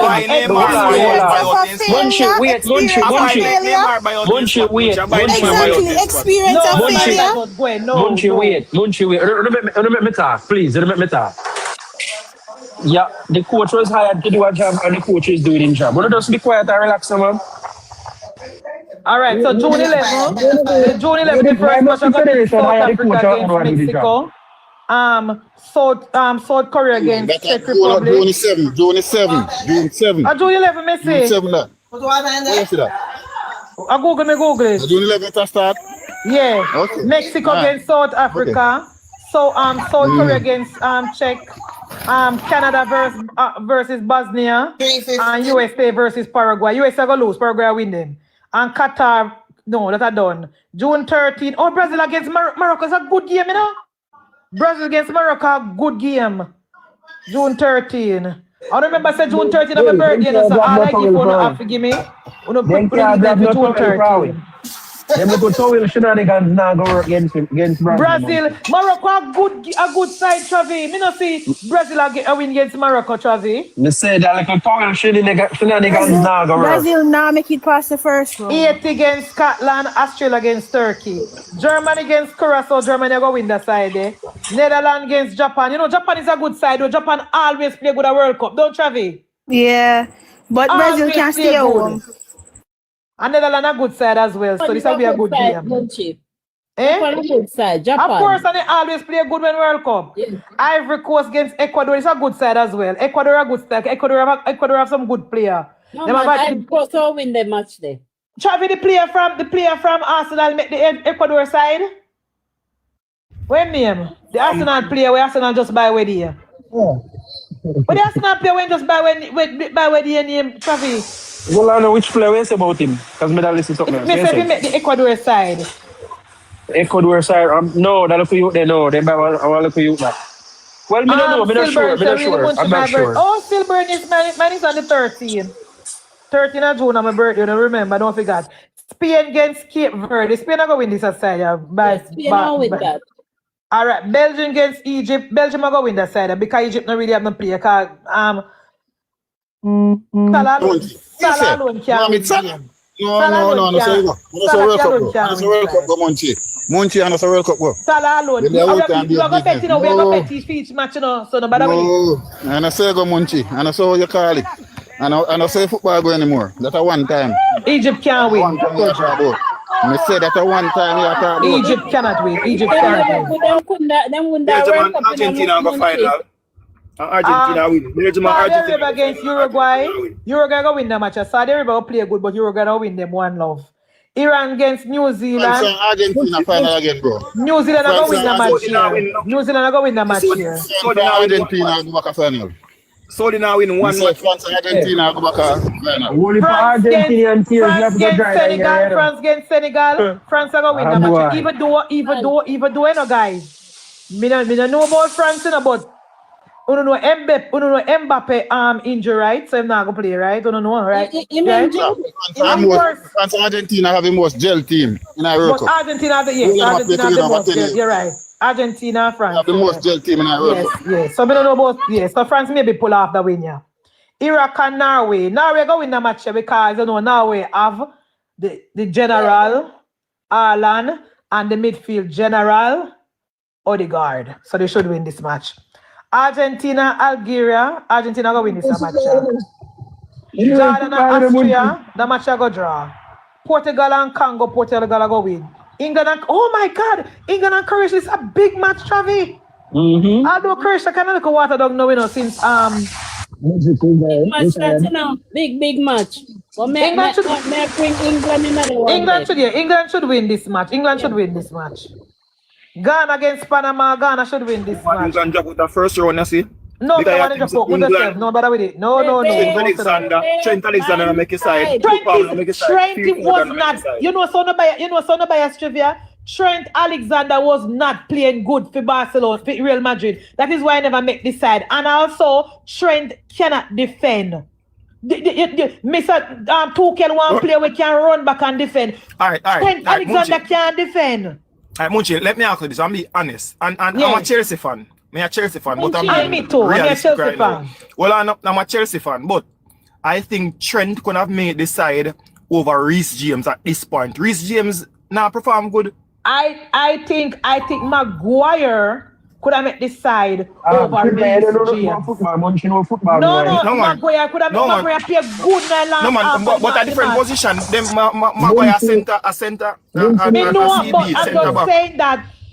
Munchie, wait. Experience of failure. Munchie, wait. Let me talk, please. Let me talk. Yeah, the coach was hired to do a job, and the coach is doing his job. But just be quiet and relax, man. All right, so June 11, the first match against South Africa against Mexico. South Korea against Czech Republic. June 7. June 11, Messi. June 7 that. Where you see that? I Google it. June 11 to start? Yeah. Okay. Mexico against South Africa. Okay. So South Korea against Czech. Canada versus Bosnia. And USA versus Paraguay. USA go lose. Paraguay win them. And Qatar, no, that are done. June 13. Oh, Brazil against Morocco is a good game, you know? Brazil against Morocco, good game. June 13. I remember I said June 13 of my birthday, so all I give you have to give me. June 13. Them little towel shenanigans now go work against Brazil. Morocco a good side, Travi. Me not see Brazil a win against Morocco, Travi. Me say that little towel shenanigans now go work. Brazil now make it past the first round. 8 against Scotland, Australia against Turkey. Germany against Curacao, Germany are going to win that side there. Netherlands against Japan. You know, Japan is a good side, though. Japan always play good at World Cup, don't Travi? Yeah, but Brazil can stay home. And Netherlands a good side as well, so this will be a good game. A good side, Japan. Of course, and they always play good when World Cup. Yeah. Ivory Coast against Ecuador is a good side as well. Ecuador a good side. Ecuador have some good player. No, Ivory Coast will win the match there. Chavi, the player from Arsenal make the Ecuador side. When name? The Arsenal player where Arsenal just buy with here. Oh. But the Arsenal player when just buy with the name, Chavi. Well, I know which player we say about him, because me that listen to something else. Me say make the Ecuador side. Ecuador side? No, that look for you there, no. They buy one look for you back. Well, me don't know. Me not sure. Me not sure. I'm not sure. Oh, Silburn is mine is on the 13th. 13th of June on my birthday. Don't remember. Don't forget. Spain against Cape Verde. Spain are going to win this side. Spain are with that. All right. Belgium against Egypt. Belgium are going to win that side because Egypt don't really have no play. Because Salah alone can't win the game. No. So World Cup go. So World Cup go, Munchie. Munchie and so World Cup go. Salah alone. We are going to bet, we are going to bet each match, so nobody no. And I say go, Munchie. And I saw you call it. And I say football go anymore. That's a one time. Egypt can't win. One time you talk about. I say that a one time you talk about. Egypt cannot win. Egypt cannot win. Argentina go final. Argentina win. Saudi Arabia against Uruguay. Uruguay go win the match. Saudi Arabia will play good, but Uruguay will win them 1-0. Iran against New Zealand. Argentina final again, bro. New Zealand are going to win the match here. New Zealand are going to win the match here. Argentina go back a final. Saudi now win one match. France and Argentina go back a final. Only for Argentinian teams left to drive. France against Senegal. France are going to win the match. Even though, guys. Me don't know about France, but Mbappe injury, right? So I'm not going to play, right? You don't know, right? France and Argentina have the most gel team in our World Cup. Argentina have the most gel. You're right. Argentina, France. Have the most gel team in our World Cup. Yes. So we don't know about so France maybe pull off the win, yeah. Iraq and Norway. Norway go win the match because Norway have the general Arlan and the midfield general Odegaard. So they should win this match. Argentina, Algeria. Argentina go win this match. Jordan and Austria, the match go draw. Portugal and Congo, Portugal go win. England and oh my God, England and Croatia is a big match, Travi. Although Croatia kind of look water dog now, since big match. Well, England should bring England another one. England should win this match. England should win this match. Ghana against Panama. Ghana should win this match. England drop with the first round, you see. No, no, bother with it. No. Trent Alexander make a side. Trent was not. You know, so no bias trivia. Trent Alexander was not playing good for Barcelona, for Real Madrid. That is why I never make this side. And also, Trent cannot defend. Mr. Tuchel one player we can run back and defend. All right. Trent Alexander can't defend. All right, MunchieB, let me ask you this. I'm be honest. And I'm a Chelsea fan. I'm a Chelsea fan, but I'm me too. I'm a Chelsea fan. Well, I'm a Chelsea fan, but I think Trent could have made the side over Reece James at this point. Reece James now perform good. I think Maguire could have made this side over Reece James. No, Maguire could have made Maguire play good now. No man, but a different position. Them Maguire a center.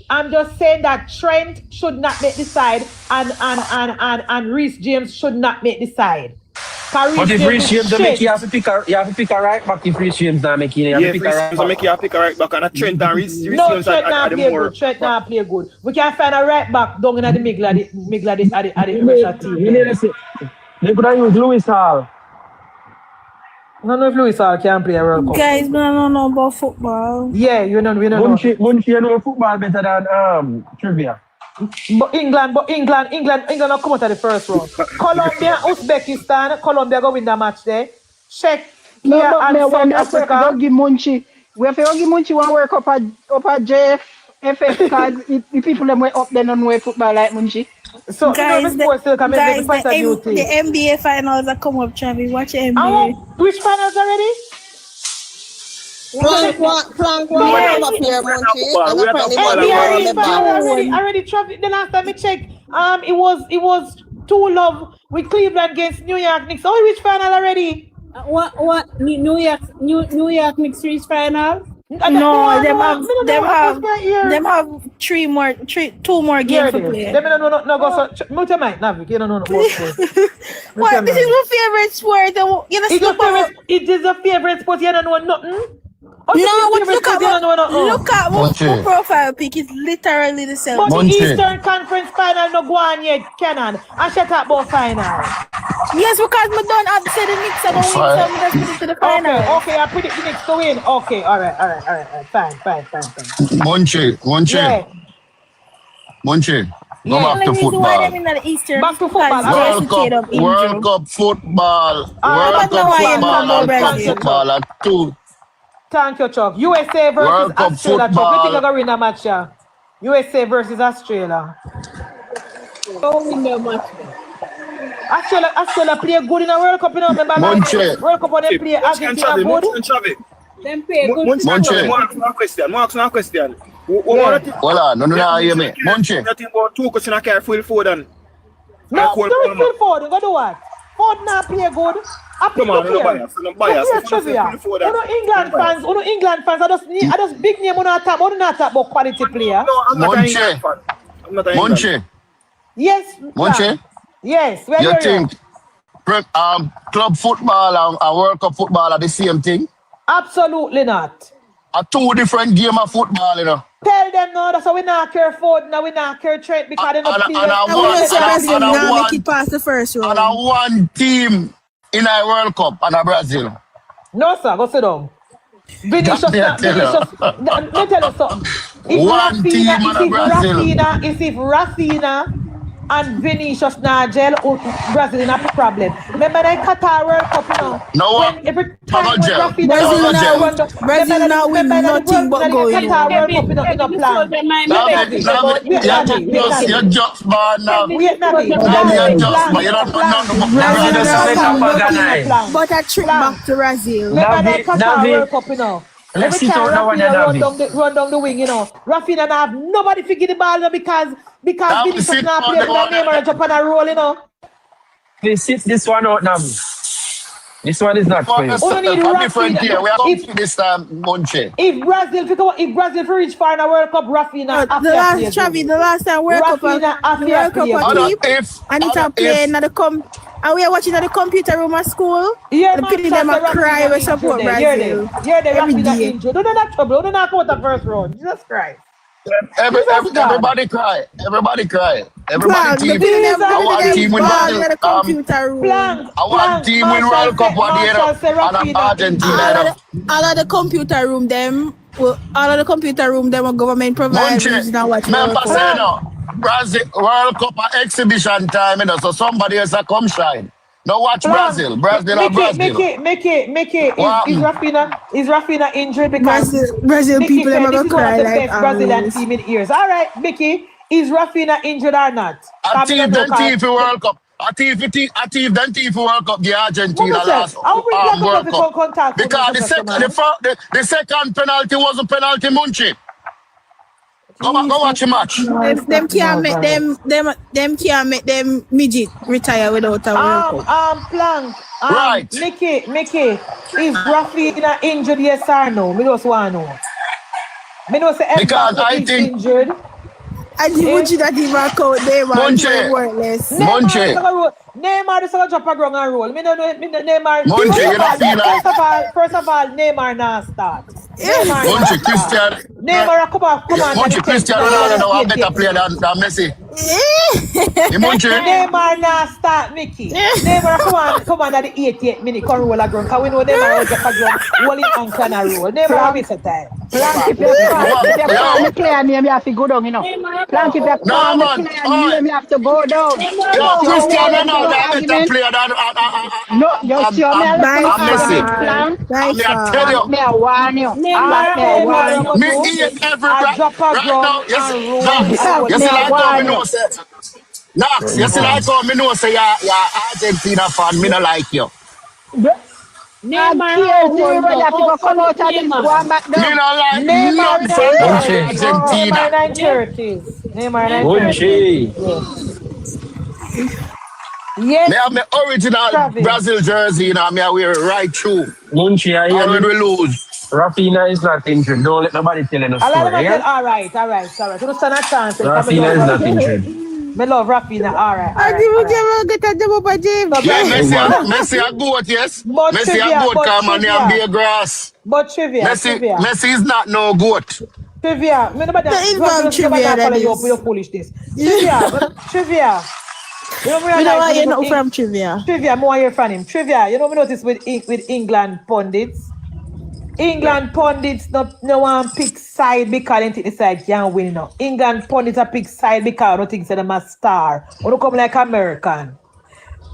I'm just saying that Trent should not make the side and Reece James should not make the side. But if Reece James don't make you have to pick a right back. If Reece James not make you have to pick a right back. Make you have to pick a right back and a Trent and Reece James are the more. Trent not play good. We can find a right back down in the middle of the pressure team. They could have used Lewis Hall. I don't know if Lewis Hall can play a World Cup. Guys, but I don't know about football. Yeah, we don't know. Munchie, you know football better than trivia. But England will come out of the first round. Colombia, Uzbekistan, Colombia go win the match there. Czech, and South Africa. We have to give Munchie one work up at JFF because the people that went up there don't know football like Munchie. So guys, the NBA finals are come up, Travis. Watch the NBA. Which finals already? Already, Travis. The last time I checked, it was 2-0 with Cleveland against New York Knicks. Oh, which final already? What? New York Knicks reach final? No, them have two more games to play. No, go so multi-mic, Navik. You don't know what? This is my favorite sport. It is a favorite sport. You don't know nothing. Look at my profile pic. It's literally the same. But the Eastern Conference final no go on yet, Canon. I shut up about final. Yes, because I don't have to say the Knicks are going to win, so I'm just put it to the final. Okay, I predict the Knicks to win. Okay, all right. Fine. Munchie. Go back to football. Back to football. World Cup football. World Cup football and Cup football are two. Thank you, Chuck. USA versus World Cup Australia. Chuck, football. you think I'm going to win a match here? USA versus Australia. Don't win the match. Australia play good in a World Cup, you know. Remember, Munchie. World Cup when they play Argentina good. Them play good. Munchie. Mark's no question. Hold on, no, hear me. Munchie. Nothing about 2 questions I can't fill Foden. No, don't fill Foden. Go do what? Foden not play good. Come on, no bias. England fans, I just big name on our top. I don't talk about quality player. No, I'm not an England fan. I'm not an England fan. Munchie. Yes. Munchie. Yes. You think club football and World Cup football are the same thing? Absolutely not. Are two different game of football, you know. Tell them no, that's why we not care Foden, now we not care Trent because they don't play. Make it past the first round. And one team in a World Cup and a Brazil. No, sir, go sit down. Vinicius, let me tell you something. If Rafinha and Vinicius Nigel Brazil in a problem. Remember that Qatar World Cup, you know? No, when every time Brazil now win nothing but going. Qatar World Cup in a plan. You're just bad now. But a trip back to Brazil. Remember that Qatar World Cup, you know? Every time Rafinha run down the wing, you know, Rafinha have nobody to get the ball, you know, because Vinicius not play with the name or jump on a roll, you know. Please sit this one out now. This one is not for you. We are going to this time, Munchie. If Brazil reach far in a World Cup, Rafinha the last time World Cup and it's a play and we are watching at the computer room at school. Yeah, the people them a cry with support Brazil. Yeah, they Rafinha injured. Don't have trouble. Don't knock out the first round. Jesus Christ. Everybody cry. Everybody team. Our team win World Cup one year and Argentina. All of the computer room them are government provided. Brazil World Cup exhibition time, you know, so somebody else come shine. Now watch Brazil. Brazil. Make it. Is Rafinha injured because Brazil people them are gonna cry the like best Brazilian team in years. All right, Mickey, is Rafinha injured or not? A team for World Cup. A team for World Cup. The Argentina last World Cup. Because the second penalty was a penalty, Munchie. Go watch a match. Them can't make them midget retire without a World Cup. Plank. Right. Mickey, is Rafinha injured, yes or no? Me just want to know. Me know say because I think injured. And the Munchie that he back out there, man, worthless. Neymar is going to drop a ground and roll. Neymar. Munchie, you don't feel like... First of all, Neymar not start. Munchie, Christian. Neymar, come on. Munchie, Christian Ronaldo now a better player than Messi. Munchie. Neymar not start, Mickey. Neymar, come on at the 88th minute, come roll a ground. Because we know Neymar will drop a ground, roll him ankle and a roll. Neymar miss a time. Plank if you're player name, you have to go down, you know. Plank if you're player name, you have to go down. Christian Ronaldo a better player than no, you're sure Messi. I tell you. Me I warn you. Me eat every right now. Yes, like how me know say. Knox, you see like how me know say you're Argentina fan. Me no like you. Neymar, come out of this one back down. Me no like none from Argentina. Neymar 930. Yes. Me have my original Brazil jersey, you know. Me I wear it right through. Munchie, I hear when we lose. Rafinha is not injured. Don't let nobody tell you a story. Yeah? All right. You don't stand a chance. Rafinha is not injured. Me love Rafinha. All right. Messi a goat, yes. Messi a goat, come on here and be a grass. But trivia. Messi is not no goat. Trivia. Me nobody follow your foolishness. Trivia. You know why you're not from Trivia? Trivia, more hear from him. Trivia, you know we notice with England pundits. England pundits no one pick side because they think the side can't win. No. England pundits a pick side because I don't think they're a star. Or don't come like American.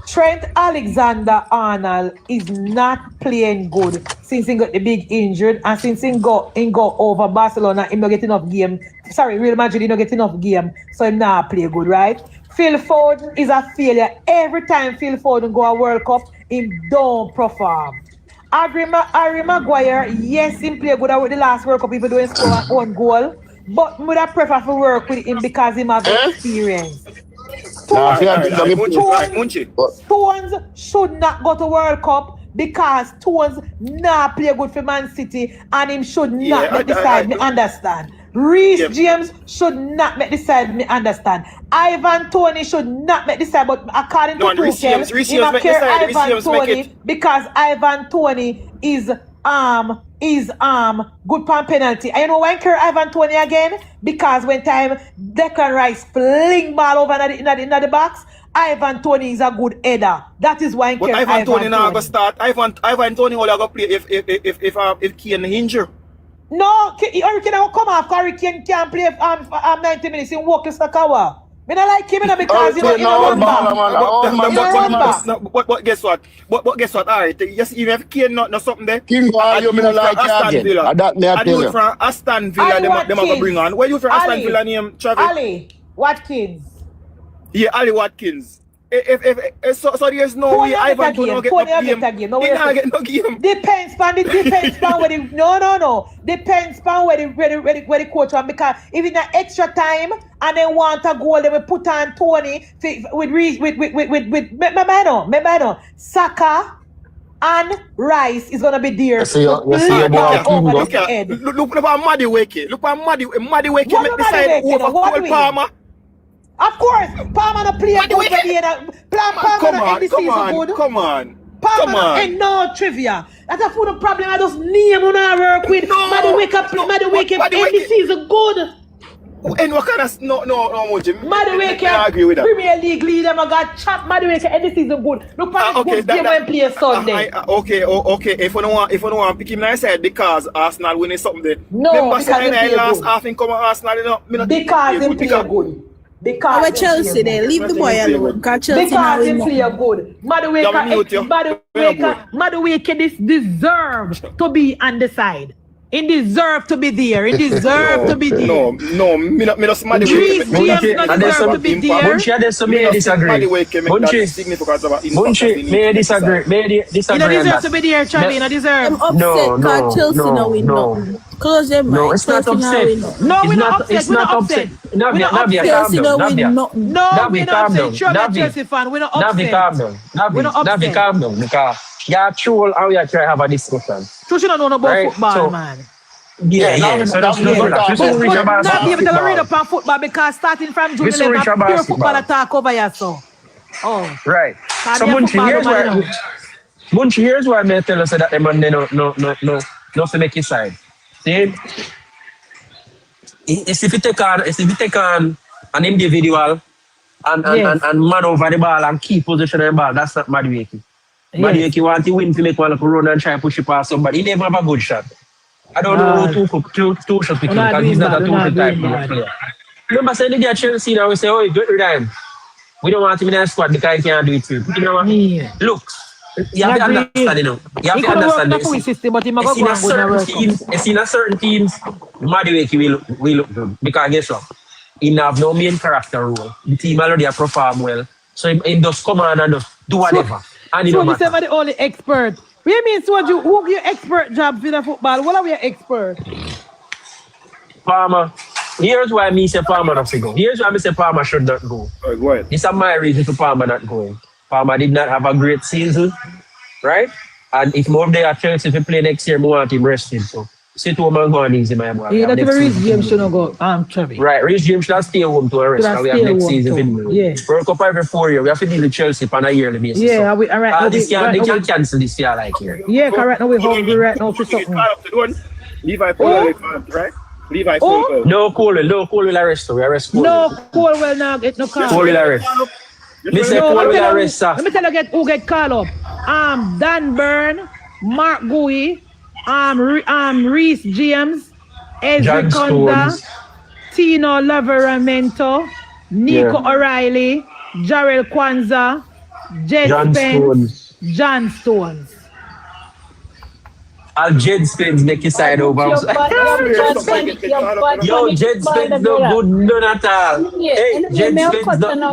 Trent Alexander-Arnold is not playing good since he got the big injured and since he go over Barcelona, he not get enough game. Sorry, Real Madrid, he not get enough game, so he not play good, right? Phil Foden is a failure. Every time Phil Foden go a World Cup, he don't perform. Harry Maguire, yes, he play good with the last World Cup, even though he score one goal, but I would have prefer to work with him because he has experience. Stones should not go to World Cup because Stones not play good for Man City and him should not make the side, me understand. Reece James should not make the side, me understand. Ivan Toney should not make the side, but according to Tuchel, he not care Ivan Toney because Ivan Toney is good pan penalty. And you know why I care Ivan Toney again? Because when time Declan Rice fling ball over in the box, Ivan Toney is a good header. That is why I care Ivan Toney. Now go start. Ivan Toney will go play if Kane injure. No, Hurricane will come off. Hurricane can't play 90 minutes in walk to Sakawa. I don't like him because he don't run back. But guess what? But guess what? Alright, yes, even if Kane not something there. King you me like Aston Villa. That me I tell you. From Aston Villa, them have to bring on. Where you from Aston Villa name, Travis? Ali Watkins. Yeah, Ali Watkins. So there's no way Ivan Toney will get no game. No, he not get no game. Depends on the defense span where the depends on where the coach want, because if in the extra time and they want a goal, they will put on Toney with Saka and Rice is gonna be there. Look at Maddy Wake. Look at Maddy Wake beside over Palmer. Of course, Palmer no play good when he Palmer no end the season good. Come on. Palmer ain't no trivia. That's a food problem. I just name on our work with. Maddy Wake end the season good. And what kind of MunchieB? Maddy Wake Premier League leader, I got chop. Maddy Wake end the season good. Look at this game when play Sunday. Okay. If you don't want pick him nice side because Arsenal winning something there. No, because he play last half in come Arsenal, because he play good. Because Chelsea there, leave the boy alone. Because Chelsea because he play good. Madueke this deserves to be on the side. He deserve to be there. He deserve to be there. No, me not Madueke. Reece James not deserve to be there. Munchie, may I disagree. Munchie, may I disagree. You don't deserve to be there, Charlie. You don't deserve. I'm upset because Chelsea no win nothing. Close them. No, it's not upset. No, we're not upset. It's not upset. Navia, calm down. Chelsea fan. We're not upset. Navia, calm down. Because you're true how you try to have a discussion. You don't know about football, man. Yeah. So that's no good. You should reach about not be able to read up on football because starting from June 11, pure football attack over here, so. Oh. Right. So Munchie, here's why I may tell us that the man no to make his side. See? If you take on an individual and man over the ball and keep position of the ball, that's not Madueke. Madueke want to win to make one run and try and push it past somebody. He never have a good shot. I don't know two shots because he's not a two-shot type of player. Remember saying the Chelsea now we say, oh, get rid of him. We don't want him in the squad because he can't do it too. You know what? Look, you have to understand, you know. You have to understand this. System, but in a certain teams, Madueke will look good. Because guess what? He have no main character role. The team already perform well. So he just come on and just do whatever. And so you say I'm the only expert. What do you mean, so who give you expert job for the football? What are we expert? Palmer. Here's why me say Palmer not to go. Here's why I say Palmer should not go. Right, go ahead. This is my reason for Palmer not going. Palmer did not have a great season, right? And if more of they are Chelsea if he play next year, more want him rested. So sit home and go on easy, my boy. Yeah, that's why Reece James should not go. Travis. Right, Reece James should stay home to rest. We have next season. Yeah. World Cup every 4 years. We have to deal with Chelsea on a yearly basis. Yeah, all right. They can cancel this year like here. Yeah, correct. Now we're hungry right now for something. Levi Colwell, right? Levi Colwell. No Colwell arrest. We arrest Colwell. No Colwell now get no call. Colwell arrest. Mr. Colwell arrest, sir. Let me tell you who get called up. Dan Byrne, Mark Gouy, Reese James, Ezri John Konza, Stones. Tino Lavaramento, Nico Yeah. O'Reilly, Jarrell Kwanzaa, Jed John Spence, Stones. John Stones. I'll Jed Spence make his side over. Your bad Yo, Jed Spence no good, none at all. Hey, Jed Spence no.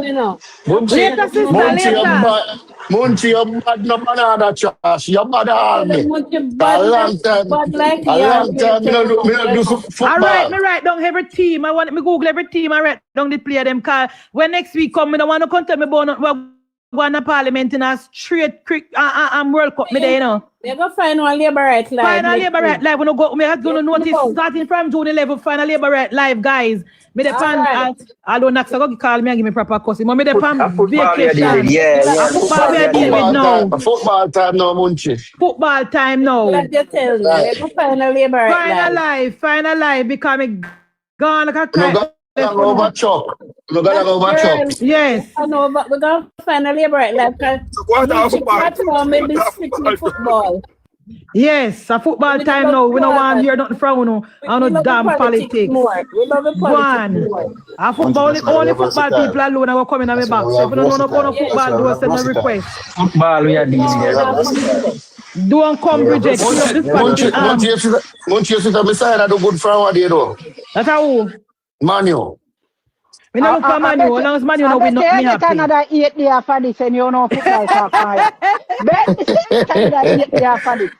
Later, sister, later. Munchie, you bad no banana trash. You bad all me. A long time. Me no do football. All right, me write down every team. I want me Google every team. I write down the player them. Cause when next week come, me don't want to contact me about going to Parliament in a straight World Cup. Me there, you know. They're going to find one Labour Right Live. Final Labour Right Live. We have to notice starting from June 11. Final Labour Right Live, guys. Me the pan. I don't know. So call me and give me proper course. Me the pan vacation. Football time now, Munchie. Football time now. Let you tell you. They're going to find a Labour Right Live. Final live. Because me gone like a kite. Yes. I know, but we're going to find a Labour Right Live. Football. Yes, a football time now. We don't want to hear nothing from you. I know damn politics. We love the politics more. A football, only football people alone are coming on my back. So if you don't know about football, do send a request. Football, we are dealing here. Don't come, Bridget. Munchie, if I'm side, I do good for our day, though. That's how. Manu. We don't look for Manu. As long as Manu know we not me happy. Another 8 days for this and you know football talk. Bet another 8 days for this.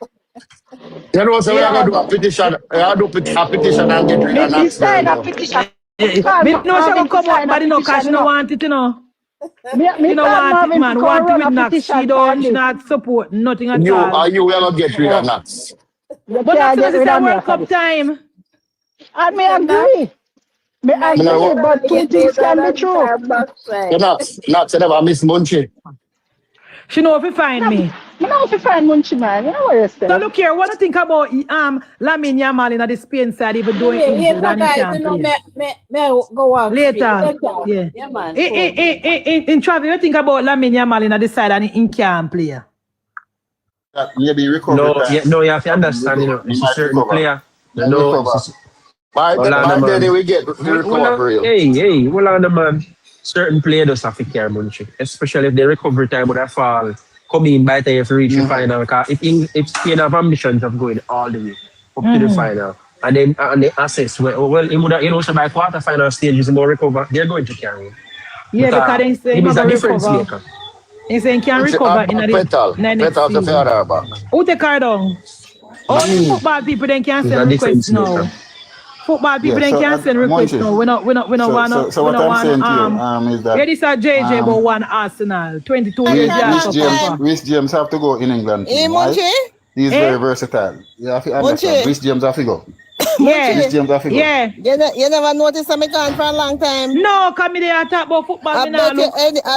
You know, so we are going to do a petition. I do a petition and get rid of that. This kind of petition. Me know she will come out, but you know, because she don't want it, you know. Me don't want it, man. Want it with Knox. She not support nothing at all. You will not get rid of Knox. But Knox is the World Cup time. I may agree. But two things can be true. Knox never miss Munchie. She know if you find me. I know if you find Munchie, man. You know what you're saying. So look here, what do you think about Lamine Yamal in the Spain side even doing injuries and he can't play? Go on. Later. Yeah, man. In Travis, you think about Lamine Yamal in the side and he can't play? Maybe recover. No, you have to understand, you know, it's a certain player. By then we get the recovery. Hey, hold on, the man. Certain players just have to carry Munchie, especially if the recovery time would have fall. Come in by the time you reach the final. If Spain have ambitions of going all the way up to the final, and then they assess, well, he would have, you know, so by quarter final stages, he will recover. They're going to carry him. Yeah, because they say he's a difference maker. He say he can recover in the next season. Who take her down? Only football people then can send requests now. Football people then can send requests now. We don't want. So what I'm saying to you is that. Yeah, this is JJ about one Arsenal, 22 years. Reece James have to go in England. Hey, Munchie? He's very versatile. You have to understand. Reece James have to go. Yeah. Reece James have to go. Yeah. You never noticed I'm gone for a long time. No, come here and talk about football. I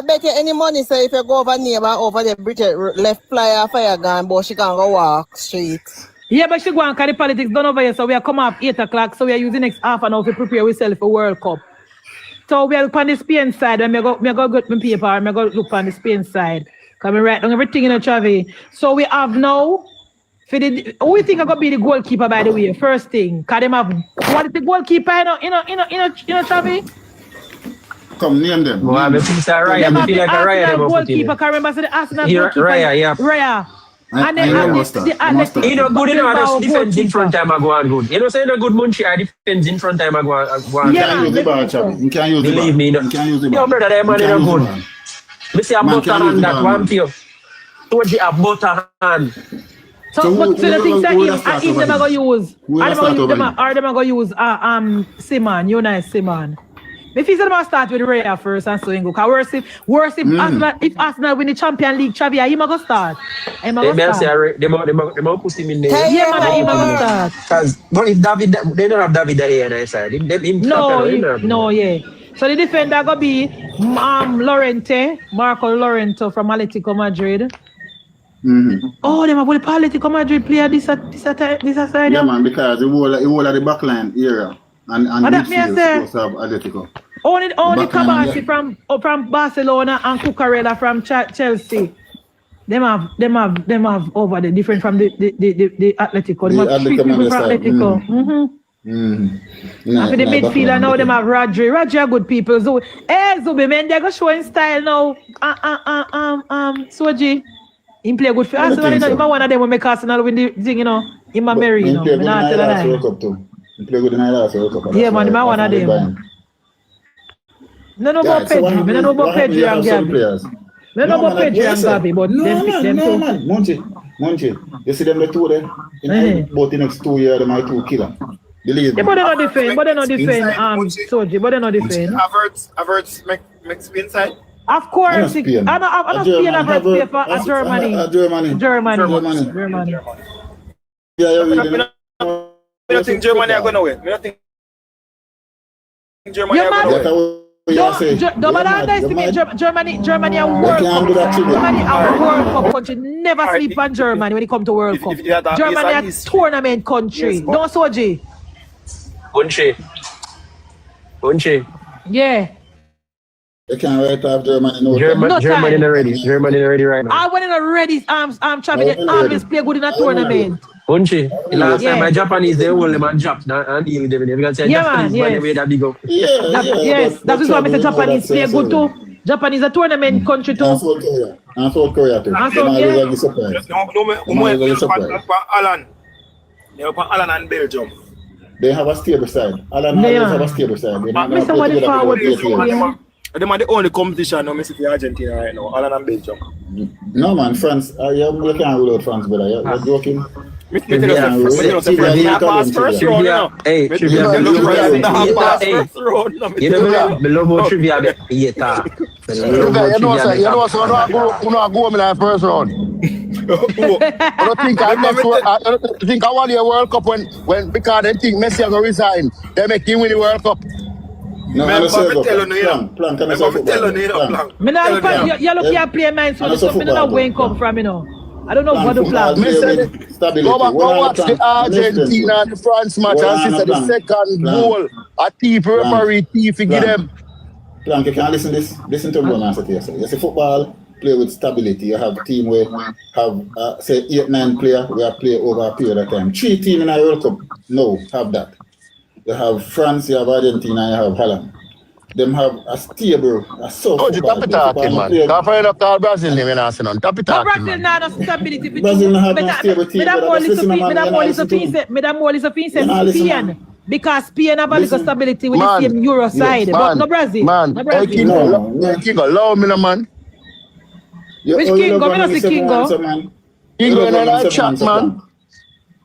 bet you any money, so if you go over neighbor over the Bridget left flyer fire gun, but she can't go walk straight. Yeah, but she go and carry politics done over here, so we are come up 8 o'clock, so we are using next half an hour to prepare ourselves for World Cup. So we are on the Spain side, when I go get my paper, I go look on the Spain side. Because I write down everything in the Chavi. So we have now, who we think are going to be the goalkeeper, by the way, first thing. Because them have, what is the goalkeeper, you know, Chavi? Come, name them. Well, I feel like Raya. Goalkeeper, can remember the Arsenal goalkeeper? Raya. And then you know, good enough, just defense in front time I go on good. You know, say no good Munchie, I defense in front time I go on. You can't use the bar, Chavi. You can't use the bar. Believe me, you can't use the bar. Yo, brother, that man is no good. Me say a butter hand that one pure. Told you a butter hand. So the things that if them are going to use, are them going to use Simon, Jonas Simon. If he's going to start with Raya first and so he go. Because worse if Arsenal win the Champions League, Chavi, he going to start. They might put him in there. Yeah, man, he going to start. But if David, they don't have David here on the side. No, yeah. So the defender going to be Marco Llorente from Atletico Madrid. Oh, they have a Atletico Madrid player this side. Yeah, man, because the whole of the backline area. And midfield supposed to have Atletico. Only Kabasi from Barcelona and Cucurella from Chelsea. Them have over the different from the Atletico. Them have 3 people from Atletico. After the midfielder now, them have Rodri. Rodri are good people. So, Zubi, man, they're going to show in style now. Soji, he play good for Arsenal. You know, one of them will make Arsenal win the thing, you know. In my Mary, you know. He play good in the last World Cup. Yeah, man, one of them. No about Pedri. I don't know about Pedri and Gabi. No about Pedri and Gabi, but them pick them too. Man, Munchie. You see them the two there? In about the next 2 years, they might 2 killer. Yeah, but they not defend. Soji, but they not defend. Averts makes me inside. Of course, I know Spain averts play for Germany. Yeah, I don't think Germany are going to win. I don't think Germany are going to win. Don't underestimate Germany. Germany are World Cup. Germany are World Cup country. Never sleep on Germany when it comes to World Cup. Germany are tournament country. Don't Soji. Unche. Yeah. They can't write off Germany. Germany already right now. I went in already. I'm traveling. Always play good in a tournament. Unche. Last time my Japanese they hold them and dropped and deal with them. You can say Japanese by the way that big up. Yes, that's why I say Japanese play good too. Japanese a tournament country too. And South Korea too. Alan and Belgium. They have a stable side. Alan always have a stable side. Mr. What is forward Them are the only competition now, Mr. Argentina right now, Alan and Belgium. No man, France, you can't rule out France, brother. You're joking. Trivia. Hey, trivia. You know about trivia. You know, so I go in the first round. I don't think I won the World Cup when because they think Messi will resign. They make him win the World Cup. No, I'm telling you, plan. Can I say football? You look here play mine, so I don't know where it come from, you know. I don't know what the plan. Go back and watch the Argentina and the France match and see the second goal. A thief referee, thief, give them. Plank, you can listen to what I'm saying. You see football, play with stability. You have a team where have, say, 8-9 players where play over a period of time. 3 teams in a World Cup, no, have that. You have France, you have Argentina, you have Holland. Them have a stable, a soft. Oh, you tap it talking, man. Can't find up to Brazil, name in Arsenal. Tap it talking, man. Brazil not have stability. Brazil have no stable team. Because Spain have a little stability with the same Euro side. But no Brazil. Man, hey, Kingo, allow me, man. Which Kingo? Me not see Kingo. Kingo in a chat, man.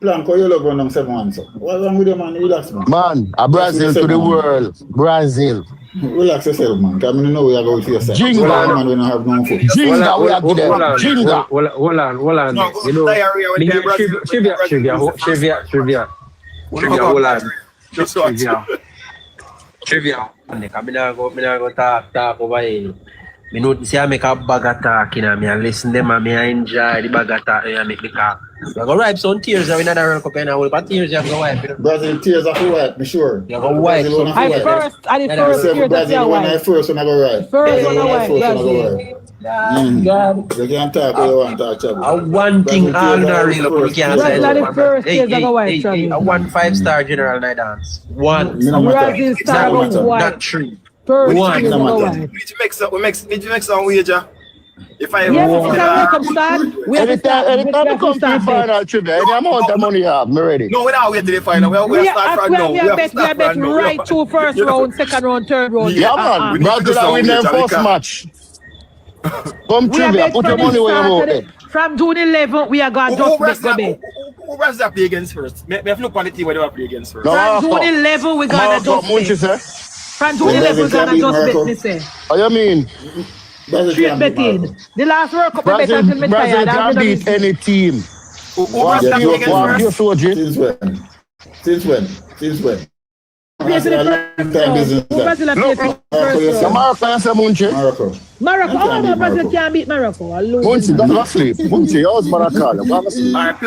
Blanco, you love running 7-1, so. What's wrong with you, man? Relax, man. Man, a Brazil to the world. Brazil. Relax yourself, man. Because I know we are going to yourself. Jinga. Man, we don't have no food. Jinga, we are good. Jinga. Hold on. You know, trivia. Hold on. Trivia. I'm go talk over here. Me notice I make a bag attack, you know, me and listen them and me enjoy the bag attack and make me talk. You go wipe some tears in another World Cup and I will put tears you go wipe. Brazil tears are for wipe, be sure. You go wipe. I the first tears that you wipe. First when I go wipe. First when I wipe. God. You can't talk what you want to talk about. One thing all in a real you can't say. The first tears that go wipe. A 1 5-star general night dance. 1. Brazil star go wipe. Not 3. First one. tears that go wipe. We need to make some wager. If I yes, if it's a World Cup start, we have to start. Anytime we come to the final trivia, any amount of money you have, me ready. No, we're not waiting to the final. We start from now. We are bet right to first round, second round, third round. Yeah, man. Brazil win their first match. Come trivia, put your money where you want it. From June 11, we are going to just bet. Who Brazil play against first? We have to look on the team where they play against first. From June 11, we're going to just bet. From June 11, we're going to just bet, they say. What you mean? Street betting. The last World Cup Brazil can beat any team. Who Brazil play against first? Since when? Who Brazil play first? Morocco, you say Munchie? Morocco. Morocco, oh no, Brazil can't beat Morocco. I lose. Munchie, don't sleep. Munchie, how's Maracala?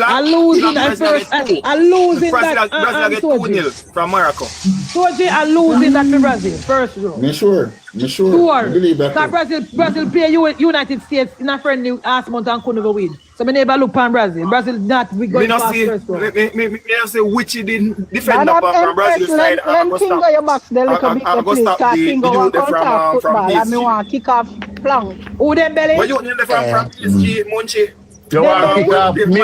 I lose in that first. I lose in that. Brazil get 2-0 from Morocco. Soji, I lose in that for Brazil. First round. Me sure. Sure. I believe that. Because Brazil play United States in a friendly last month and couldn't even win. So me never look on Brazil. Brazil not we going past first round. Me not say which he didn't defend up from Brazil side. When Kingo your box, they look a bit the place. Because Kingo want contact football and me want kick off plank. Who them belly? But you need from PSG, Munchie. You want to kick off me?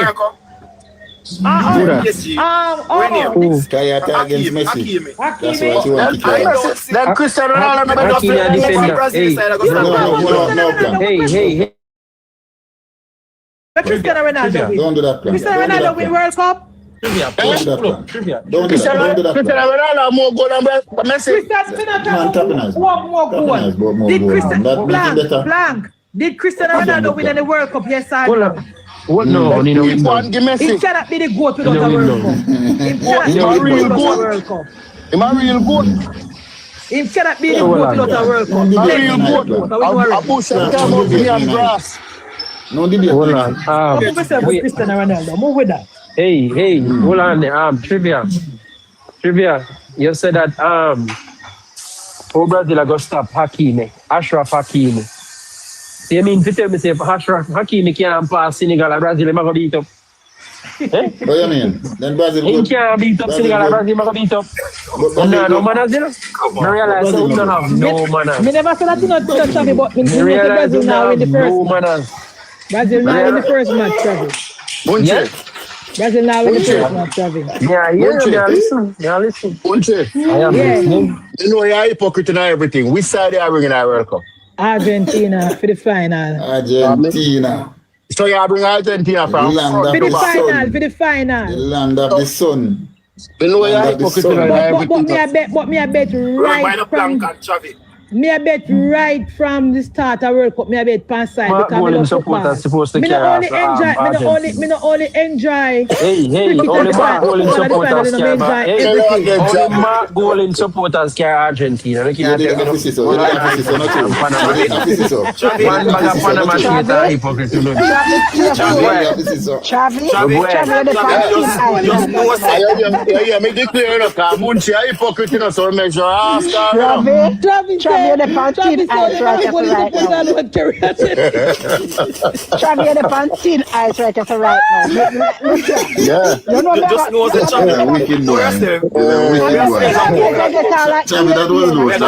Kayata against Messi. That's what you want to kick off. Then Cristiano Ronaldo. Hey. Cristiano Ronaldo win. Don't do that plan. Cristiano Ronaldo win World Cup. Don't do that plan. Don't do that plan. Cristiano Ronaldo more goal than Messi. One more goal. Did Cristiano blank? Did Cristiano Ronaldo win any World Cup? Yes, I do. What? No, he It cannot be the goat without a World Cup. It cannot be the goat without a World Cup. Am I real good? It cannot be the goat without a World Cup. I push and come out me and grass. No, did you? Hold on. Cristiano Ronaldo. Move with that. Hey, hold on. Trivia. You said that Brazil are gonna stop Ashraf Hakimi. So you mean to tell me say if Ashraf Hakimi can't pass Senegal and Brazil, gonna beat up? What do you mean? Then Brazil he can't beat up Senegal and Brazil, gonna beat up. No manners, you know? I realize you don't have no manners. Me never said that you not Chavi, but me Brazil now in the first. No manners. Brazil now in the first match, Chavi. Munchie. Brazil now in the first match, Chavi. Yeah, listen. Munchie. I am listening. You know you're a hypocrite and everything. Which side are you bringing our World Cup? Argentina for the final. Argentina. So you bring Argentina from? For the final. The land of the sun. You know you're a hypocrite and everything. But me I bet right from... Me I bet right from the start of World Cup. Me I bet pan side because me love football. Me not only enjoy. Hey, only Mark Golden supporters care. Only Mark Golden supporters care Argentina. Look at that. One bag of Panama shit are hypocrite. Yeah, make it clear enough. Munchie are hypocrite enough, so make sure ask Travis, the pantin ice right right now. Travis, the pantin ice right now. Yeah. You know that. Just know the Travis. Wicked boy. Travis, that was low. I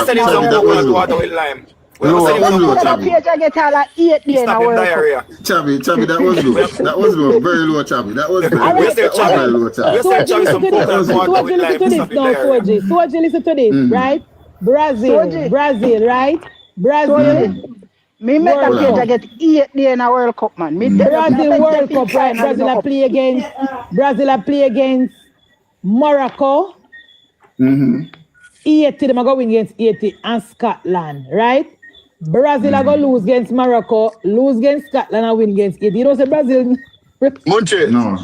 get all at 8 days now. Chavi, that was low. That was low. Very low, Chavi. That was very low, Chavi. Soji, listen to this, right? Brazil, right? Brazil. Me make a page I get 8 days in a World Cup, man. Brazil World Cup, right? Brazil play against Morocco. 80, them are going against 80 and Scotland, right? Brazil are going to lose against Morocco, lose against Scotland and win against 80. You know, say Brazil. Munchie. No.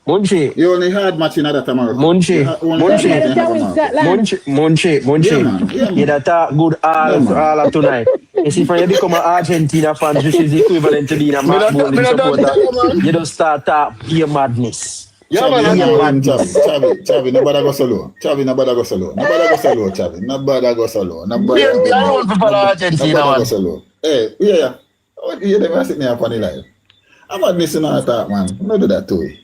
Munchie. You only had match in other time. Munchie. You that talk good all tonight. You see, when you become an Argentina fan, which is equivalent to being a Mark Golden supporter, you don't start your madness. Yeah, man, Chavi, nobody go solo. Chavi. Nobody go solo. Hey, yeah. You never sit me up on the live. I'm not missing out that, man. Don't do that to you.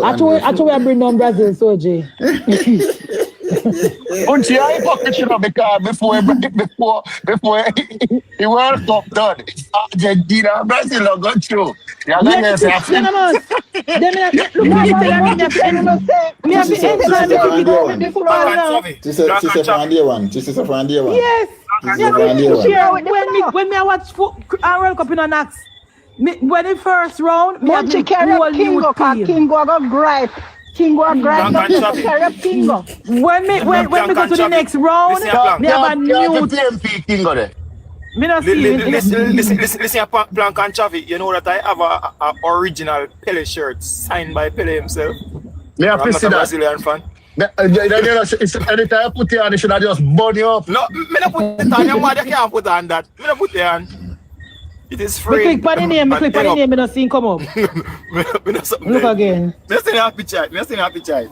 I told I bring down Brazil, Soji. Munchie, I hypocrite, you know, because before the World Cup done, Argentina and Brazil are going through. You're going to say, She's a friend one. Yes. When me watch World Cup in a Nax, when the first round, Munchie carry up Kingo go gripe. Kingo gripe. Kingo. When we go to the next round, we have a new PNP Kingo there. Me not see. Listen, Blanc and Chavi. You know that I have a original Pele shirt signed by Pele himself. Me I'm not a Brazilian fan. Anytime you put it on, it should have just burn you up. No, me not put it on. Your mother can't put on that. Me not put it on. It is free. Me click on the name, me not see him come up. Look again. Me see happy child.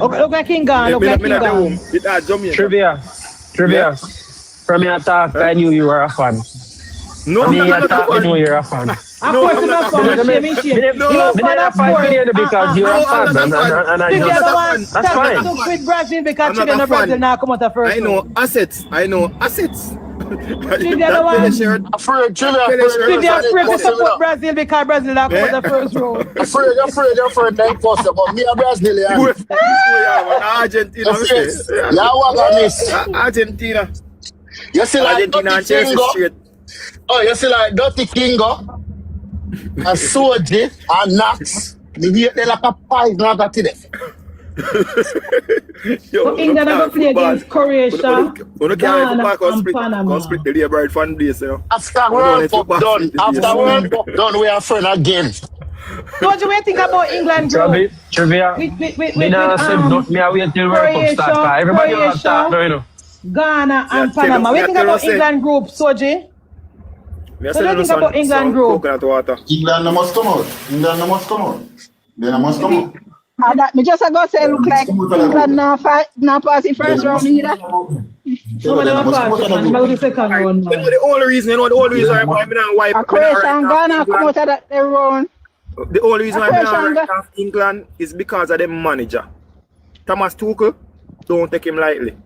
Okay, look like King Gone, look like King Gone. Trivia. From your talk, I knew you were a fan. No, I know you're a fan. Of course you're not fan, shame. No, you're a fan because you're a fan, and I just, that's fine. With Brazil because Chile and Brazil now come out the first. I know assets. Trivia the one. Trivia afraid to support Brazil because Brazil now come out the first round. Afraid then first, but me a Brazilian. Argentina. Argentina. You see like Argentina and Chelsea straight. Oh, you see like Dirty Kingo and Soji and Knox. Me hate them like a pies now that today. So England are going to play against Croatia, Ghana and Panama. Split the Labour fan base, you know. After World Cup done, we are friends again. So what do you think about England, bro? Trivia. Me now say not me wait till World Cup start. Everybody will start now, you know. Ghana and Panama. What do you think about England group, Soji? What do you think about England group? England must come out. They must come out. And that me just go say look like England now pass the first round either. No, but never pass. The second round. The only reason why I'm not wipe. Croatia and Ghana come out of that round. The only reason why I'm not off England is because of the manager. Thomas Tuchel, don't take him lightly.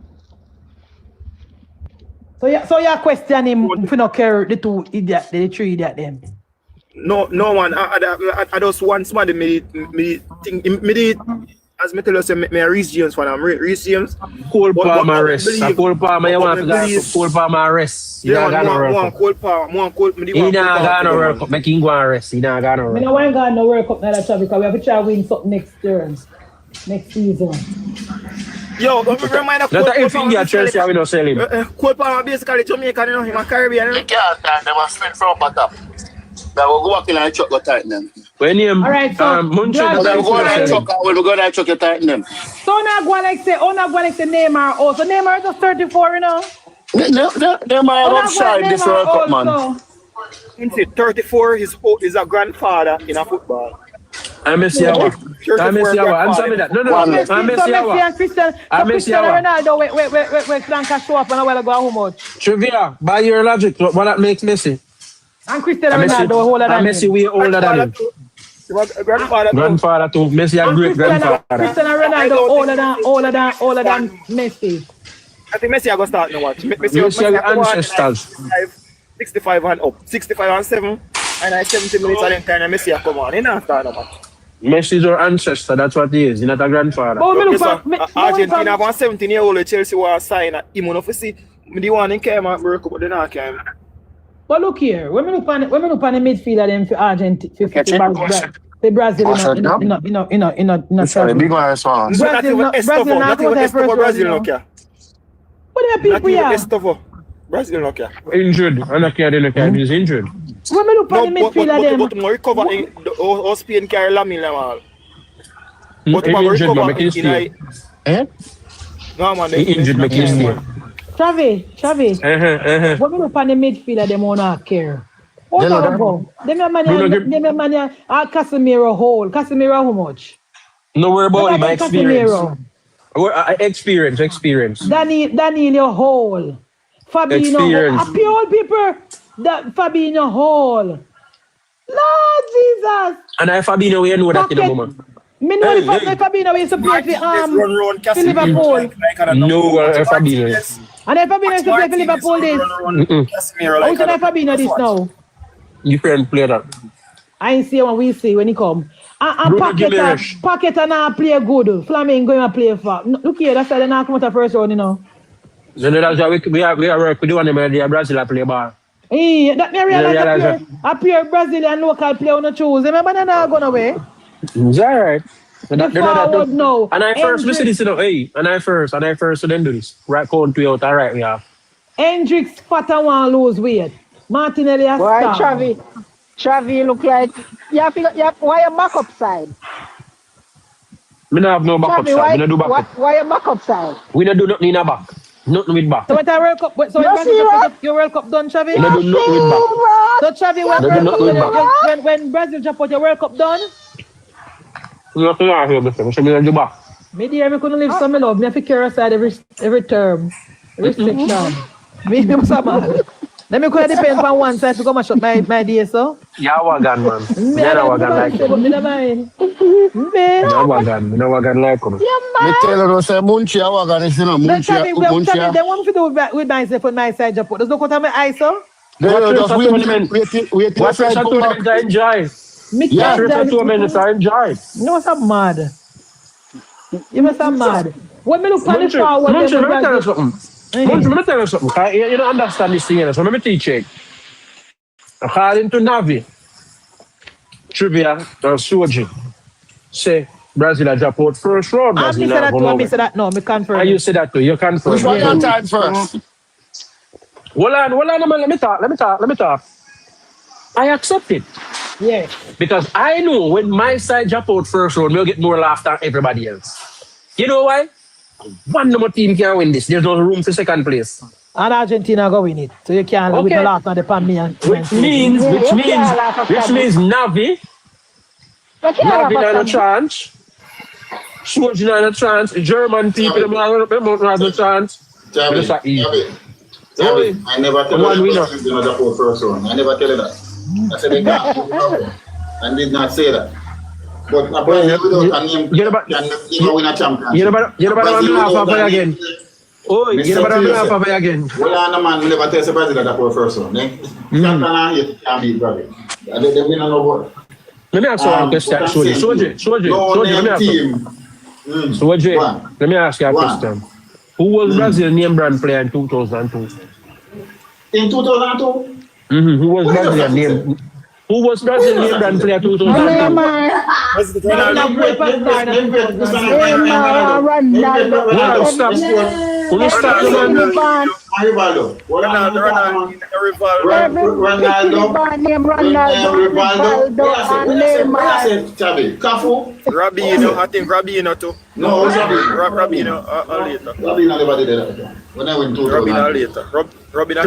So you question him if you not care the two idiot, the three idiot them. No man. I just want somebody me as me tell you say me a Reece James fan. I'm Reece James. Cole Palmer rest. Cole Palmer you want to go Cole Palmer rest. He not gonna Cole Palmer. He not gonna World Cup. Make him go and rest. He not gonna World Cup. Me no want go no World Cup now because we have to try win something next season. Yo, remind of not if India Chelsea we no sell him. Cole Palmer basically Jamaican, you know, him a Caribbean. They can't time them a spin from bottom. They will go back in and chuck the tighten them. When him alright, so MunchieB they go and chuck when we go and chuck the tighten them. So now go like say Neymar also. Neymar is 34, you know. Neymar outside this World Cup, man. 34 is a grandfather in a football. I'm Messi. Answer me that. No. I'm Messi. Ronaldo, wait, Blanca show up and I will go how much? Trivia, by your logic, what that makes Messi? And Cristiano Ronaldo older than him. Messi way older than him. Grandfather too. Messi a great grandfather. Cristiano Ronaldo older than Messi. I think Messi are going to start now. Messi ancestors. 65 and up. 65 and 7. And I 70 minutes and then kind of Messi come on. He not start no match. Messi is our ancestor, that's what he is. He's not a grandfather. Argentina have 17-year-old with Chelsea was sign at him. You see, the one in came and work up, but they not came. But look here, when we look on the midfielder them for Argentina, for Brazil, Brazil not go there first. Brazil what do you people here? Brazil no care. Injured. And I care. He's injured. When we look on the midfielder them. But more recover in the Spain carry Lamine Yamal. But injured, but make him stay. No man, he injured, make him stay. Chavi. When we look on the midfielder them won't care. What about them man Casemiro hold. Casemiro how much? No worry about him, experience. Danilo Hall. Fabinho. Happy old people. Fabinho Hall. Lord Jesus. And I Fabinho, we know that in a moment. Me know the Fabinho is supposed to play for Liverpool. No, Fabinho. And if Fabinho is to play for Liverpool this. How can Fabinho this now? You can play that. I ain't see when we see when he come. And Paquet now play good. Flamingo going to play for. Look here, that's why they now come out the first round, you know. So that's why we are work with the one in Brazil play ball. Hey, that me realize appear Brazilian local play on the choose. Remember they're not going away. It's alright. And I first listen this, you know, and I first so then do this. Right count to out, alright we have. Hendricks fatter want lose weight. Martinelli has why Travi look like why your backup side? Me not have no backup Chavi, side. We don't do backup. why your backup side? We don't do nothing in a back. Nothing with back. So what I World Cup? So You when see what? your World Cup done, Chavi? We don't do nothing with back. So Chavi, when No, World no, Cup no, done, no. when Brazil jump out, your World Cup done? We don't do nothing with back. We don't do back. Me dear, me couldn't live some love. Me have to carry aside every term, every section. Me must have mad. Let me could depend on one side to come and shut my day, so. Yeah, wagon man. Yeah, wagon like Me don't mind. No wagon like him. Me tell you, say Munchie a wagon is no Munchie. They want me to do with myself on my side, Japan. There's no cut on my eyes, so. Just wait Watch the tournament to enjoy. Watch the tournament to enjoy. No, what's up, mad? You must have mad. When me look on the forward, Munchie, let me tell you something. Munchie, let me tell you something. You don't understand this thing, so let me teach you. According to Navi, trivia, and Soji, say Brazil drop out first round. I say that too, I say that no, me confirm. And you say that too, you confirm. Which one your time first? Hold on, man, let me talk. I accept it. Yeah. Because I know when my side drop out first round, we'll get more laughter than everybody else. You know why? One number team can win this. There's no room for second place. And Argentina go win it. So you can't with the laugh on the pan me and which means Navi not a chance. Sweden not a chance. German people not a chance. I never tell you that you know the first round. I never tell you that. I said they can't. I did not say that. But apparently without a name, you know win a championship. You never laugh again. Oh, you never laugh again. Well, no man, we never tell Brazil that the first round. Champion can't beat Brazil. They win on over. Let me ask you one question. Let me ask you a question. Who was Brazil name brand player in 2002? In 2002? Who was Brazil name? Who was Brazil name brand player 2002? Rabino, I think Rabino too. No, Rabino later. Rabino never did that. When I went to Rabino later. Rabino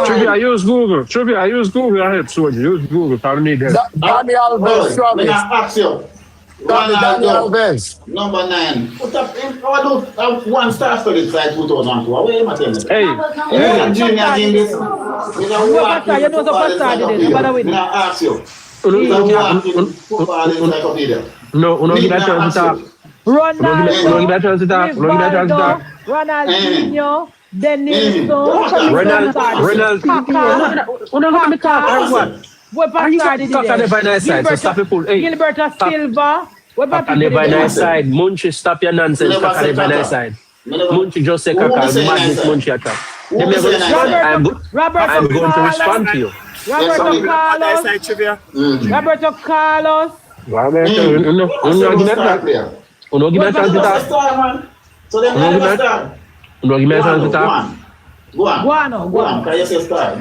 Trivia, use Google. Trivia, use Google. I help Soji. Use Google. I don't need help. Daniel Alves, Travis. Daniel Alves. Number 9. Put up in one star study side 2002. What am I telling you? Hey. Junior in this. You know the first star did it. But I win. I ask you. No, give that chance to talk. Ronaldinho, Dennis, Gilberto Silva. What side? Munchie, stop your nonsense. Side. Munchie just say Kaka. Madness Munchie attack. I'm going to respond to you. Roberto Carlos. Uno give me a chance to talk. So then Uno give me a chance to talk. Go on. Can you say star?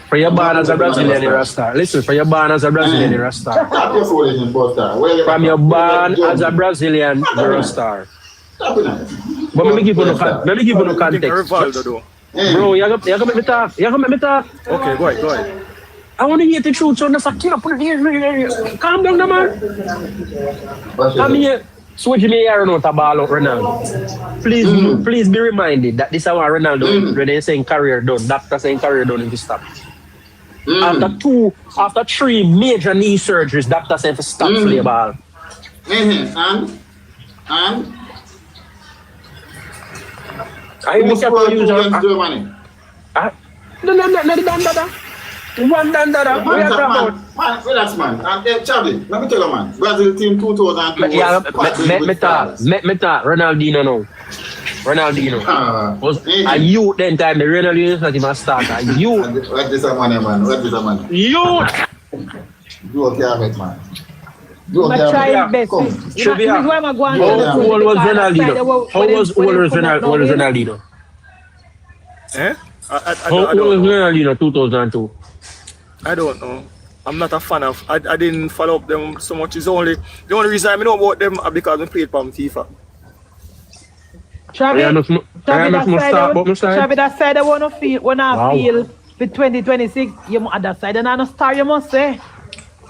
For your born as a Brazilian, you're a star. Listen, for your born as a Brazilian, you're a star. Stop your foolishness, star. From your born as a Brazilian, you're a star. Stop it. But let me give you no context. Bro, you're gonna make me talk. Okay, go ahead. I want to hear the truth, so that's a killer. Calm down, man. Come here. Switch me here and out a ball out Ronaldo. Please be reminded that this is what Ronaldo when they saying career done. Doctor saying career done if you stop. After 3 major knee surgeries, doctor saying to stop play ball. And I make up for use Germany. No. One dandada. Man, relax, man. Charlie, let me tell you, man. Brazil team 2002. Yeah, me talk. Ronaldinho now. Was a youth then time. The Ronaldinho is not even a starter. A youth. What is a man? Youth. Do okay, man. I'm trying best. How old was Ronaldinho? How was Ronaldinho? Eh? How old was Ronaldinho 2002? I don't know. I'm not a fan of. I didn't follow up them so much. The only reason I know about them are because I played from FIFA. Travis, that side I wanna feel when I feel for 2026, you on that side and I not star, you must say.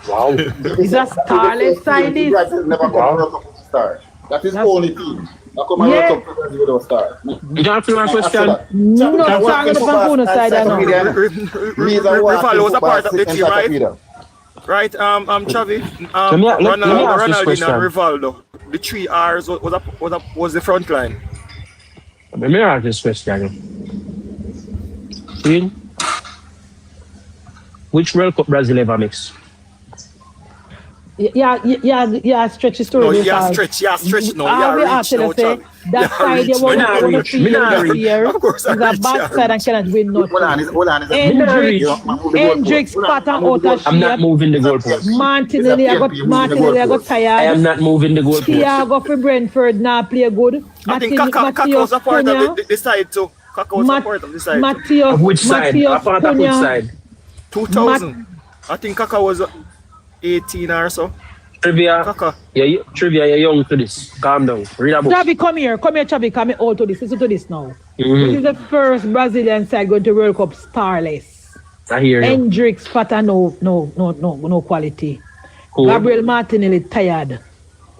Wow. It's a starless side. Brazil never come World Cup with a star. That is the only team. That come World Cup with Brazil without a star. You can't feel my question. No, star on the Pampuna side I know. Rivaldo was a part of the team, right? Right, Chavi, Ronaldinho and Rivaldo. The 3 R's was the front line. Let me ask this question. See? Which World Cup Brazil ever mix? Yeah, stretch the story. No, yeah, stretch no, yeah, reach no, Chavi. That side you want to feel this year is a bad side and cannot win nothing. Hendricks, Patton, out of shape. I'm not moving the goalpost. Martinelli, I got tired. I am not moving the goalpost. Thiago for Brentford, now play good. I think Kaka was a part of the side too. Kaka was a part of the side. Of which side? A part of which side? 2000. I think Kaka was 18 or so. Trivia, Trivia, you're young to this. Calm down. Read a book. Chavi, come here, Chavi, come old to this. Listen to this now. This is the first Brazilian side going to World Cup starless. I hear you. Hendricks, Fata, no quality. Cool. Gabriel Martinelli, tired.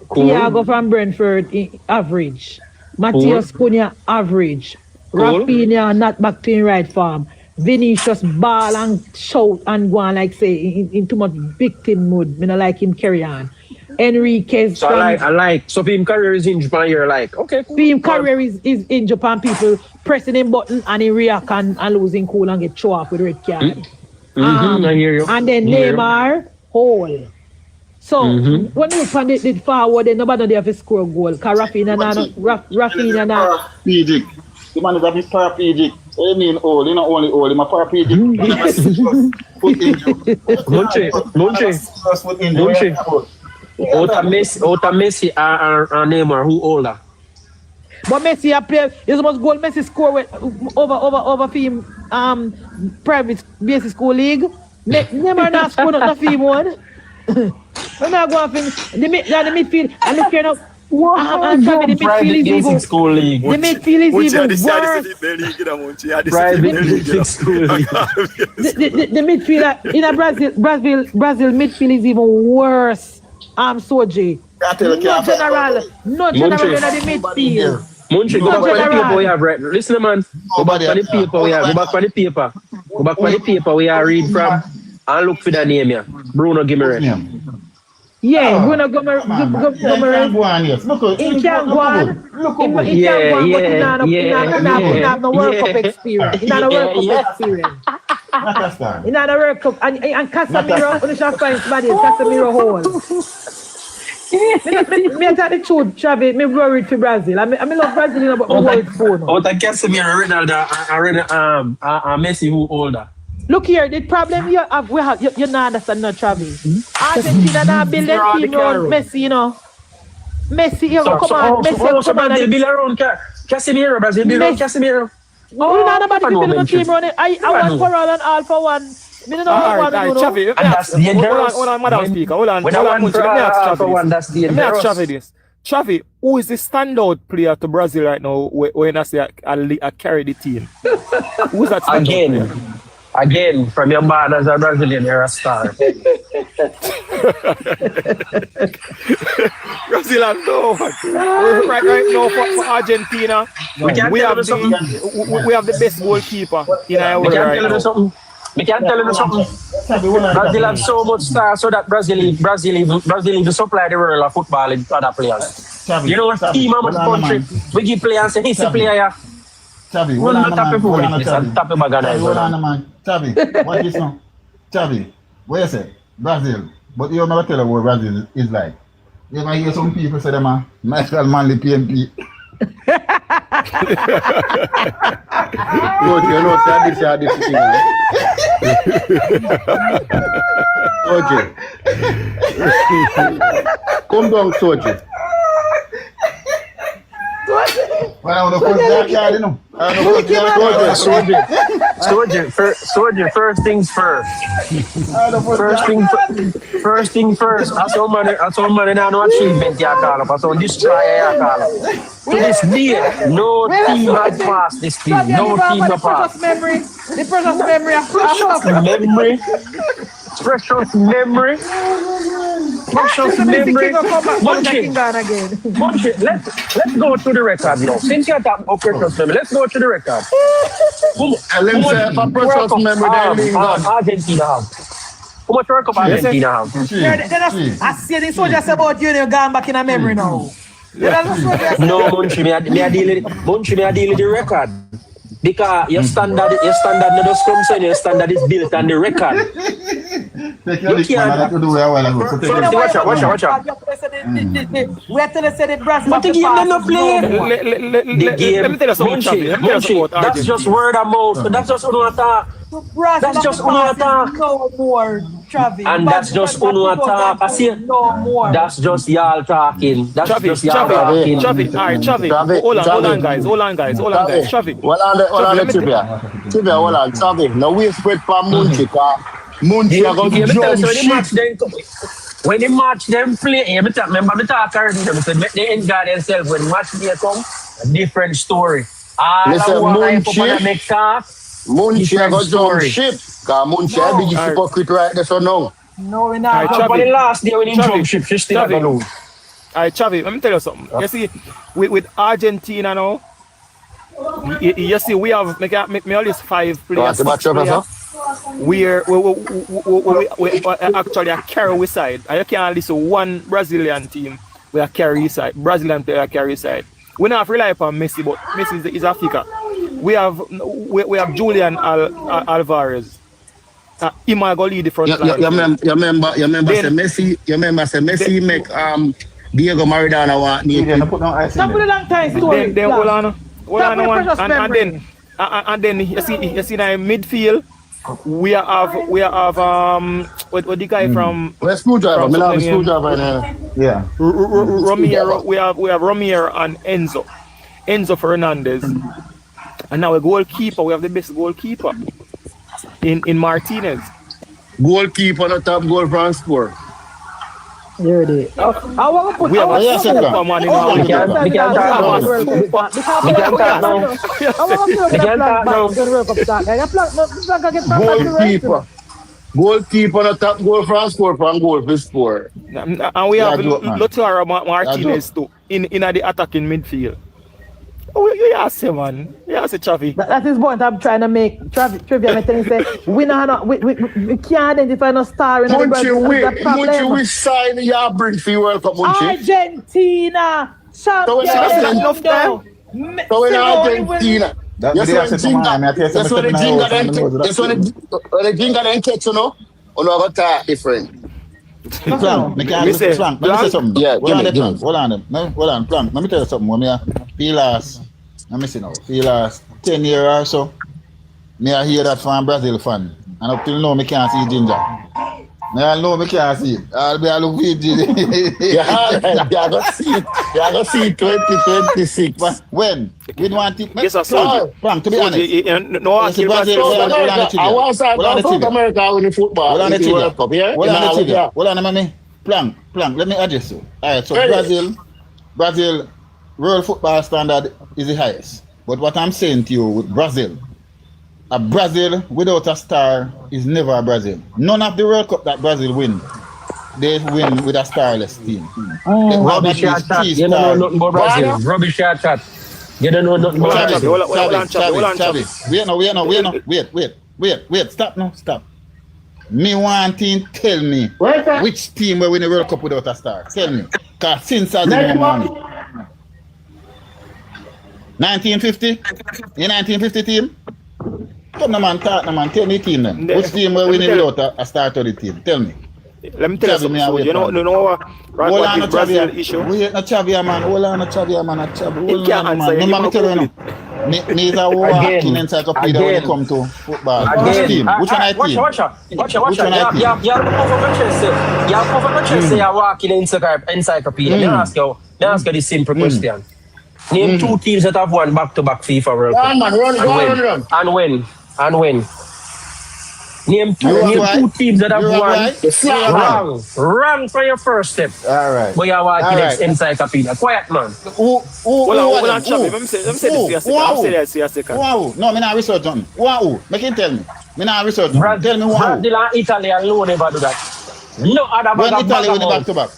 Cool. Thiago from Brentford, average. Matheus Cunha, average. Cool. Rafinha, not back to in right form. Vinicius ball and shout and go on like say in too much victim mood. Me not like him carry on. Enriquez. So I like. So for him career is in Japan, you're like, okay. For him career is in Japan, people pressing him button and he react and losing cool and get show off with red card. I hear you. And then Neymar, whole. So when you look on the forward, then nobody there to score a goal. Because Rafinha now. The man is a bit paraplegic. What do you mean old? You're not only old, you're paraplegic. Munchie. Ota Messi and Neymar, who older? But Messi a play, he's almost goal Messi score with over him private basic school league. Neymar not score not for him one. When I go off in the midfield and look here now. The midfield is even worse. The midfield in a Brazil midfield is even worse. Soji. No general in the midfield. Munchie, go back on the paper we have right. Listen, man. Go back on the paper we have. Go back on the paper. Go back on the paper we are read from and look for the name here. Bruno Guimaraes. Yeah, Bruno Guimaraes. In Canguan. He have no World Cup experience. He have no World Cup experience. He have no World Cup. And Casemiro, when you shall find somebody, Casemiro hole. Me tell the truth, Chavi, me worried for Brazil. I love Brazil, but me worried for no. Out of Casemiro, Ronaldo, and Messi, who older? Look here, the problem you have, you not understand, no, Travis. Argentina now build a team around Messi, you know. Messi, you come on, Messi, come on. They build around Casemiro, Brazil build around Casemiro. Oh, you know about building a team around it. I want for all and all for one. Me don't know what one, Chavi, hold on, Madam Speaker, hold on, let me ask Chavi this. Chavi, who is the standout player to Brazil right now when I say I carry the team? Who's that standout player? Again, from your man as a Brazilian, you're a star. Brazil and no one. Right now for Argentina, we have the best goalkeeper in our world right now. We can tell you something. Brazil have so much stars so that Brazil even supply the world of football in other players. You know what team how much country we give players and he's a player. Chavi, hold on, man. Chavi, what is now? Chavi, what you say? Brazil. But you never tell her what Brazil is like. You ever hear some people say them are Michael Manley PNP? Coach, you know, say this thing. Soji. Come down, Soji. Well, I want to put that card, you know. Soldier, first things first. First thing first. That's all money now no achievement you call up. That's all destroyer you call up. To this day, no team has passed this team. No team has passed. The precious memory. Precious memory. Munchie, let's go to the record now. Since you're talking about precious memory, let's go to the record. Argentina have. How much World Cup Argentina have? I see the soldiers about you gone back in a memory now. No, Munchie, me I deal with the record. Because your standard not just comes in, your standard is built on the record. You can't. Watch out. Where till they say the Brazil. But the game they not play. Let me tell you something, Munchie, that's just word of mouth. That's just uno attack. That's just uno attack. No more, Travis. And that's just uno attack. I see. No more. That's just y'all talking. That's just y'all talking. talking. All right, Chavi. Hold on, guys. Chavi. Hold on, Trivia. Hold on, Chavi. Now we spread for Munchie, Munchie are going to jump shit. When the match them play, remember me talk already. Make the end guard themselves when match day come, a different story. Listen, Munchie are going to jump ship. Because Munchie are big hypocrite right there, so no. No, we're not. For the last day when he jump ship, she still have to lose. All right, Chavi, let me tell you something. You see, with Argentina now, you see, we have make all these 5 players. We actually a carry side. And you can't listen to one Brazilian team with a carry side. Brazilian player carry side. We don't have to rely upon Messi, but Messi is Africa. We have Julian Alvarez. He might go lead the front line. You remember say Messi make Diego Maradona want me. Stop with a long time story. Then hold on and then you see now in midfield we have what the guy from where's Screwdriver? Yeah. Romero. We have Romero and Enzo Fernandez. And now a goalkeeper, we have the best goalkeeper in Martinez. Goalkeeper on the top goal from score. There it is. I want to put Superman in our Goalkeeper on the top goal from score from goal for score. And we have Lautaro Martinez too in the attacking midfield. Oh, you ask him, man. You ask Chavi. That is point I'm trying to make. Trivia, I'm telling you, say, we can't identify no star in the Brazil. Munchie, we sign your bring for your World Cup, Munchie. Argentina. So when Argentina. That's when the jingle then catch, you know. Or no, got different. Plan, let me say something. Yeah, hold on, plan. Let me tell you something. When I feel last 10 years or so, I hear that from Brazil fan. And up till now, I can't see Ginger. I can't see it. I'll be able to see it. Yeah, I see it 2026. But when? We don't want it. Yes, sir. Frank, to be honest. No, I was at South America with the football. Hold on, mommy. Plank, let me address you. Alright, so Brazil, world football standard is the highest. But what I'm saying to you with Brazil, a Brazil without a star is never a Brazil. None of the World Cup that Brazil win, they win with a starless team. Rubbish shot. You don't know nothing about Brazil. Rubbish shot. You don't know nothing about Brazil. Wait. Stop. Me want to tell me which team will win the World Cup without a star. Tell me. Because since I didn't money. 1950? The 1950 team? Come on, man. Tell me team then. Which team will win without a star to the team? Tell me. Let me tell you something. You know what is Brazil issue? Wait, no Chavi, man. Hold on, Chavi, man. He can't answer. No, man, tell you. Me is a walking encyclopedia when it come to football. Which team? Which one I team? Watch out. You have over Chelsea, you're walking encyclopedia. Let me ask you this simple question. Name 2 teams that have won back-to-back FIFA World Cup. Man, run. And when. Name 2 teams that have won. Wrong for your first step. All right. But you are walking next encyclopedia. Quiet, man. Who? Let me say this for a second. Wow. No, me not research on. Wow. Make him tell me. Me not research on. Tell me wow. Brazil and Italy alone never do that. No other when Italy win the back-to-back.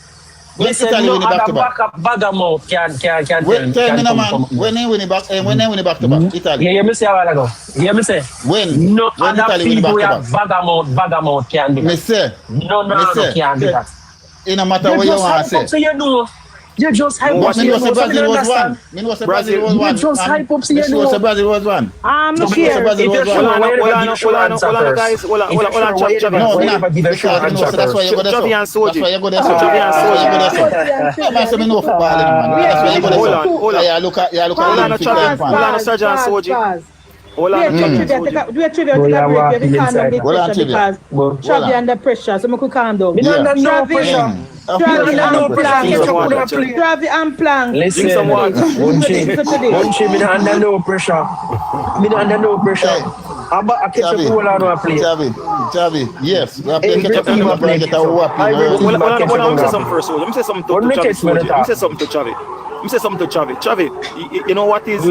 When Italy win the back-to-back. Bagamout can tell me no, man. When they win the back-to-back. Italy. You hear me say a while ago? You hear me say? When other Italy win the people back-to-back. Bagamout can do that. Me say. No can do that. It no matter what you want to say. So you know. You just hype up. Me know say Brazil was one. Me know say Brazil was one. You just hype up. Me know say Brazil was one. I'm not sure. Hold on, guys. Hold on, Chavi. No, that's why you go there. Chavi and Soji. That's why you go there. Man, say me know football, man. That's why you go there. Hold on. Yeah, look at Chavi. Hold on, Sergeant and Soji. Hold on, do a trivia, take a break, we calm down the pressure because Chavi under pressure, so we could calm down. Travi and Plank. Listen, Munchie, me not under no pressure. Me not under no pressure. I catch a goal and I play. Chavi, yes. We are playing catch up and we get a whopping. Let me say something first. Let me say something to Chavi. Let me say something to Chavi. Let me say something to Chavi. Chavi, you know what is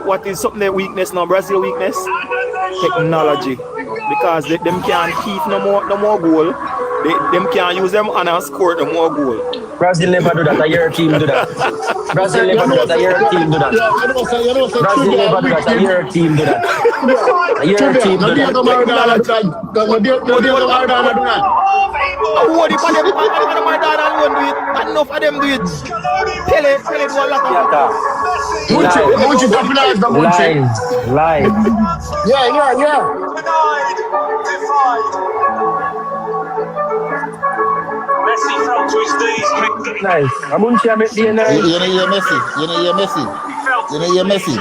what is something their weakness now? Brazil weakness? Technology. Because them can't keep no more goal. Them can't use them and score no more goal. Brazil never do that. Your team do that. Brazil never do that. Your team do that. Brazil never do that. Your team do that. Your team do that. What if them do it? Enough of them do it. Tell it one Lies. Yeah. Messi fell to his knees. Nice. Munchie, I make the nice. You know you're Messi.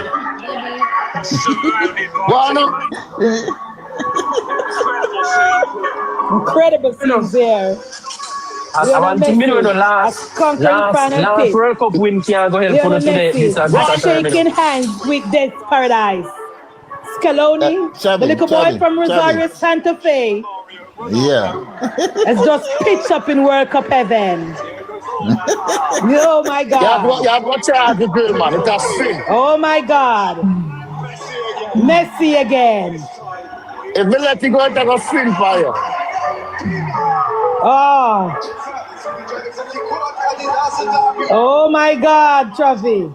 Incredible scenes there. I want to know last World Cup win can go help for today. Shaking hands with Death Paradise. Scaloni, the little boy from Rosario Santa Fe. Yeah. It's just pitched up in World Cup heaven. Oh my God. Oh my God. Messi again. If we let you go, take a spin for you. Oh my God, Chavi.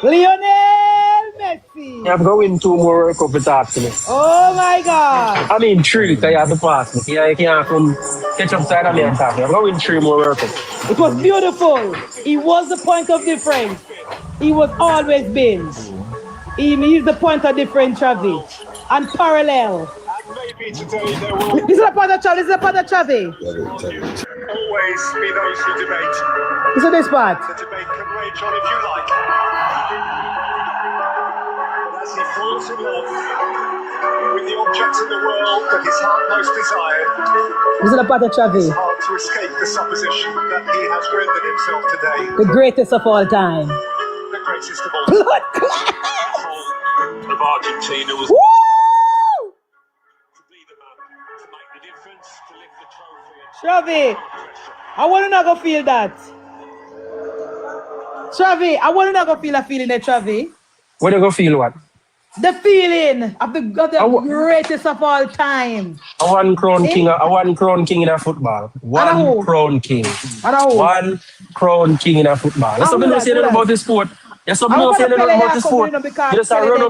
Lionel Messi. You have to win 2 more World Cup to talk to me. Oh my God. I mean 3, because you have to pass me. You can't come catch up side of me and talk. You have to win 3 more World Cup. It was beautiful. He was the point of difference. He was always been. He's the point of difference, Chavi. And parallel. This is a part of Chavi. Always be those who debate. This is this part. The debate can rage on if you like. But as he falls in love with the object in the world that his heart most desired, This is a part of Chavi. it's hard to escape the supposition that he has rendered himself today The greatest of all time. the greatest of all. Blood clot. Of Argentina was Woo! Chavi, I want to not go feel that. Chavi, I want to not go feel a feeling there, Chavi. What you go feel what? The feeling of the greatest of all time. A one crown king in a football. One crown king in a football. That's something I say about the sport. There's something else saying about the sport. You just run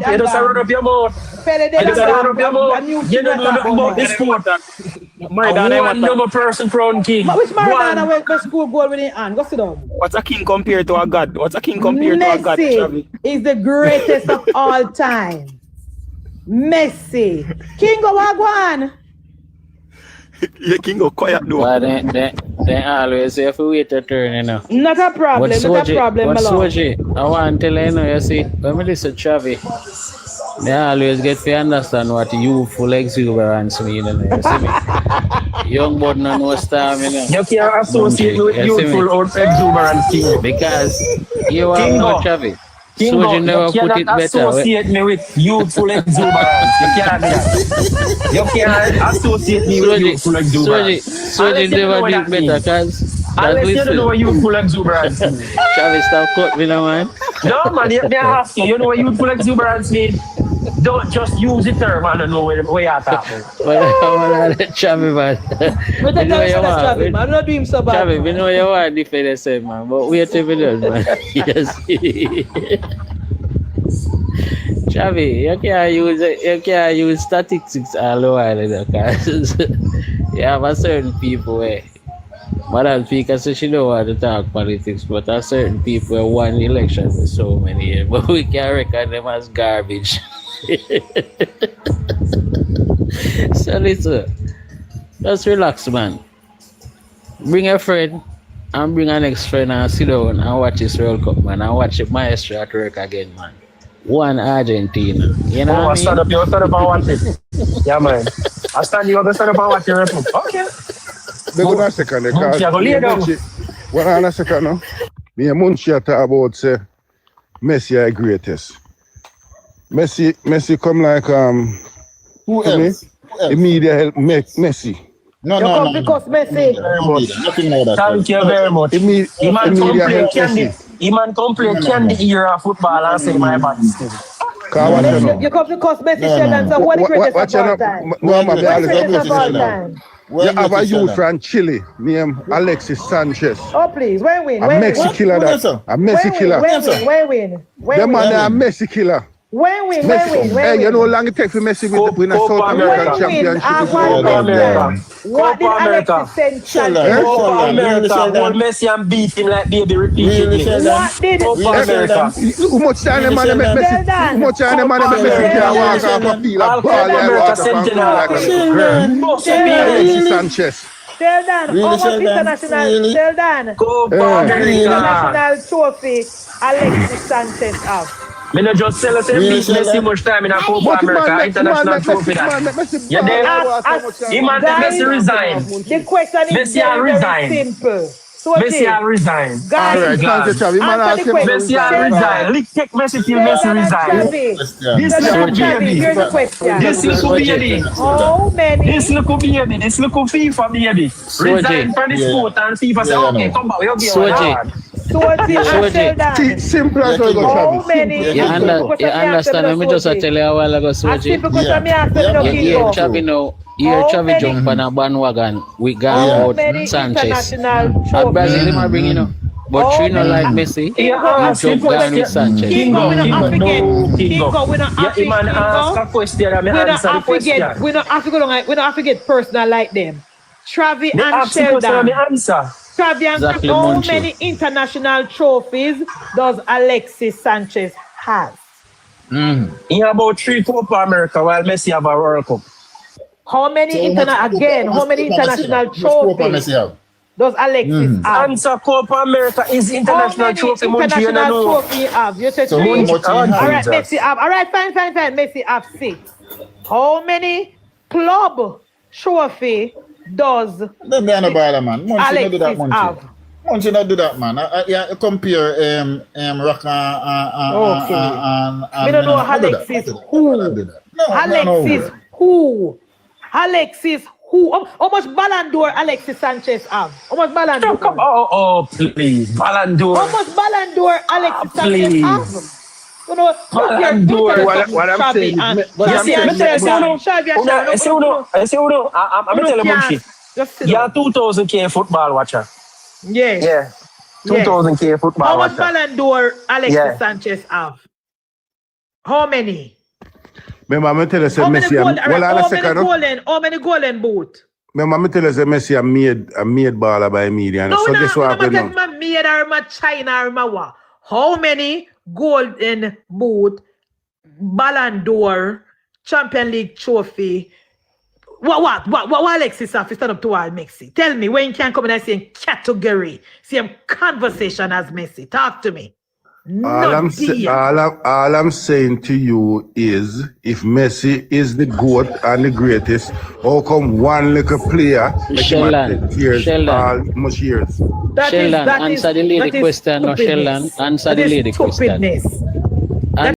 up your mouth. You just run up your mouth. You don't know nothing about the sport. One number person crown king. Which Maradona went to school goal with his hand? Go sit down. What's a king compared to a god? Messi is the greatest of all time. Messi. King of Wagwan. Yeah, King go quiet though. But they always say if we wait a turn, you know. Not a problem, But Soji, I want to tell you, you see, when we listen to Chavi, they always get to understand what youthful exuberance mean, you see me? Young boy no stamina. You can't associate me with youthful or exuberance, Kingo. Because you have no Chavi. Kingo, Soji never you put it cannot better. associate me with youthful exuberance. You can't do that. You can't associate me with youthful exuberance. Soji never do it better, cause unless you don't know what youthful exuberance means. Chavi, stop cut me now, man. No, man, me ask you, you know what youthful exuberance means? Don't just use the term and don't know where you're talking about. But Chavi, man. But I Chavi, man. I'm not doing so bad. Chavi, we know you want to defend yourself, man. But wait till we do, man. Yes. Chavi, you can't use statistics all the while, because you have a certain people where Madam Speaker says she don't want to talk politics, but there are certain people who won the election for so many years, but we can't reckon them as garbage. So listen, just relax, man. Bring a friend and bring an next friend and sit down and watch this World Cup, man, and watch the maestro at work again, man. One Argentina. You know what I mean? Stand up, you stand up and watch it. Yeah, man. I stand you up, stand up and watch your report. Okay. They go a second, because what on a second now? Me and Munchie talk about say Messi are the greatest. Messi come like who else? The media help Messi. No. Because Messi. Nothing like that. Thank you very much. The media help Messi. He man complain candy era football and say my bad still. You come because Messi Sheldon, so what the greatest of all time? What the greatest of all time? You have a youth from Chile named Alexis Sanchez. Oh please, when win? A Messi killer that. A Messi killer. When win? The man a Messi killer. When win? Hey, you know how long it takes for Messi to win a South American championship? What did Alexis send? Copa America, hold Messi and beat him like baby repeatedly. What did Copa America? How much time the man make Messi? How much time the man make Messi can walk off a field of ball and walk off a field like a girl? Alexis Sanchez. Sheldon, how much international trophy Alexis Sanchez have? Me not just sell us Messi much time in a Copa America international trophy. Yeah, then Messi resign. The question is very simple. Messi will resign. Guys, Messi will resign. Take Messi till Messi resign. This little baby. This little baby. How many? This little baby. This little FIFA baby. Resign from the sport and FIFA say, okay, come back. You'll be simple as well, how many? You understand? Let me just tell you a while ago, Soji. Chavi now. Here, Chavi jump on a bandwagon with God Sanchez. At Brazil, they might bring you know. But you know, like Messi, you jump down with Sanchez. Kingo, we don't have to get personal like them. Travi and Sheldon. Travi and how many international trophies does Alexis Sanchez have? He have about 3 Copa America while Messi have a World Cup. How many international trophies does Alexis have? Answer Copa America is international trophy. International trophy have. You said 3. Alright, Messi have. Alright, fine. Messi have 6. How many club trophy does Alexis have? Munchie not do that, man. You compare Rock we don't know Alexis who? Alexis who? How much Ballon d'Or Alexis Sanchez have? How much Ballon d'Or? Oh, please. Ballon d'Or. How much Ballon d'Or Alexis Sanchez have? You know, Ballon d'Or. What I'm saying is, I'm telling you, Munchie. You're 2,000K football watcher. Yeah. 2,000K football How much watcher. Ballon d'Or Alexis Sanchez have? How many? Remember, I'm tell you, How many golden boot? Remember, I'm tell you, Messi a made baller by media. No, so guess what happened now? My made or my China or my what? How many golden boot, Ballon d'Or, Champions League trophy? What Alexis have to stand up to all Messi? Tell me when you can come in and say category, same conversation as Messi. Talk to me. All I'm saying to you is, if Messi is the GOAT and the greatest, how come one little player make him Sheldon, 10 years, all much years? Sheldon, answer the lady question. No, Sheldon, answer the lady question.